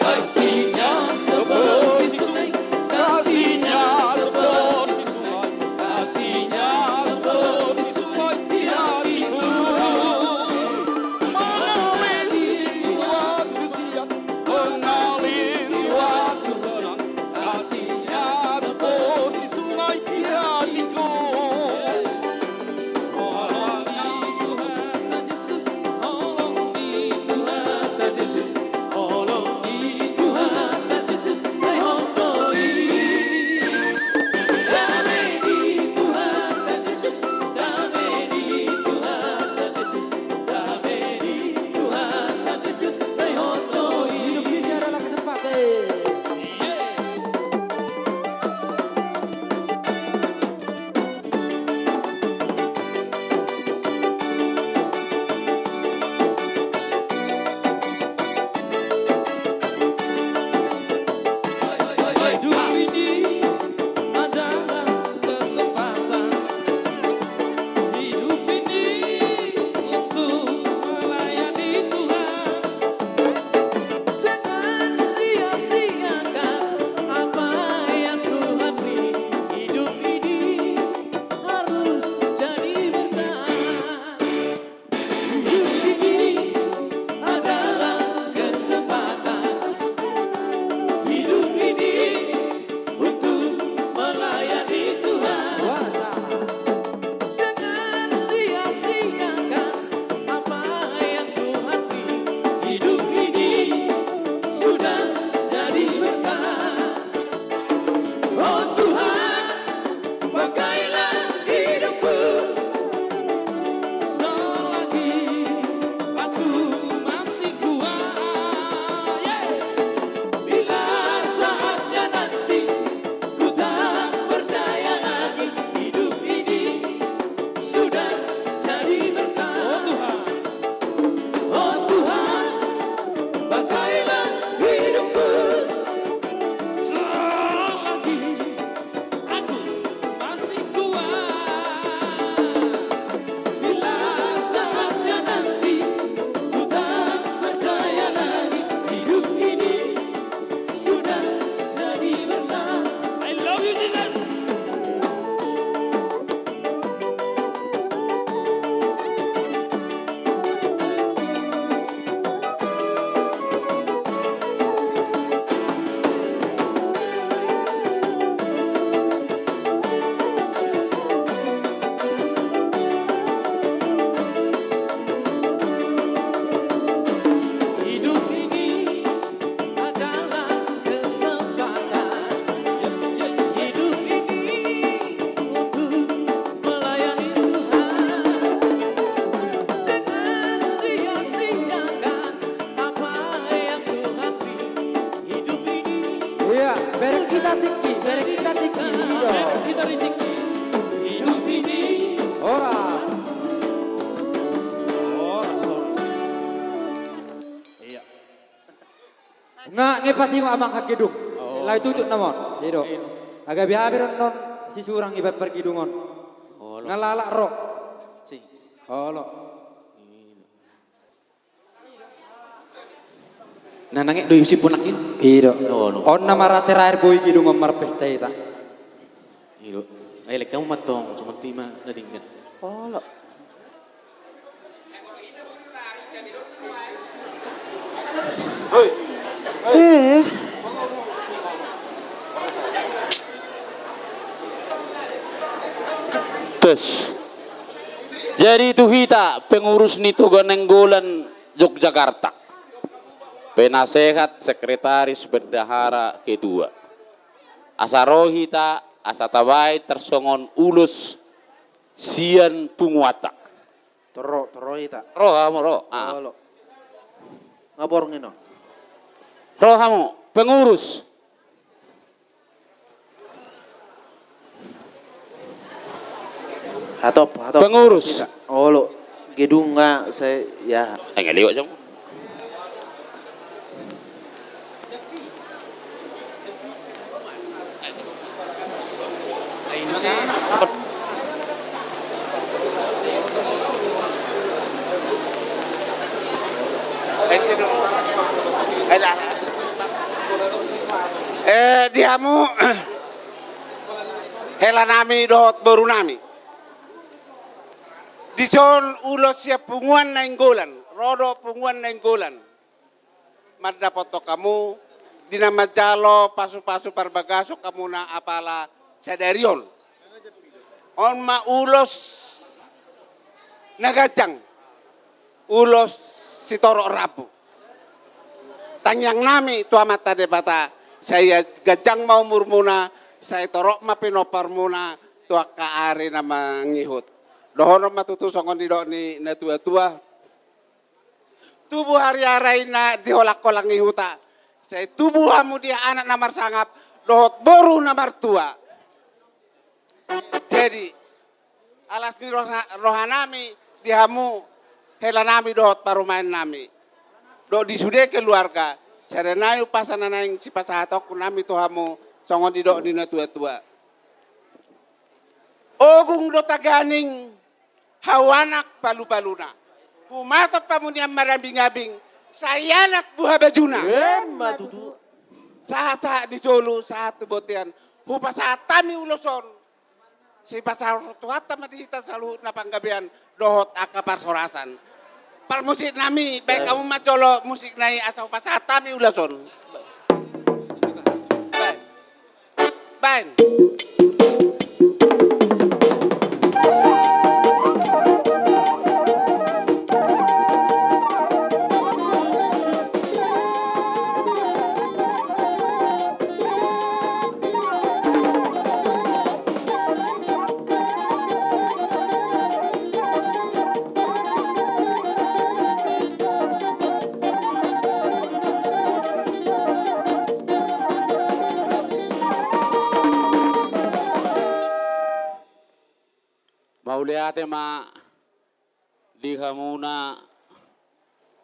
Kasihnya seperti sungai, kasihnya seperti sungai, kasihnya seperti sungai di hatiku. Mengalir waktu siang, mengalir waktu senang, kasihnya seperti sungai di hatiku. Tolong di Tuhan Yesus, tolong di Tuhan Yesus, tolong di Tuhan Yesus, saya honori. Damai di Tuhan Yesus, damai di Tuhan Yesus, damai di Tuhan Yesus, saya honori. Hidup ini adalah kesempatan. Hidup ini adalah kesempatan. Hidup ini untuk melayani Tuhan. Jangan sia-siakan apa yang Tuhan beri. Hidup ini harus jadi berkah. Hidup ini adalah kesempatan. Hidup ini untuk melayani Tuhan. Jangan sia-siakan apa yang Tuhan beri. Hidup ini sudah jadi berkah. Oh Tuhan, pakailah hidupku selagi aku masih kuat. Bila saatnya nanti ku tak berdaya lagi, hidup ini sudah jadi berkah. Oh Tuhan, pakailah hidupku selagi aku masih kuat. Bila saatnya nanti ku tak berdaya lagi, hidup ini sudah jadi berkah. I love you Jesus. Hidup ini adalah kesempatan. Hidup ini untuk melayani Tuhan. Jangan sia-siakan apa yang Tuhan beri. Hidup ini. Iya, bareng kita tinggi, bareng kita tinggi. Bareng kita tinggi. Hidup ini. Ora. Iya. Nga ngepasi mo amang kagidung. Lai tujuk namon. Hido. Agak bihabir non si surang ibat pergidungon. Ngalalak ro. Si. Holo. Nanangnya doy si punakin. Hido. On nama raterair boy gidungon marpesta ita. Hidup. Ay kamu matong cuma tima nadinggan. Holo. Tes. Jadi itu kita pengurus nito Gonenggolan Yogyakarta. Penasehat Sekretaris Bendahara kedua. Asarohita asatabai tersongon ulus sian punguata. Toro ita. Roh kamu roh. Ngabor ngino. Roh kamu pengurus. Hatop. Pengurus. Oh lo. gedung nga saya ya. Ay ngaliwa siya mo. Diamu hela nami dohot baru nami. Dison ulo siap punguan nainggolan, rodo punguan nainggolan. Marda foto kamu dinama jalo pasu-pasu parbagaso kamu na apala sadarion. On ma ulos nagajang ulos sitoro rabu. Tanyang nami tu amat tade bata saya gajang mau murmuna saya torok mapinopar muna tua kaare na mangihut. Dohono matutu songon di ni na tua-tua. Tubuh hari-hari na diholak-kolak ngihuta. Saya tubuh hamu dia anak namar sangap dohot boru namar tua. Jadi alas ni rohanami dihamu helanami dohot parumain nami. Do disude keluarga. Sarenayu pasana naing si pasahatok nami tuhamu songon di dok dina tua-tua. Ogung do taganing hawanak palu-paluna. Humatot pamuniam marambing-abing sayanak buha bajuna. Saat-saat di Solo, saat botian. Hupasahat tami uloson. Si pasar tuhat tamatihita saluhut na panggabian dohot akapar sorasan. Par musik nami, baik kamu macolo musik nai asal pasahat tami uloson. Bain. Mauliate ma liha muna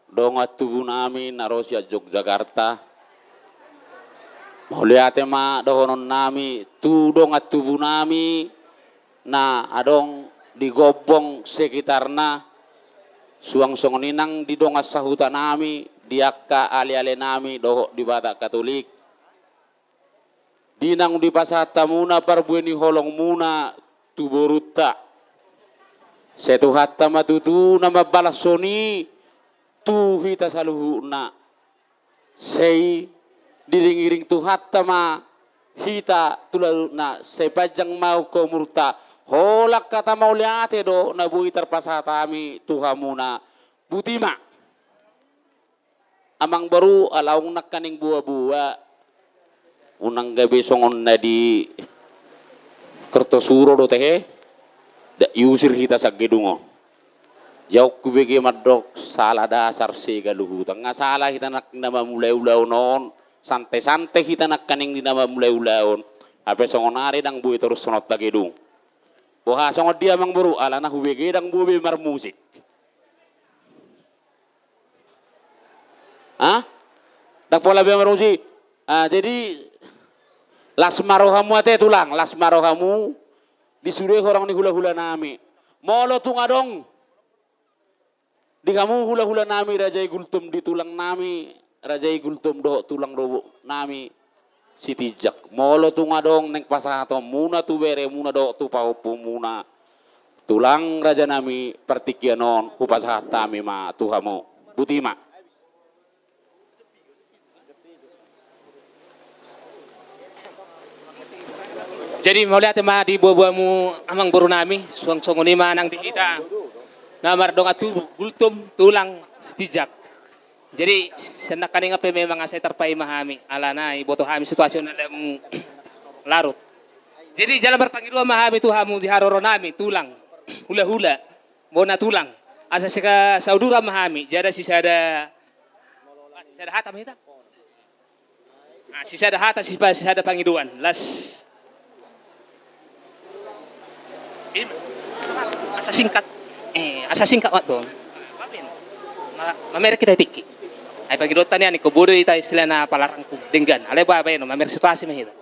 dongat tubuh nami narosia Yogyakarta. Mauliate ma dohonon nami tu dongat tubuh nami na adong digobong sekitarna suang songoninang di dongat sahuta nami diakka ali-ali nami doho di Batak Katolik. Dinang di pasata muna parbueni holong muna tuburuta. Setu hatta matutu nama balasoni tu hita saluhuna. Sei diring-iring tu hatta ma hita tulaluna sepajang mau komurta holak kata mau liate do na bui terpasatami tuhamuna butima. Amang baru alaung nakaning buah-buah unang gabi songon na di Kertosuro do tehe. Da yusir kita sa gedungo. Jauh kubege madok salah dasar sega luhutan. Nga salah kita nak nama mulai ulaw non. Santai-santai kita nak kaning di nama mulai ulaw. Apa songonari dang bui terus sonot da gedung. Boha songot dia mang buru ala na hubege dang bui mar musik. Hah? Dak pola be mar musik. Jadi lasmarohamu ate tulang, lasmarohamu disuruh orang di hula-hula nami. Molo tunga dong. Di kamu hula-hula nami Rajai Gultum di tulang nami. Rajai Gultum doh tulang robo nami. Sitijak. Molo tunga dong neng pasahato. Muna tu bere muna doh tu paupu muna. Tulang raja nami pertikianon. Kupasahat tami ma tuhamu. Butima. Jadi mau lihat ma di buah-buahmu amang baru nami suang-suang lima nang dihita namar dong atu gultum tulang setijak. Jadi senak kaning apa memang saya terpai mahami alana iboto hami situasi dalam larut. Jadi jalan berpanggil dua mahami tu hamu di haroro nami tulang hula-hula bona tulang asa sika saudura mahami jada sisa ada hatam hita. Sisa ada hata sisa ada panggiduan las asa singkat asa singkat waktu. Mamer kita tiki. Ay pagi dotan ni ko bodo ita istilah na palarang ko dinggan. Ale ba no mamer situasi mahita.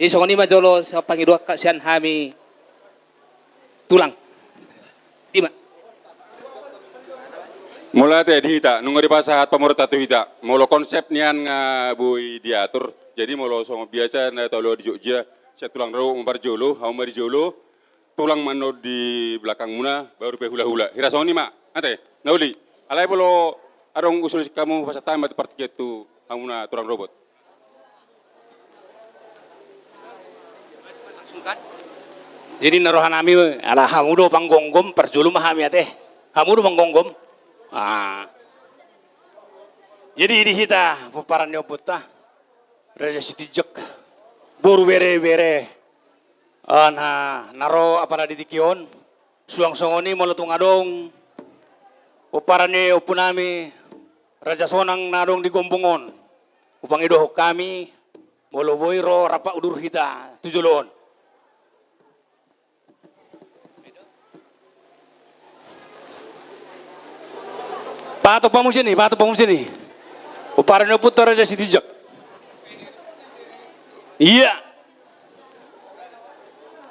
Iso ni majolo sa pangidua ka sian hami tulang. Di ma. Mula teh dihita, nunggu di pasahat pamurta tu hita. Molo konsep nian bui diatur. Jadi molo sama biasa na tolo di Jogja, saya tulang ro umbar jolo, hau mari jolo, tulang mano di belakang muna, baru pe hula-hula. Hira soni mak, ante, nauli. Alai polo arong usul kamu pasat time at partiket tu hamuna tulang robot. Jadi narohan kami ala hamudo panggonggom perjulu mahami ate. Hamudo panggonggom. Jadi di hita puparan yo puta. Raja Sitijek. Boru bere naro apa di tikion. Suang songoni molotung adong. Puparan yo punami Raja Sonang nadong di gombongon. Upang idoh kami molo boiro rapa udur hita tujulon. Pato pamu sini. Uparan putar Raja Sitijek. Iya.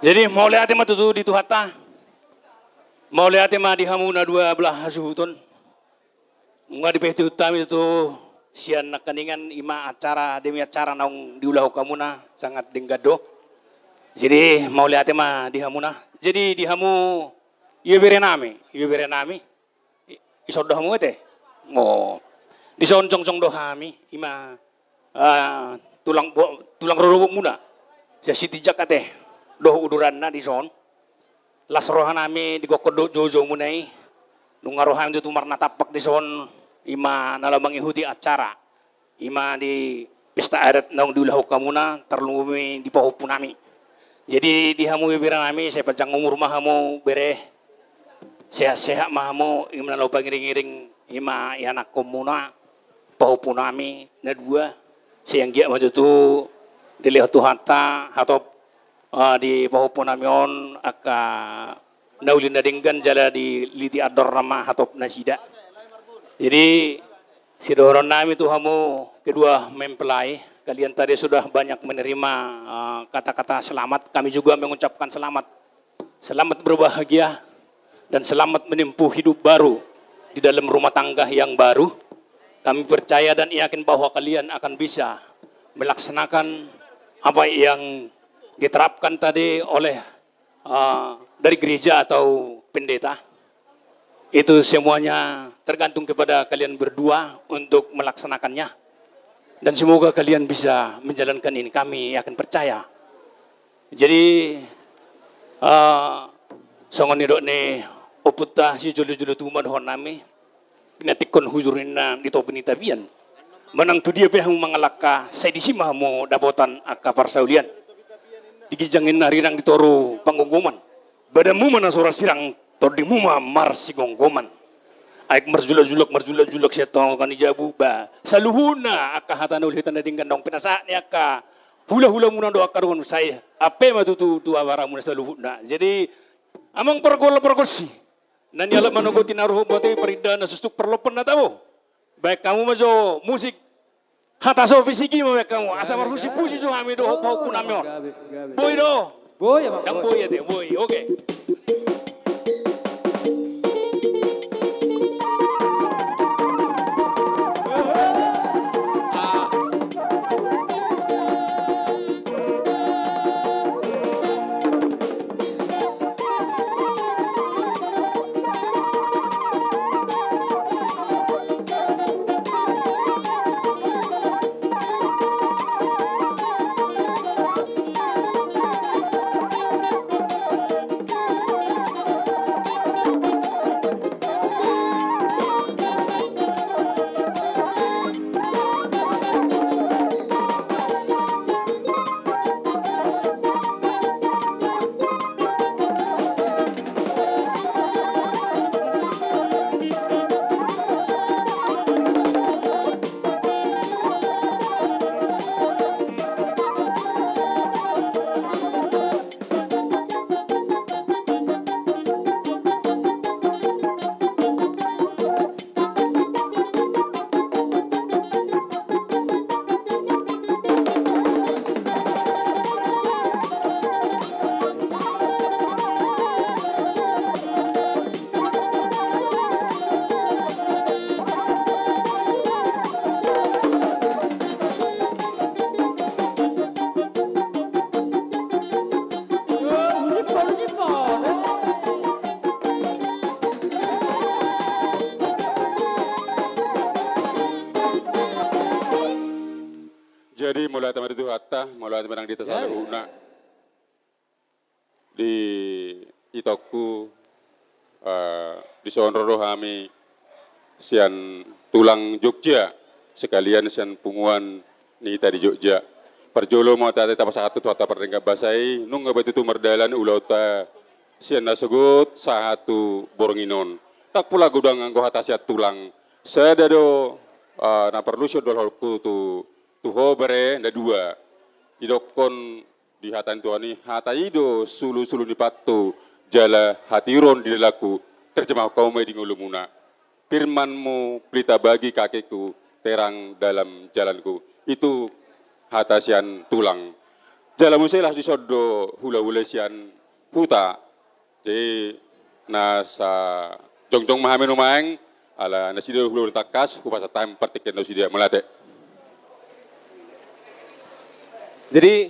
Jadi mau lihat mah tutu di tuhata. Mau lihat mah di hamuna 12 hasuhutun. Nggak di peti utami itu sian nakaningan ima acara demi acara naung diulah kamuna sangat denggado. Jadi mau lihat mah di hamuna. Jadi di hamu iya berenami. Isod dohamu teh. Oh. Di son cong dohami ima tulang rorobok muna. Sa Sitijek teh doh uduranna di son. Las rohanami di gokodo jojo munai. Nung ngaroham itu marna tapak di son ima nalamang ihuti acara. Ima di pesta adat naung diulah kamuna terlumi di pahupunami. Jadi di hamu berenami saya panjang umur mahamu bere sehat-sehat mahamu imna lo pangiring-iring ima anak komuna pahupunami na dua siang gia maju tu dilihat tuhata atau di pahupunami on aka naulin nadinggan jala di liti ador nama atau nasida. Jadi sidoron nami tu hamu kedua mempelai kalian tadi sudah banyak menerima kata-kata selamat, kami juga mengucapkan selamat berbahagia dan selamat menempuh hidup baru di dalam rumah tangga yang baru. Kami percaya dan yakin bahwa kalian akan bisa melaksanakan apa yang diterapkan tadi oleh dari gereja atau pendeta. Itu semuanya tergantung kepada kalian berdua untuk melaksanakannya. Dan semoga kalian bisa menjalankan ini. Kami yakin percaya. Jadi songon idok ni oputa si jolo-jolo tuman hon nami pinatikon huzurina dito pinitabian manang tu dia pehang mangalaka saya disima mo dapotan aka parsaulian digijangin narirang ditoro pangonggoman badamu mana suara sirang todimu mar si gonggoman aik marjulak siya tong kanijabu ba saluhuna aka hatanul hitan na dinggan dong pinasa ni aka hula-hula muna do akaron saya ape matutu tu awara muna saluhuna. Jadi amang pergol-pergosi nan yala manogo tinaruh bote perida na sustuk perlopen na tabo. Baik kamu majo musik hata so fisiki mo baik kamu asa marhusi puji jo kami do pau kunamyon. Boy do. Boy ya Yang boy ya te boy. Oke. Jadi mulai teman itu hatta, mulai teman di tasaluna di itoku di sonro kami sian tulang Jogja sekalian sian punguan ni tadi Jogja. Perjolo mau tadi tapas satu tuh perdengka basai nung nggak itu merdalan ulauta sian nasegut satu boronginon. Tak pula gudang anggo hatasiat tulang. Saya dado na perlu syodol tuho bere nda dua idokon di hatan tuani hata ido sulu di patu jala hatiron di lelaku terjemah kau di ngulumuna firmanmu pelita bagi kakiku terang dalam jalanku itu hata sian tulang jalamu selah di sodo hula sian huta jadi nasa jongjong mahamen umaeng ala nasido hulu takas kupasa time partiken nasidia melate. Jadi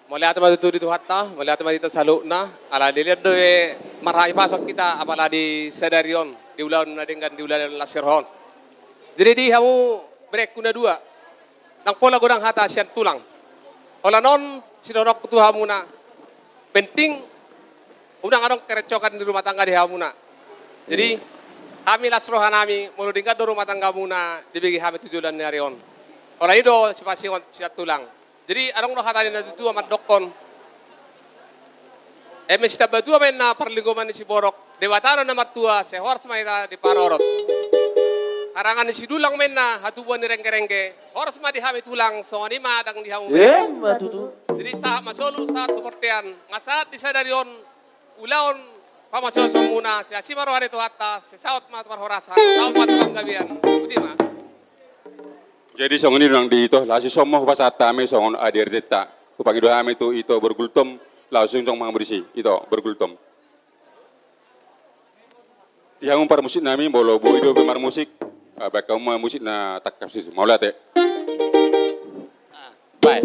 melihat itu di hatta, melihat itu salukna, ala dilihat doe marai pasok kita apala di sedarion di ulan dengan di ulan lasirhon. Jadi di kamu break kuna dua, nang pola godang hata sian tulang. Ola non sidorok tu hamuna penting unang adong kerecokan di rumah tangga di hamuna. Jadi kami lasrohan kami mulu tingkat do rumah tangga muna dibagi kami tujuan narion. Ola ido sipasi siat tulang. Jadi arong no hatani na tutu amat dokon. Mesita batu amen na perlingkuman ni si borok. Dewatano na matua sehor semaita di parorot. Karangan ni si dulang men na hatubuan ni rengke-rengke. Horas ma di hami tulang songani ma dang di hamu. Matutu. Jadi sa masolu sa tuportean ngasat di sadarion ulaon pamasosong muna si asimaro hari tu hatta si saot ma parhorasan saot ma panggabian. Uti ma. Jadi songon ini di itu, lasi somo pas atame songon adir deta, kupangi doa ame itu bergultom, langsung song mengambrisi itu bergultom. Yang umpar musik nami bolo bu itu pemar musik, baik kamu musik na tak kapsis, mau lihat ya? Baik.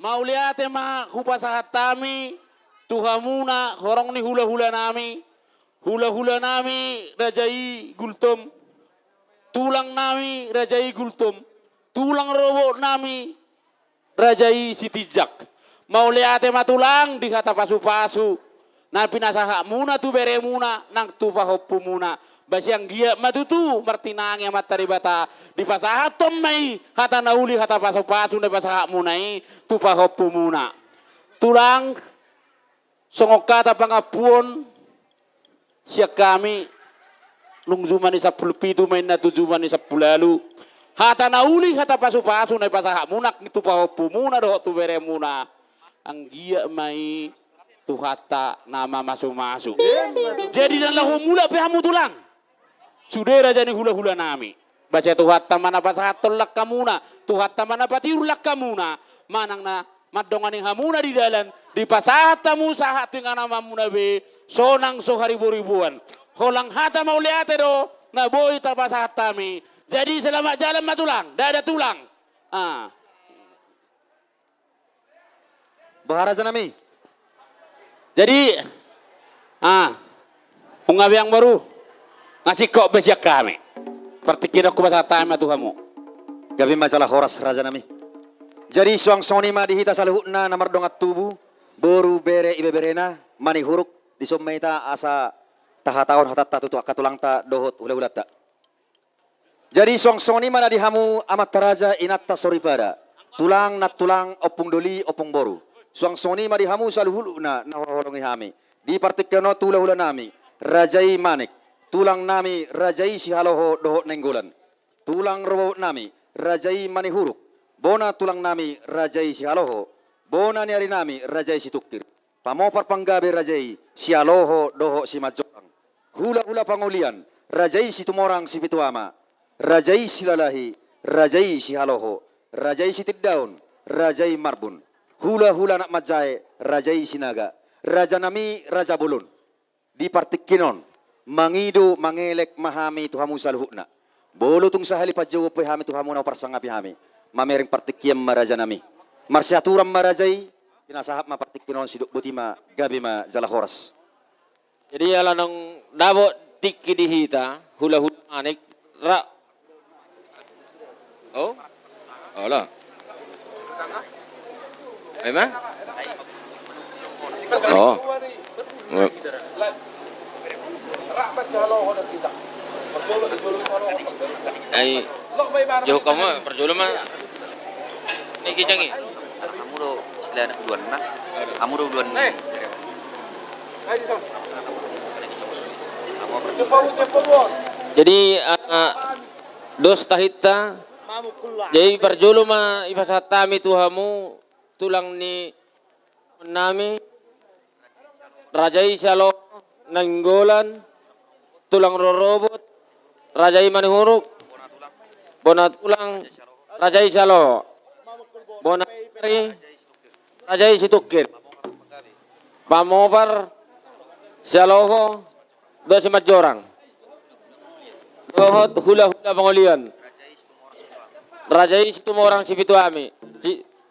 Mauliate ma hupasahat tami tuhamuna horong ni hula-hula nami. Hula-hula nami rajai gultum. Tulang nami rajai gultum. Tulang robo nami rajai sitijak. Mauliate ma tulang di kata pasu-pasu. Na pinasaha muna tu bere muna nang tu pahoppu muna. Basyang gia matutu martinangi amat taribata di pasahat tom mai hata nauli hata pasu-pasu na pasaha munai tu pahoppu muna. Tulang songok kata pangapuon siya kami nung zumani sa pulpitu main na tu zumani sa pulalu. Hata nauli hata pasu-pasu na pasaha munak tu pahoppu muna doh tu bere muna. Ang gia mai tu hata nama masuk-masuk. Jadi dan lahu mula pehamu tulang. Sudah raja ni hula-hula nami. Baca tu hata mana pasahat tolak kamuna. Tu hata mana patirulak kamuna. Manang na madongan yang hamuna di dalam. Di pasahat tamu sahat dengan nama muna be. Sonang so haribu-ribuan. Holang hata mau lihat do. Na boy terpasahat tami. Jadi selamat jalan matulang. Dah ada tulang. Baharaja nami. Jadi, ungabi yang baru, ngasih kok besiak kami. Pertikir aku bahasa tama tu kamu. Gabi majalah horas raja nami. Jadi suang soni ma dihita saluhutna namar dongat tubuh, boru bere ibe berena, mani huruk, di sommeita asa tahatahon hatat tatu katulang ta dohot ula-ulat ta. Jadi suang soni mana dihamu amat taraja inatta soripada. Tulang nat tulang opung doli opung boru. Suang soni ma dihamu saluhuluna na holongi hami. Di partikano tula hula nami. Rajai manik. Tulang nami rajai si haloho dohot nenggolan. Tulang robo nami rajai mani huruk. Bona tulang nami rajai si haloho. Bona niari nami rajai si tukir. Pamopar panggabe rajai si haloho doho si majorang. Hula-hula pangulian rajai si tumorang si pituama. Rajai si lalahi rajai si haloho. Rajai si tiddaun rajai marbun. Hula-hula nak majai rajai sinaga. Raja nami raja bulun. Di partikinon mangido mangelek mahami tuhamu salhutna. Bolo tung sahali pajawo pe hami tuhamu na parsangapi hami. Mamering partikiam maraja nami. Marsiaturam marajai pinasahap ma partikinon siduk butima gabi ma jala horas. Jadi ala nang dabo tikki dihita hula-hula anik ra. Oh. Ala. Memang? Oh. Ay, jauh kamu perjolo mah. Ini kicangi. Kamu do istilah anak duluan na. Kamu do duluan. Jadi dos tahita. Jadi perjolo mah ipasatami tuhamu tulang ni nami rajai salo nanggolan tulang rorobot rajai manihuruk bona tulang rajai salo bona rajai situkir pamopar saloho dosi majorang dohot hula-hula pangolian rajai situmorang si pituami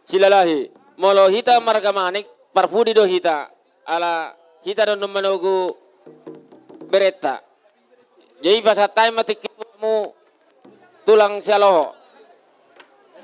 silalahi molo hita marga manik parpudi do hita ala hita do manogu bereta jadi pasatay matikimu tulang sialoho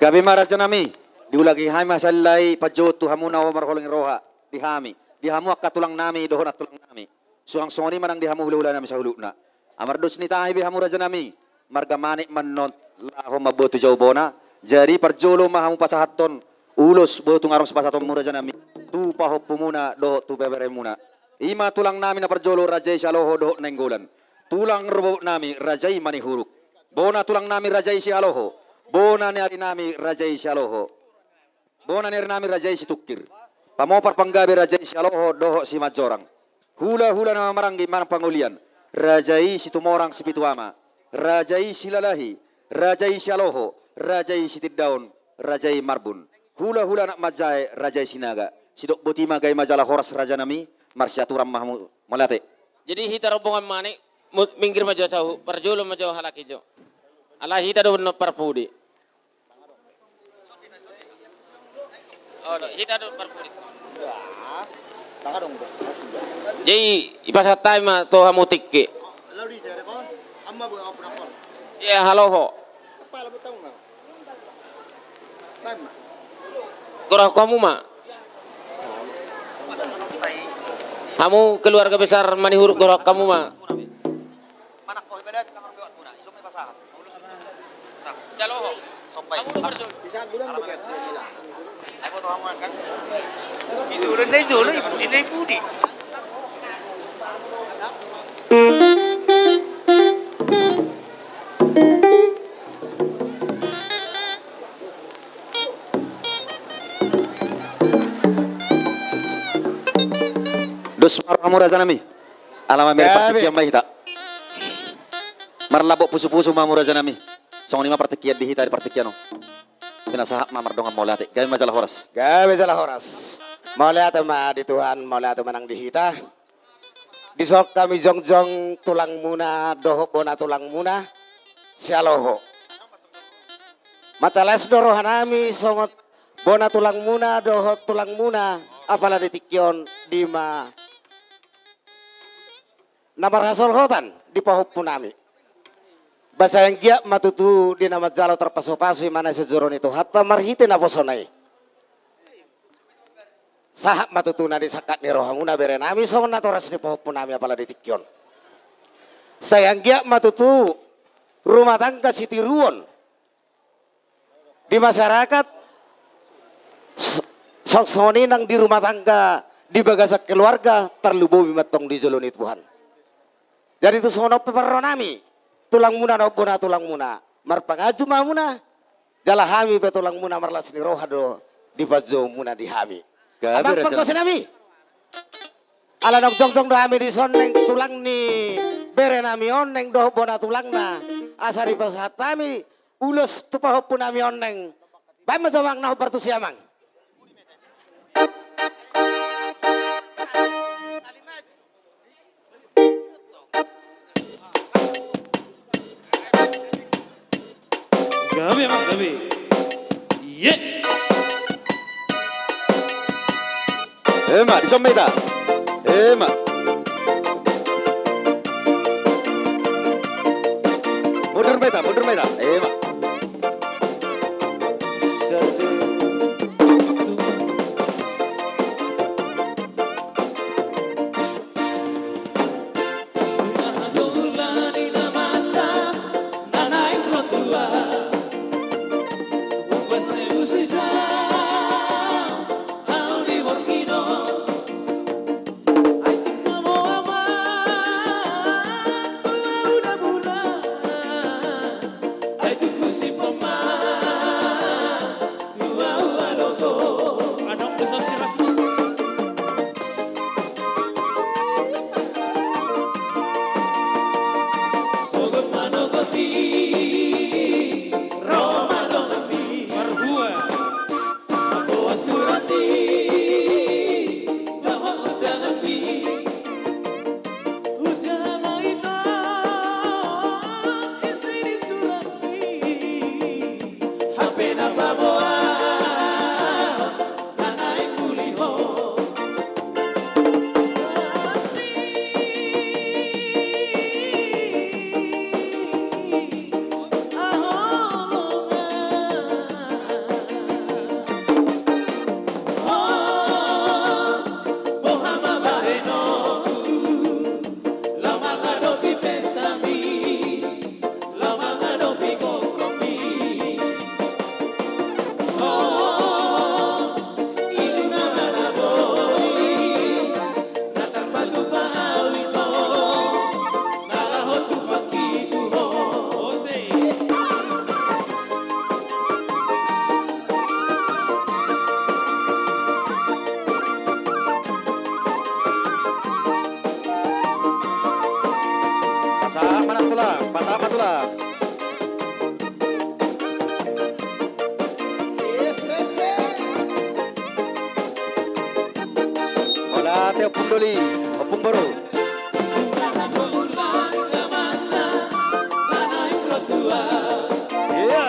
gabi maraja nami diulagi hai masalai pajot tu hamu na omar holing roha dihami dihamu akka tulang nami dohona tulang nami suang songoni manang dihamu hula-hula nami sahuluna amar dos ni tahi bihamu raja nami marga manik manont laho mabotu jauh bona jadi parjolo mahamu pasahaton ulos botung arong sepasaton muraja nami tu pahoppu muna do tu bebere muna ima tulang nami na parjolo rajai saloho do nenggolan tulang robo nami rajai mani huruk bona tulang nami rajai si aloho bona niari nami rajai si aloho bona niari nami rajai si tukir pamopar panggabe rajai si aloho doho si majorang hula-hula na maranggi manang pangulian rajai si tumorang si pituama rajai si lalahi rajai si aloho rajai si tiddaun rajai marbun hula-hula nak majai rajai sinaga sidok botima gai majalah horas raja nami marsiaturam mahmu malate. Jadi hita rombongan manik minggir maju sahu perjolo maju halaki jo ala hita do no parpudi Oh, hita do perkulit. Taka dong. Jadi ipasa time to hamu tikki. Lalu di sana kon, amma buat apa nak kon? Ya halo ho. Apa lah betul nggak? Mana? Goroh kamu ma. Kamu keluarga besar Manihuruk goroh kamu ma. Mana kau ibadat kangen buat kuna. Isu me pasahat. Ulus pasahat. Jalo ho. Sampai. Kamu nomor sul. Bisa bulan bukan? Ayo tuh kamu kan. Itu udah nih Jolo, ini Budi. Dos marmura zanami. Alama mere partikian mahita. Marlabo pusu-pusu mamura zanami. Song lima partikian di hita di partikiano. Pinasahap mamar dongan molate. Gaya majalah horas. Gawe salah horas. Mau lihat ma di Tuhan, mau lihat menang di hita. Disok kami jong-jong tulang muna, doho bona tulang muna, sialoho. Macales dorohanami songot bona tulang muna, doho tulang muna, apalah ditikyon di ma. Namar hasol hotan di pahop punami. Basa yang giat matutu di nama jalo terpaso-paso mana sejoron itu hatta marhite na posonai. Sahab matutu na di sakat ni rohamuna berenami songon na toras di pahop punami apala di tikyon. Sayang giat matutu rumah tangga sitiruon di masyarakat sok-soni nang di rumah tangga di bagasak keluarga terlubowi matong di joloni Tuhan. Jadi itu sono peperonami. Tulang muna no bona tulang muna. Marpangaju mamuna. Jala hami pe tulang muna marlas ni rohado di fajo muna di hami. Abang pagkosin nami. Ala nok jong-jong do hami di soneng tulang ni bere nami oneng do bona tulang na. Asari pasatami ulos tupahop pun nami oneng. Bae majawang na partu siamang. Gabi emang gabi. Ye. Ema, disometa. Ema. Mundur meta. Ema. Pasapa tulang. Hola, te opung doli, opung baru. Iya.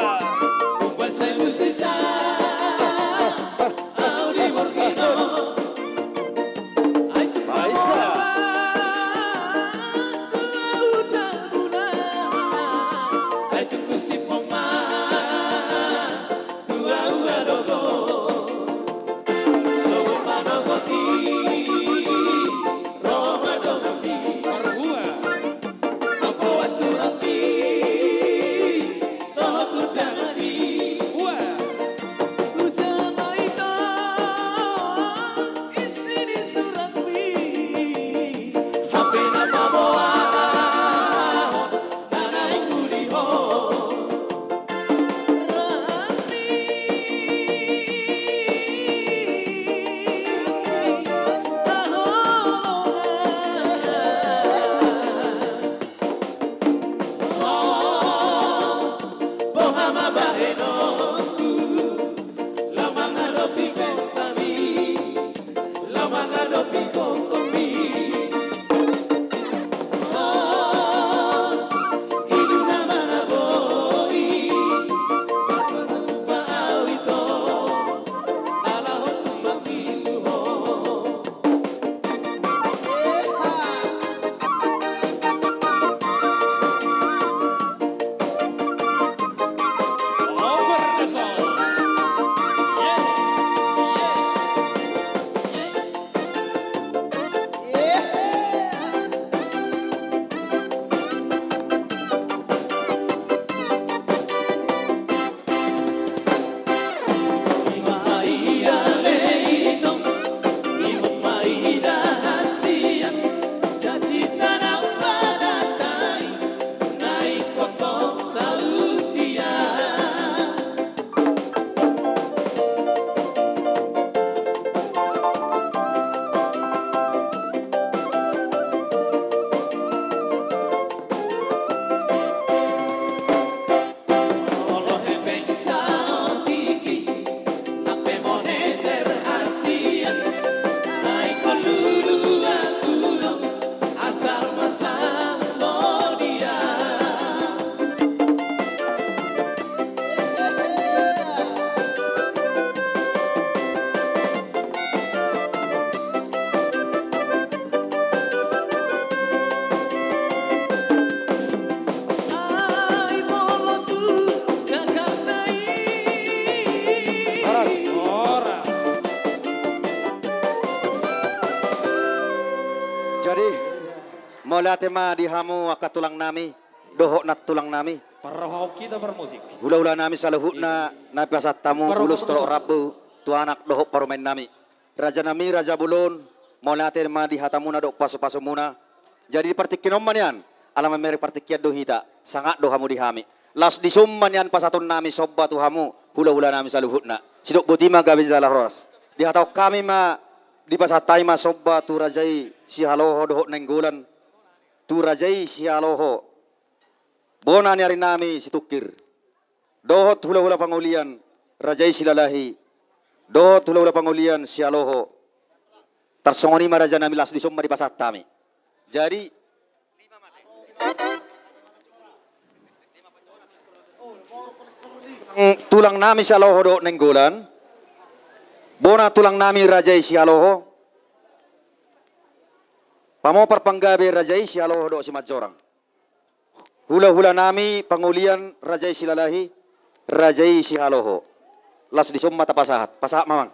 dopi pestami, lamaga dopi kokomi. Oh, iduna mana boi, matuba awito, nala hosus bakitu ho. Jadi mula tema dihamu akat tulang nami, dohok nak tulang nami. Parahau kita bermusik. Hula-hula nami saluhutna na pasat tamu ulus tolok rabu tu anak dohok parumen nami. Raja nami raja bulun mula tema dihatamuna dok pasu-pasu muna. Jadi partikinom manian alam merek partikiat dohita sangat dohamu dihami. Las disumman yan pasatun nami sobba tuhamu hula-hula nami saluhutna. Sidok butima gabi jalah ros. Dihatau kami ma di pasatai ma sobba tu rajai si haloho dohok nenggulan tu rajai si haloho bona nyari nami si tukir dohot hula-hula pangulian rajai si lalahi dohot hula-hula pangulian si haloho tarsongoni ma raja nami las disumma di pasatami. Jadi tulang nami si haloho dohok nenggulan bona tulang nami rajai si haloho pamo perpanggabe rajai si haloho do si majorang. Hula-hula nami pangulian rajai si lalahi, rajai si haloho. Las disumma tapasahat, pasahat mamang.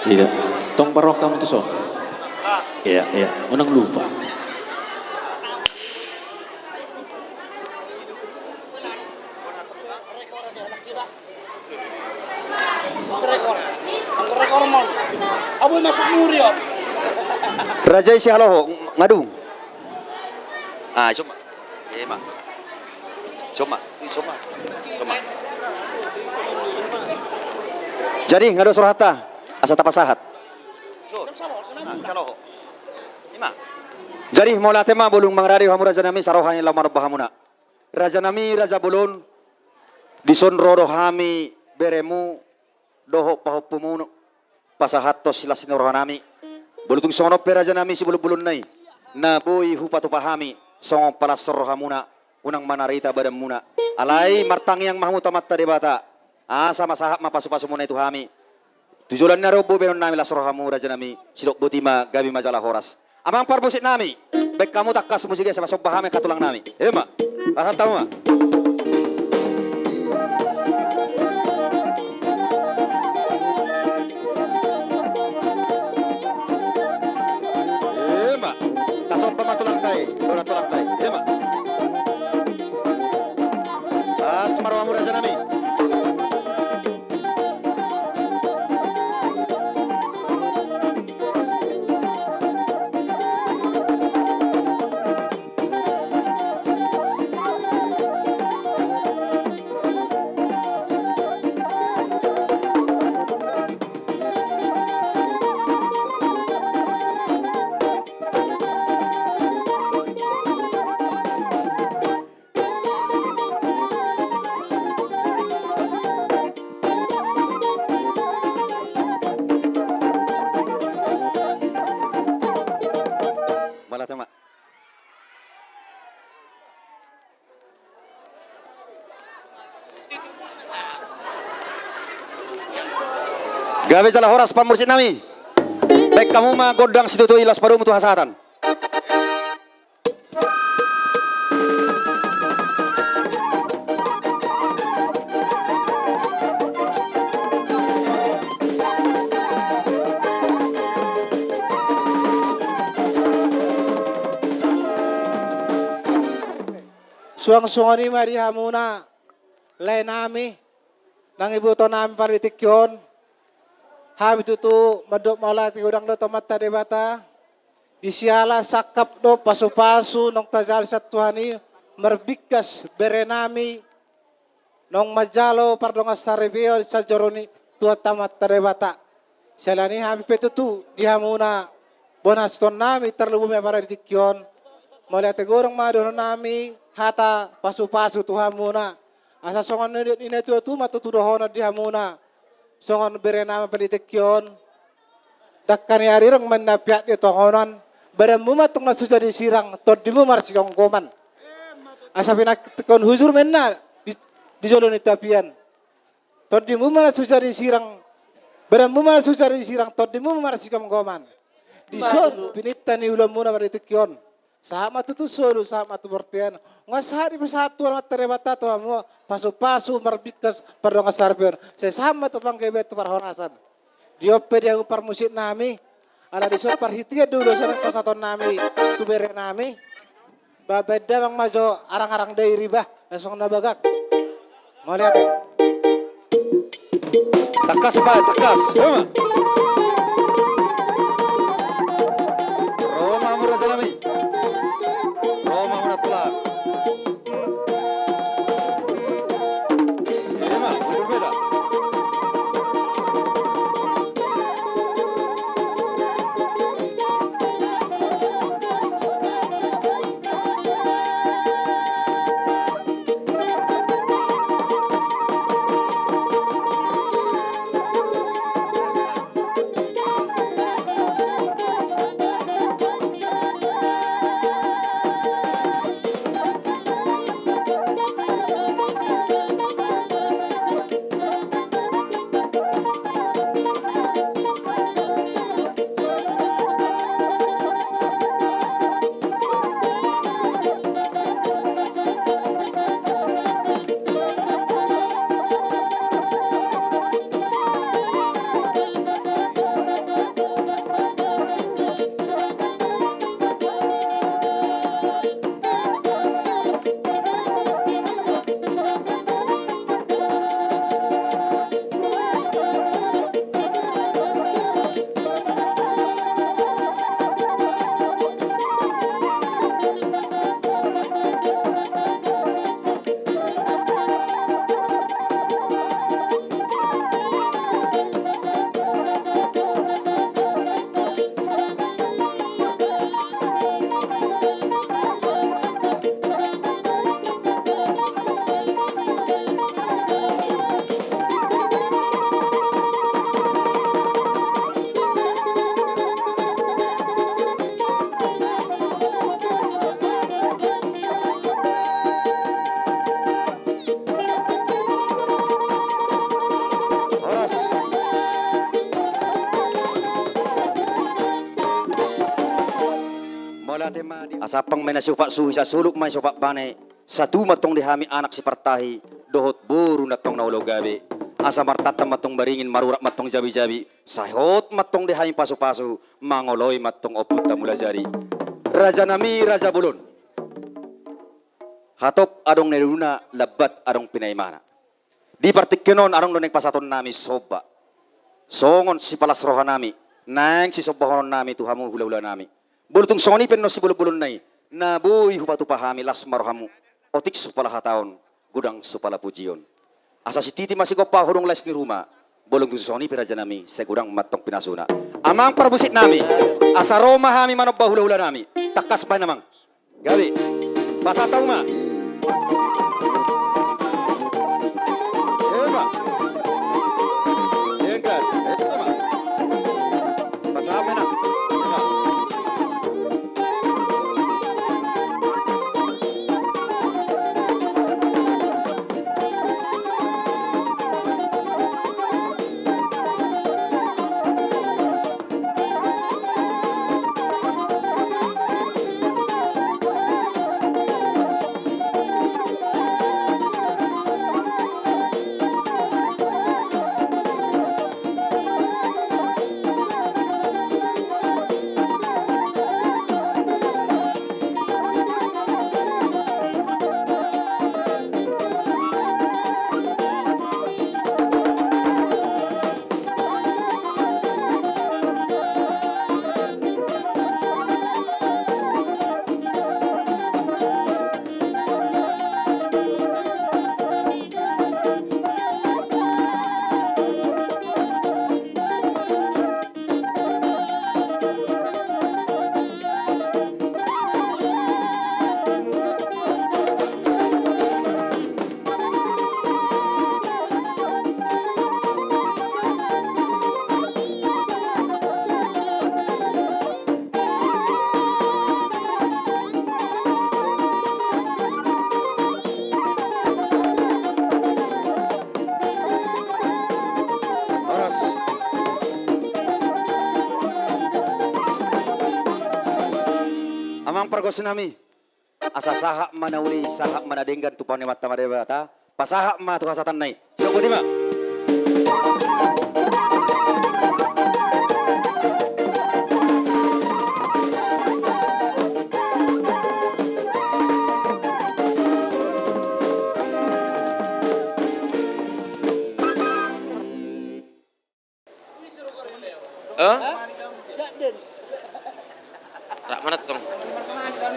Tidak. Tong parok kamu tuh so. Iya, iya. Unang lupa. Abu masuk muri ya. Rajai si haloho ngadung. Ah, cuma. Ema. Cuma. Jadi ngado surhata asa tapasahat. Saloho. Ima. Jadi mola tema bulung mangrari hamu raja nami sarohani lamar bahamuna. Raja nami raja bulun dison rodo hami beremu doho pahopumu pasahat tos silasin rohanami. Bulutung sono peraja nami si bulu-bulun nai. Na boy hupatu pahami song palas rohamuna unang manarita badamuna. Alai martang yang mahmu tamat tadi bata. Sama sahab mapasu-pasu muna itu hami. Tujulan na robo benon nami las rohamu raja nami sidok butima gabi majalah horas. Amang parmusik nami. Baik kamu takkas musiknya sama sobbahame katulang nami. Ema. Pasal tahu ma. Ema. Kasop pematulang tai, dona tulang tai. Ema. Asmarwamu raja nami. Gabe jala horas pamursid nami. Baik kamu mah godang situ tu ilas padu mutu hasatan. Suang-suang ni Maria Muna, lain nami, nang ibu to nami paritikyon, Hami tutu madok malati udang do tomata debata. Disiala sakap do pasu-pasu nong tajal sa Tuhani merbikas berenami nong majalo pardonga saribio sa joroni tua tamat debata. Selani hami petutu dihamuna bonas ton nami terlebih para ditikyon. Melihat tegorong madon nami hata pasu-pasu tuhamuna. Asa songon ini tu matu tudohona dihamuna. Songon berenama penditikyon dakkan yarirang menapiat di tohonan beremu matung na susah disirang todimu marsi kongkoman asapina tekon huzur menna di joloni tapian todimu mana susah disirang beremu mana susah disirang todimu marsi kongkoman di son pinitani ulam muna penditikyon sama tu solo sama tu bertian ngasari pesatu amat terebata tu amu pasu-pasu merbikas pada ngasarpion sesama tu pangkebet tu parhorasan diope dia upar musik nami ada di sopar hitia dulu sana pasaton nami tu bere nami babeda bang majo arang-arang dari riba esong nabagak mau lihat takas pak takas Roma murasa nami Roma muratula berbeda asapang may nasupak suhi sa sulok may supak bane sa tumatong dihami anak si partahi dohot buru natong naulo gabi asa martata matong baringin marurak matong jabi-jabi sahot matong dihami pasu-pasu mangoloy matong oputa mula jari raja nami raja bulun hatop adong neluna labat adong pinaimana di partikyonon adong doneng pasaton nami soba songon si palas roha nami nang si soba honon nami tuhamu hula-hula nami bulutong soni penno si bulun nai na buy hupatu pahami las marhamu otik supala hataon gudang supala pujion asa si titi masih kopa hurung les ni rumah bolong tu soni peraja nami segudang matong pinasuna amang parbusit nami asa Roma hami manobba hula-hula nami takas pa namang gabi basa tau ma eba engkat ma basa apa na pergos nami. Asa sahak manauli sahak manadenggan tu paune mata madebata. Pasahak ma tu kasatan nai. Sila kutima. Rak mana tong?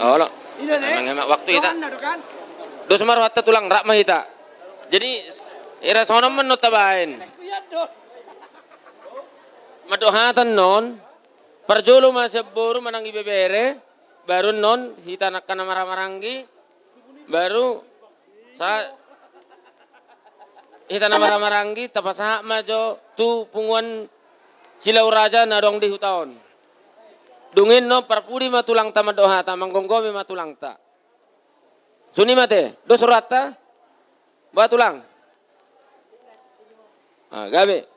Oh lo. Menghemat waktu kita. Dos marwata tulang rak mahita. Jadi ira sono menut tabain. Madohatan non. Perjolo masih boru manangi bebere. Baru non hita nakana maramarangi. Baru sa hita maramarangi tapasa majo tu punguan Silau Raja nadong di hutaon. Dungin no parpudi matulang ta madoha ta manggonggomi matulang ta. Suni mate, do surat ta? Batulang. Ah, gabe.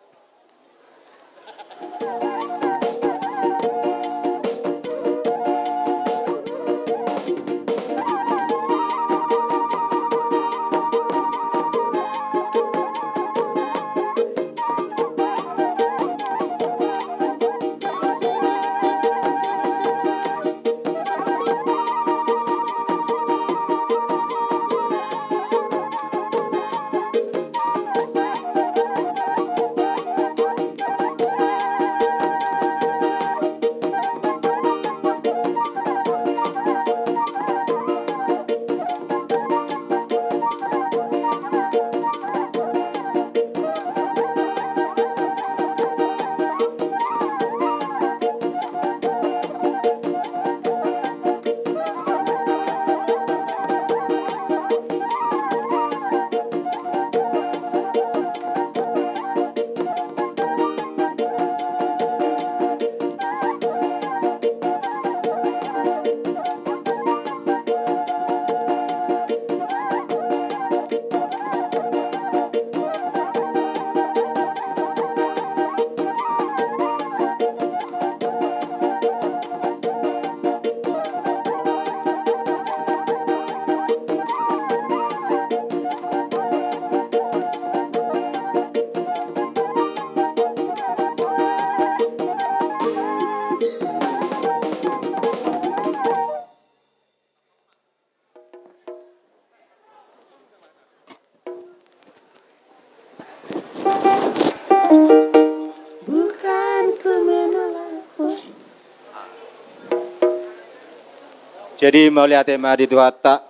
Jadi melihat tema di Tuhatta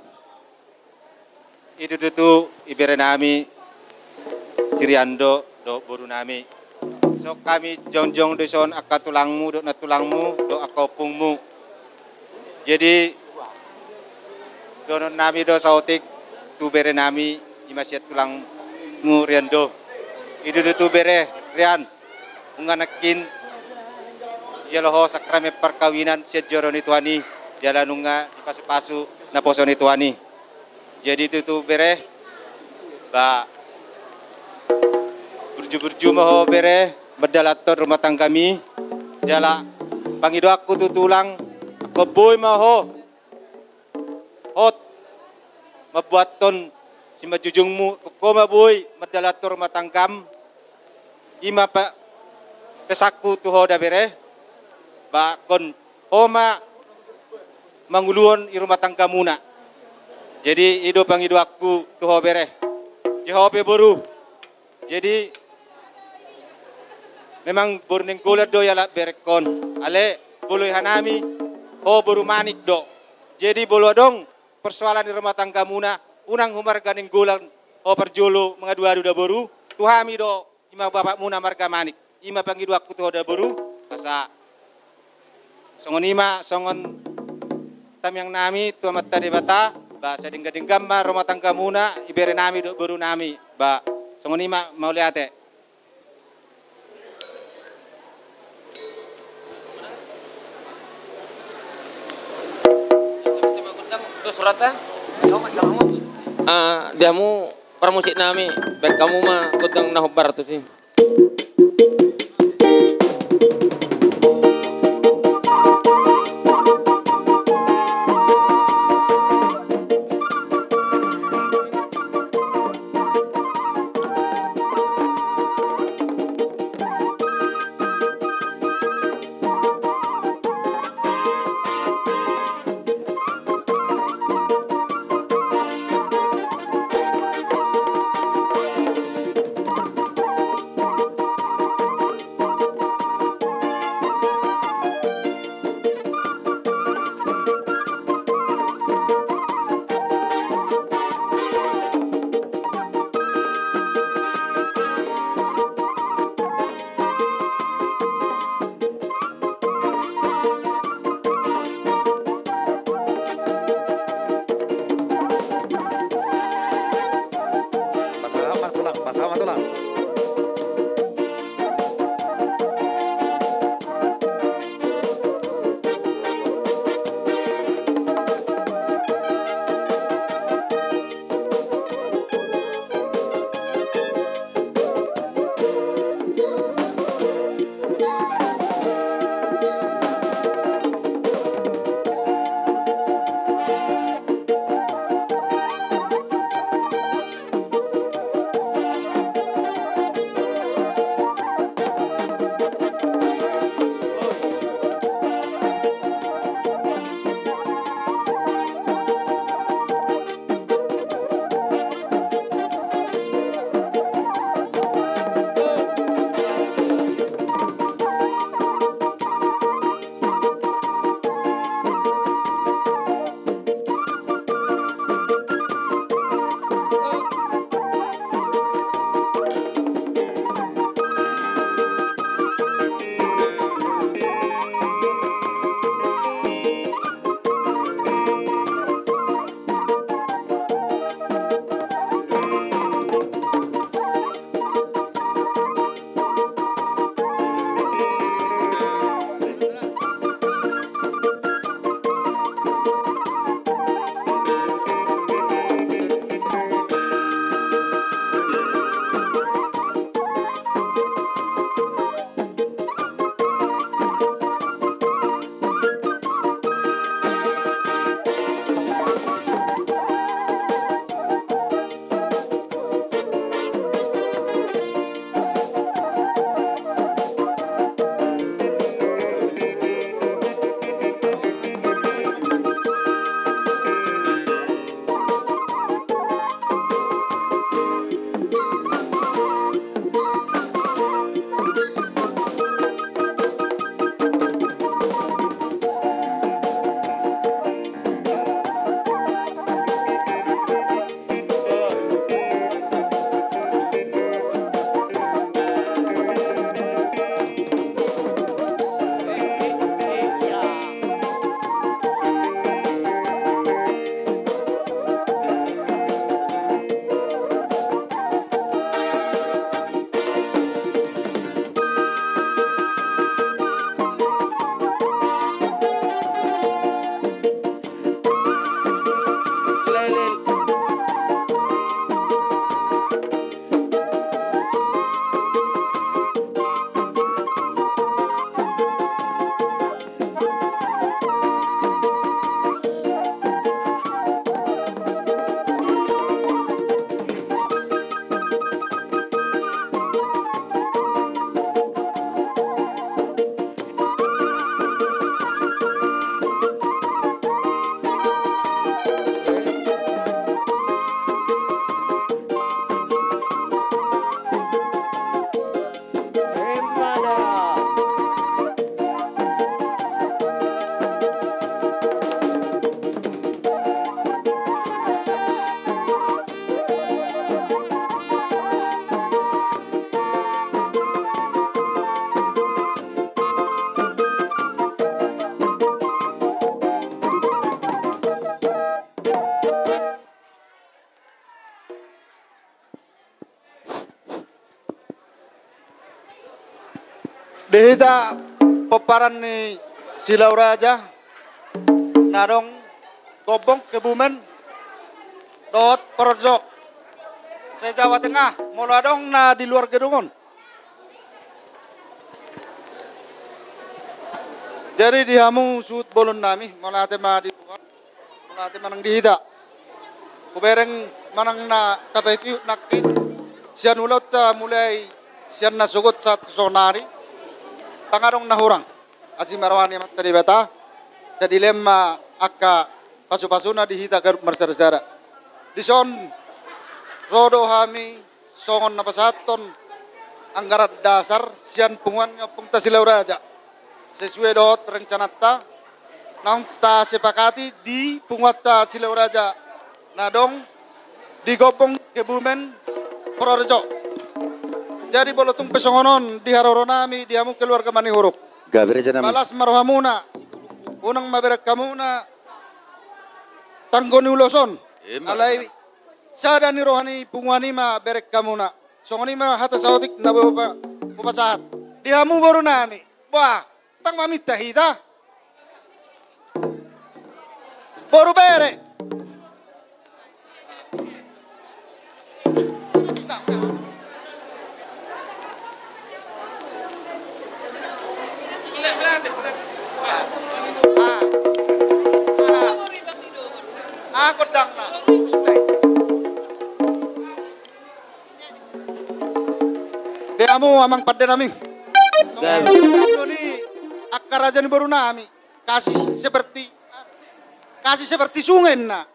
itu ibere nami Siriando do boru nami. So kami jongjong do son akatulangmu do natulangmu do akopungmu. Jadi donon nami do sautik tu bere nami imasiat tulangmu riando. Itu bere rian unganakin jaloho sakrame perkawinan siat joroni tuani. Jalanunga di pasu-pasu na posoni tuani. Jadi itu bere ba burju-burju maho bere berdalator rumah tangga kami jala pangido aku tutulang aku boy maho hot mabuaton si majujungmu ko maboy berdalator rumah tanggam ima pa pesaku tuho da bere ba kon homa manguluon i rumah tangga muna. Jadi hidup pangido aku tuho bere. Jehope boru. Jadi memang burning gulat do yala berekon. Ale buluy hanami ho boru manik do. Jadi bolo dong persoalan di rumah tangga muna unang humar ganing gulan ho perjolo mengadu-adu da boru. Tuhami do ima bapak muna marga manik. Ima pangido aku tuho da boru. Asa songon ima songon yang nami tua mata debata ba sading gading gambar rumah tangga muna ibere nami do baru nami ba songonima mau liate surata diamu permusik nami baik kamu mah kudang nahobar tuh sih. Dihita peparan ni Silau Raja, Nadong, Gobong, Kebumen, Dot, Porojok. Saya Jawa Tengah, mula dong na di luar gedungon. Jadi dihamu sud bolon nami, mula ate ma di luar, mula ate manang dihita. Kubereng manang na tapay itu nakit, siyan ulot mulai siyan nasugot sa sonari, tangarong nahurang. Asi marawani mat tadi beta, sa dilema akka pasu-pasuna dihita garut marsara-sara. Dison rodo hami songon napasaton anggaran dasar sian punguan ngapung ta Silau Raja. Sesuai dot rencanata nang ta sepakati di punguat ta Silau Raja nadong digopong Kebumen Purworejo. Jadi bolotung pesongonon di haroro nami diamu keluarga Manihuruk. Gabereja nami. Balas marhamuna unang maberak kamuna tanggoni uloson alai sada ni rohani punguani ma berek kamuna songoni ma hata saotik na boba upasahat dihamu baru nami wah tang mami tahita baru bere aku dang na diamu amang pada nami ini akar raja ni baru nami kasih seperti sungai na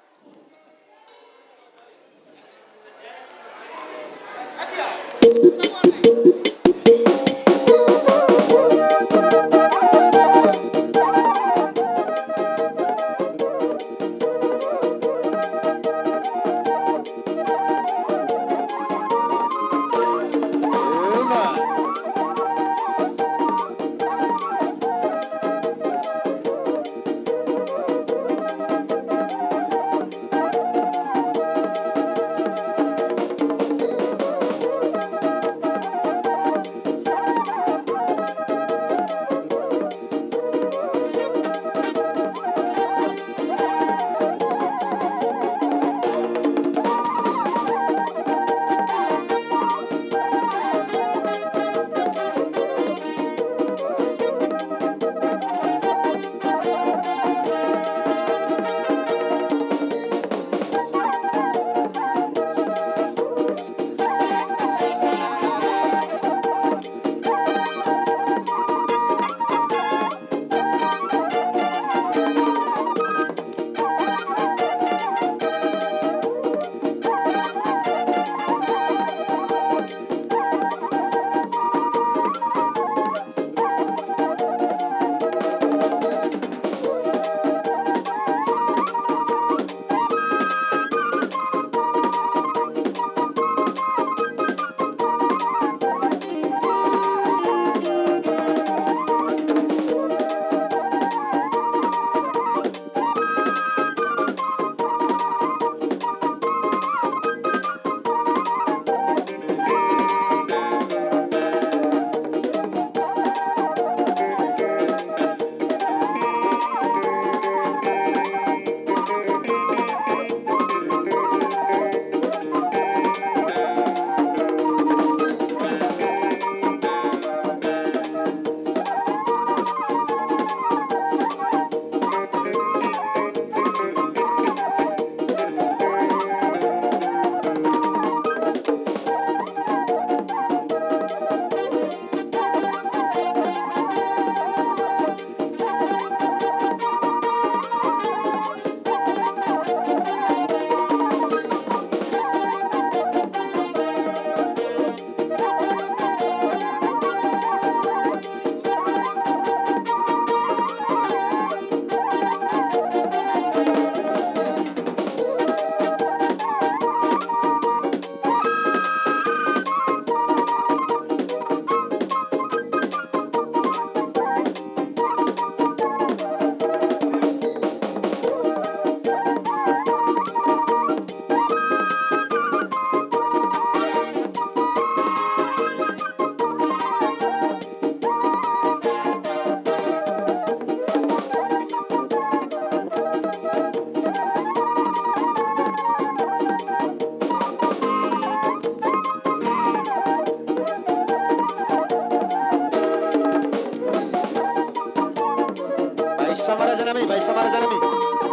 sama Raja Nami, baik sama Raja Nami.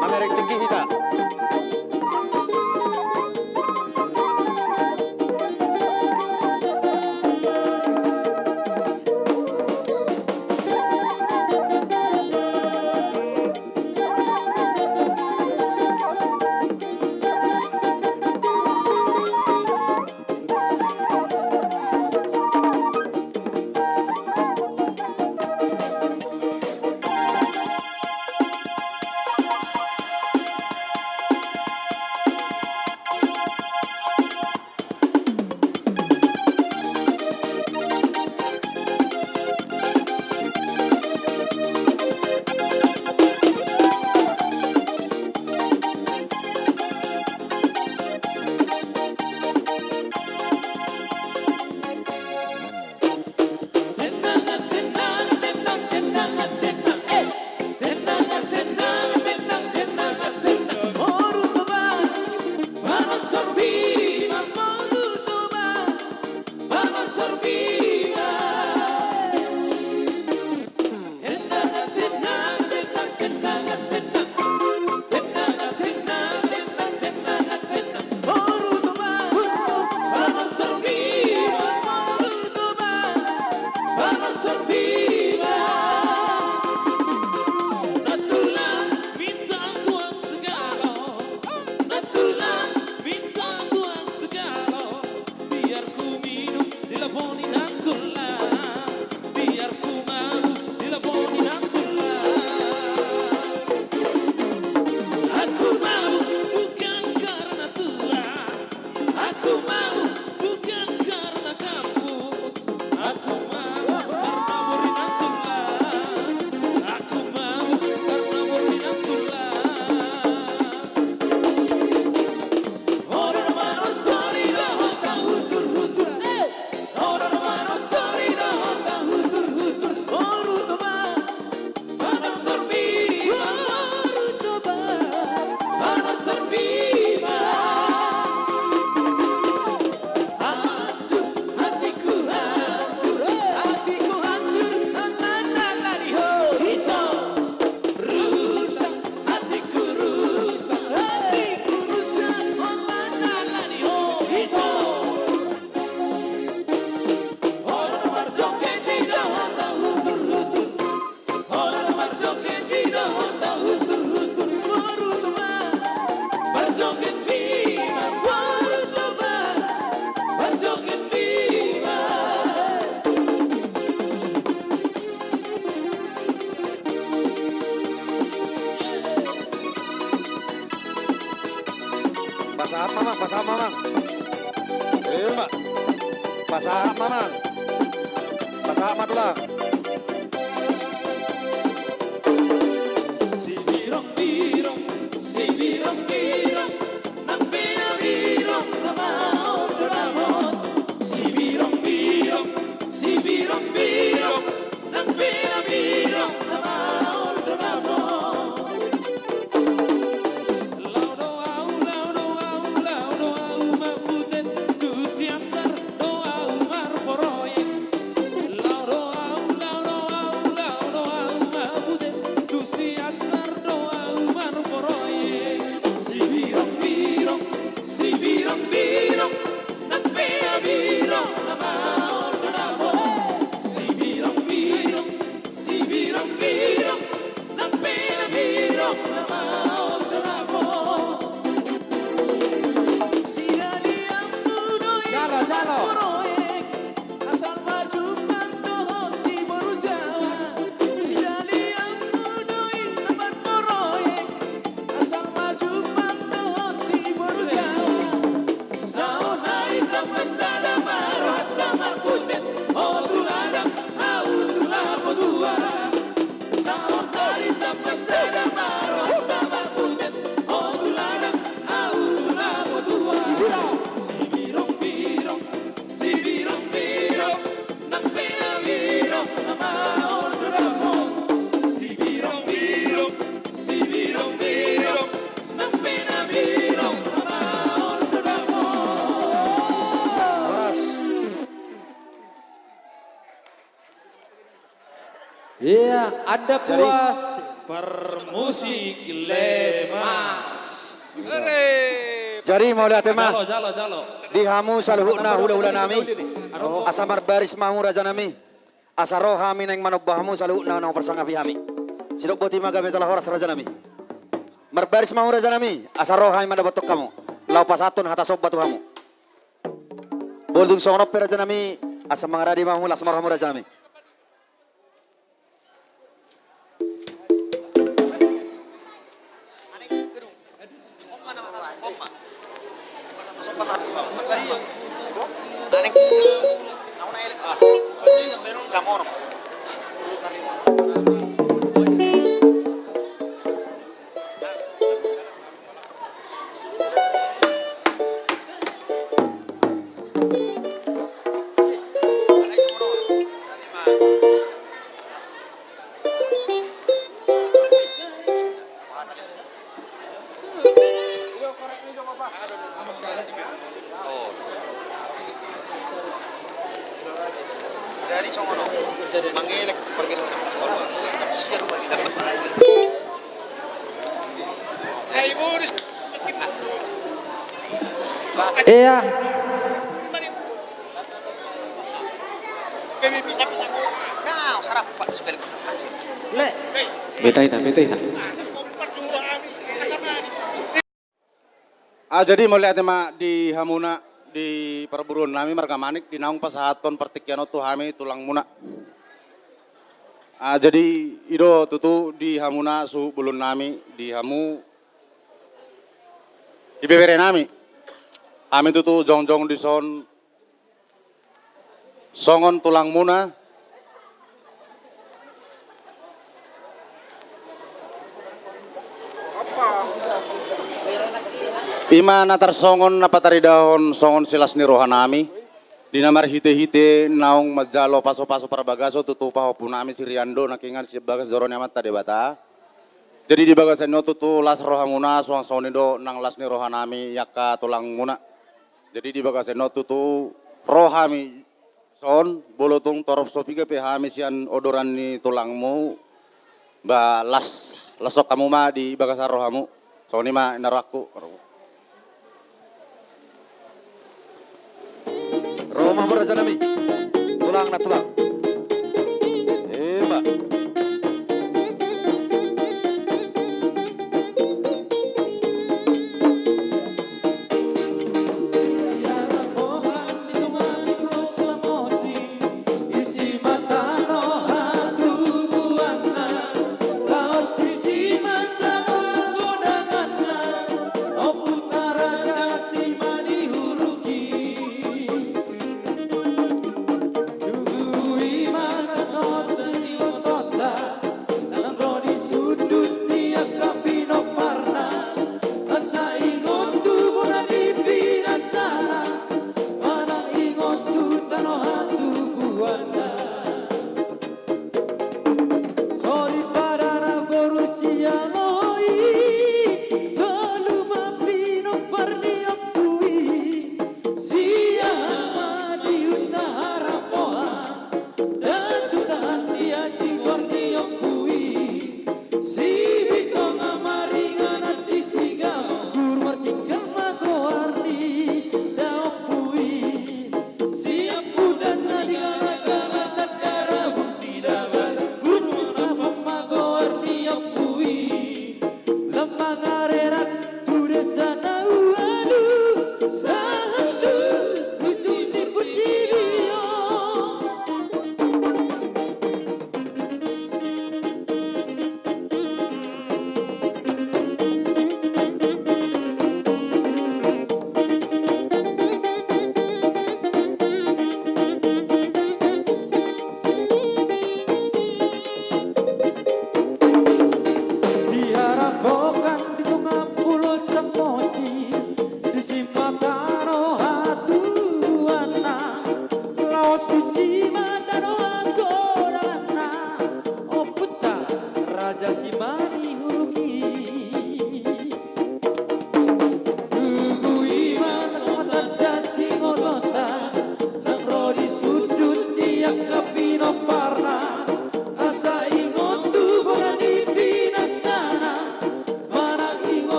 Mamerek tinggi kita. Pasahat mamang, pasahat mamang. Ayo mbak. Pasahat mamang. Pasahat matulang. Si birong birong, si birong birong, nampi na birong na maot na ramot. Si birong birong, si birong birong, nampi na birong na maot na ramot. Iya, Anda puas permusik lemas. Jadi mau lihat tema Jalo. dihamu saluhuna hula-hula nami asa marbaris mahu raja nami asa rohami neng manobahmu saluhuna nang persangapi hami sidok boti magabe salah horas raja nami marbaris mahu raja nami asa rohami madabotok kamu lau pasatun hata sobat hamu boldung sonop raja nami asa mangaradi mahu lasmar hamu raja nami. Dari songono, mangelek pergi siar balik dapat. Iya. Nah, sarap Pak sekaligus. Beta ita. Jadi melihat tema di hamuna di perburuan nami marga manik di naung pasahaton pertikiano tu hami tulang muna. Jadi ido tutu di hamuna su bulun nami di hamu di bebere nami. Kami tutu jong-jong di son songon tulang muna. Ima natar songon napatari dahon songon silas ni rohanami. Dinamar hite-hite naung majalo paso-paso para bagaso tutupa hopunami si Riando nakingan si bagas dorone amat tade bata. Jadi di bagasan no tutu las rohamuna suang sonido nang las ni rohanami yaka tulang muna. Jadi di bagasan no tutu rohami son bolotung torop sopi ke pehami sian odoran ni tulangmu ba lasok kamu ma di bagasan rohamu. Soni ma naraku. Roma beraja nami tulang na tulang. Mbak. Dugu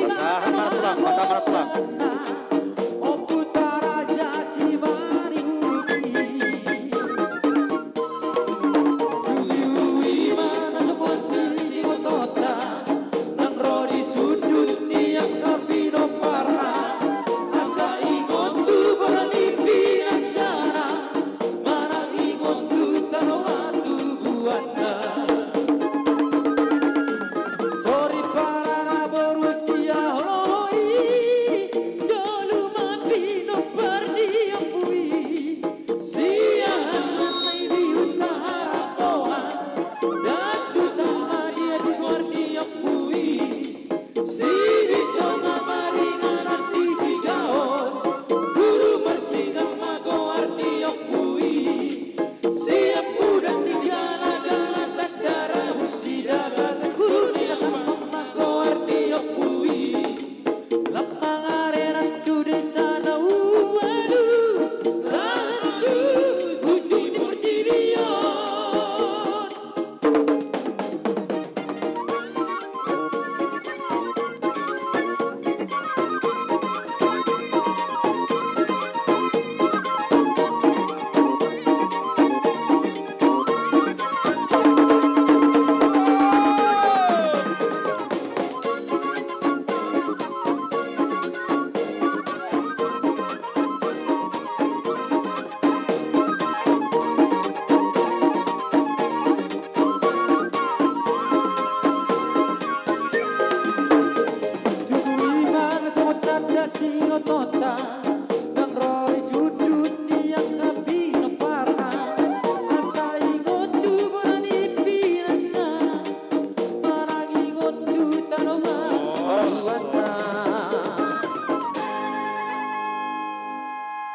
Basahan mana tulang, basahan mana tulang.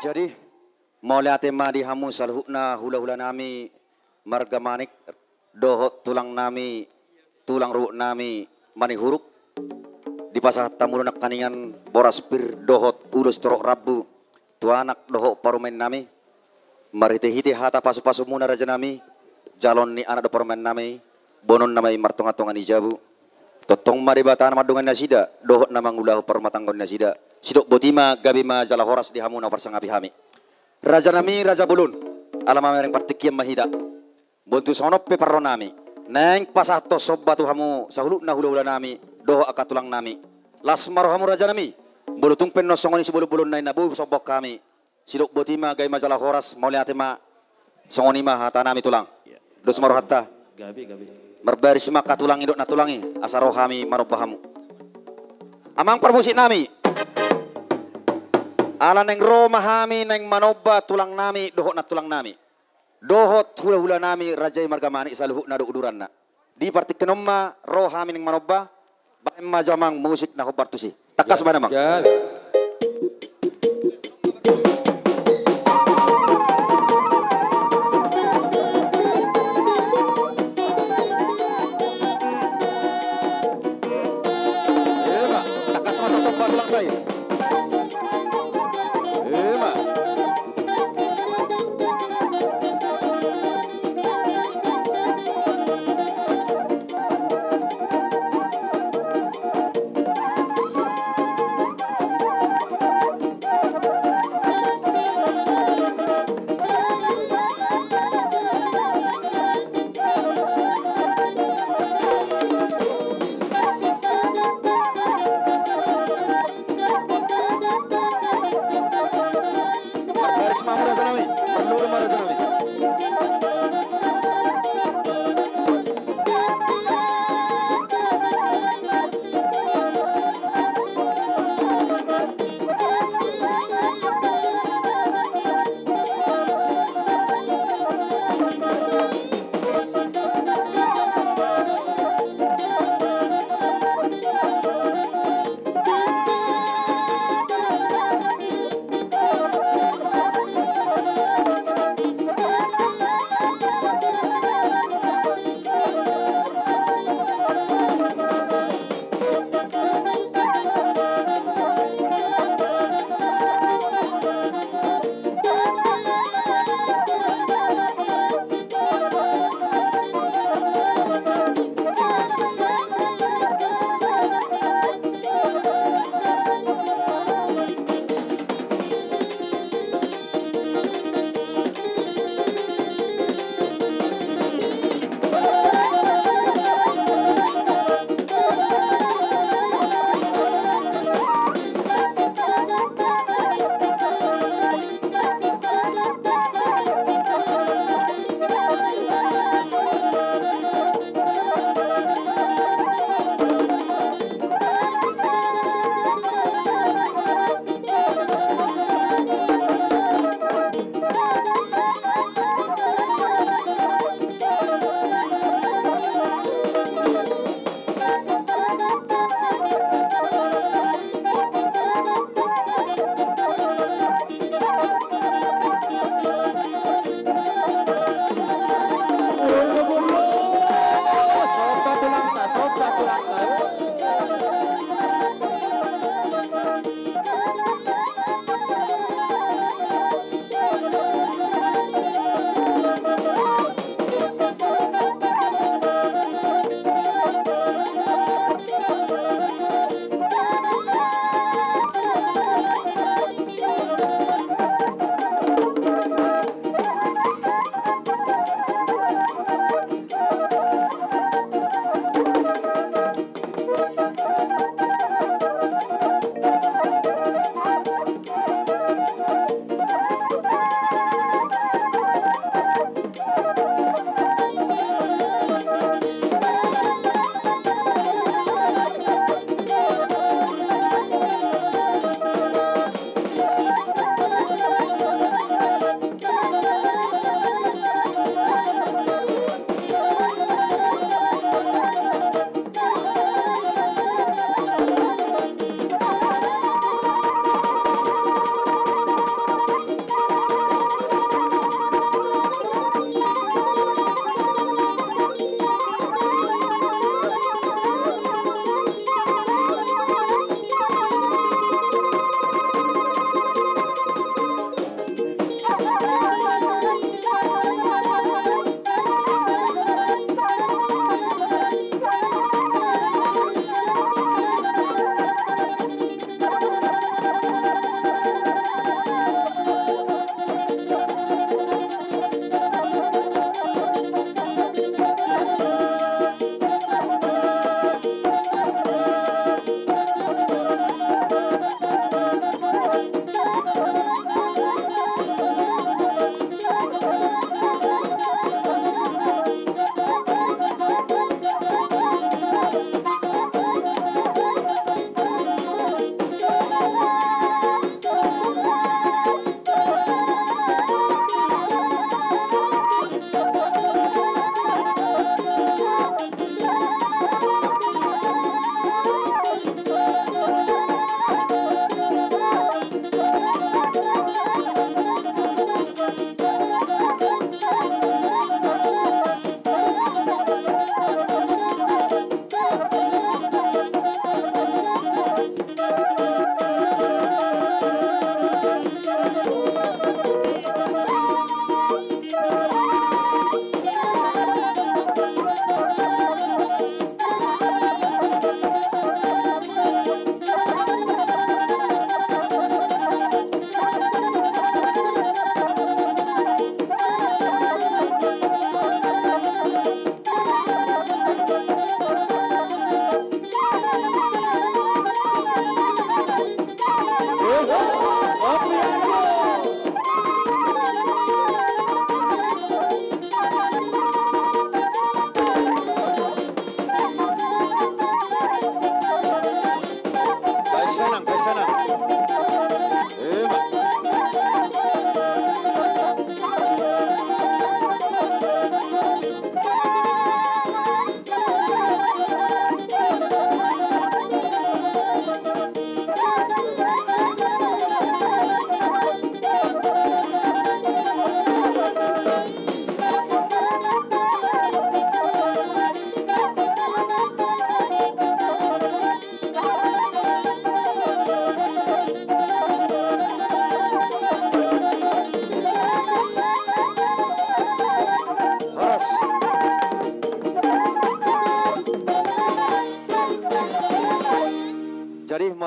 Jadi mulai tema di hamu salhukna hula-hula nami marga manik dohot tulang nami tulang ruuk nami mani huruk di pasah tamurunak kaningan boras pir dohot ulus torok rabu tuanak dohot parumen nami marite-hite hata pasu-pasu muna raja nami jalon ni anak do parumen nami bonon namai martonga-tonga ni jabu totong maribatan madungan nasida dohot namang ulahu parumatanggon nasida sidok botima gabi ma jala horas di hamuna parsangapi hami raja nami raja bulun alama mereng partikiam mahida buntu sonop pe parro nami neng pasato sobbatu hamu sahulu na hula-hula nami doho akatulang nami lasmaro hamu raja nami bulutung penno songoni si bulu-bulun nai nabu sobok kami sidok botima gabi ma jala horas mauli atema songoni ma hata nami tulang dos maro hatta Gabi. Merbaris maka tulang induk na tulangi asaro kami marobahamu amang permusik nami ala neng roma hami neng manoba tulang nami dohot na tulang nami dohot hula-hula nami rajai marga manik saluhuk na uduran na di partik kenomma roh hami neng manoba baem majamang musik na hobartusi takas mana mang takas mata sobat tulang tayo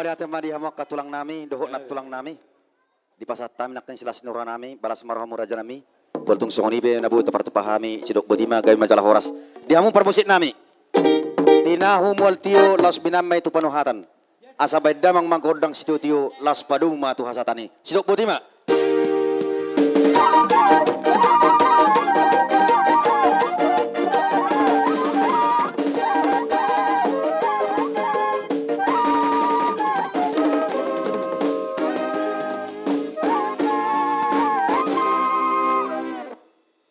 maulia tema di hamak katulang nami, dohok nak tulang nami. Di pasat kami nak silas nura nami, balas marhamu raja nami. Toltung songoni be nabu tepar tepahami, sidok bodima gay majalah horas. Di hamu permusik nami. Tinahu mual tio las binamai tu panuhatan. Asa baik damang mangkodang situ tio las padung matu hasatani. Sidok bodima.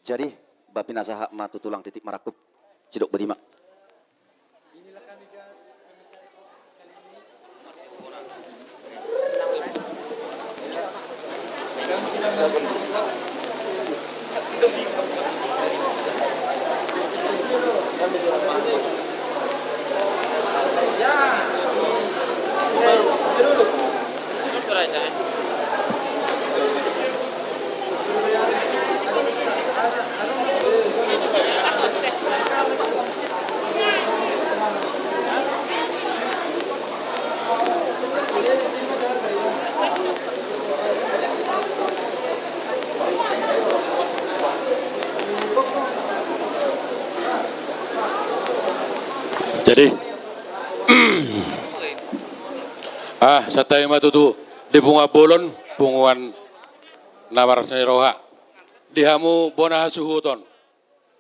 Jadi, bapi nasaha matu tulang titik marakup, sidok bedima. Jadi, satay matutu di bunga bolon, punguan nawar seniroha. Dihamu bona hasuhuton.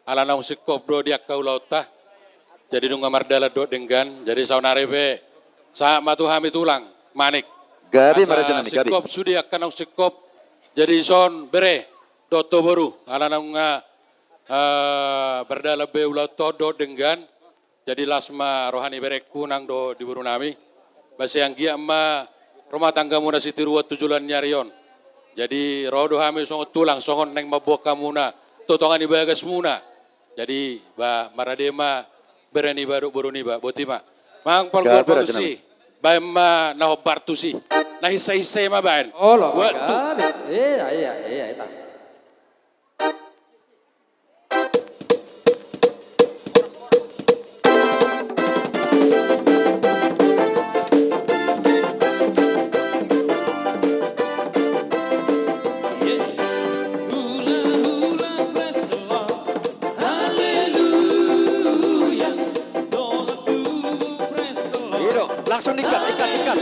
Ala naung sikop do diak kaulauta. Jadi nunga mardala do denggan. Jadi saunarepe sa matu hami tulang manik. Gabi marajan nami gabi. Sikop sudi akan naung sikop. Jadi son bere do toboru. Ala naung berdala be ulauto do denggan. Jadi lasma rohani berek kunang do di buru nami. Basi yang gia ma rumah tangga muna siti ruwat tujulan nyarion. Jadi rodo hami songot tulang songon neng maboka muna. Totongan ibagas muna. Jadi ba maradema berani baru buru niba botima. Mang palgol polusi. Ba ma nahobar tusi. Nahisay-hisay ma baen. Oh lo. Iya. Langsung ikat.